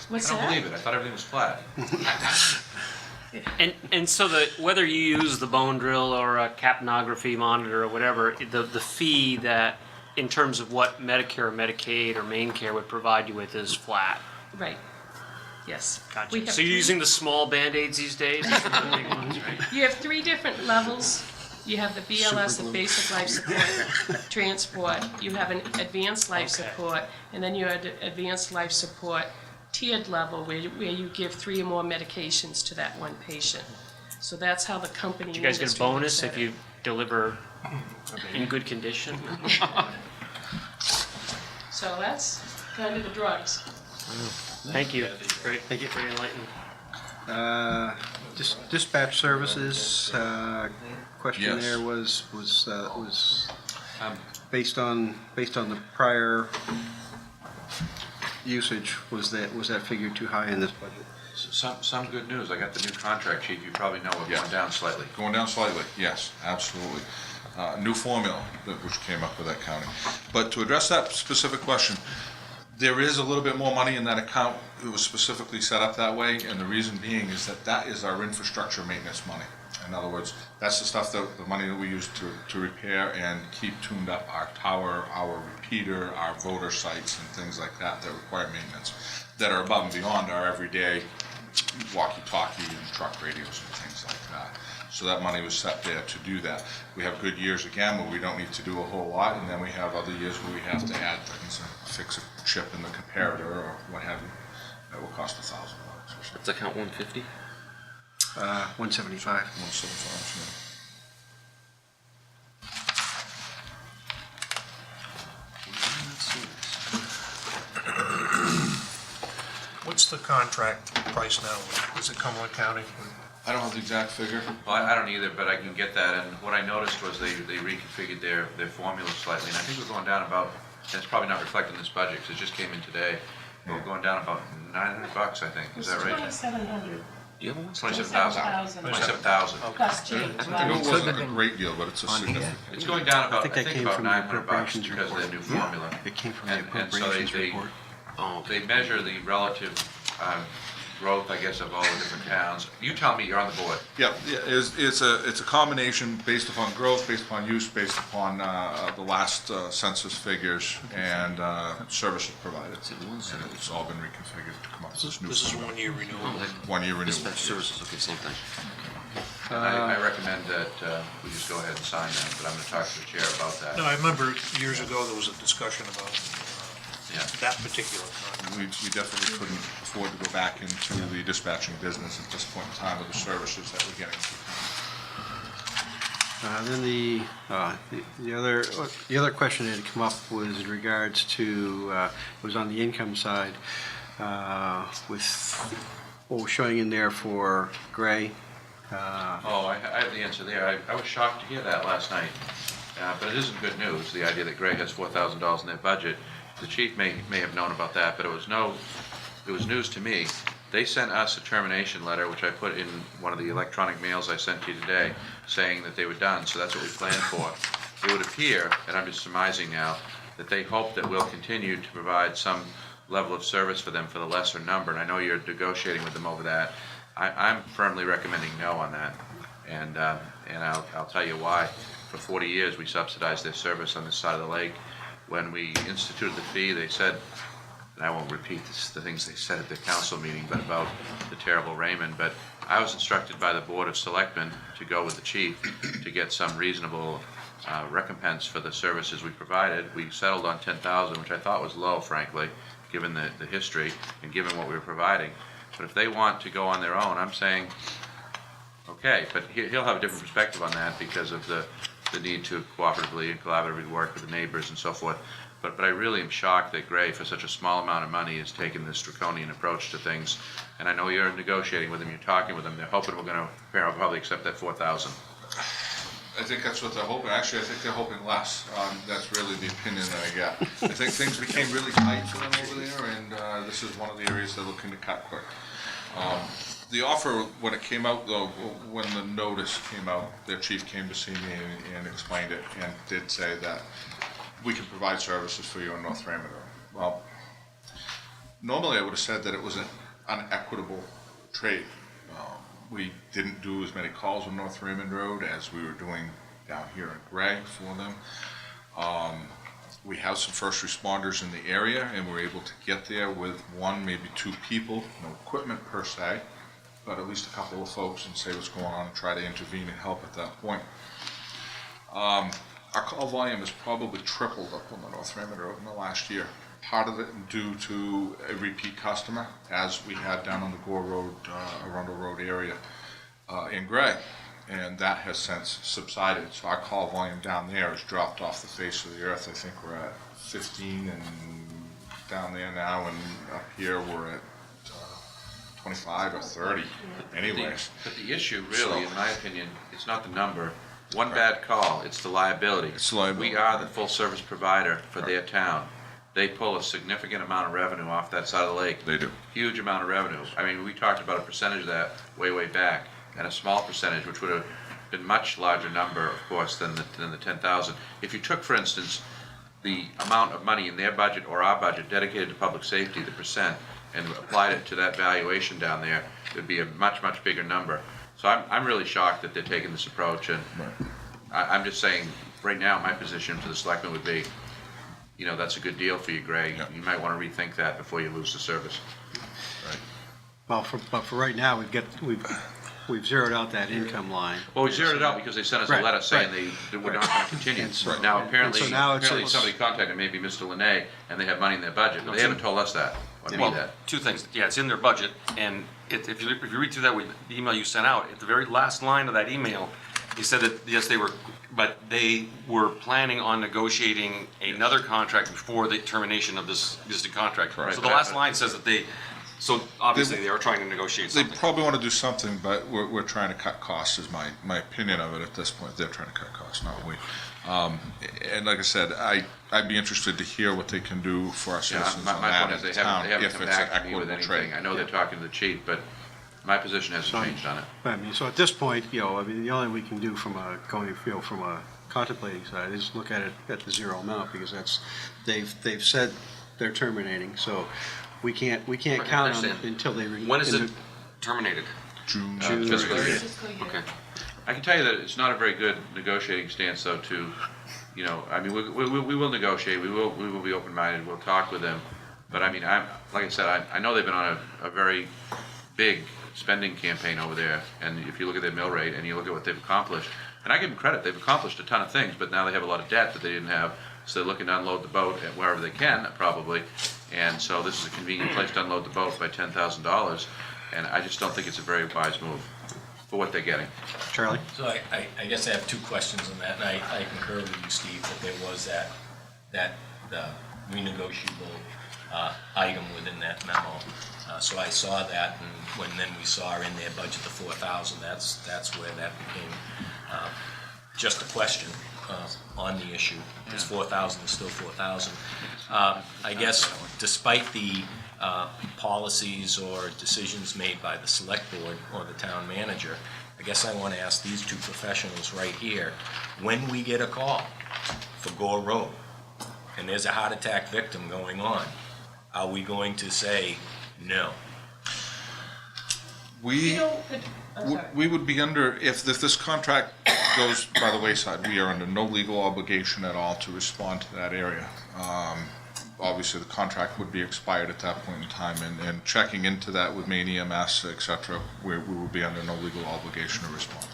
V: What's
E: I don't
V: that?
E: believe it. I thought everything was flat.
C: And so whether you use the bone drill or a capnography monitor or whatever, the fee that in terms of what Medicare or Medicaid or Maine Care would provide you with is flat.
V: Right. Yes.
C: Gotcha.
V: We have
C: So you're
V: three-
C: using the small Band-Aids these days? These are the big ones, right?
V: You have three different levels. You have the BLS, the basic life support transport. You have an advanced life support, and then you have the advanced life support tiered level where you give 3 or more medications to that one patient. So that's how the company.
C: Do you guys get a
V: industry
C: bonus
V: looks
C: if
V: at
C: you deliver in good condition?
V: So that's kind of the drugs.
C: Thank you. Great. Thank you. Very enlightening.
A: Dispatch services, question
U: Yes.
A: there was based on the prior usage, was that figure too high in this budget?
E: Some good news. I got the new contract, chief. You probably know it went down slightly.
U: Going down slightly, yes, absolutely. New formula which came up with that county. But to address that specific question, there is a little bit more money in that account. It was specifically set up that way, and the reason being is that is our infrastructure maintenance money. In other words, that's the stuff the money that we use to repair and keep tuned up our tower, our repeater, our voter sites, and things like that require maintenance, that are above and beyond our everyday walkie-talkie and truck radios and things like that. So that money was set there to do that. We have good years again where we don't need to do a whole lot, and then we have other years where we have to add things and fix a chip in the comparator or what have you. That will cost $1,000 or something.
I: What's account 150?
A: 175.
U: 175,
F: What's the contract price now? Is it Cumberland County?
U: I don't have the exact figure.
E: Well, I don't either, but I can get that, and what I noticed was they reconfigured their formula slightly, and I think we're going down about, and it's probably not reflected in this budget, because it just came in today, but we're going down about $900, I think, is that right?
V: 2,700.
E: Do you have one?
V: 27,000.
E: 27,000.
V: Plus change.
U: I know it wasn't a great deal, but it's a significant.
E: It's going down about, I
A: think that
E: think
A: came
E: about
A: from the
E: $900
A: appropriations
E: because of
A: report.
E: their new formula.
A: It came from the
E: And so
A: appropriations report.
E: they measure the relative growth, I guess, of all the different towns. You tell me, you're on the board.
U: Yeah, it's a combination based upon growth, based upon use, based upon the last census figures and services provided. And it's all been reconfigured to come up with this new.
F: This is 1 year renewal.
U: 1 year renewal.
I: Dispatch services, okay, same thing.
E: And I recommend that we just go ahead and sign that, but I'm going to talk to the chair about that.
F: No, I remember years ago there was a discussion about that particular contract.
U: We definitely couldn't afford to go back into the dispatching business at this point in time with the services that we're getting.
A: Then the other question that had come up was in regards to, was on the income side, with what was showing in there for Gray.
E: Oh, I have the answer there. I was shocked to hear that last night. But it isn't good news, the idea that Gray has $4,000 in their budget. The chief may have known about that, but it was news to me. They sent us a termination letter, which I put in one of the electronic mails I sent to you today, saying that they were done, so that's what we planned for. It would appear, and I'm just surmising now, that they hope that we'll continue to provide some level of service for them for the lesser number, and I know you're negotiating with them over that. I'm firmly recommending no on that, and I'll tell you why. For 40 years, we subsidized their service on this side of the lake. When we instituted the fee, they said, and I won't repeat the things they said at the council meeting, but about the terrible Raymond, but I was instructed by the Board of Selectmen to go with the chief to get some reasonable recompense for the services we provided. We settled on $10,000, which I thought was low, frankly, given the history and given what we were providing. But if they want to go on their own, I'm saying, okay, but he'll have a different perspective on that because of the need to cooperatively and collaboratively work with the neighbors and so forth. But I really am shocked that Gray, for such a small amount of money, has taken this draconian approach to things. And I know you're negotiating with them, you're talking with them, they're hoping we're going to probably accept that $4,000.
U: I think that's what they're hoping. Actually, I think they're hoping less. That's really the opinion that I get. I think things became really tight for them over there, and this is one of the areas they're looking to cut quick. The offer, when it came out though, when the notice came out, their chief came to see me and explained it and did say that we can provide services for you in North Raymond. Well, normally I would have said that it was an unequitable trade. We didn't do as many calls on North Raymond Road as we were doing down here in Gray for them. We have some first responders in the area and we're able to get there with one, maybe two people, no equipment per se, but at least a couple of folks and say what's going on and try to intervene and help at that point. Our call volume has probably tripled up on the North Raymond Road in the last year. Part of it due to a repeat customer, as we had down on the Gore Road, Arundel Road area in Gray, and that has since subsided. So our call volume down there has dropped off the face of the earth. I think we're at 15 and down there now, and up here we're at 25 or 30 anyways.
E: But the issue really, in my opinion, it's not the number. One bad call, it's the liability.
U: It's liability.
E: We are the full service provider for their town. They pull a significant amount of revenue off that side of the lake.
U: They do.
E: Huge amount of revenue. I mean, we talked about a percentage of that way back, and a small percentage, which would have been much larger number, of course, than the 10,000. If you took, for instance, the amount of money in their budget or our budget dedicated to public safety, the percent, and applied it to that valuation down there, it would be a much bigger number. So I'm really shocked that they're taking this approach, and I'm just saying, right now, my position to the selectmen would be, you know, that's a good deal for you, Greg. You might want to rethink that before you lose the service.
A: Well, but for right now, we've zeroed out that income line.
E: Well, we zeroed it out because they sent us a
A: Right,
E: letter saying
A: right.
E: they were not going to continue.
A: And so-
E: Now,
A: and
E: apparently,
A: so now
E: apparently
A: it's-
E: somebody contacted maybe Mr. Linne, and they have money in their budget, but they haven't told us that, or me
I: Well,
E: that.
I: two things. Yeah, it's in their budget, and if you read through that the email you sent out, at the very last line of that email, he said that, yes, they were planning on negotiating another contract before the termination of this existing contract.
E: Right.
I: So the last line says that so obviously they are trying to negotiate
U: They
I: something.
U: probably want to do something, but we're trying to cut costs, is my opinion of it at this point. They're trying to cut costs, not we. And like I said, I'd be interested to hear what they can do for our
E: Yeah,
U: citizens
E: my
U: on that
E: point is
U: in
E: they
U: town,
E: haven't
U: if
E: come
U: it's an
E: back to me with
U: equitable
E: anything.
U: trade.
E: I know they're talking to the chief, but my position hasn't changed on it.
A: I mean, so at this point, the only we can do from a contemplating side is look at it at the zero amount, because they've said they're terminating, so we can't
I: Right,
A: count
I: I
A: on it
I: understand.
A: until they.
I: When is it terminated?
U: June.
E: Fiscal year.
I: Okay.
E: I can tell you that it's not a very good negotiating stance, though, I mean, we will negotiate, we will be open-minded, we'll talk with them. But I mean, like I said, I know they've been on a very big spending campaign over there, and if you look at their mill rate and you look at what they've accomplished, and I give them credit, they've accomplished a ton of things, but now they have a lot of debt that they didn't have, so they're looking to unload the boat at wherever they can, probably. And so this is a convenient place to unload the boat by $10,000, and I just don't think it's a very wise move for what they're getting.
A: Charlie?
B: So I guess I have two questions on that, and I concur with you, Steve, that there was that renegotiable item within that memo. So I saw that, and then we saw in their budget the 4,000, that's where that became just a question on the issue. Is 4,000 is still 4,000. I guess despite the policies or decisions made by the select board or the town manager, I guess I want to ask these two professionals right here, when we get a call for Gore Road, and there's a heart attack victim going on, are we going to say no?
U: We would be under, if this contract goes by the wayside, we are under no legal obligation at all to respond to that area. Obviously, the contract would be expired at that point in time, and checking into that with Maine EMS, et cetera, we would be under no legal obligation to respond.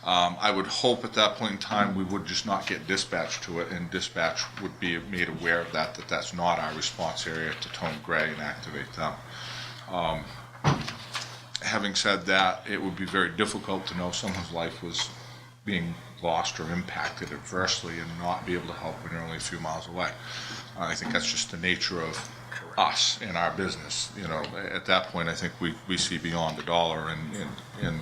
U: I would hope at that point in time we would just not get dispatched to it, and dispatch would be made aware of that's not our response area, to tone gray and activate them. Having said that, it would be very difficult to know someone's life was being lost or impacted adversely and not be able to help when you're only a few miles away. I think that's just the nature of us and our business. At that point, I think we see beyond the dollar and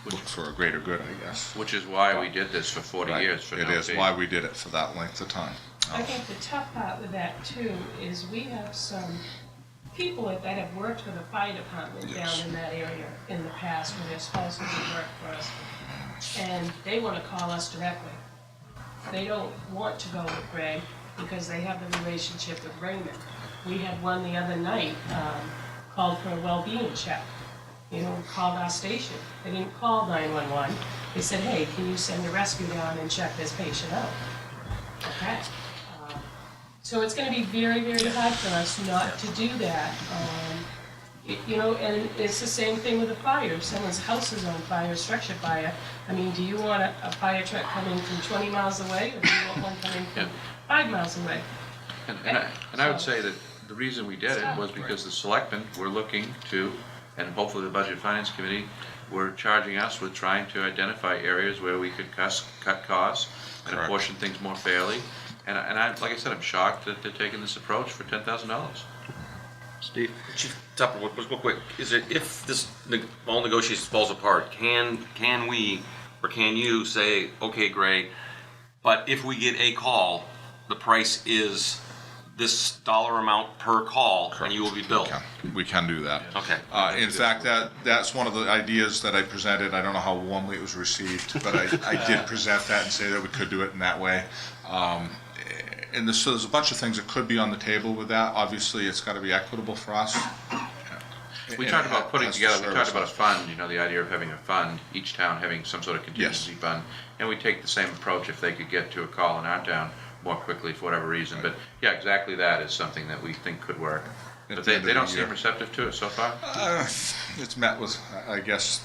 U: look for a greater good, I guess.
E: Which is why we did this for 40
U: Right.
E: years.
U: It is why we did it for that length of time.
V: I think the tough part with that too is we have some people that have worked for the fire department down in that area in the past when they're supposed to be work for us. And they want to call us directly. They don't want to go with Greg because they have the relationship with Raymond. We had one the other night, called for a well-being check. Called our station. They didn't call 911. They said, hey, can you send a rescue down and check this patient out? Okay. So it's going to be very, very hard for us not to do that. And it's the same thing with a fire. If someone's house is on fire, structure fire, I mean, do you want a fire truck coming from 20 miles away, or do you want one coming from 5 miles away?
E: And I would say that the reason we did it was because the selectmen were looking to, and hopefully the Budget Finance Committee were charging us with trying to identify areas where we could cut costs and apportion things more fairly. And like I said, I'm shocked that they're taking this approach for $10,000.
A: Steve?
I: Chief Tupper, real quick, if this all negotiations falls apart, can we or can you say, okay, Gray, but if we get a call, the price is this dollar amount per call, and you will be billed?
U: We can do that.
I: Okay.
U: In fact, that's one of the ideas that I presented. I don't know how warmly it was received, but I did present that and say that we could do it in that way. So there's a bunch of things that could be on the table with that. Obviously, it's got to be equitable for us.
E: We talked about putting together, we talked about a fund, the idea of having a fund, each town having some sort of contingency fund. And we take the same approach if they could get to a call in our town more quickly for whatever reason. But yeah, exactly that is something that we think could work.
U: At
E: But
U: the
E: they
U: end of the
E: don't seem
U: year.
E: receptive to it so far?
U: It's met with, I guess,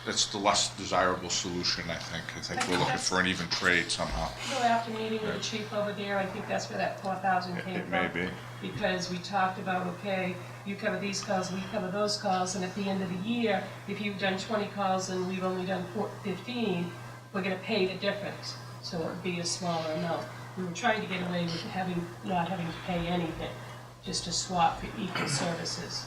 U: it's the less desirable solution, I think. I think we're looking for an even trade somehow.
V: So after meeting with the chief over there, I think that's where that 4,000 came
U: It
V: from.
U: may be.
V: Because we talked about, okay, you cover these calls, we cover those calls, and at the end of the year, if you've done 20 calls and we've only done 15, we're gonna pay the difference, so it would be a smaller amount. We were trying to get away with not having to pay anything, just to swap for equal services.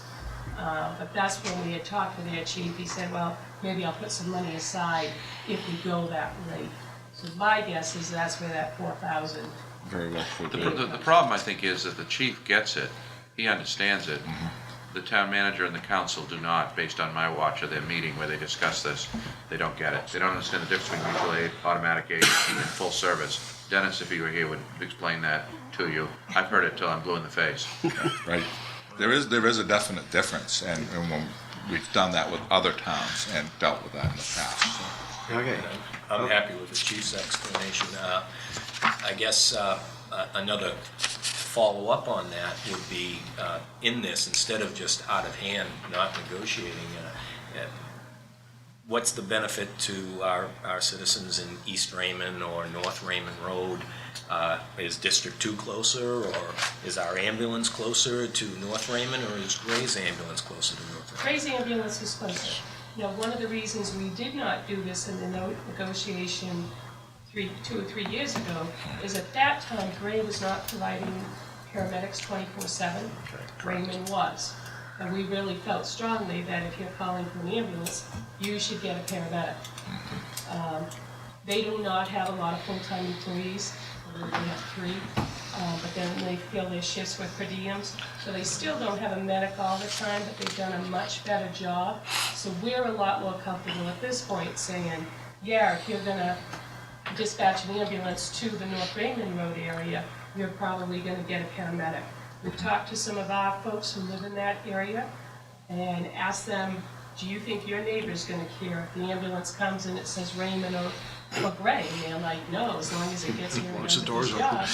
V: But that's when we had talked with their chief, he said, well, maybe I'll put some money aside if we go that rate. So my guess is that's where that 4,000.
U: Very well could be.
E: The problem, I think, is that the chief gets it, he understands it. The town manager and the council do not, based on my watch of their meeting where they discuss this. They don't get it. They don't understand the difference between mutual aid, automatic aid, and full service. Dennis, if he were here, would explain that to you. I've heard it till I'm blue in the face.
U: Right. There is a definite difference, and when we've done that with other towns and dealt with that in the past. So.
A: Okay.
B: I'm happy with the chief's explanation. I guess another follow-up on that would be in this, instead of just out of hand, not negotiating, what's the benefit to our citizens in East Raymond or North Raymond Road? Is District 2 closer, or is our ambulance closer to North Raymond, or is Gray's ambulance closer to North Raymond?
V: Gray's ambulance is closer. Now, one of the reasons we did not do this in the negotiation 2 or 3 years ago is at that time, Gray was not providing paramedics 24/7. Raymond was. And we really felt strongly that if you're calling for an ambulance, you should get a paramedic. They do not have a lot of full-time employees. They have 3, but then they fill their shifts with per diems. So they still don't have a medic all the time, but they've done a much better job. So we're a lot more comfortable at this point saying, yeah, if you're gonna dispatch an ambulance to the North Raymond Road area, you're probably gonna get a paramedic. We've talked to some of our folks who live in that area and asked them, do you think your neighbor's gonna care if the ambulance comes and it says Raymond or Gray? And they're like, no, as long as it gets here and does its job.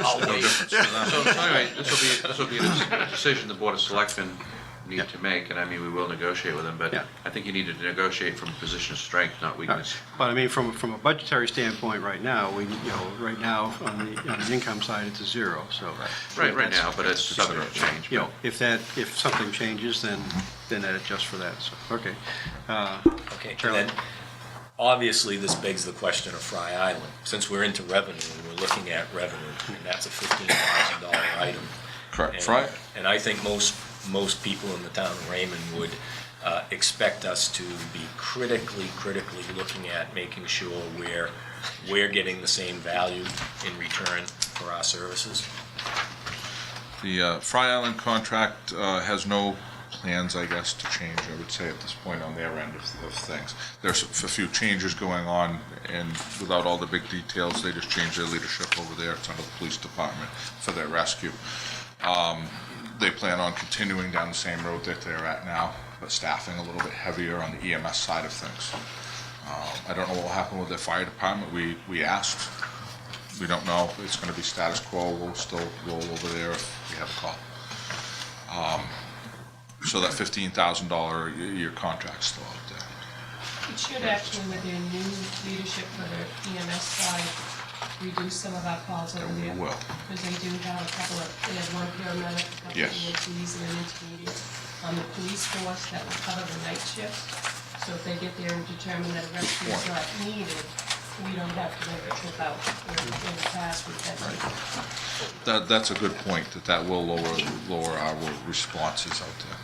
E: I'll wait. So anyway, this will be a decision the Board of Selectmen need to make, and I mean, we will negotiate with them, but I think you need to negotiate from a position of strength, not weakness.
A: But I mean, from a budgetary standpoint, right now, right now, on the income side, it's a 0, so.
E: Right now, but it's subject to change.
A: You know, if something changes, then that adjusts for that, so, okay.
B: Okay, and then, obviously, this begs the question of Fry Island. Since we're into revenue, and we're looking at revenue, and that's a $15,000 item.
U: Correct.
B: And I think most people in the town of Raymond would expect us to be critically looking at making sure we're getting the same value in return for our services.
U: The Fry Island contract has no plans, I guess, to change, I would say, at this point on their end of things. There's a few changes going on, and without all the big details, they just changed their leadership over there. It's under the police department for their rescue. They plan on continuing down the same road that they're at now, but staffing a little bit heavier on the EMS side of things. I don't know what will happen with their fire department. We asked. We don't know. It's going to be status quo. We'll still roll over there if we have a call. So that $15,000 a year contract's still out there.
V: It should actually, with their new leadership for the EMS side, reduce some of our calls over there.
U: Well.
V: Because they do have a couple of, they have 1 paramedic, a couple of EMTs and an intermediate on the police force that will cover the night shift. So if they get there and determine that a rescue is not needed, we don't have to make a trip out. In the past, we've had to.
U: That's a good point, that will lower our responses out there.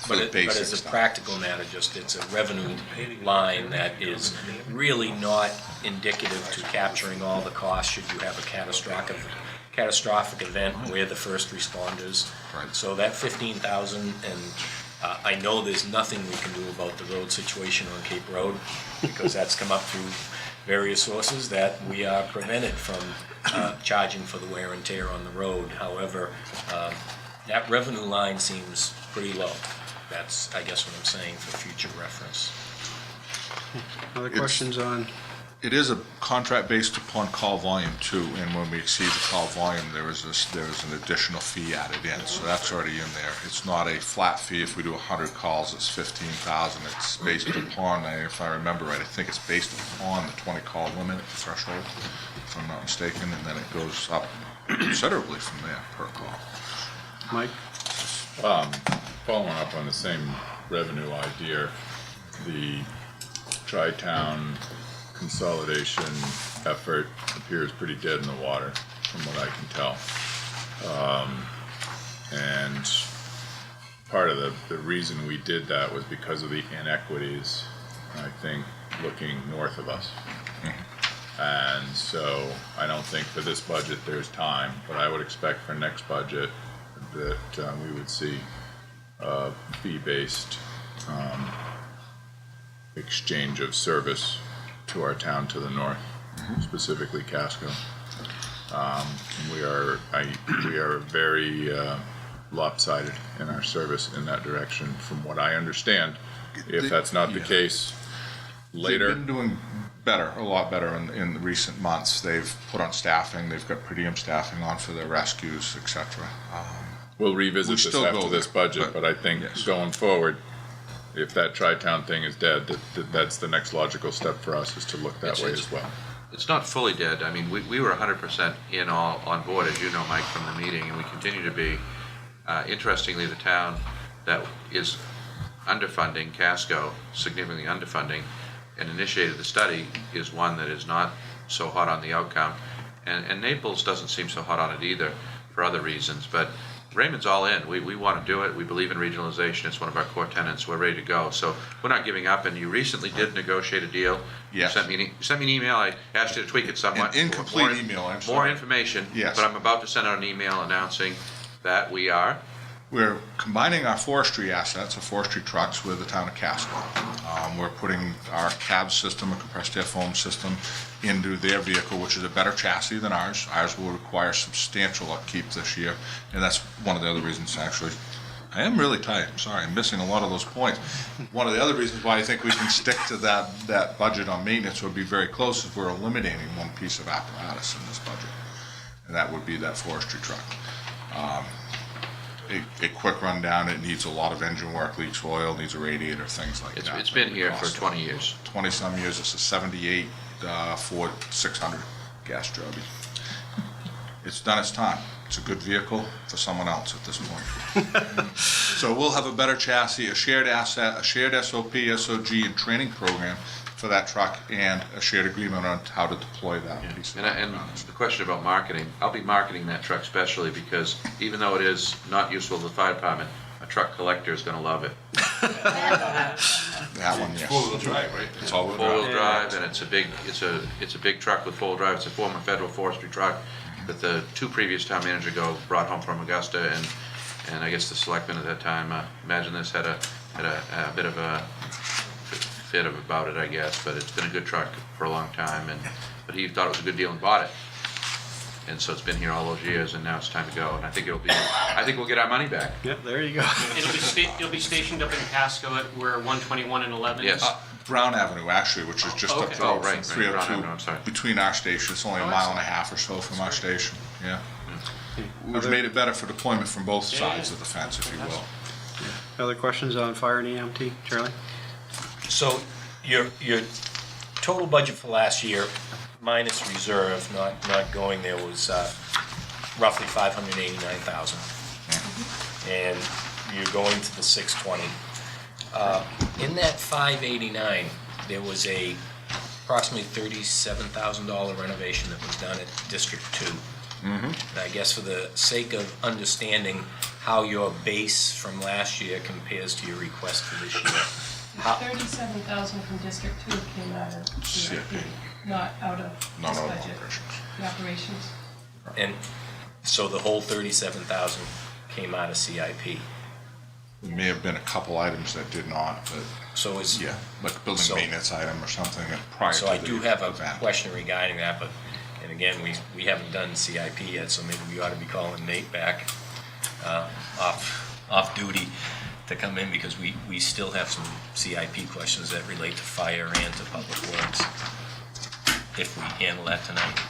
B: But as a practical matter, it's a revenue line that is really not indicative to capturing all the costs should you have a catastrophic event where the first responders.
U: Right.
B: So that $15,000, and I know there's nothing we can do about the road situation on Cape Road, because that's come up through various sources that we are prevented from charging for the wear and tear on the road. However, that revenue line seems pretty low. That's, I guess, what I'm saying for future reference.
A: Other questions on
U: it is a contract based upon call volume too, and when we exceed the call volume, there is an additional fee added in, so that's already in there. It's not a flat fee. If we do 100 calls, it's 15,000. It's based upon, if I remember right, I think it's based upon the 20 call limit threshold, if I'm not mistaken, and then it goes up considerably from there per call.
A: Mike?
J: Following up on the same revenue idea, the Tri-Town consolidation effort appears pretty dead in the water, from what I can tell. And part of the reason we did that was because of the inequities, I think, looking north of us. And so I don't think for this budget there's time, but I would expect for next budget that we would see fee-based exchange of service to our town to the north, specifically Casco. We are very lopsided in our service in that direction, from what I understand. If that's not the case, later.
U: They've been doing better, a lot better in the recent months. They've put on staffing. They've got per diem staffing on for their rescues, etc.
J: We'll revisit this after this budget, but I think going forward, if that Tri-Town thing is dead, that's the next logical step for us, is to look that way as well.
E: It's not fully dead. I mean, we were 100% on board, as you know, Mike, from the meeting, and we continue to be. Interestingly, the town that is underfunding, Casco, significantly underfunding, and initiated the study, is one that is not so hot on the outcome. And Naples doesn't seem so hot on it either, for other reasons. But Raymond's all in. We want to do it. We believe in regionalization. It's one of our core tenets. We're ready to go. So we're not giving up. And you recently did negotiate a deal.
U: Yes.
E: You sent me an email. I asked you to tweak it somewhat.
U: An incomplete email, I'm sorry.
E: More information.
U: Yes.
E: But I'm about to send out an email announcing that
U: we're combining our forestry assets, our forestry trucks, with the town of Casco. We're putting our cab system, a compressed air foam system, into their vehicle, which is a better chassis than ours. Ours will require substantial upkeep this year, and that's one of the other reasons, actually. I am really tired. I'm sorry, I'm missing a lot of those points. One of the other reasons why I think we can stick to that budget on maintenance would be very close is we're eliminating one piece of apparatus in this budget, and that would be that forestry truck. A quick rundown, it needs a lot of engine work, leaks oil, needs a radiator, things like that.
E: it's been here for 20 years.
U: 20-some years. It's a 78 Ford 600 gas joby. It's done its time. It's a good vehicle for someone else at this point. So we'll have a better chassis, a shared asset, a shared SOP, SOG, and training program for that truck, and a shared agreement on how to deploy that piece of
E: And the question about marketing, I'll be marketing that truck specially because even though it is not useful to the fire department, a truck collector is going to love it.
U: That one, yes.
E: Four-wheel drive, right?
U: It's all
E: four-wheel drive, and it's a big truck with four-wheel drive. It's a former federal forestry truck that the two previous town managers ago brought home from Augusta, and I guess the selectmen at that time, imagine this, had a bit of a fit about it, I guess, but it's been a good truck for a long time, but he thought it was a good deal and bought it. And so it's been here all those years, and now it's time to go, and I think we'll get our money back.
A: Yep, there you go.
C: It'll be stationed up in Casco at where 121 and 11
E: Yes.
C: is?
U: Brown Avenue, actually, which is just up the road from 302,
E: Brown Avenue, I'm sorry.
U: between our station. It's only a mile and a half or so from our station, yeah. We've made it better for deployment from both sides of the fence, if you will.
A: Other questions on fire and EMT? Charlie?
B: So your total budget for last year, minus reserve, not going there, was roughly $589,000. And you're going to the 620. In that 589, there was a approximately $37,000 renovation that was done at District 2. And I guess for the sake of understanding how your base from last year compares to your request for this year.
O: 37,000 from District 2 came out of CIP, not out of this budget. The operations.
B: And so the whole 37,000 came out of CIP.
U: There may have been a couple items that did not, but
B: so is
U: like a building maintenance item or something prior to
B: So I do have a
U: event.
B: question regarding that, but and again, we haven't done CIP yet, so maybe we ought to be calling Nate back off duty to come in, because we still have some CIP questions that relate to fire and to public works. if we handle that tonight.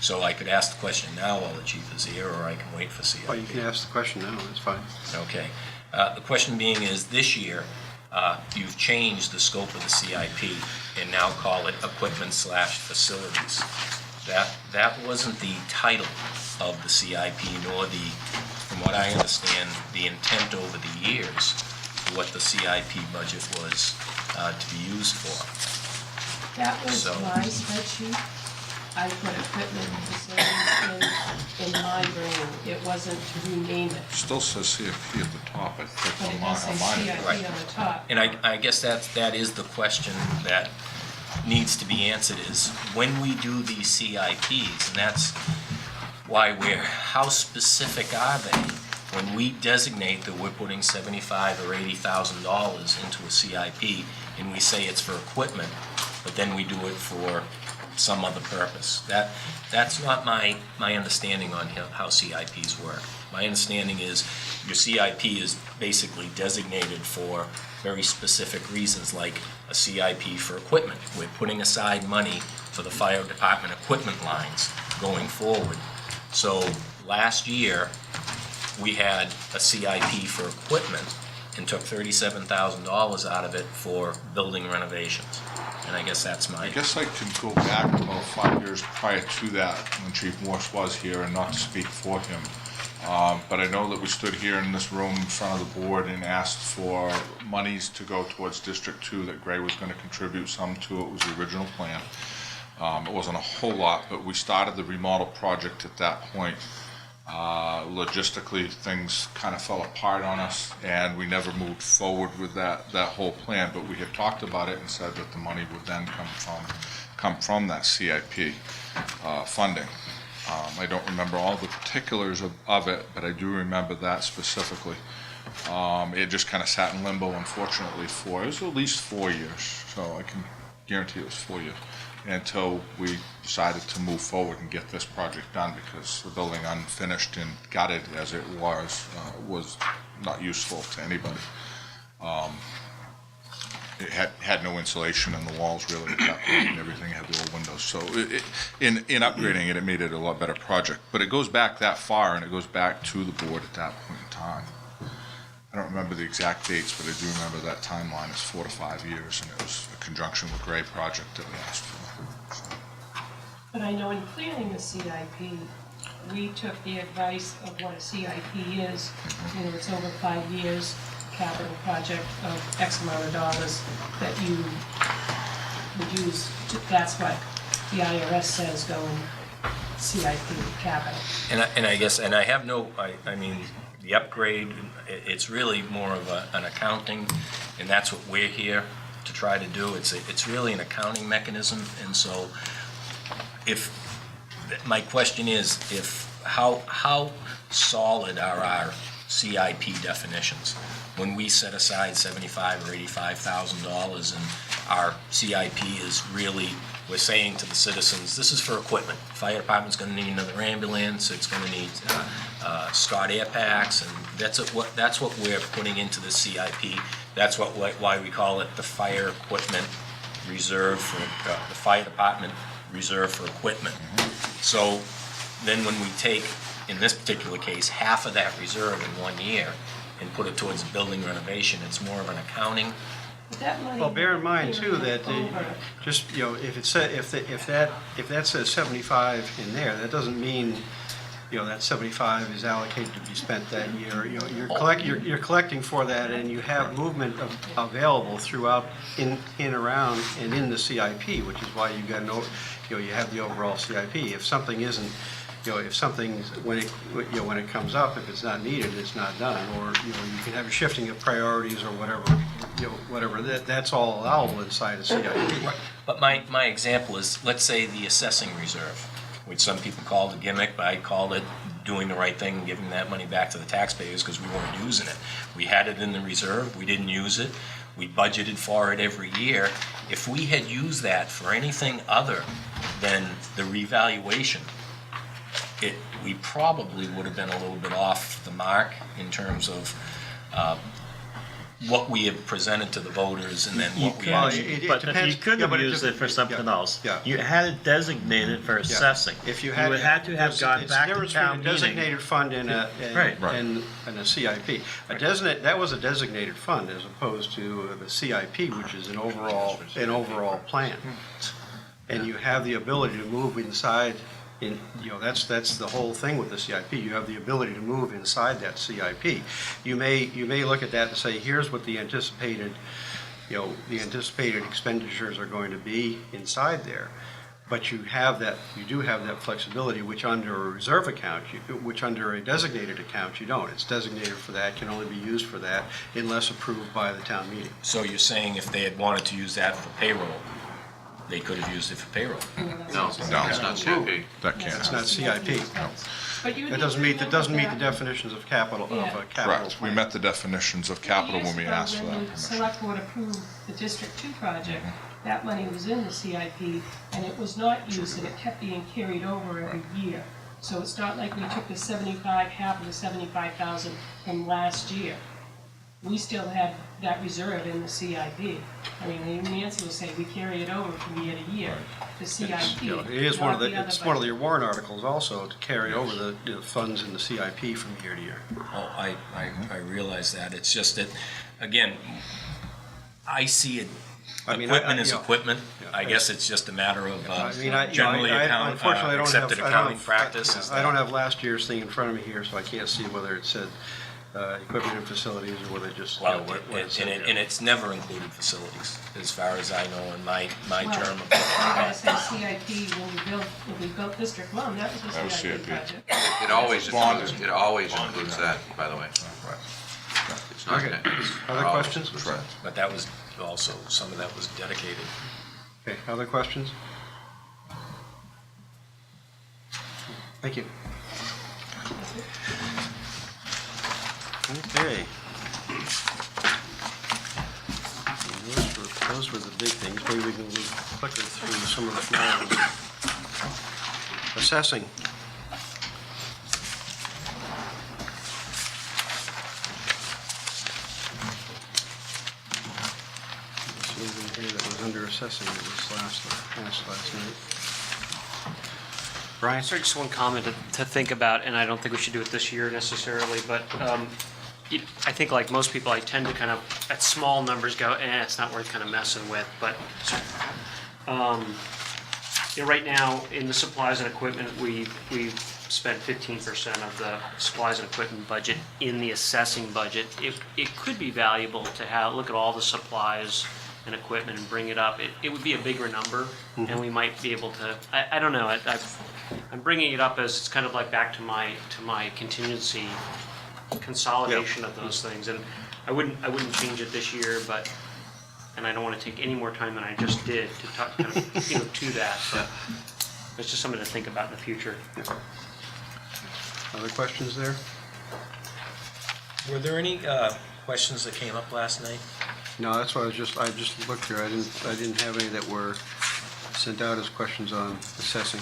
B: So I could ask the question now while the chief is here, or I can wait for CIP.
A: Oh, you can ask the question now, that's fine.
B: Okay. The question being is, this year, you've changed the scope of the CIP and now call it equipment/facilities. That wasn't the title of the CIP, nor the, from what I understand, the intent over the years, what the CIP budget was to be used for.
V: That was
B: So-
V: my spreadsheet. I put equipment and facilities in my brain. It wasn't to rename it.
U: Still says CFP at the top, I
V: But
U: think,
V: it
U: on
V: does say
U: mine.
V: CIP
B: Right.
V: on the top.
B: And I guess that is the question that needs to be answered, is when we do these CIPs, and that's why how specific are they? When we designate that we're putting $75,000 or $80,000 into a CIP and we say it's for equipment, but then we do it for some other purpose. That's not my understanding on how CIPs work. My understanding is your CIP is basically designated for very specific reasons, like a CIP for equipment. We're putting aside money for the fire department equipment lines going forward. So last year, we had a CIP for equipment and took $37,000 out of it for building renovations. And I guess that's
U: I guess I can go back about 5 years prior to that, when Chief Morse was here, and not to speak for him. But I know that we stood here in this room in front of the board and asked for monies to go towards District 2 that Gray was going to contribute some to. It was the original plan. It wasn't a whole lot, but we started the remodel project at that point. Logistically, things kind of fell apart on us, and we never moved forward with that whole plan. But we had talked about it and said that the money would then come from that CIP funding. I don't remember all the particulars of it, but I do remember that specifically. It just kind of sat in limbo, unfortunately, it was at least 4 years, so I can guarantee it was 4 years, until we decided to move forward and get this project done, because the building, unfinished and gutted as it was not useful to anybody. It had no insulation in the walls really at that point, and everything had the old windows. So in upgrading it, it made it a lot better project. But it goes back that far, and it goes back to the board at that point in time. I don't remember the exact dates, but I do remember that timeline is 4 to 5 years, and it was a conjunction with Gray project that we asked for. So.
V: But I know in planning the CIP, we took the advice of what a CIP is. You know, it's over 5 years, capital project of X amount of dollars that you would use. That's what the IRS says go in CIP capital.
B: And I guess, and I have no, I mean, the upgrade, it's really more of an accounting, and that's what we're here to try to do. It's really an accounting mechanism, and so my question is, how solid are our CIP definitions? When we set aside $75,000 or $85,000 and our CIP is really, we're saying to the citizens, this is for equipment. Fire department's gonna need another ambulance, it's gonna need Scott air packs, and that's what we're putting into the CIP. That's why we call it the fire equipment reserve for, the fire department reserve for equipment. So then when we take, in this particular case, half of that reserve in 1 year and put it towards a building renovation, it's more of an accounting.
A: Well, bear in mind too that just, you know, if that says 75 in there, that doesn't mean, you know, that 75 is allocated to be spent that year. You know, you're collecting for that, and you have movement available throughout, in, around, and in the CIP, which is why you have the overall CIP. If something isn't, you know, if something's, when it comes up, if it's not needed, it's not done, or, you know, you can have a shifting of priorities or whatever, that's all allowable inside a CIP.
B: But my example is, let's say the assessing reserve, which some people call a gimmick, but I called it doing the right thing, giving that money back to the taxpayers because we weren't using it. We had it in the reserve, we didn't use it, we budgeted for it every year. If we had used that for anything other than the revaluation, we probably would have been a little bit off the mark in terms of what we have presented to the voters and then what we
L: Well,
B: actually.
L: but you couldn't have used it for something else.
A: yeah.
L: You had it designated for assessing.
A: If you
L: You
A: had.
L: would have to have gone
A: it's
L: back
A: the
L: to
A: difference between
L: town
A: a
L: meeting.
A: designated fund and
L: Right.
A: and a CIP. That was a designated fund as opposed to the CIP, which is an overall plan. And you have the ability to move inside, that's the whole thing with the CIP. You have the ability to move inside that CIP. You may look at that and say, here's what the anticipated expenditures are going to be inside there. But you do have that flexibility, which under a reserve account, which under a designated account, you don't. It's designated for that, can only be used for that unless approved by the town meeting.
B: So you're saying if they had wanted to use that for payroll, they could have used it for payroll?
E: No, it's not CIP.
J: That can't.
A: It's not CIP.
O: But you
A: That
O: need
A: doesn't
O: to
A: meet the
O: remember that-
A: definitions of capital,
O: Yeah.
A: of a capital
U: Correct. We
A: plan.
U: met the definitions of capital when we
O: Years ago,
U: asked for
O: when
U: that
O: the
U: permission.
O: Select Board approved the District 2 project, that money was in the CIP, and it was not used, and it kept being carried over every year. So it's not like we took the 75, half of the 75,000 from last year. We still had that reserve in the CIP. I mean, Nancy will say, we carry it over from year to year, the CIP.
A: It is one of
O: not
A: the,
O: other
A: it's one of
O: budget.
A: your warrant articles also to carry over the funds in the CIP from year to year.
B: Oh, I realize that. It's just that, again, I see it, equipment is equipment. I guess it's just a matter of generally
A: unfortunately, I don't have.
B: accepted
A: I don't
B: accounting
A: have-
B: practice.
A: I don't have last year's thing in front of me here, so I can't see whether it said equipment and facilities or whether it just,
B: Well,
A: what it said
B: and
A: there.
B: it's never included facilities, as far as I know in my
O: Well,
B: term of.
O: I gotta say CIP, when we built District 1, that was
U: That
O: a
U: was
O: CIP
U: CIP.
O: project.
E: It always includes that, by the way. It's not.
A: Okay.
E: it's
A: Other
E: always
A: questions?
E: includes that.
B: But that was also, some of that was dedicated.
A: Okay, other questions? Thank you. Okay. Those were the big things. Maybe we can move quicker through some of the small ones. Assessing. Something here that was under assessing that was last night. Brian?
C: Sorry, just one comment to think about, and I don't think we should do it this year necessarily, but I think like most people, I tend to kind of, at small numbers, go, it's not worth kind of messing with, but right now, in the supplies and equipment, we've spent 15% of the supplies and equipment budget in the assessing budget. It could be valuable to look at all the supplies and equipment and bring it up. It would be a bigger number, and we might be able to, I don't know, I'm bringing it up as it's kind of like back to my contingency consolidation of those things, and I wouldn't change it this year, but, and I don't want to take any more time than I just did to talk, kind of, to that, but it's just something to think about in the future.
A: Other questions there?
B: Were there any questions that came up last night?
A: No, that's why I just looked here. I didn't have any that were sent out as questions on assessing.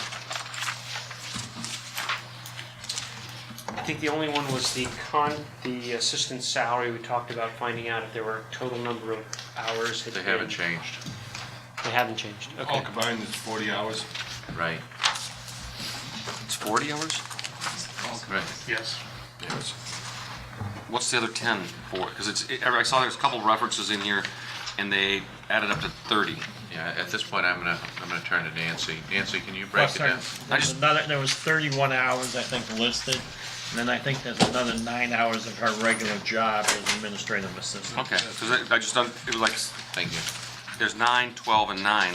C: I think the only one was the assistant salary. We talked about finding out if there were a total number of hours.
E: They haven't changed.
C: They haven't changed, okay.
Q: All combined, it's 40 hours.
E: Right.
I: It's 40 hours?
E: Right.
Q: Yes.
I: What's the other 10 for? Because I saw there's a couple references in here, and they added up to 30.
E: Yeah, at this point, I'm gonna turn to Nancy. Nancy, can you break it down?
L: There was 31 hours, I think, listed, and then I think there's another 9 hours of her regular job as administrative assistant.
I: Okay, because I just done, it was like,
E: Thank you.
I: there's 9, 12, and 9.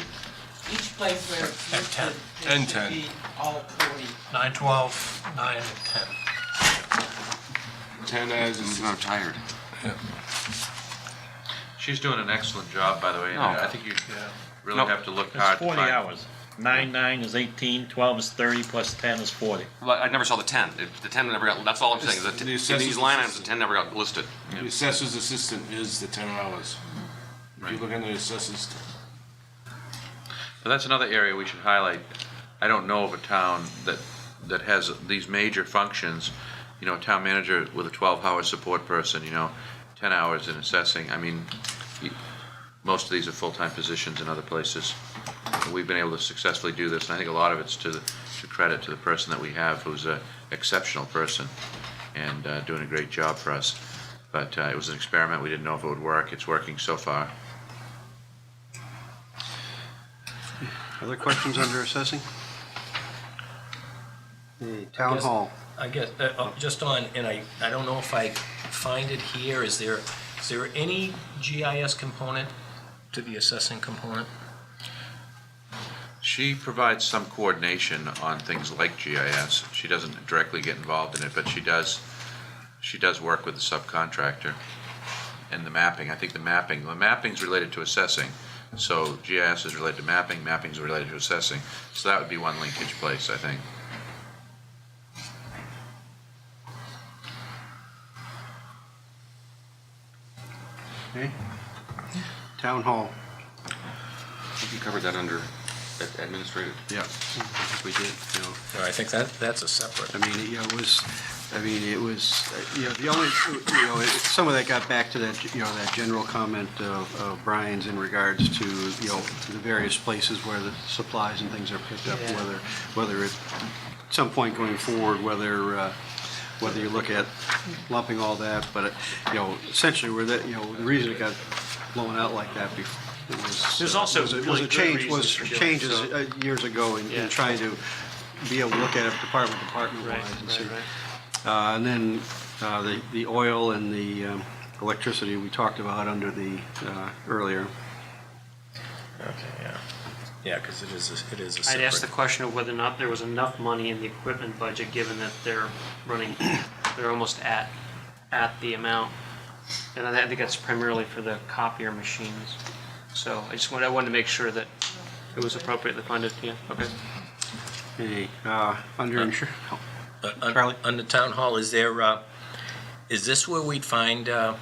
S: Each place where it's listed, there
Q: And
S: should
Q: 10.
S: be all 40.
F: 9, 12, 9, and 10.
Q: 10 as
I: I'm tired.
E: She's doing an excellent job, by the way, and
I: No.
E: I think you really
I: No.
E: have to look
L: It's
E: hard to
L: 40
E: find.
L: hours. 9 is 18, 12 is 30, plus 10 is 40.
I: Well, I never saw the 10. The 10 never got, that's all I'm saying, is that
Q: The
I: in these
Q: assessor's
I: line items, the 10 never got listed.
Q: the assessor's assistant is the 10 hours. If you look under the assessor's,
E: So that's another area we should highlight. I don't know of a town that has these major functions, a town manager with a 12-hour support person, 10 hours in assessing. I mean, most of these are full-time positions in other places. And we've been able to successfully do this, and I think a lot of it's to credit to the person that we have, who's an exceptional person and doing a great job for us. But it was an experiment. We didn't know if it would work. It's working so far.
A: Other questions under assessing? The town hall.
B: I guess, just on, and I don't know if I find it here, is there any GIS component to the assessing component?
E: She provides some coordination on things like GIS. She doesn't directly get involved in it, but she does work with the subcontractor and the mapping. I think the mapping's related to assessing. So GIS is related to mapping, mapping's related to assessing. So that would be one linkage place, I think.
A: Okay. Town hall.
I: You covered that under administrative.
A: Yeah, we did, you know.
B: I think that's a separate.
A: I mean, you know, it was, you know, the only, you know, some of that got back to that, you know, that general comment of Brian's in regards to, you know, the various places where the supplies and things are picked up, whether at some point going forward, whether you look at lumping all that, but, you know, essentially where that, you know, the reason it got blown out like that before,
C: There's also really good
A: changes
C: reasons for doing it, so.
A: years ago in trying to be able to look at it department wise and see. And then the oil and the electricity we talked about under the earlier.
B: Okay, yeah, because it is a separate.
C: I'd asked the question of whether or not there was enough money in the equipment budget, given that they're almost at the amount. And I think that's primarily for the copier machines. So I wanted to make sure that it was appropriately funded, yeah, okay.
A: Okay, under insurance.
B: On the town hall, is this where we'd find the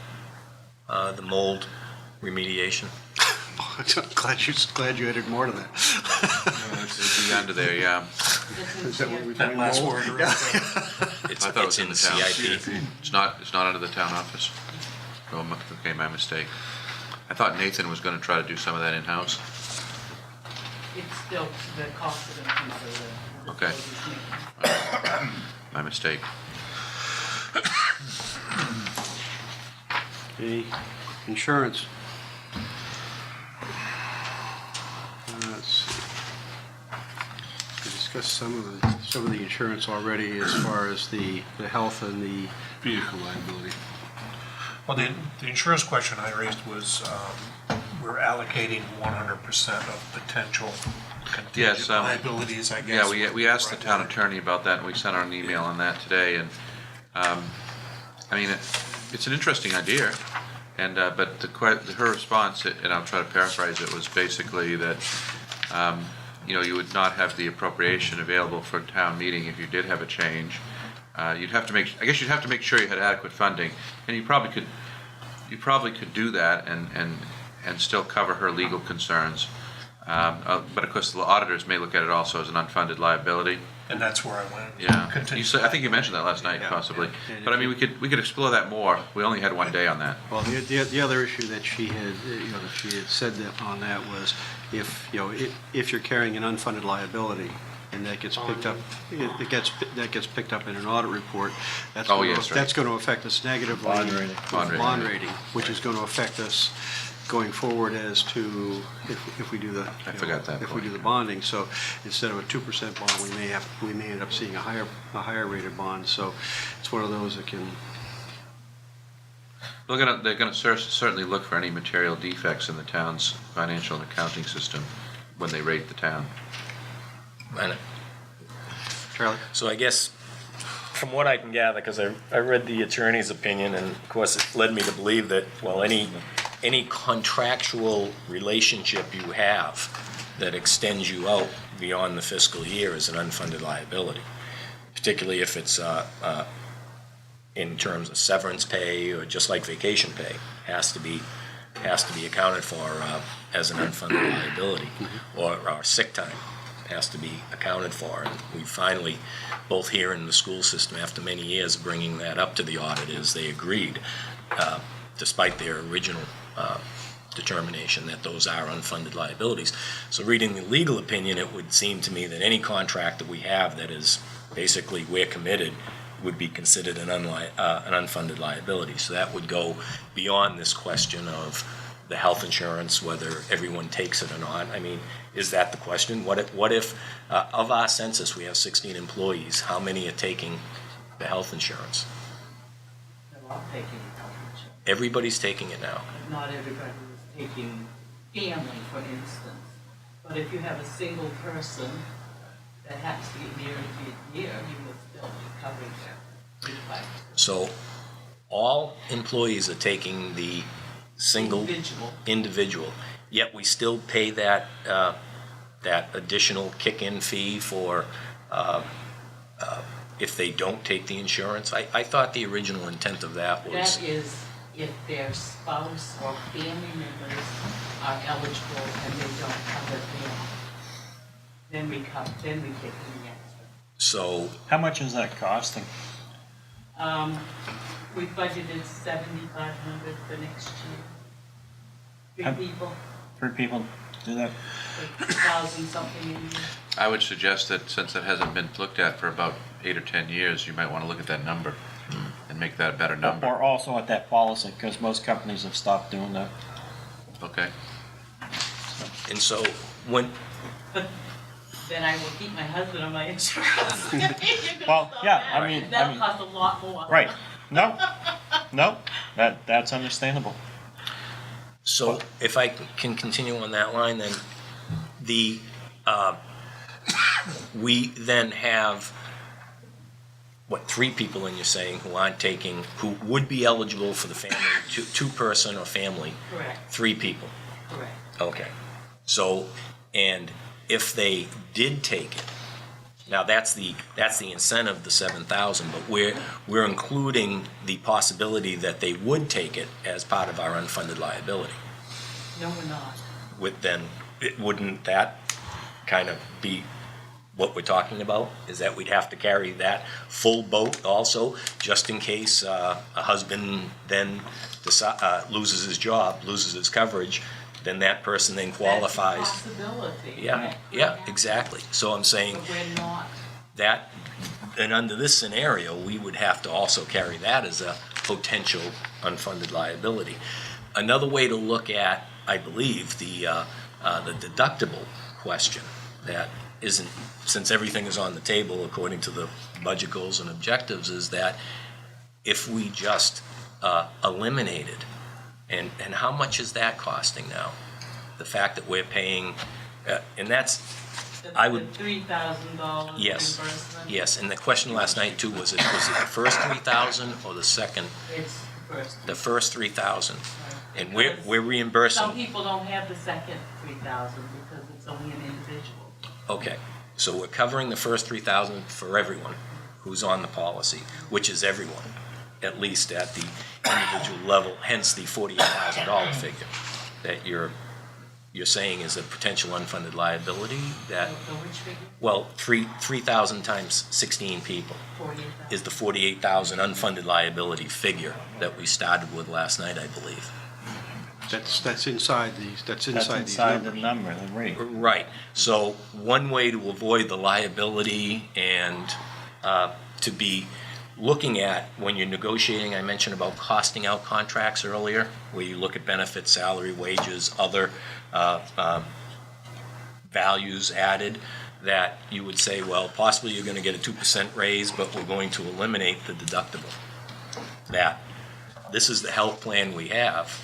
B: mold remediation?
A: Glad you added more to that.
E: It's under there, yeah.
A: Is that where we
F: That
A: find
F: last
A: mold?
F: word.
A: Yeah.
E: I thought it was in the town.
B: CIP.
E: It's not under the town office. Oh, okay, my mistake. I thought Nathan was going to try to do some of that in-house.
S: It's still, the cost of it come out of the.
E: Okay. My mistake.
A: Okay, insurance. Let's see. We discussed some of the insurance already as far as the health and the vehicle liability.
F: Well, the insurance question I raised was, we're allocating 100% of potential
E: Yes,
F: contingent liabilities, I guess.
E: Yeah, we asked the town attorney about that, and we sent out an email on that today, and, I mean, it's an interesting idea, and, but her response, and I'll try to paraphrase it, was basically that, you know, you would not have the appropriation available for a town meeting if you did have a change. You'd have to make sure you had adequate funding, and you probably could do that and still cover her legal concerns. But of course, the auditors may look at it also as an unfunded liability.
F: And that's where I went.
E: Yeah, I think you mentioned that last night, possibly. But I mean, we could explore that more. We only had one day on that.
A: Well, the other issue that she had, you know, that she had said that on that was if you're carrying an unfunded liability and that gets picked up, that gets picked up in an audit report, that's going to affect us negatively. Bond rating, which is going to affect us going forward as to if we do the we do the bonding. So instead of a 2% bond, we may end up seeing a higher rated bond. So it's one of those that can.
E: They're gonna certainly look for any material defects in the town's financial and accounting system when they rate the town.
A: Charlie?
B: So I guess, from what I can gather, because I read the attorney's opinion, and of course it led me to believe that, well, any contractual relationship you have that extends you out beyond the fiscal year is an unfunded liability, particularly if it's in terms of severance pay or just like vacation pay, has to be accounted for as an unfunded liability, or sick time has to be accounted for. And we finally, both here in the school system, after many years bringing that up to the auditors, they agreed. despite their original determination that those are unfunded liabilities. So reading the legal opinion, it would seem to me that any contract that we have that is basically we're committed would be considered an unfunded liability. So that would go beyond this question of the health insurance, whether everyone takes it or not. I mean, is that the question? What if of our census, we have 16 employees, how many are taking the health insurance?
S: They're all taking health insurance.
B: Everybody's taking it now.
S: Not everybody is taking family, for instance. But if you have a single person that happens to get married mid-year, you would still be covering their 35%.
B: So all employees are taking the single individual, yet we still pay that that additional kick-in fee for if they don't take the insurance. I thought the original intent of that was...
S: That is if their spouse or family members are eligible and they don't cover them. Then we kick in the extra.
B: So...
L: How much is that costing?
S: We budgeted $7,500 for next year. 3 people,
L: 3 people do that?
S: 1,000 something a year.
E: I would suggest that since it hasn't been looked at for about 8 or 10 years, you might want to look at that number and make that a better number.
L: Or also at that policy, because most companies have stopped doing that.
E: Okay.
B: And so when...
S: But then I will keep my husband on my insurance.
L: Well, yeah, I mean...
S: That'll cost a lot more.
L: Right. No, that's understandable.
B: So if I can continue on that line, then we then have, 3 people, and you're saying, who aren't taking, who would be eligible for the family, two-person or family?
S: Correct.
B: 3 people?
S: Correct.
B: Okay. So, and if they did take it, now that's the incentive, the 7,000, but we're including the possibility that they would take it as part of our unfunded liability.
S: No, we're not.
B: Wouldn't that kind of be what we're talking about? Is that we'd have to carry that full boat also, just in case a husband then loses his job, loses his coverage, then that person then qualifies.
S: That's a possibility.
B: Yeah, exactly. So I'm saying
S: But we're not.
B: that, and under this scenario, we would have to also carry that as a potential unfunded liability. Another way to look at, I believe, the deductible question, that isn't, since everything is on the table according to the budget goals and objectives, is that if we just eliminated, and how much is that costing now? The fact that we're paying, and that's, I would...
S: The $3,000
B: Yes,
S: reimbursement?
B: yes, and the question last night too was it the first 3,000 or the second?
S: It's first.
B: The first 3,000, and we're reimbursing.
S: Some people don't have the second 3,000 because it's only an individual.
B: Okay, so we're covering the first 3,000 for everyone who's on the policy, which is everyone, at least at the individual level, hence the $48,000 figure that you're saying is a potential unfunded liability that,
S: Which figure?
B: well, 3,000 times 16 people
S: 48,000.
B: is the 48,000 unfunded liability figure that we started with last night, I believe.
A: That's inside these,
L: That's
A: these
L: inside
A: numbers.
L: the number, the rate.
B: Right. So one way to avoid the liability and to be looking at when you're negotiating, I mentioned about costing out contracts earlier, where you look at benefits, salary, wages, other values added, that you would say, well, possibly you're going to get a 2% raise, but we're going to eliminate the deductible. That this is the health plan we have,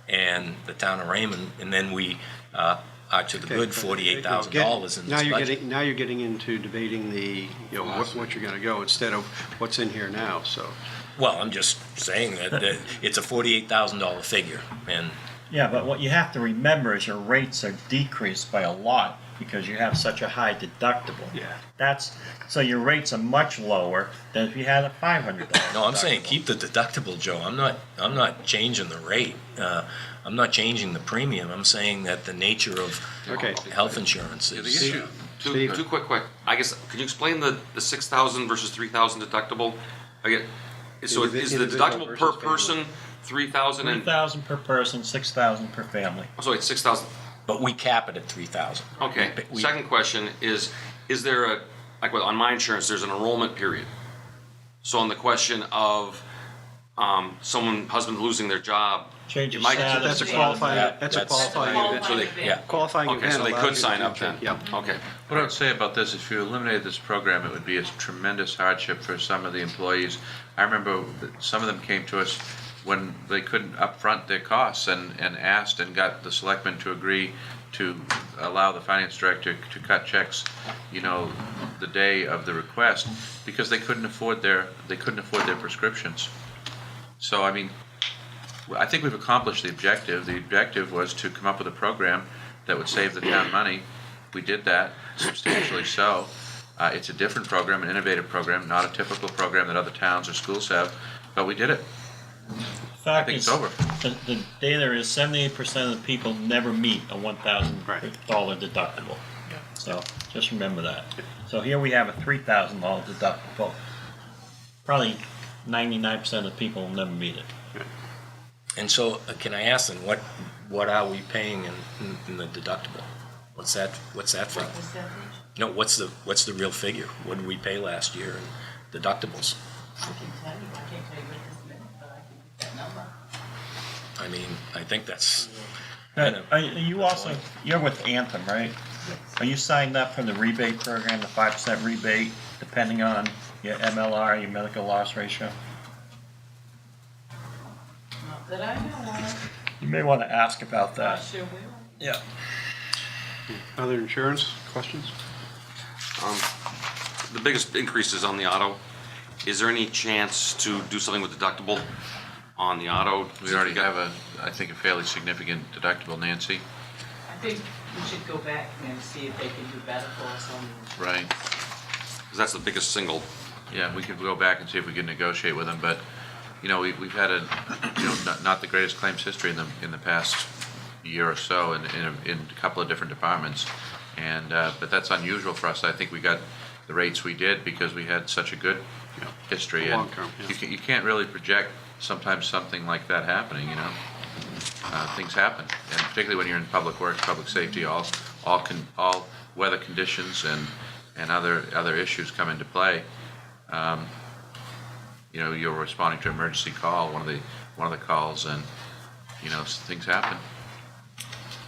B: and the town of Raymond, and then we are to the good $48,000 in this budget.
A: Now you're getting into debating the, what you're gonna go instead of what's in here now, so.
B: Well, I'm just saying that it's a $48,000 figure, and
L: Yeah, but what you have to remember is your rates are decreased by a lot because you have such a high deductible.
A: Yeah.
L: So your rates are much lower than if you had a $500.
B: no, I'm saying keep the deductible, Joe. I'm not changing the rate. I'm not changing the premium. I'm saying that the nature of health insurance
I: The
B: is.
I: issue, two quick, I guess, could you explain the 6,000 versus 3,000 deductible? I get, so is the
A: Individual
I: deductible
A: versus
I: per
A: family.
I: person 3,000 and,
L: 3,000 per person, 6,000 per family.
I: oh, sorry, 6,000.
B: But we cap it at 3,000.
I: Okay. Second question is there a, like on my insurance, there's an enrollment period. So on the question of husband losing their job,
L: Change
I: it
L: of
I: might-
L: status.
A: That's a qualifying event.
I: So they,
A: Yeah, qualifying
I: okay,
A: event.
I: so they
A: allows
I: could
A: you to
I: sign up
A: change
I: then?
A: it. Yeah.
I: Okay.
E: What I would say about this, if you eliminated this program, it would be a tremendous hardship for some of the employees. I remember that some of them came to us when they couldn't upfront their costs and asked and got the selectmen to agree to allow the finance director to cut checks, the day of the request, because they couldn't afford their prescriptions. So, I mean, I think we've accomplished the objective. The objective was to come up with a program that would save the town money. We did that, substantially so. It's a different program, an innovative program, not a typical program that other towns or schools have, but we did it.
L: Fact
E: think
L: is,
E: it's over.
L: The data is 78% of the people never meet a $1,000 deductible. So just remember that. So here we have a $3,000 deductible. Probably 99% of the people will never meet it.
B: And so, can I ask then, what are we paying in the deductible? What's that for? No, what's the real figure? What did we pay last year in deductibles?
S: I can tell you, I can't tell you right this minute, but I can get that number.
B: I mean, I think that's.
L: You're with Anthem, right? Are you signed up for the rebate program, the 5% rebate, depending on your MLR, your medical loss ratio?
S: Not that I know of.
L: You may want to ask about
S: I
L: that.
S: sure will.
L: Yeah.
A: Other insurance questions?
I: The biggest increase is on the auto. Is there any chance to do something with deductible on the auto?
E: We already have I think, a fairly significant deductible, Nancy.
S: I think we should go back and see if they can do better for us on the
E: Right.
I: 'Cause that's the biggest single.
E: Yeah, we could go back and see if we can negotiate with them, but, we've had not the greatest claims history in the past year or so in a couple of different departments. And, but that's unusual for us. I think we got the rates we did because we had such a good history. And
A: Long-term, yeah.
E: you can't really project sometimes something like that happening, things happen. And particularly when you're in public works, public safety, all weather conditions and other issues come into play. You're responding to an emergency call, one of the calls, and things happen.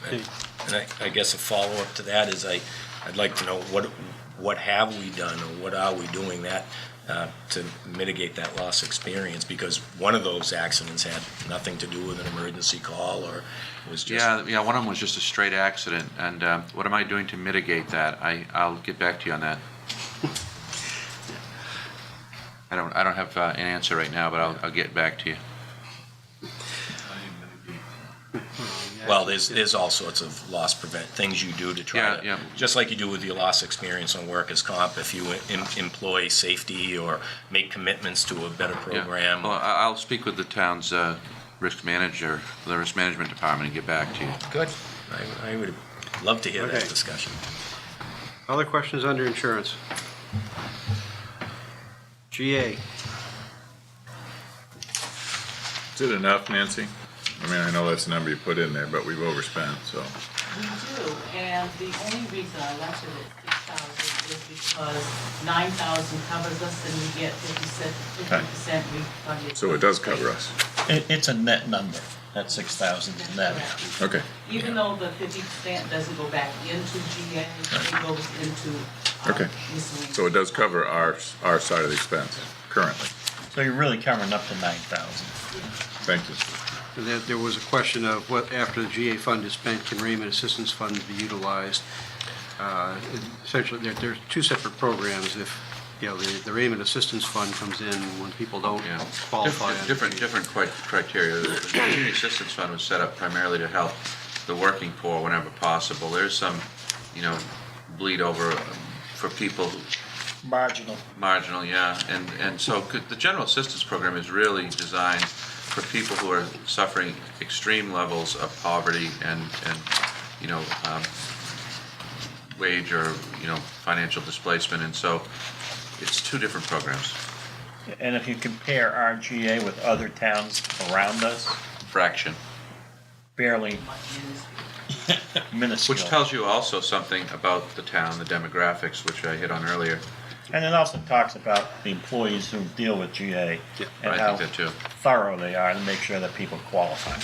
B: And I guess a follow-up to that is I'd like to know what have we done or what are we doing that to mitigate that loss experience, because one of those accidents had nothing to do with an emergency call or was just.
E: Yeah, one of them was just a straight accident, and what am I doing to mitigate that? I'll get back to you on that. I don't have an answer right now, but I'll get back to you.
B: Well, there's all sorts of loss things you do to try to, just like you do with your loss experience on workers' comp, if you employ safety or make commitments to a better program.
E: Yeah. Well, I'll speak with the town's risk manager, the risk management department, and get back to you.
B: Good. I would love to hear that
A: Okay.
B: discussion.
A: Other questions under insurance? GA.
J: Is it enough, Nancy? I mean, I know that's the number you put in there, but we've overspent, so.
S: We do, and the only reason I left it at 6,000 is because 9,000 covers us and we get 50% refunded.
J: So it does cover us.
L: It's a net number. That 6,000 is net.
J: Okay.
S: Even though the 50% doesn't go back into GA, it goes into
J: Okay.
S: miscellaneous.
J: So it does cover our side of the expense currently.
L: So you're really covering up to 9,000.
J: Thank you.
A: There was a question of what, after the GA fund is spent, can Raymond Assistance Fund be utilized? Essentially, there's two separate programs. If, the Raymond Assistance Fund comes in when people don't qualify.
E: Different criteria. The Community Assistance Fund was set up primarily to help the working poor whenever possible. There's some, bleed over for people who. Marginal, yeah. And so the General Assistance Program is really designed for people who are suffering extreme levels of poverty and wage or, financial displacement. And so it's two different programs.
L: And if you compare our GA with other towns around us,
E: Fraction.
L: barely minuscule.
E: Which tells you also something about the town, the demographics, which I hit on earlier.
L: And it also talks about the employees who deal with GA and
E: I
L: how
E: think that too.
L: thorough they are to make sure that people qualify.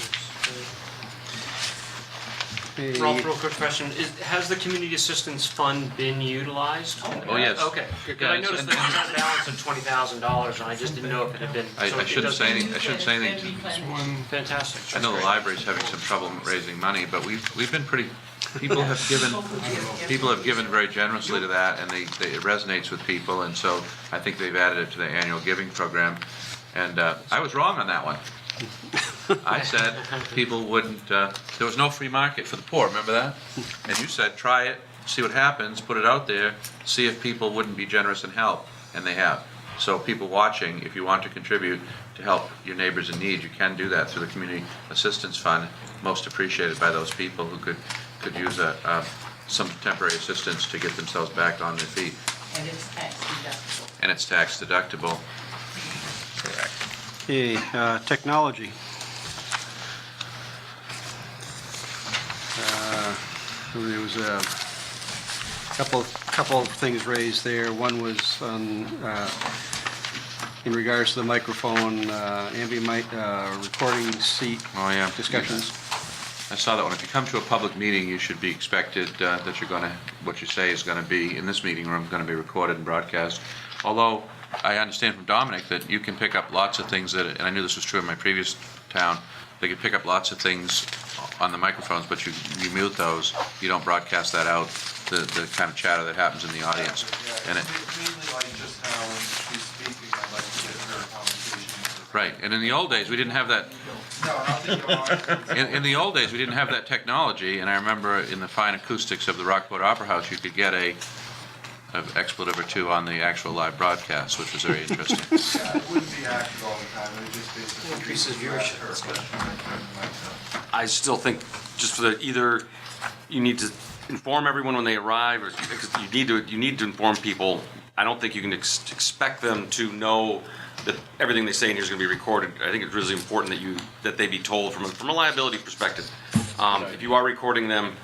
C: Ralph, real quick question, has the community assistance fund been utilized?
E: Oh, yes.
C: Okay, because I noticed the net balance of $20,000, and I just didn't know if it had been.
E: I
C: so it
E: shouldn't say
C: doesn't-
E: I shouldn't say anything.
C: Fantastic.
E: I know the library's having some trouble raising money, but we've been pretty, people have given very generously to that, and it resonates with people, and so I think they've added it to their annual giving program. And I was wrong on that one. I said people wouldn't, there was no free market for the poor, remember that? And you said, try it, see what happens, put it out there, see if people wouldn't be generous and help, and they have. So people watching, if you want to contribute to help your neighbors in need, you can do that through the Community Assistance Fund, most appreciated by those people who could use some temporary assistance to get themselves back on their feet.
S: And it's tax deductible.
E: And it's tax deductible.
L: Correct.
A: Okay, technology. There was a couple of things raised there. One was on, in regards to the microphone, recording seat discussions.
E: I saw that one. If you come to a public meeting, you should be expected that what you say is going to be, in this meeting room, going to be recorded and broadcast. Although, I understand from Dominic that you can pick up lots of things and I knew this was true in my previous town, they could pick up lots of things on the microphones, but you mute those, you don't broadcast that out, the kind of chatter that happens in the audience. And right, and in the old days, we didn't have that. In the old days, we didn't have that technology, and I remember in the fine acoustics of the Rockport Opera House, you could get an expletive or two on the actual live broadcast, which was very interesting.
G: Yeah, it wouldn't be accurate all the time, it would just basically
C: increases viewership.
I: I still think just for either you need to inform everyone when they arrive, or because you need to inform people. I don't think you can expect them to know that everything they say in here is going to be recorded. I think it's really important that they be told from a liability perspective. If you are recording them,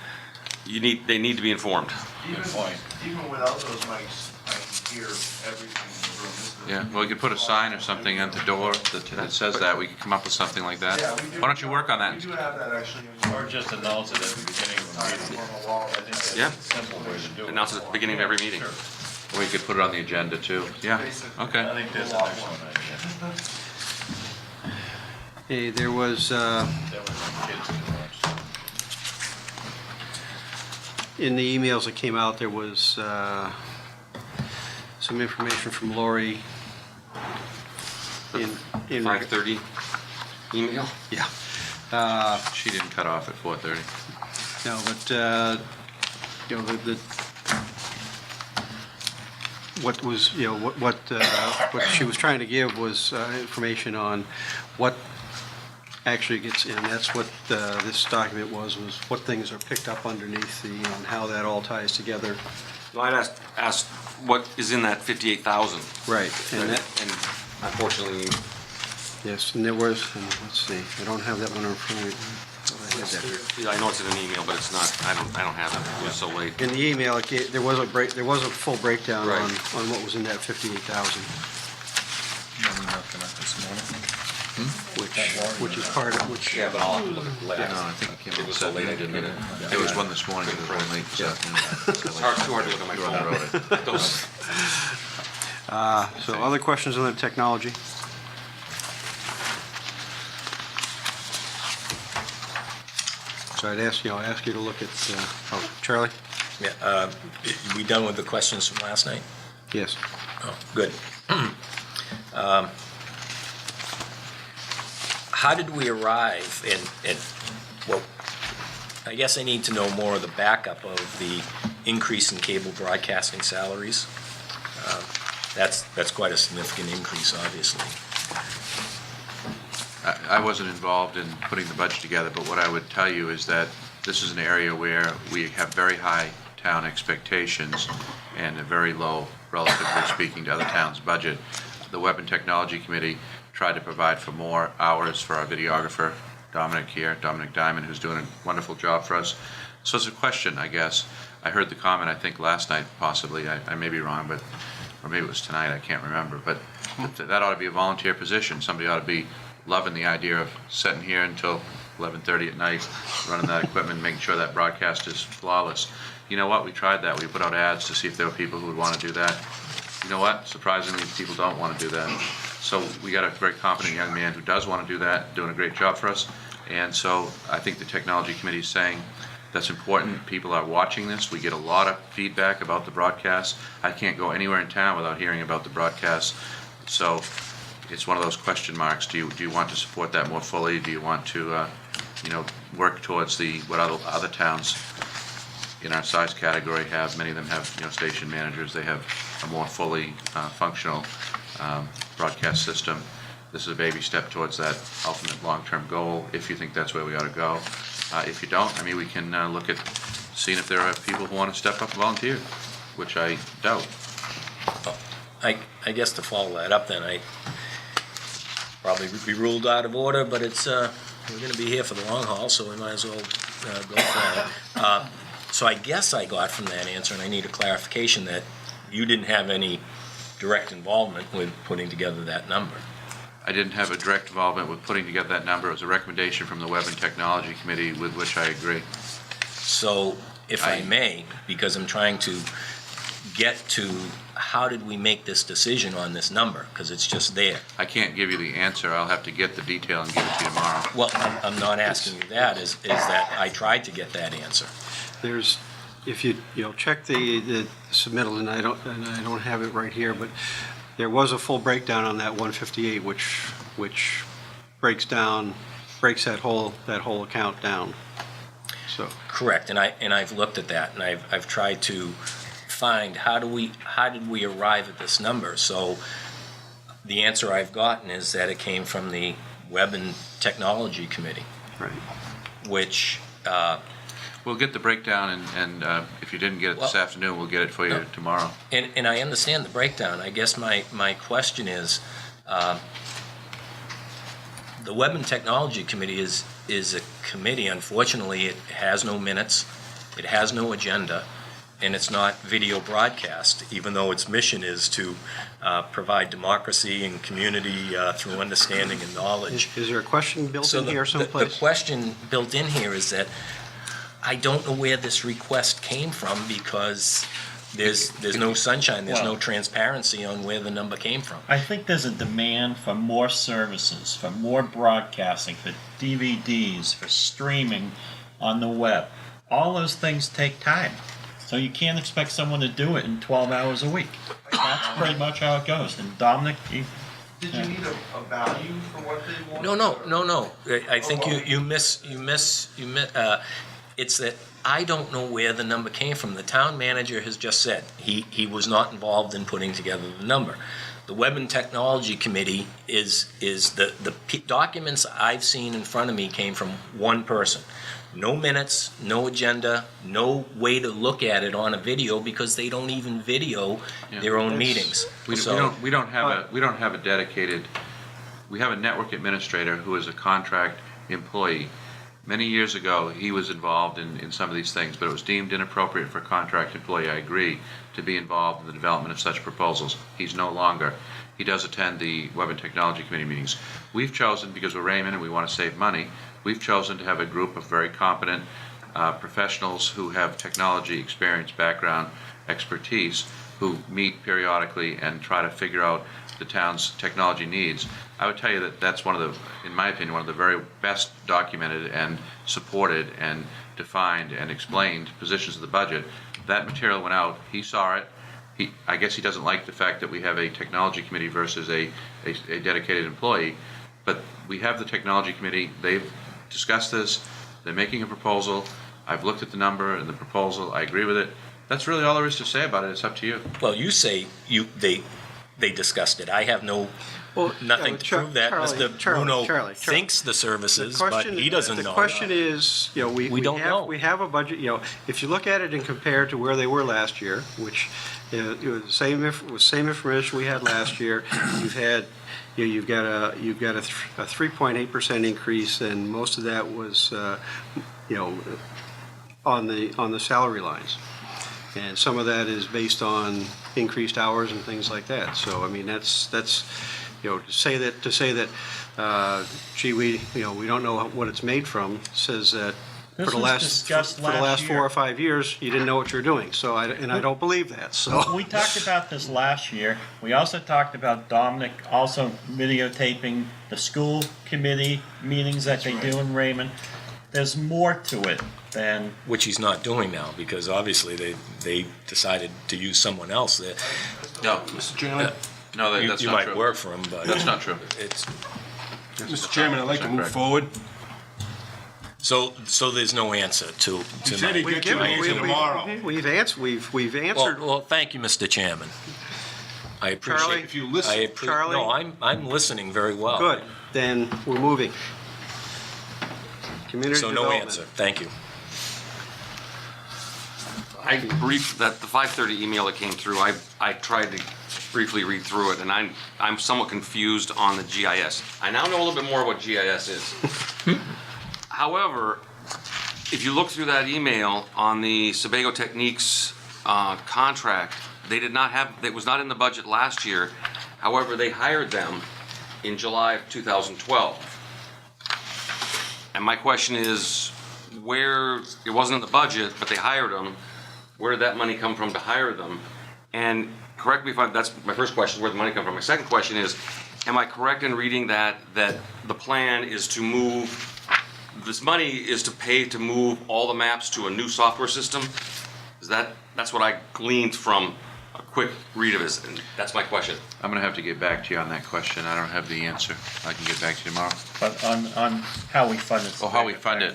I: they need to be informed.
G: Even without those mics, I can hear everything in the room.
E: Yeah, well, we could put a sign or something at the door that says that. We could come up with something like that.
G: Yeah, we do.
E: Why don't you work on that?
G: We do have that actually.
L: Or just announce it at the beginning of the meeting. I think that's
I: Yeah.
L: a simple way to do it.
I: Announce it at the beginning of every meeting.
E: Or we could put it on the agenda too. Yeah, okay.
L: I think there's an excellent idea.
A: Okay, there was,
L: That way the kids can watch.
A: in the emails that came out, there was some information from Lori in
I: 5:30 email?
A: Yeah.
E: She didn't cut off at 4:30.
A: No, but, what was, what she was trying to give was information on what actually gets in. That's what this document was what things are picked up underneath and how that all ties together.
I: Well, I'd asked what is in that 58,000.
A: Right.
I: And unfortunately.
A: Yes, and there was, let's see, I don't have that one in front of me.
I: Yeah, I know it's in an email, but it's not. I don't have it. It was so late.
A: In the email, there was a full breakdown
I: Right.
A: on what was in that 58,000. Which is part of, which.
E: Yeah, but I'll have to look at the last. No, I think it came out so late I didn't get it. There was one this morning, it was really late this afternoon.
I: It's too hard to look at my phone. Those.
A: So other questions on the technology? So I'd ask you to look at, Charlie?
B: Yeah, we done with the questions from last night?
A: Yes.
B: Oh, good. How did we arrive in, well, I guess I need to know more of the backup of the increase in cable broadcasting salaries. That's quite a significant increase, obviously.
E: I wasn't involved in putting the budget together, but what I would tell you is that this is an area where we have very high town expectations and a very low, relatively speaking, to other towns' budget. the Web and Technology Committee tried to provide for more hours for our videographer, Dominic Diamond, who's doing a wonderful job for us. So it's a question, I guess. I heard the comment, I think last night possibly, I may be wrong, but, or maybe it was tonight, I can't remember, but that ought to be a volunteer position. Somebody ought to be loving the idea of sitting here until 11:30 at night, running that equipment, making sure that broadcast is flawless. You know what, we tried that. We put out ads to see if there were people who would want to do that. You know what, surprisingly, people don't want to do that. So we got a very competent young man who does want to do that, doing a great job for us. And so I think the Technology Committee is saying that's important. People are watching this. We get a lot of feedback about the broadcast. I can't go anywhere in town without hearing about the broadcast. So it's one of those question marks. Do you want to support that more fully? Do you want to work towards what other towns in our size category have? Many of them have station managers. They have a more fully functional broadcast system. This is a baby step towards that ultimate long-term goal, if you think that's where we ought to go. If you don't, I mean, we can look at seeing if there are people who want to step up and volunteer, which I doubt.
B: I guess to follow that up then, I probably be ruled out of order, but it's, we're gonna be here for the long haul, so we might as well go for it. So I guess I got from that answer, and I need a clarification, that you didn't have any direct involvement with putting together that number.
E: I didn't have a direct involvement with putting together that number. It was a recommendation from the Web and Technology Committee, with which I agree.
B: So, if I may, because I'm trying to get to how did we make this decision on this number, because it's just there.
E: I can't give you the answer. I'll have to get the detail and give it to you tomorrow.
B: Well, I'm not asking you that, is that I tried to get that answer.
A: There's, if you check the submittal, and I don't have it right here, but there was a full breakdown on that 158, which breaks that whole account down. So
B: correct, and I've looked at that, and I've tried to find how did we arrive at this number. So the answer I've gotten is that it came from the Web and Technology Committee,
A: right? Which
E: we'll get the breakdown, and if you didn't get it this afternoon, we'll get it for you tomorrow.
B: And I understand the breakdown. I guess my question is, the Web and Technology Committee is a committee. Unfortunately, it has no minutes, it has no agenda, and it's not video broadcast, even though its mission is to provide democracy and community through understanding and knowledge.
A: Is there a question built in here someplace?
B: The question built in here is that I don't know where this request came from, because there's no sunshine, there's no transparency on where the number came from.
L: I think there's a demand for more services, for more broadcasting, for DVDs, for streaming on the web. All those things take time. So you can't expect someone to do it in 12 hours a week. That's pretty much how it goes. And Dominic,
G: Did you need a value for what they want?
B: No. I think you miss. It's that I don't know where the number came from. The town manager has just said he was not involved in putting together the number. The Web and Technology Committee is the documents I've seen in front of me came from one person. No minutes, no agenda, no way to look at it on a video, because they don't even video their own meetings.
E: We don't have a dedicated. We have a network administrator who is a contract employee. Many years ago, he was involved in some of these things, but it was deemed inappropriate for a contract employee, I agree, to be involved in the development of such proposals. He's no longer. He does attend the Web and Technology Committee meetings. We've chosen, because we're Raymond and we want to save money, we've chosen to have a group of very competent professionals who have technology experience, background, expertise, who meet periodically and try to figure out the town's technology needs. I would tell you that that's one of the, in my opinion, one of the very best documented and supported and defined and explained positions of the budget. That material went out. He saw it. I guess he doesn't like the fact that we have a technology committee versus a dedicated employee, but we have the technology committee. They've discussed this. They're making a proposal. I've looked at the number and the proposal. I agree with it. That's really all there is to say about it. It's up to you.
B: Well, you say they discussed it. I have nothing to prove that. Mr. Bruno thinks the services, but he doesn't know.
A: The question is, we
B: don't know.
A: We have a budget, if you look at it and compare to where they were last year, which, the same information we had last year, you've got a 3.8% increase, and most of that was, on the salary lines. And some of that is based on increased hours and things like that. So, I mean, that's to say that, gee, we don't know what it's made from, says that
L: This
A: for the
L: was
A: last
L: discussed
A: for the last
L: last
A: 4
L: year.
A: or 5 years, you didn't know what you were doing. So, I don't believe that. So,
L: We talked about this last year. We also talked about Dominic also videotaping the school committee meetings that they do in Raymond. There's more to it than.
B: Which he's not doing now, because obviously they decided to use someone else.
E: No, Mr. Chairman? No, that's
B: you
E: not
B: might
E: true.
B: work for him, but
E: That's not true.
B: It's
Q: Mr. Chairman, I'd like to move
E: Correct.
Q: forward.
B: so there's no answer to.
Q: He said he'd get you an answer tomorrow.
A: we've answered.
B: Well, thank you, Mr. Chairman. I appreciate.
A: Charlie,
Q: if you listen-
A: Charlie?
B: No, I'm listening very well.
A: Good. Then we're moving. Community
B: So no
A: development.
B: answer. Thank you.
I: I briefed that the 5:30 email that came through. I tried to briefly read through it, and I'm somewhat confused on the GIS. I now know a little bit more what GIS is. However, if you look through that email on the Sebago Techniques contract, they did not have. It was not in the budget last year. However, they hired them in July of 2012. And my question is, where it wasn't in the budget, but they hired them. Where did that money come from to hire them? And correct me if that's my first question, where did the money come from? My second question is, am I correct in reading that the plan is to move, this money is to pay to move all the maps to a new software system? That's what I gleaned from a quick read of it, and that's my question.
E: I'm gonna have to get back to you on that question. I don't have the answer. I can get back to you tomorrow.
L: But on how we fund it.
E: Oh, how we fund it.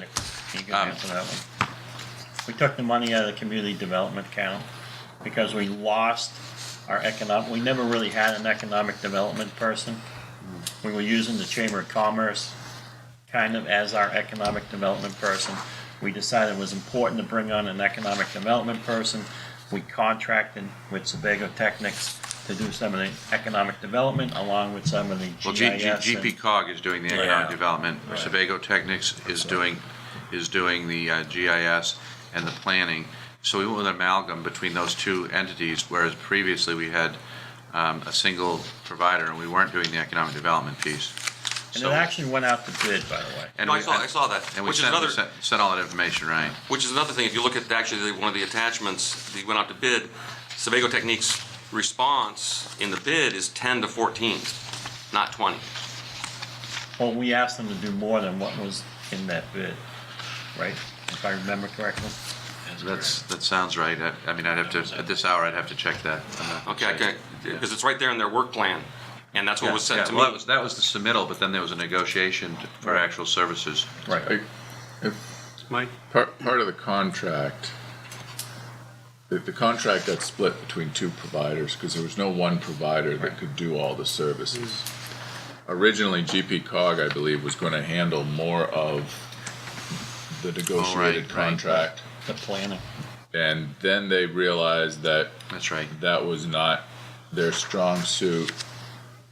L: You can answer that one. We took the money out of the community development account because we lost our we never really had an economic development person. We were using the Chamber of Commerce kind of as our economic development person. We decided it was important to bring on an economic development person. We contracted with Sebago Technics to do some of the economic development along with some of the
E: Well,
L: GIS.
E: GP Cog is doing the economic development.
L: Right.
E: Sebago Technics is doing the GIS and the planning. So we went with an amalgam between those two entities, whereas previously we had a single provider and we weren't doing the economic development piece.
L: And it actually went out to bid, by the way.
E: And
I: No,
E: we-
I: I saw that.
E: And we
I: Which is
E: sent,
I: another-
E: sent all that information, right?
I: Which is another thing, if you look at actually one of the attachments, they went out to bid, Sebago Techniques' response in the bid is 10 to 14, not 20.
L: Well, we asked them to do more than what was in that bid, right? If I remember correctly.
E: That sounds right. I mean, I'd have to, at this hour, I'd have to check that.
I: Okay, because it's right there in their work plan, and that's what was sent to me.
E: Well, that was the submittal, but then there was a negotiation for actual services.
L: Right.
A: Mike?
J: Part of the contract, the contract got split between two providers because there was no one provider that could do all the services. Originally, GP Cog, I believe, was going to handle more of the negotiated contract.
L: The planning.
J: And then they realized that
E: that's right.
J: That was not their strong suit.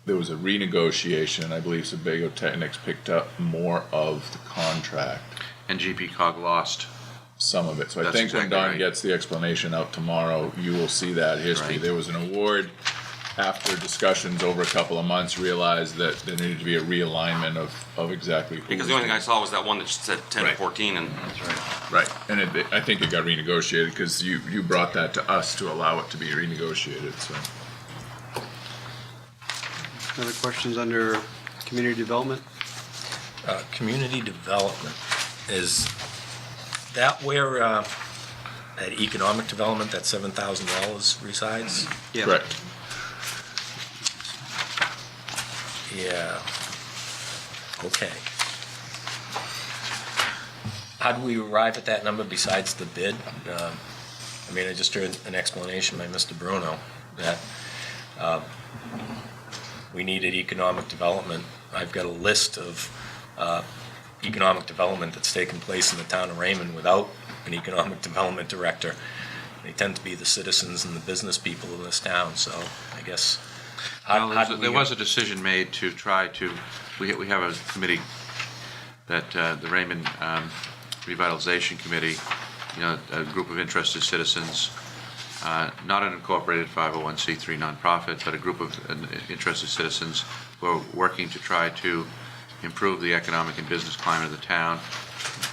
J: There was a renegotiation. I believe Sebago Technics picked up more of the contract.
E: And GP Cog lost
J: some of it. So I
E: That's
J: think when
E: exactly
J: Don
E: right.
J: gets the explanation out tomorrow, you will see that history.
E: Right.
J: There was an award after discussions over a couple of months, realized that there needed to be a realignment of exactly who.
I: Because the only thing I saw was that one that said 10 to 14, and
E: that's right.
J: Right, and I think it got renegotiated because you brought that to us to allow it to be renegotiated, so.
A: Other questions under community development?
B: Community development, is that where, at economic development, that $7,000 resides?
A: Yeah.
J: Correct.
B: Yeah. Okay. How do we arrive at that number besides the bid? I mean, I just heard an explanation by Mr. Bruno that we needed economic development. I've got a list of economic development that's taken place in the town of Raymond without an economic development director. They tend to be the citizens and the business people in this town, so I guess.
E: There was a decision made to try to, we have a committee that, the Raymond Revitalization Committee, a group of interested citizens, not an incorporated 501c3 nonprofit, but a group of interested citizens who are working to try to improve the economic and business climate of the town.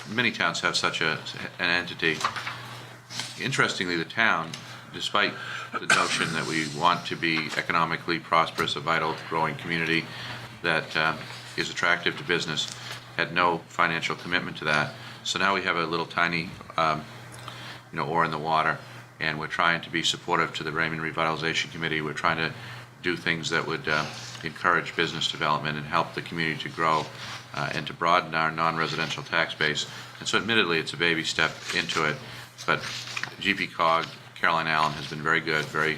E: Many towns have such an entity. Interestingly, the town, despite the notion that we want to be economically prosperous, a vital, growing community that is attractive to business, had no financial commitment to that. So now we have a little tiny, oar in the water, and we're trying to be supportive to the Raymond Revitalization Committee. We're trying to do things that would encourage business development and help the community to grow and to broaden our non-residential tax base. And so admittedly, it's a baby step into it, but GP-COG, Caroline Allen, has been very good, very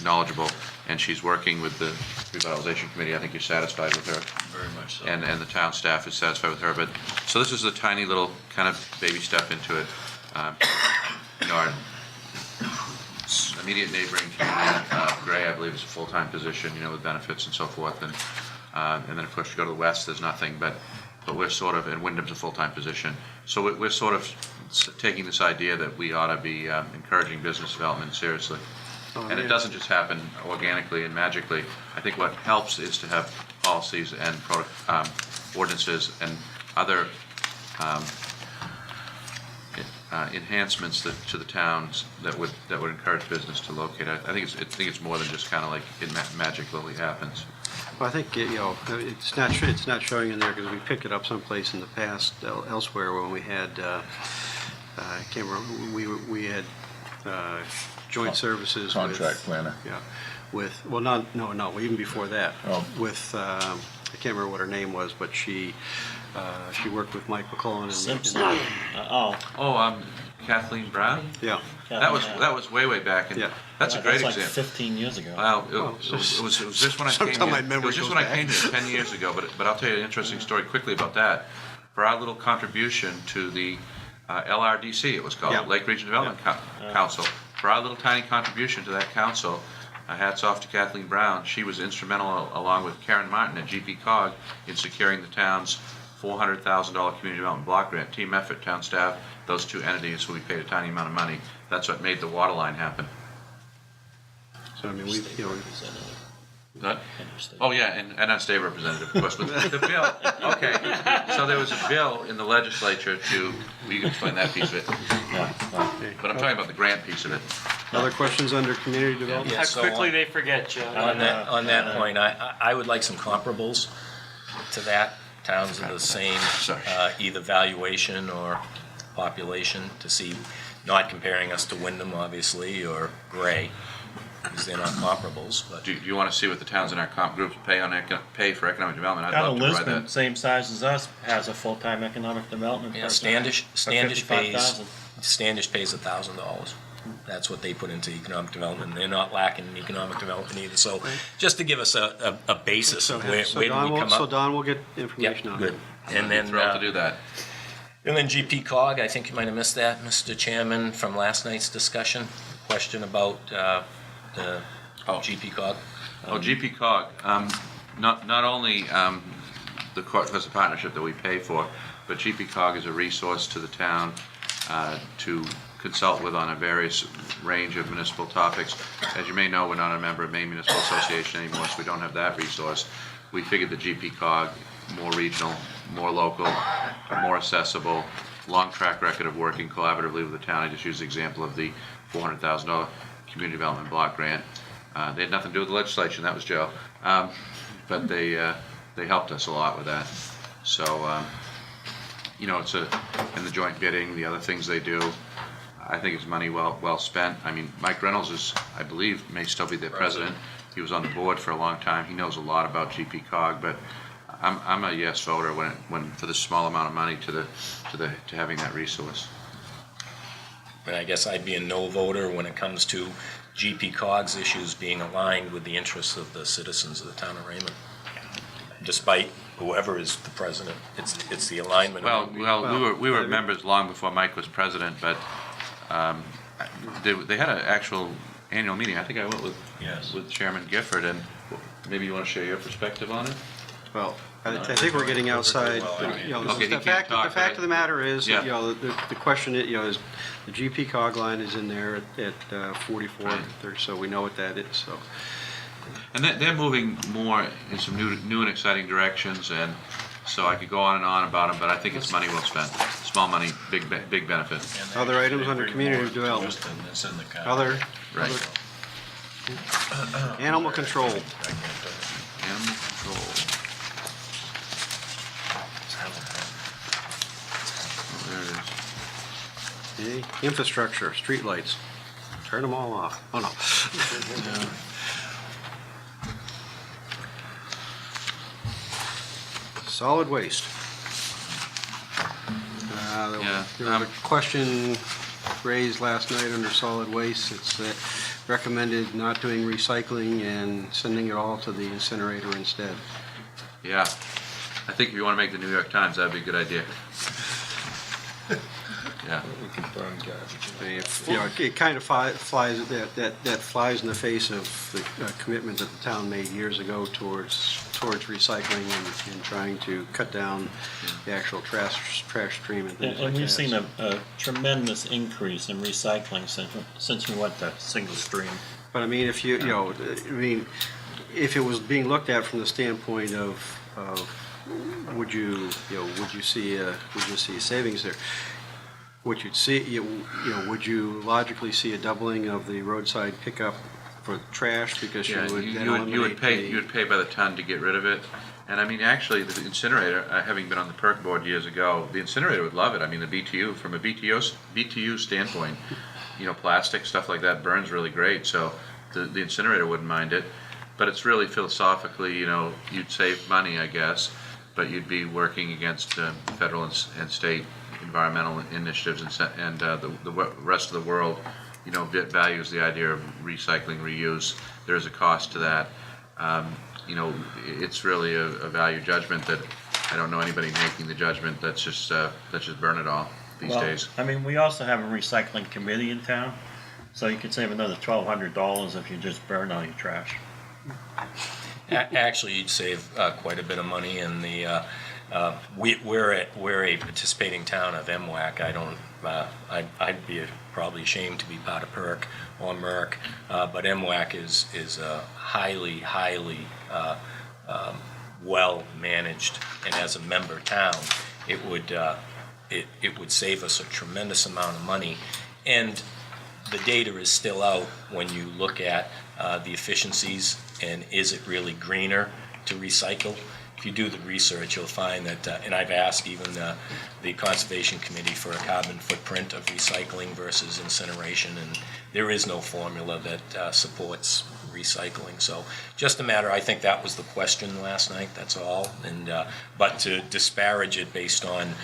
E: knowledgeable, and she's working with the Revitalization Committee. I think you're satisfied with her.
B: Very much so.
E: And the town staff is satisfied with her. But so this is a tiny little kind of baby step into it. Our immediate neighboring community, Gray, I believe, is a full-time position, with benefits and so forth. And then, of course, you go to the west, there's nothing, but we're sort of, and Wyndham's a full-time position. So we're sort of taking this idea that we ought to be encouraging business development seriously. And it doesn't just happen organically and magically. I think what helps is to have policies and ordinances and other enhancements to the towns that would encourage business to locate. I think it's more than just kind of like it magically happens.
A: Well, I think, it's not showing in there because we picked it up someplace in the past elsewhere when we had, I can't remember, we had joint services with.
J: Contract planner.
A: Yeah, with, well, no, even before that. With, I can't remember what her name was, but she worked with Mike McClellan.
L: Simpson.
E: Kathleen Brown?
A: Yeah.
E: That was way back. And that's a great
L: like
E: example.
L: 15 years ago.
E: Well, it was just when I came
A: Sometime my
E: here. It was
A: memory
E: just
A: goes
E: when I
A: back.
E: came here 10 years ago. But I'll tell you an interesting story quickly about that. For our little contribution to the LRDC, it was called, Lake Region Development Council. For our little tiny contribution to that council, hats off to Kathleen Brown. She was instrumental, along with Karen Martin at GP-COG, in securing the town's $400,000 community development block grant. Team effort, town staff, those two entities who we paid a tiny amount of money. That's what made the water line happen.
A: So, I mean,
E: What? Oh, yeah, and our state representative, of course. But the bill, okay, so there was a bill in the legislature you can explain that piece of it. But I'm talking about the grant piece of it.
A: Other questions under community development?
C: How quickly they forget, John.
B: On that point, I would like some comparables to that. Towns of the same, either valuation or population, to see, not comparing us to Wyndham, obviously, or Gray, because they're not comparables. But
E: Do you want to see what the towns in our comp groups pay for economic development? I'd
L: Town
E: love
L: of
E: to provide
L: Lisbon,
E: that.
L: same size as us, has a full-time economic development person.
B: Standish
L: for
B: pays
L: $55,000.
B: $1,000. That's what they put into economic development. They're not lacking in economic development either. So just to give us a basis of where do we come up.
A: So Don will get information on it.
B: Good. And then
E: Thrilled to do that.
B: And then GP-COG, I think you might have missed that, Mr. Chairman, from last night's discussion. Question about the GP-COG.
E: GP-COG, not only the court has a partnership that we pay for, but GP-COG is a resource to the town to consult with on a various range of municipal topics. As you may know, we're not a member of Maine Municipal Association anymore, so we don't have that resource. We figured the GP-COG, more regional, more local, more accessible, long track record of working collaboratively with the town. I just used the example of the $400,000 community development block grant. They had nothing to do with the legislation, that was Joe. But they helped us a lot with that. So, it's in the joint bidding, the other things they do, I think it's money well spent. I mean, Mike Reynolds I believe, may still be their president. He was on the board for a long time. He knows a lot about GP-COG, but I'm a yes voter when for the small amount of money to having that resource.
B: And I guess I'd be a no voter when it comes to GP Cog's issues being aligned with the interests of the citizens of the town of Raymond. Despite whoever is the president, it's the alignment.
E: We were members long before Mike was president, but they had an actual annual meeting. I think I went with Chairman Gifford, and maybe you want to share your perspective on it?
A: Well, I think we're getting outside,
E: Okay, he
A: the
E: can't talk,
A: fact
E: right?
A: of the matter is,
E: Yeah.
A: the question is, is the GP cog line is in there at 44, so we know what that is, so.
E: And they're moving more in some new and exciting directions, and so I could go on and on about them, but I think it's money well spent. Small money, big benefit.
A: Other items under community development. Other.
E: Right.
A: Animal control.
E: Animal control. Oh, there it is.
A: Okay. Infrastructure, streetlights. Turn them all off. Oh, no. Solid waste. There was a question raised last night under solid waste. It's recommended not doing recycling and sending it all to the incinerator instead.
E: Yeah. I think if you want to make the New York Times, that'd be a good idea. Yeah.
A: We can burn garbage. It kind of flies that flies in the face of the commitment that the town made years ago towards recycling and trying to cut down the actual trash stream and things like that.
L: And we've seen a tremendous increase in recycling since we went to single stream.
A: But I mean, if if it was being looked at from the standpoint of would you see savings there? What you'd see, would you logically see a doubling of the roadside pickup for trash because you would then eliminate
E: you would pay by the ton to get rid of it. And I mean, actually, the incinerator, having been on the PERC board years ago, the incinerator would love it. I mean, the BTU, from a BTU standpoint, plastic, stuff like that burns really great. So the incinerator wouldn't mind it. But it's really philosophically, you'd save money, I guess, but you'd be working against federal and state environmental initiatives, and the rest of the world, values the idea of recycling, reuse. There's a cost to that. It's really a value judgment that I don't know anybody making the judgment. Let's just burn it all these days.
L: I mean, we also have a recycling committee in town, so you could save another $1,200 if you just burn all your trash.
B: Actually, you'd save quite a bit of money, and we're a participating town of MWAC. I'd be probably ashamed to be part of PERC or MERC, but MWAC is a highly well managed, and as a member town, it would save us a tremendous amount of money, and the data is still out when you look at the efficiencies and is it really greener to recycle. If you do the research, you'll find that, and I've asked even the Conservation Committee for a carbon footprint of recycling versus incineration, and there is no formula that supports recycling. So just a matter, I think that was the question last night, that's all. And but to disparage it based on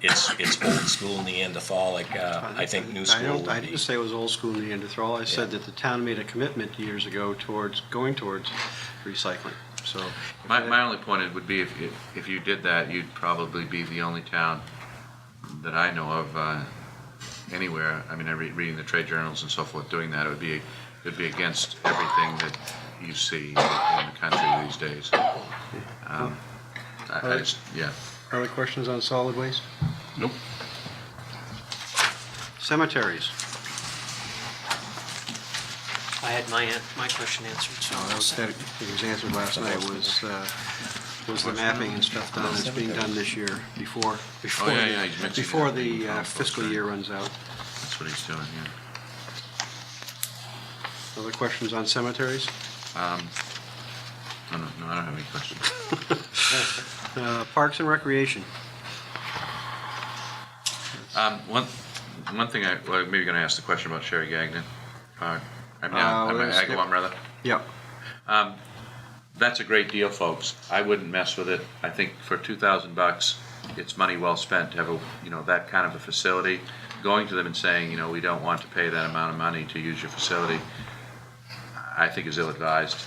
B: it's old school Neanderthalic, I think new school
A: I didn't say it was old school Neanderthal. I said that the town made a commitment years ago towards going towards recycling. So
E: my only point would be if you did that, you'd probably be the only town that I know of anywhere. I mean, reading the trade journals and so forth, doing that, it would be against everything that you see in the country these days.
A: Other questions on solid waste?
E: Nope.
A: Cemeteries.
C: I had my question answered. So
A: It was answered last night, was the mapping and stuff done. It's being done this year before the fiscal year runs out.
E: That's what he's doing, yeah.
A: Other questions on cemeteries?
E: No, I don't have any questions.
A: Parks and Recreation.
E: One thing maybe going to ask the question about Sherry Gagnon. Agawam, rather.
A: Yeah.
E: That's a great deal, folks. I wouldn't mess with it. I think for $2,000, it's money well spent to have that kind of a facility. going to them and saying, we don't want to pay that amount of money to use your facility, I think is ill-advised.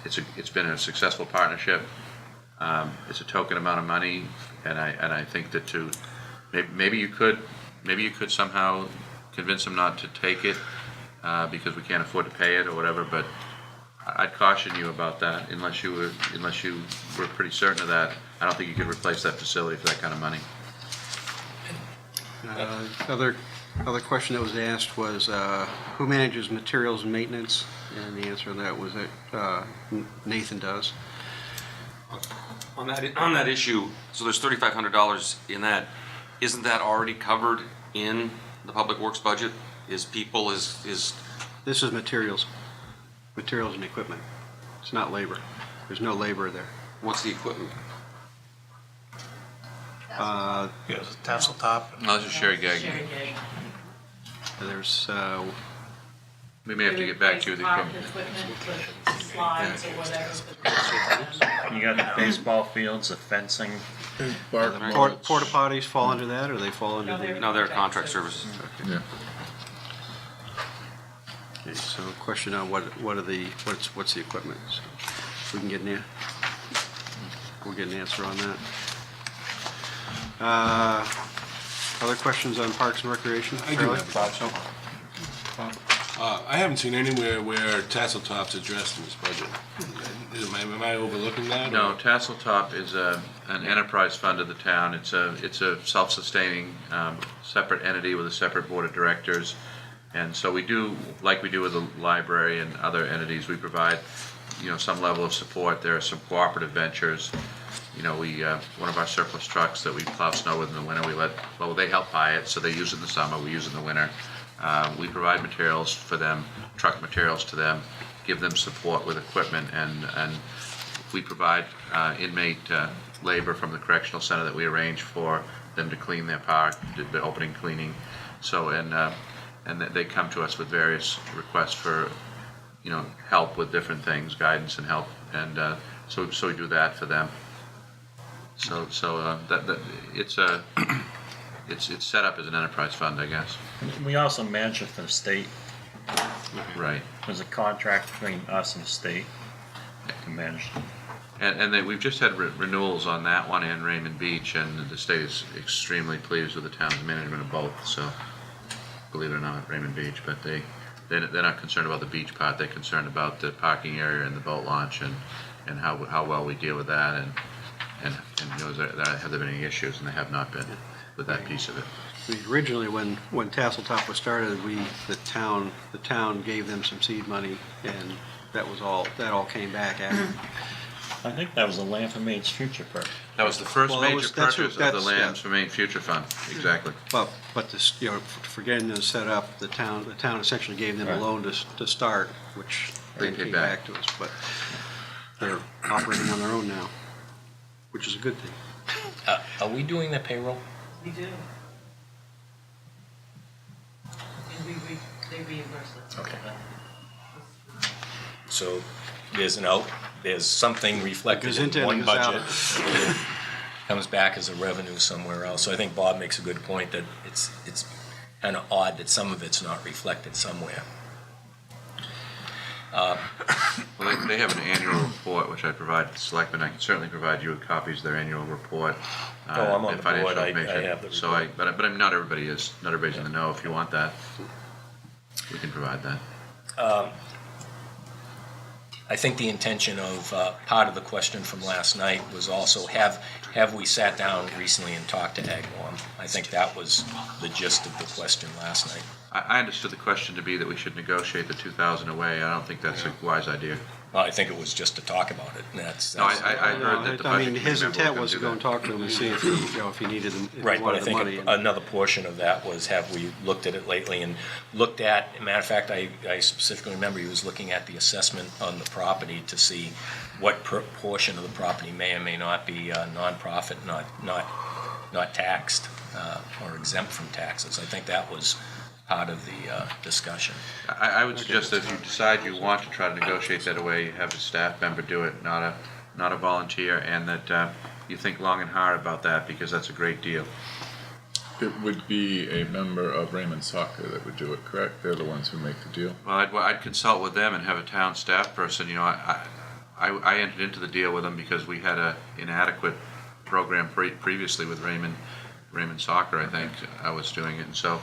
E: It's been a successful partnership. It's a token amount of money, and I think that maybe you could somehow convince them not to take it because we can't afford to pay it or whatever. But I'd caution you about that unless you were pretty certain of that. I don't think you could replace that facility for that kind of money.
A: Other question that was asked was, who manages materials and maintenance? And the answer to that was that Nathan does.
I: On that issue, so there's $3,500 in that. Isn't that already covered in the Public Works budget? Is
A: This is materials and equipment. It's not labor. There's no labor there.
I: What's the equipment?
F: Tassel top.
E: No, this is Sherry Gagnon.
A: There's,
E: we may have to get back to you with the
S: Park
E: equipment.
S: equipment, slides or whatever.
C: You got the baseball fields, the fencing.
A: porta potties fall under that, or they fall under the?
I: No, they're contract services.
J: Yeah.
A: Okay, so question on what's the equipment? So we can get we'll get an answer on that. Other questions on Parks and Recreation?
Q: I do have I haven't seen anywhere where Tassel Top's addressed in this budget. Am I overlooking that?
E: No, Tassel Top is an enterprise fund of the town. It's a self-sustaining separate entity with a separate board of directors. And so we do, like we do with the library and other entities, we provide, some level of support. There are some cooperative ventures. One of our surplus trucks that we plow snow with in the winter, they help buy it, so they use it in the summer, we use it in the winter. We provide materials for them, truck materials to them, give them support with equipment, and we provide inmate labor from the correctional center that we arrange for them to clean their park, the opening cleaning. So, and they come to us with various requests for, help with different things, guidance and help, and so we do that for them. So that it's set up as an enterprise fund, I guess.
C: We also manage it for the state.
E: Right.
C: There's a contract between us and the state to manage it.
E: And we've just had renewals on that one and Raymond Beach, and the state is extremely pleased with the town's management of both. So, believe it or not, Raymond Beach, but they're not concerned about the beach part. They're concerned about the parking area and the boat launch and how well we deal with that and have there been any issues, and there have not been with that piece of it.
A: Originally, when Tassel Top was started, the town gave them some seed money, and that all came back after.
C: I think that was the Land for Maine's Future purchase.
E: That was the first major purchase of the Lands for Maine Future Fund, exactly.
A: But this, for getting them set up, the town essentially gave them a loan to start, which
E: They
A: then
E: paid
A: came
E: back.
A: back to us. But they're operating on their own now, which is a good thing.
B: Are we doing the payroll?
S: We do. And they reimburse us.
B: Okay. So there's something reflected
A: Goes into
B: in
A: it,
B: one
A: goes out.
B: budget, comes back as a revenue somewhere else. So I think Bob makes a good point that it's kind of odd that some of it's not reflected somewhere.
E: Well, they have an annual report, which I provide the selectmen. I can certainly provide you with copies of their annual report.
B: I'm on
E: and
B: the
E: financial
B: board. I
E: information.
B: have the
E: So but not everybody is. Not everybody's in the know. If you want that, we can provide that.
B: I think the intention of part of the question from last night was also have we sat down recently and talked to Agawam? I think that was the gist of the question last night.
E: I understood the question to be that we should negotiate the 2,000 away. I don't think that's a wise idea.
B: Well, I think it was just to talk about it. And
E: No, I heard that the budget
A: his
E: committee member
A: intent
E: gonna
A: was to
E: do
A: go
E: that.
A: and talk to him and see if he needed them, if
B: Right,
A: he
B: but I
A: wanted the money.
B: think another portion of that was, have we looked at it lately and looked at, matter of fact, I specifically remember he was looking at the assessment on the property to see what portion of the property may or may not be nonprofit, not taxed or exempt from taxes. I think that was part of the discussion.
E: I would suggest that if you decide you want to try to negotiate that away, have a staff member do it, not a volunteer, and that you think long and hard about that, because that's a great deal.
J: it would be a member of Raymond Soccer that would do it, correct? They're the ones who make the deal.
E: Well, I'd consult with them and have a town staff person, you know, I entered into the deal with them because we had a inadequate program previously with Raymond Soccer, I think, I was doing it, and so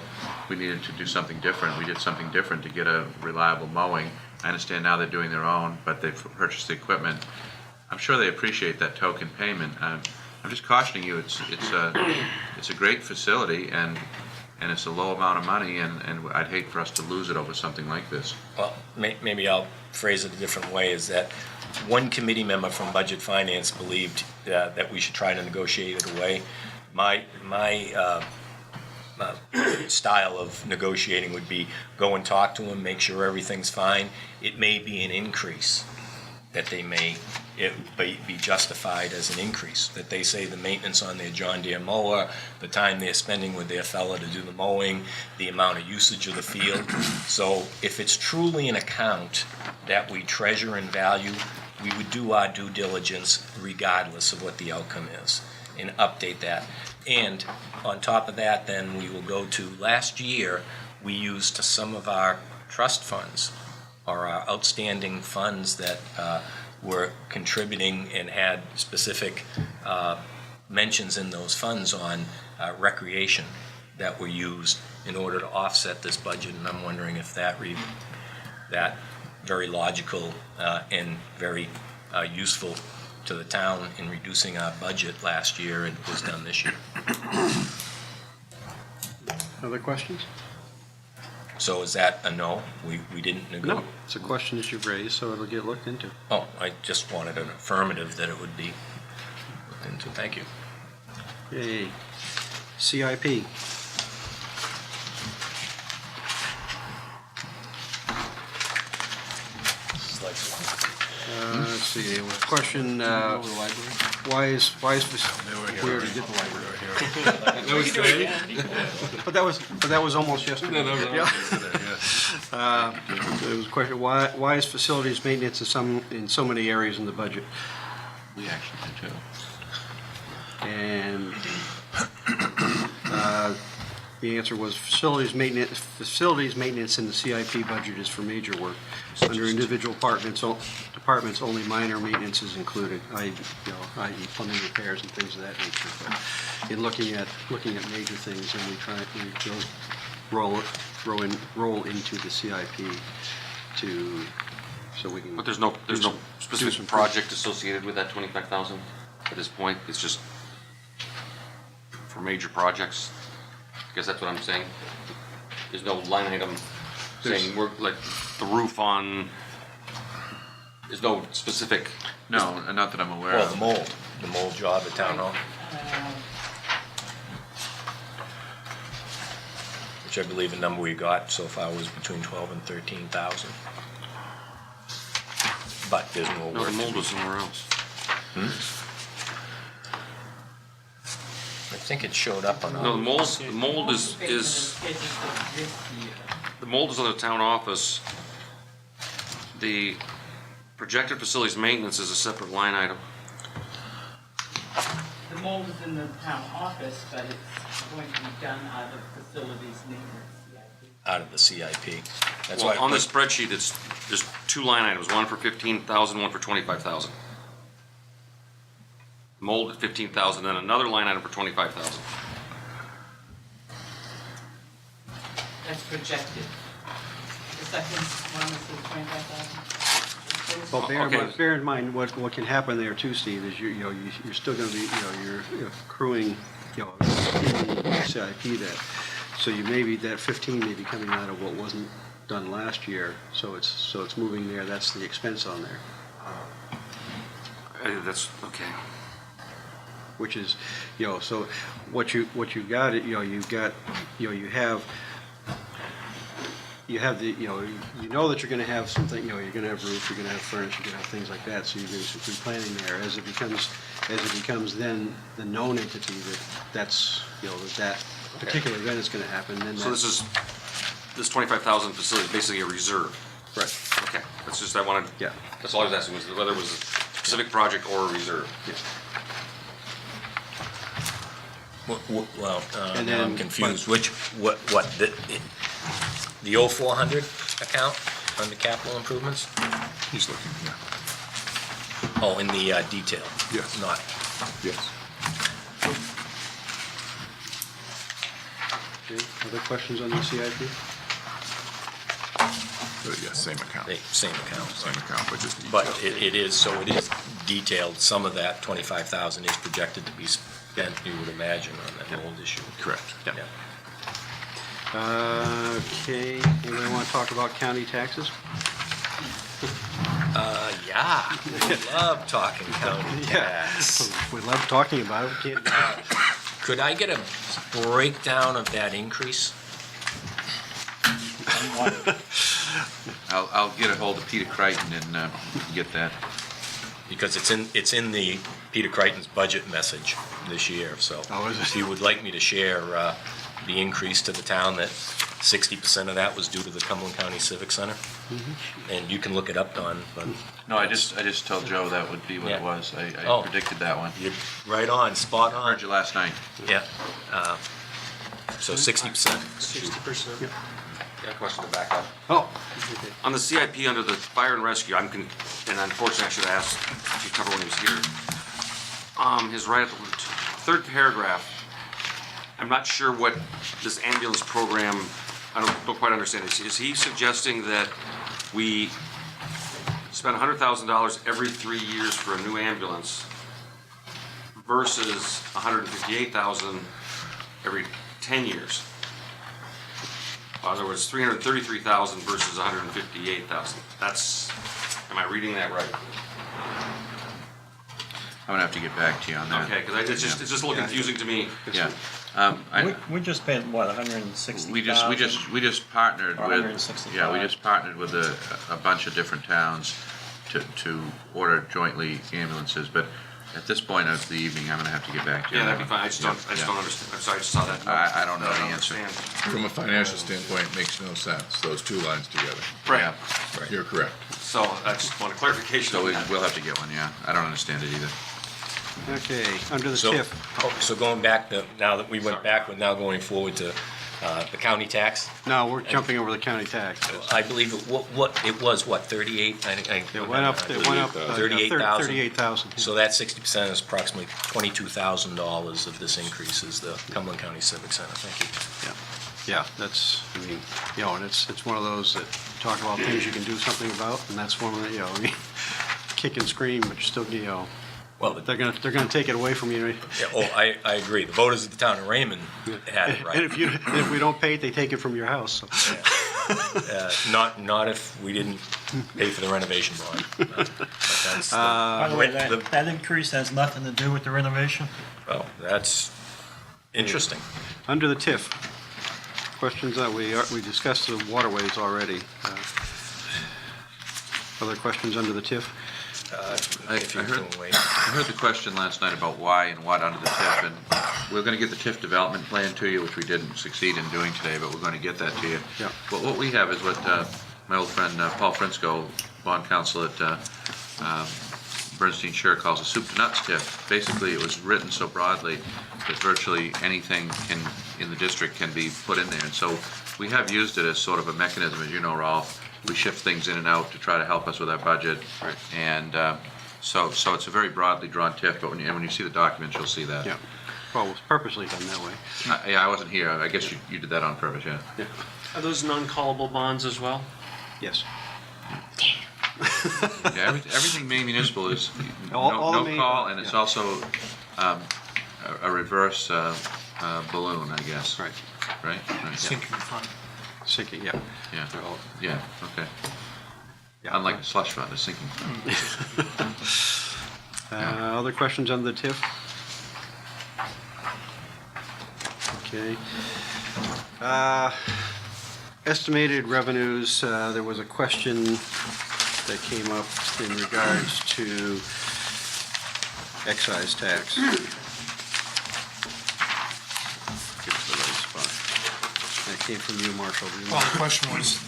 E: we needed to do something different. We did something different to get a reliable mowing. I understand now they're doing their own, but they've purchased the equipment. I'm sure they appreciate that token payment. I'm just cautioning you, it's a great facility, and it's a low amount of money, and I'd hate for us to lose it over something like this.
B: Well, maybe I'll phrase it a different way, is that one committee member from Budget Finance believed that we should try to negotiate it away. My style of negotiating would be go and talk to them, make sure everything's fine. It may be an increase that they may be justified as an increase, that they say the maintenance on their John Deere mower, the time they're spending with their fella to do the mowing, the amount of usage of the field. So if it's truly an account that we treasure and value, we would do our due diligence regardless of what the outcome is and update that. And on top of that, then we will go to last year, we used some of our trust funds or our outstanding funds that were contributing and had specific mentions in those funds on recreation that were used in order to offset this budget. And I'm wondering if that very logical and very useful to the town in reducing our budget last year and was done this year.
A: Other questions?
B: So is that a no? We didn't negotiate?
A: No, it's a question that you've raised, so it'll get looked into.
B: Oh, I just wanted an affirmative that it would be looked into. Thank you.
A: Okay, CIP. Let's see, question, why is, we already did the library.
Q: That was today?
A: But that was almost yesterday.
Q: No,
A: Yeah. It was a question, why is facilities maintenance in so many areas in the budget?
E: We actually did too.
A: And the answer was facilities maintenance in the CIP budget is for major work. Under individual departments, only minor maintenance is included, i.e. plumbing repairs and things of that nature. But in looking at major things, then we those roll into the CIP so we can.
I: But there's no specific project associated with that 25,000 at this point. It's just for major projects. I guess that's what I'm saying. There's no line item saying we're like the roof on. There's no specific.
E: No, not that I'm aware
B: Well,
E: of.
B: the mold job at Town Hall, which I believe the number we got so far was between 12 and 13,000. But there's no
I: No,
B: work.
I: the mold was somewhere else.
B: I think it showed up on.
I: No, the mold is the mold is on the town office. The projected facilities maintenance is a separate line item.
S: The mold is in the town office, but it's going to be done out of facilities maintenance.
B: Out of the CIP. That's
I: Well,
B: why
I: on the spreadsheet, there's two line items, one for 15,000, one for 25,000. Mold at 15,000, then another line item for 25,000.
S: That's projected. The second one is the 25,000.
A: Well,
I: Okay.
A: bear in mind what can happen there too, Steve, is you're still going to be, you're accruing, in the CIP that. So that 15 may be coming out of what wasn't done last year. So it's moving there. That's the expense on there.
I: That's okay.
A: Which is, so what you got, you have the, you know that you're going to have something, you're going to have roof, you're going to have furniture, you're going to have things like that. So you're basically planning there as it becomes then the known entity that's that particular event is going to happen. Then
I: So this 25,000 facility is basically a reserve.
A: Right.
I: Okay, that's just, I wanted,
A: Yeah.
I: that's all I was asking, was whether it was a specific project or a reserve.
A: Yeah.
B: Well,
A: And
B: now I'm
A: then-
B: confused. What, the 0400 account under capital improvements?
J: He's looking, yeah.
B: Oh, in the detail?
J: Yes.
B: Not,
J: Yes.
A: Okay, other questions on the CIP?
J: Yes, same account.
B: same account.
J: Same account, but just
B: But
J: detailed.
B: it is detailed. Some of that 25,000 is projected to be spent, you would imagine, on that old issue.
J: Correct.
B: Yeah.
A: Okay, anybody want to talk about county taxes?
B: Yeah, we love talking county tax.
A: We love talking about it. We can't-
B: Could I get a breakdown of that increase?
E: I'll get a hold of Peter Crichton and get that.
B: Because it's in the Peter Crichton's budget message this year, so.
A: Oh, is it?
B: If you would like me to share the increase to the town, that 60% of that was due to the Cumberland County Civic Center. And you can look it up, Don, but.
E: No, I just told Joe that would be what
B: Yeah.
E: it was. I
B: Oh.
E: predicted that one.
B: You're right on, spot on.
E: Heard you last night.
B: Yeah. So 60%.
C: 60%.
I: Got a question to back up.
A: Oh.
I: On the CIP under the fire and rescue, and unfortunately I should have asked Chief Tupper when he was here. His right at the third paragraph, I'm not sure what this ambulance program, I don't quite understand. Is he suggesting that we spend $100,000 every 3 years for a new ambulance versus $158,000 every 10 years? In other words, $333,000 versus $158,000. Am I reading that right?
E: I'm gonna have to get back to you on that.
I: Okay, because it's just a little confusing to me.
E: Yeah.
L: We just spent, what, 160,000?
E: We just partnered
L: Or
E: with,
L: 165.
E: yeah, we just partnered with a bunch of different towns to order jointly ambulances, but at this point of the evening, I'm gonna have to get back to you.
I: Yeah, that'd be fine. I just don't understand. I'm sorry, I just saw that.
E: I don't know the answer.
J: From a financial standpoint, it makes no sense, those two lines together.
I: Right.
J: You're correct.
I: So I just want a clarification
E: So
I: on that.
E: we'll have to get one, yeah. I don't understand it either.
A: Okay, under the
B: So,
A: TIF.
B: so going back to, now that we went backward, now going forward to the county tax?
A: No, we're jumping over the county tax.
B: I believe it was, what, 38?
A: It went up,
B: 38,000.
A: 38,000.
B: So that 60% is approximately $22,000 of this increase is the Cumberland County Civic Center. Thank you.
A: Yeah, that's, I mean, and it's one of those that talk about things you can do something about, and that's one of the, I mean, kick and scream, but you're still,
B: well,
A: they're gonna take it away from you.
B: Yeah, I agree. The voters of the town of Raymond had it right.
A: And if we don't pay it, they take it from your house. So.
B: Not if we didn't pay for the renovation bond. But that's
L: By the way, that increase has nothing to do with the renovation?
B: well, that's interesting.
A: Under the TIF, questions that we discussed the waterways already. Other questions under the TIF?
E: I heard the question last night about why and what under the TIF, and we're gonna get the TIF development plan to you, which we didn't succeed in doing today, but we're gonna get that to you.
A: Yeah.
E: But what we have is what my old friend Paul Frinsko, bond counsel at Bernstein Shire, calls a soup to nuts TIF. Basically, it was written so broadly that virtually anything in the district can be put in there, and so we have used it as sort of a mechanism, as you know, Rolf. We shift things in and out to try to help us with our budget.
A: Right.
E: And so it's a very broadly drawn TIF, but when you see the documents, you'll see that.
A: Yeah. Well, it was purposely done that way.
E: Yeah, I wasn't here. I guess you did that on purpose, yeah.
A: Yeah.
C: Are those non-callable bonds as well?
A: Yes.
E: Yeah, everything Maine Municipal is
A: All the
E: no
A: Maine-
E: call, and it's
A: yeah.
E: also a reverse balloon, I guess.
A: Right.
E: Right?
C: Sinking fund.
A: Sinking, yeah.
E: Yeah,
A: They're all-
E: yeah, okay.
A: Yeah.
E: Unlike the slush fund, a sinking fund.
A: Other questions on the TIF? Okay. Estimated revenues, there was a question that came up in regards to excise tax. Get to the right spot. That came from you, Marshall. Do you
F: Well,
A: mind?
F: the question was,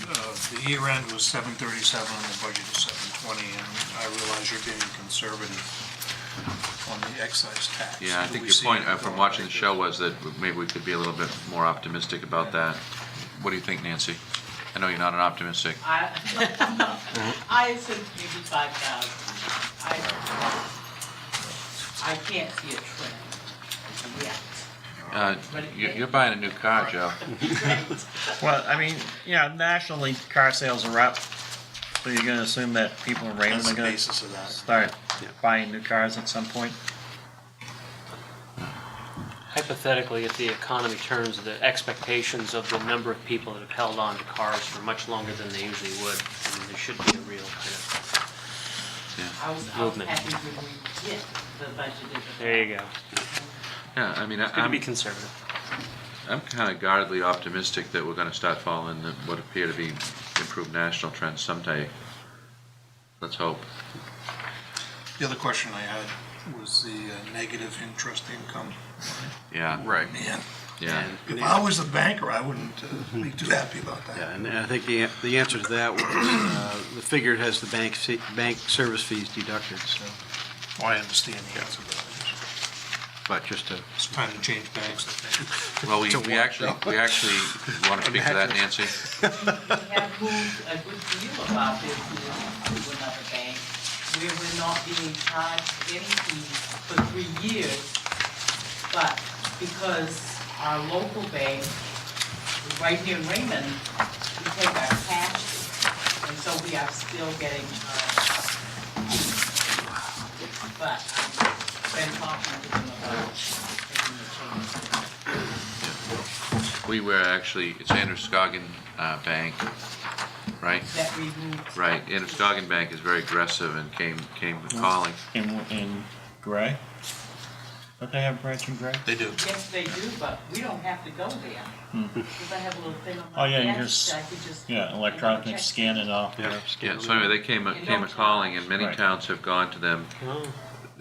F: the year end was 737 and the budget is 720, and I realize you're being conservative on the the excise tax.
E: Yeah, I
F: Do
E: think
F: we
E: your
F: see
E: point
F: it
E: from
F: go
E: watching
F: like
E: the show was that maybe we could be a little bit more optimistic about that. What do you think, Nancy? I know you're not an optimistic.
S: I said maybe 5,000. I can't see a trend yet.
E: You're buying a new car, Joe.
L: Well, I mean, yeah, nationally, car sales are up. So you're gonna assume that people in Raymond
F: That's
L: are
F: the
L: gonna
F: basis of that.
L: start buying new cars at some point?
C: Hypothetically, if the economy turns, the expectations of the number of people that have held on to cars for much longer than they usually would, I mean, there should be a real kind of
S: I was
C: movement.
S: happy when we hit the budget.
C: There you go.
E: Yeah, I mean,
C: It's good to be conservative.
E: I'm kind of guardedly optimistic that we're going to start following what appear to be improved national trends someday. Let's hope.
F: The other question I had was the negative interest income.
E: Yeah.
A: Right.
F: Man,
E: Yeah.
F: if I was a banker, I wouldn't be too happy about that.
A: Yeah, and I think the answer to that was, the figure has the bank service fees deducted, so,
F: Well, I understand the answer to that.
A: but just to.
F: It's time to change banks, I think.
E: Well, we
A: To what,
E: actually
A: though?
E: want to speak to that, Nancy.
S: We have moved a good deal of our business to another bank where we're not being charged any fees for 3 years. But because our local bank, right here in Raymond, we take our cash, and so we are still getting charged. But I've been talking to them about making the change.
E: We were actually, it's Androscoggin Bank, right?
S: That we moved.
E: Right. Androscoggin Bank is very aggressive and came calling.
L: In Gray? Don't they have a branch in Gray?
F: They do.
S: Yes, they do, but we don't have to go there. Because I have a little thing on
L: Oh,
S: my
L: yeah, you
S: desk,
L: just,
S: I could just.
L: yeah, electronic scan it off.
E: Yeah, so anyway, they came a calling, and many
L: Right.
E: towns have gone to them
C: Oh.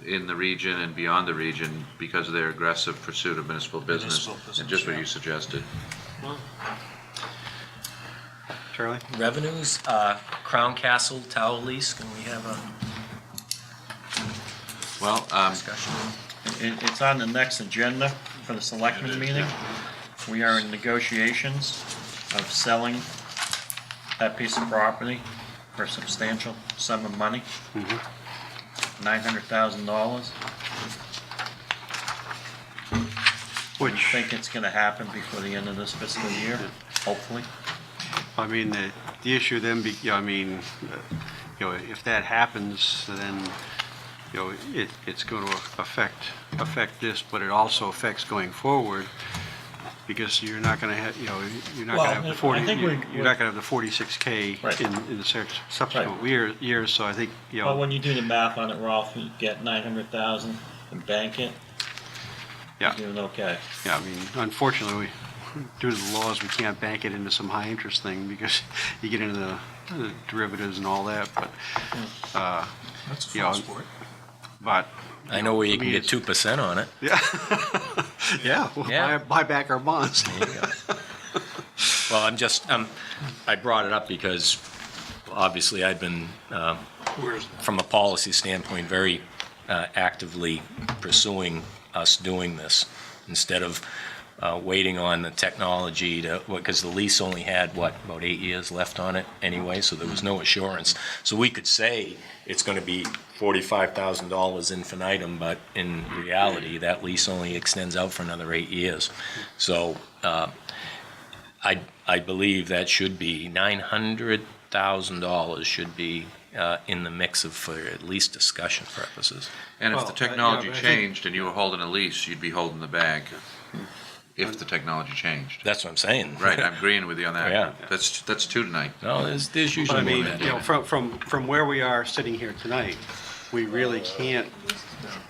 E: in the region and beyond the region because of their aggressive pursuit of municipal business,
F: Municipal business,
E: and just what
F: yeah.
E: you suggested.
C: Well,
A: Charlie?
B: Revenues, Crown Castle Tower lease, can we have a
E: Well,
B: discussion?
L: It's on the next agenda for the selectmen meeting. We are in negotiations of selling that piece of property for a substantial sum of money. $900,000. We think it's gonna happen before the end of this fiscal year, hopefully.
A: I mean, the issue then, I mean, if that happens, then, it's going to affect this, but it also affects going forward, because you're not going to have, you're not going to have the
L: Well,
A: 40,
L: I think
A: you're not going to have the 46K
L: Right.
A: in the subsequent years, so I think,
L: Well, when you do the math on it, Ralph, you get 900,000 and bank it,
A: yeah,
L: you're doing okay.
A: yeah, I mean, unfortunately, due to the laws, we can't bank it into some high interest thing, because you get into the derivatives and all that, but,
F: That's a
A: you know,
F: fun sport.
A: but.
B: I know where you
A: I
B: can
A: mean,
B: get 2% on it.
A: Yeah, yeah, we'll
B: Yeah.
A: buy back our bonds.
B: There you go. Well, I'm just, I brought it up because obviously I've been, from a policy standpoint, very actively pursuing us doing this instead of waiting on the technology to, because the lease only had, about 8 years left on it anyway, so there was no assurance. So we could say it's going to be $45,000 infinitum, but in reality, that lease only extends out for another 8 years. So I believe that should be $900,000 should be in the mix for at least discussion purposes.
E: And if
A: Well,
E: the technology
A: yeah, but I
E: changed and you were holding a lease, you'd be holding the bag. If the technology changed.
B: That's what I'm saying.
E: Right, I'm agreeing with you on that.
B: Yeah.
E: That's two tonight.
B: No, there's
A: But
B: usually
A: I
B: more
A: mean,
B: than that.
A: from where we are sitting here tonight, we really can't,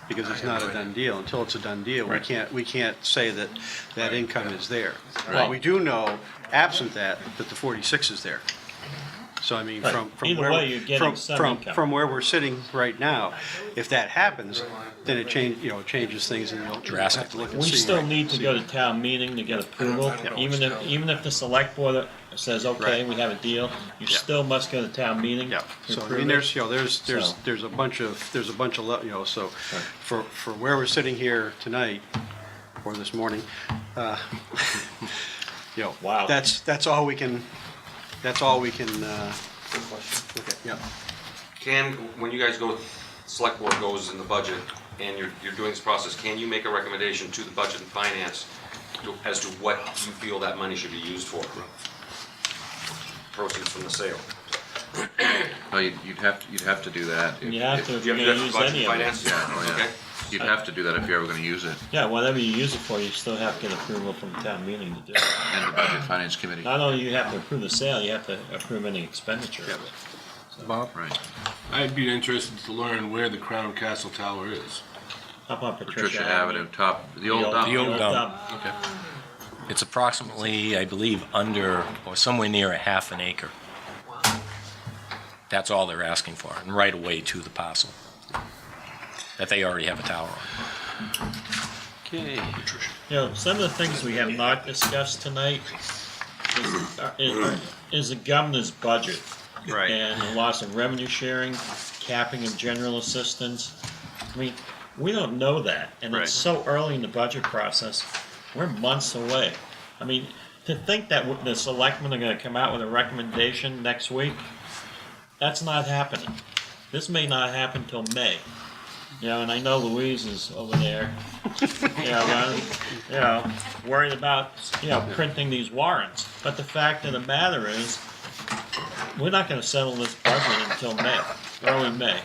A: because it's not a done deal. Until it's a done deal, we can't say that that income is there. But we do know, absent that the 46 is there. So I mean,
L: Right.
A: from
L: Either
A: where,
L: way, you're getting some income.
A: from where we're sitting right now, if that happens, then it changes things and you'll have to look and
L: We
A: see.
L: still need to go to town meeting to get approval, even if the select board says, okay, we have a deal, you still must go to town meeting. to
A: So I
L: approve
A: mean,
L: it.
A: there's a bunch of, so for where we're sitting here tonight, or this morning,
L: Wow.
A: that's all we can, look at, yeah.
I: When you guys go, select board goes in the budget, and you're doing this process, can you make a recommendation to the budget and finance as to what you feel that money should be used for? Proceeds from the sale.
E: Well, you'd have to do that.
L: You have to if
I: You
L: you're
I: have to
L: gonna use
I: budget
L: any of it.
I: finance?
E: Yeah, oh, yeah.
I: Okay.
E: You'd have to do that if you're ever gonna use it,
L: Yeah, whatever you use it for, you still have to get approval from the town meeting to do it.
E: and the budget finance committee.
L: Not only you have to approve the sale, you have to approve any expenditure of it.
A: Bob?
E: Right.
Q: I'd be interested to learn where the Crown Castle Tower is.
L: Up on
E: Patricia Avenue, top, the old dump.
B: The old dump.
Q: Okay.
B: It's approximately, I believe, under, or somewhere near a half an acre. That's all they're asking for, and right away to the parcel that they already have a tower on.
A: Okay.
L: You know, some of the things we have not discussed tonight is the governor's budget.
A: Right.
L: And the loss of revenue sharing, capping of general assistance. I mean, we don't know that, and
A: Right.
L: it's so early in the budget process. We're months away. I mean, to think that the selectmen are gonna come out with a recommendation next week, that's not happening. This may not happen till May. You know, and I know Louise is over there, worried about, printing these warrants. But the fact of the matter is, we're not gonna settle this budget until May, early May.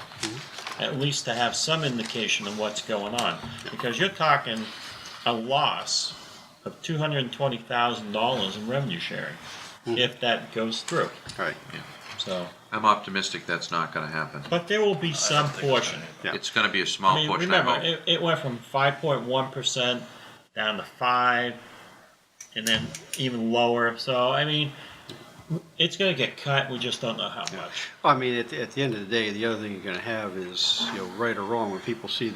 L: At least to have some indication of what's going on. Because you're talking a loss of $220,000 in revenue sharing, if that goes through.
A: Right.
L: So,
E: I'm optimistic that's not gonna happen.
L: but there will be some portion.
E: It's gonna be a small
L: I mean,
E: portion, I
L: remember,
E: hope.
L: it went from 5.1% down to 5, and then even lower. So, I mean, it's gonna get cut, we just don't know how much.
A: I mean, at the end of the day, the other thing you're gonna have is, right or wrong, when people see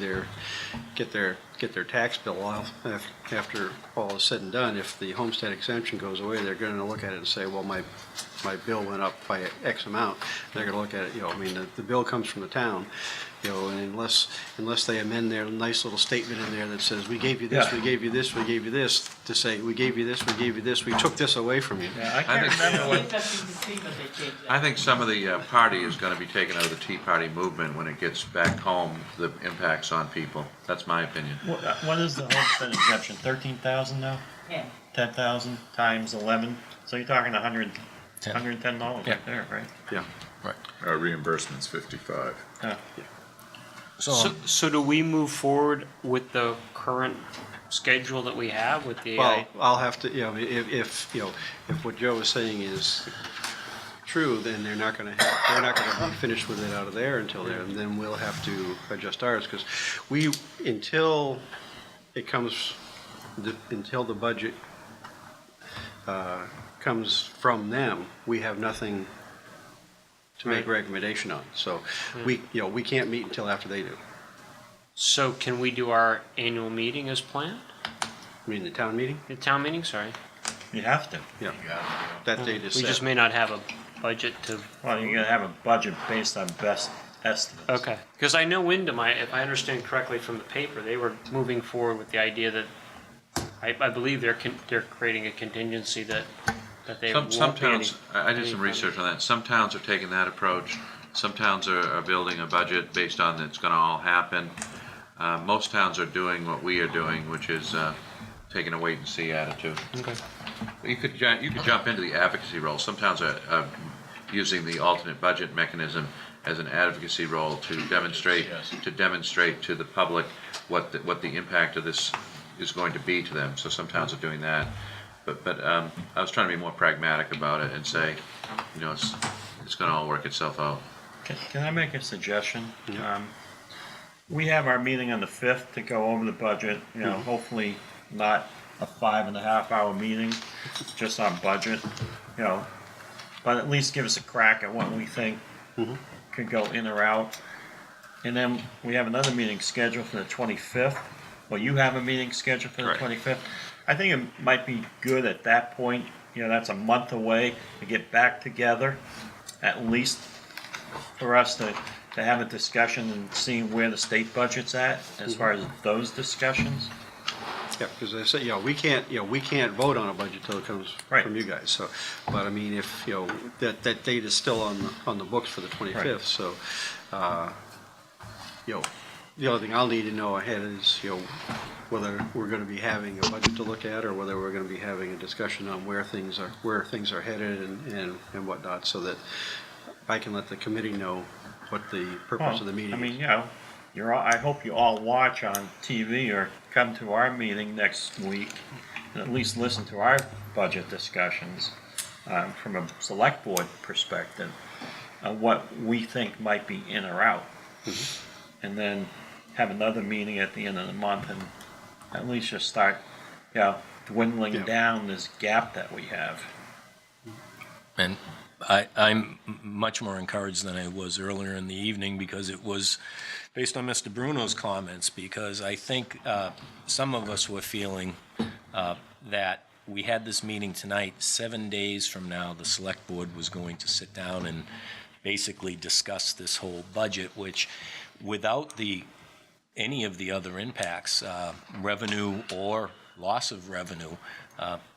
A: get their tax bill off after all is said and done, if the homestead exemption goes away, they're gonna look at it and say, well, my bill went up by X amount. They're gonna look at it, I mean, the bill comes from the town, and unless they amend their nice little statement in there that says, we gave you this, we gave you this, we gave you this, to say, we gave you this, we gave you this, we took this away from you.
L: Yeah, I can't remember what.
S: Interesting to see what they changed.
E: I think some of the party is gonna be taken out of the Tea Party movement when it gets back home, the impacts on people. That's my opinion.
L: What is the homestead exemption, 13,000 now? 10,000 times 11, so you're talking $110 right there, right?
A: Yeah.
B: Right.
J: Reimbursement's 55.
L: Yeah.
C: So do we move forward with the current schedule that we have with the
A: Well, I'll have to, if what Joe is saying is true, then they're not gonna be finished with it out of there until there, and then we'll have to adjust ours, because until the budget comes from them, we have nothing to make recommendation on. So we can't meet until after they do.
C: So can we do our annual meeting as planned?
A: I mean, the town meeting?
C: The town meeting, sorry.
L: You have to.
A: Yeah. That date is
C: We
A: set.
C: just may not have a budget to.
L: Well, you're gonna have a budget based on best estimates.
C: Okay, because I know Wyndham, if I understand correctly from the paper, they were moving forward with the idea that, I believe they're creating a contingency that they
E: Some
C: won't be any.
E: towns, I did some research on that, some towns are taking that approach, some towns are building a budget based on it's gonna all happen. Most towns are doing what we are doing, which is taking a wait and see attitude.
C: Okay.
E: You could jump into the advocacy role. Some towns are using the alternate budget mechanism as an advocacy role to demonstrate to the public what the impact of this is going to be to them. So some towns are doing that. But I was trying to be more pragmatic about it and say, it's going to all work itself out.
L: Can I make a suggestion? We have our meeting on the 5th to go over the budget, hopefully not a 5.5 hour meeting, just on budget. but at least give us a crack at what we think could go in or out. And then we have another meeting scheduled for the 25th. Well, you have a meeting scheduled for the 25th. I think it might be good at that point, that's a month away, to get back together, at least for us to have a discussion and seeing where the state budget's at as far as those discussions.
A: Yeah, because I said, we can't vote on a budget till it comes from you guys, so, but I mean, if, that date is still on the books for the 25th, so, the only thing I'll need to know ahead is, whether we're gonna be having a budget to look at, or whether we're gonna be having a discussion on where things are headed and whatnot, so that I can let the committee know what the purpose of the meeting is.
L: I mean, I hope you all watch on TV or come to our meeting next week and at least listen to our budget discussions from a select board perspective of what we think might be in or out. And then have another meeting at the end of the month and at least just start, dwindling down this gap that we have.
B: And I'm much more encouraged than I was earlier in the evening, because it was based on Mr. Bruno's comments, because I think some of us were feeling that we had this meeting tonight. 7 days from now, the select board was going to sit down and basically discuss this whole budget, which without any of the other impacts, revenue or loss of revenue,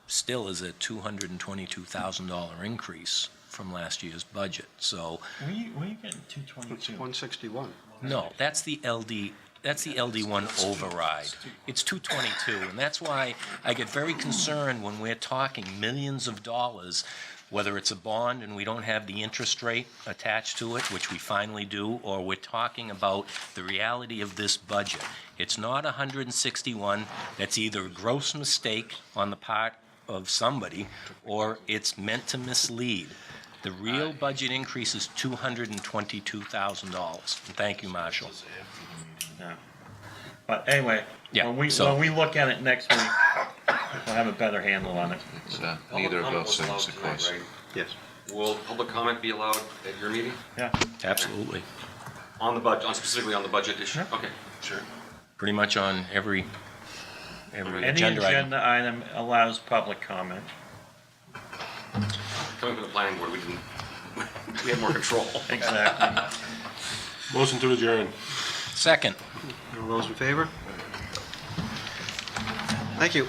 B: still is a $222,000 increase from last year's budget. So
L: Where you getting 222?
A: It's 161.
B: no, that's the LD. That's the LD1 override. It's 222, and that's why I get very concerned when we're talking millions of dollars, whether it's a bond and we don't have the interest rate attached to it, which we finally do, or we're talking about the reality of this budget. It's not 161. That's either a gross mistake on the part of somebody, or it's meant to mislead. The real budget increase is $222,000. Thank you, Marshall.
L: Yeah. But anyway, when we look at it next week, we'll have a better handle on it.
I: It's neither of those things, of course.
A: Yes.
I: Will public comment be allowed at your meeting?
L: Yeah.
B: Absolutely.
I: On the budget, specifically on the budget issue? Okay, sure.
B: Pretty much on every
L: Any
B: agenda item.
L: agenda item allows public comment.
I: Coming from the planning board, we have more control.
L: Exactly.
Q: Motion to adjourn.
B: Second.
A: All those in favor? Thank you.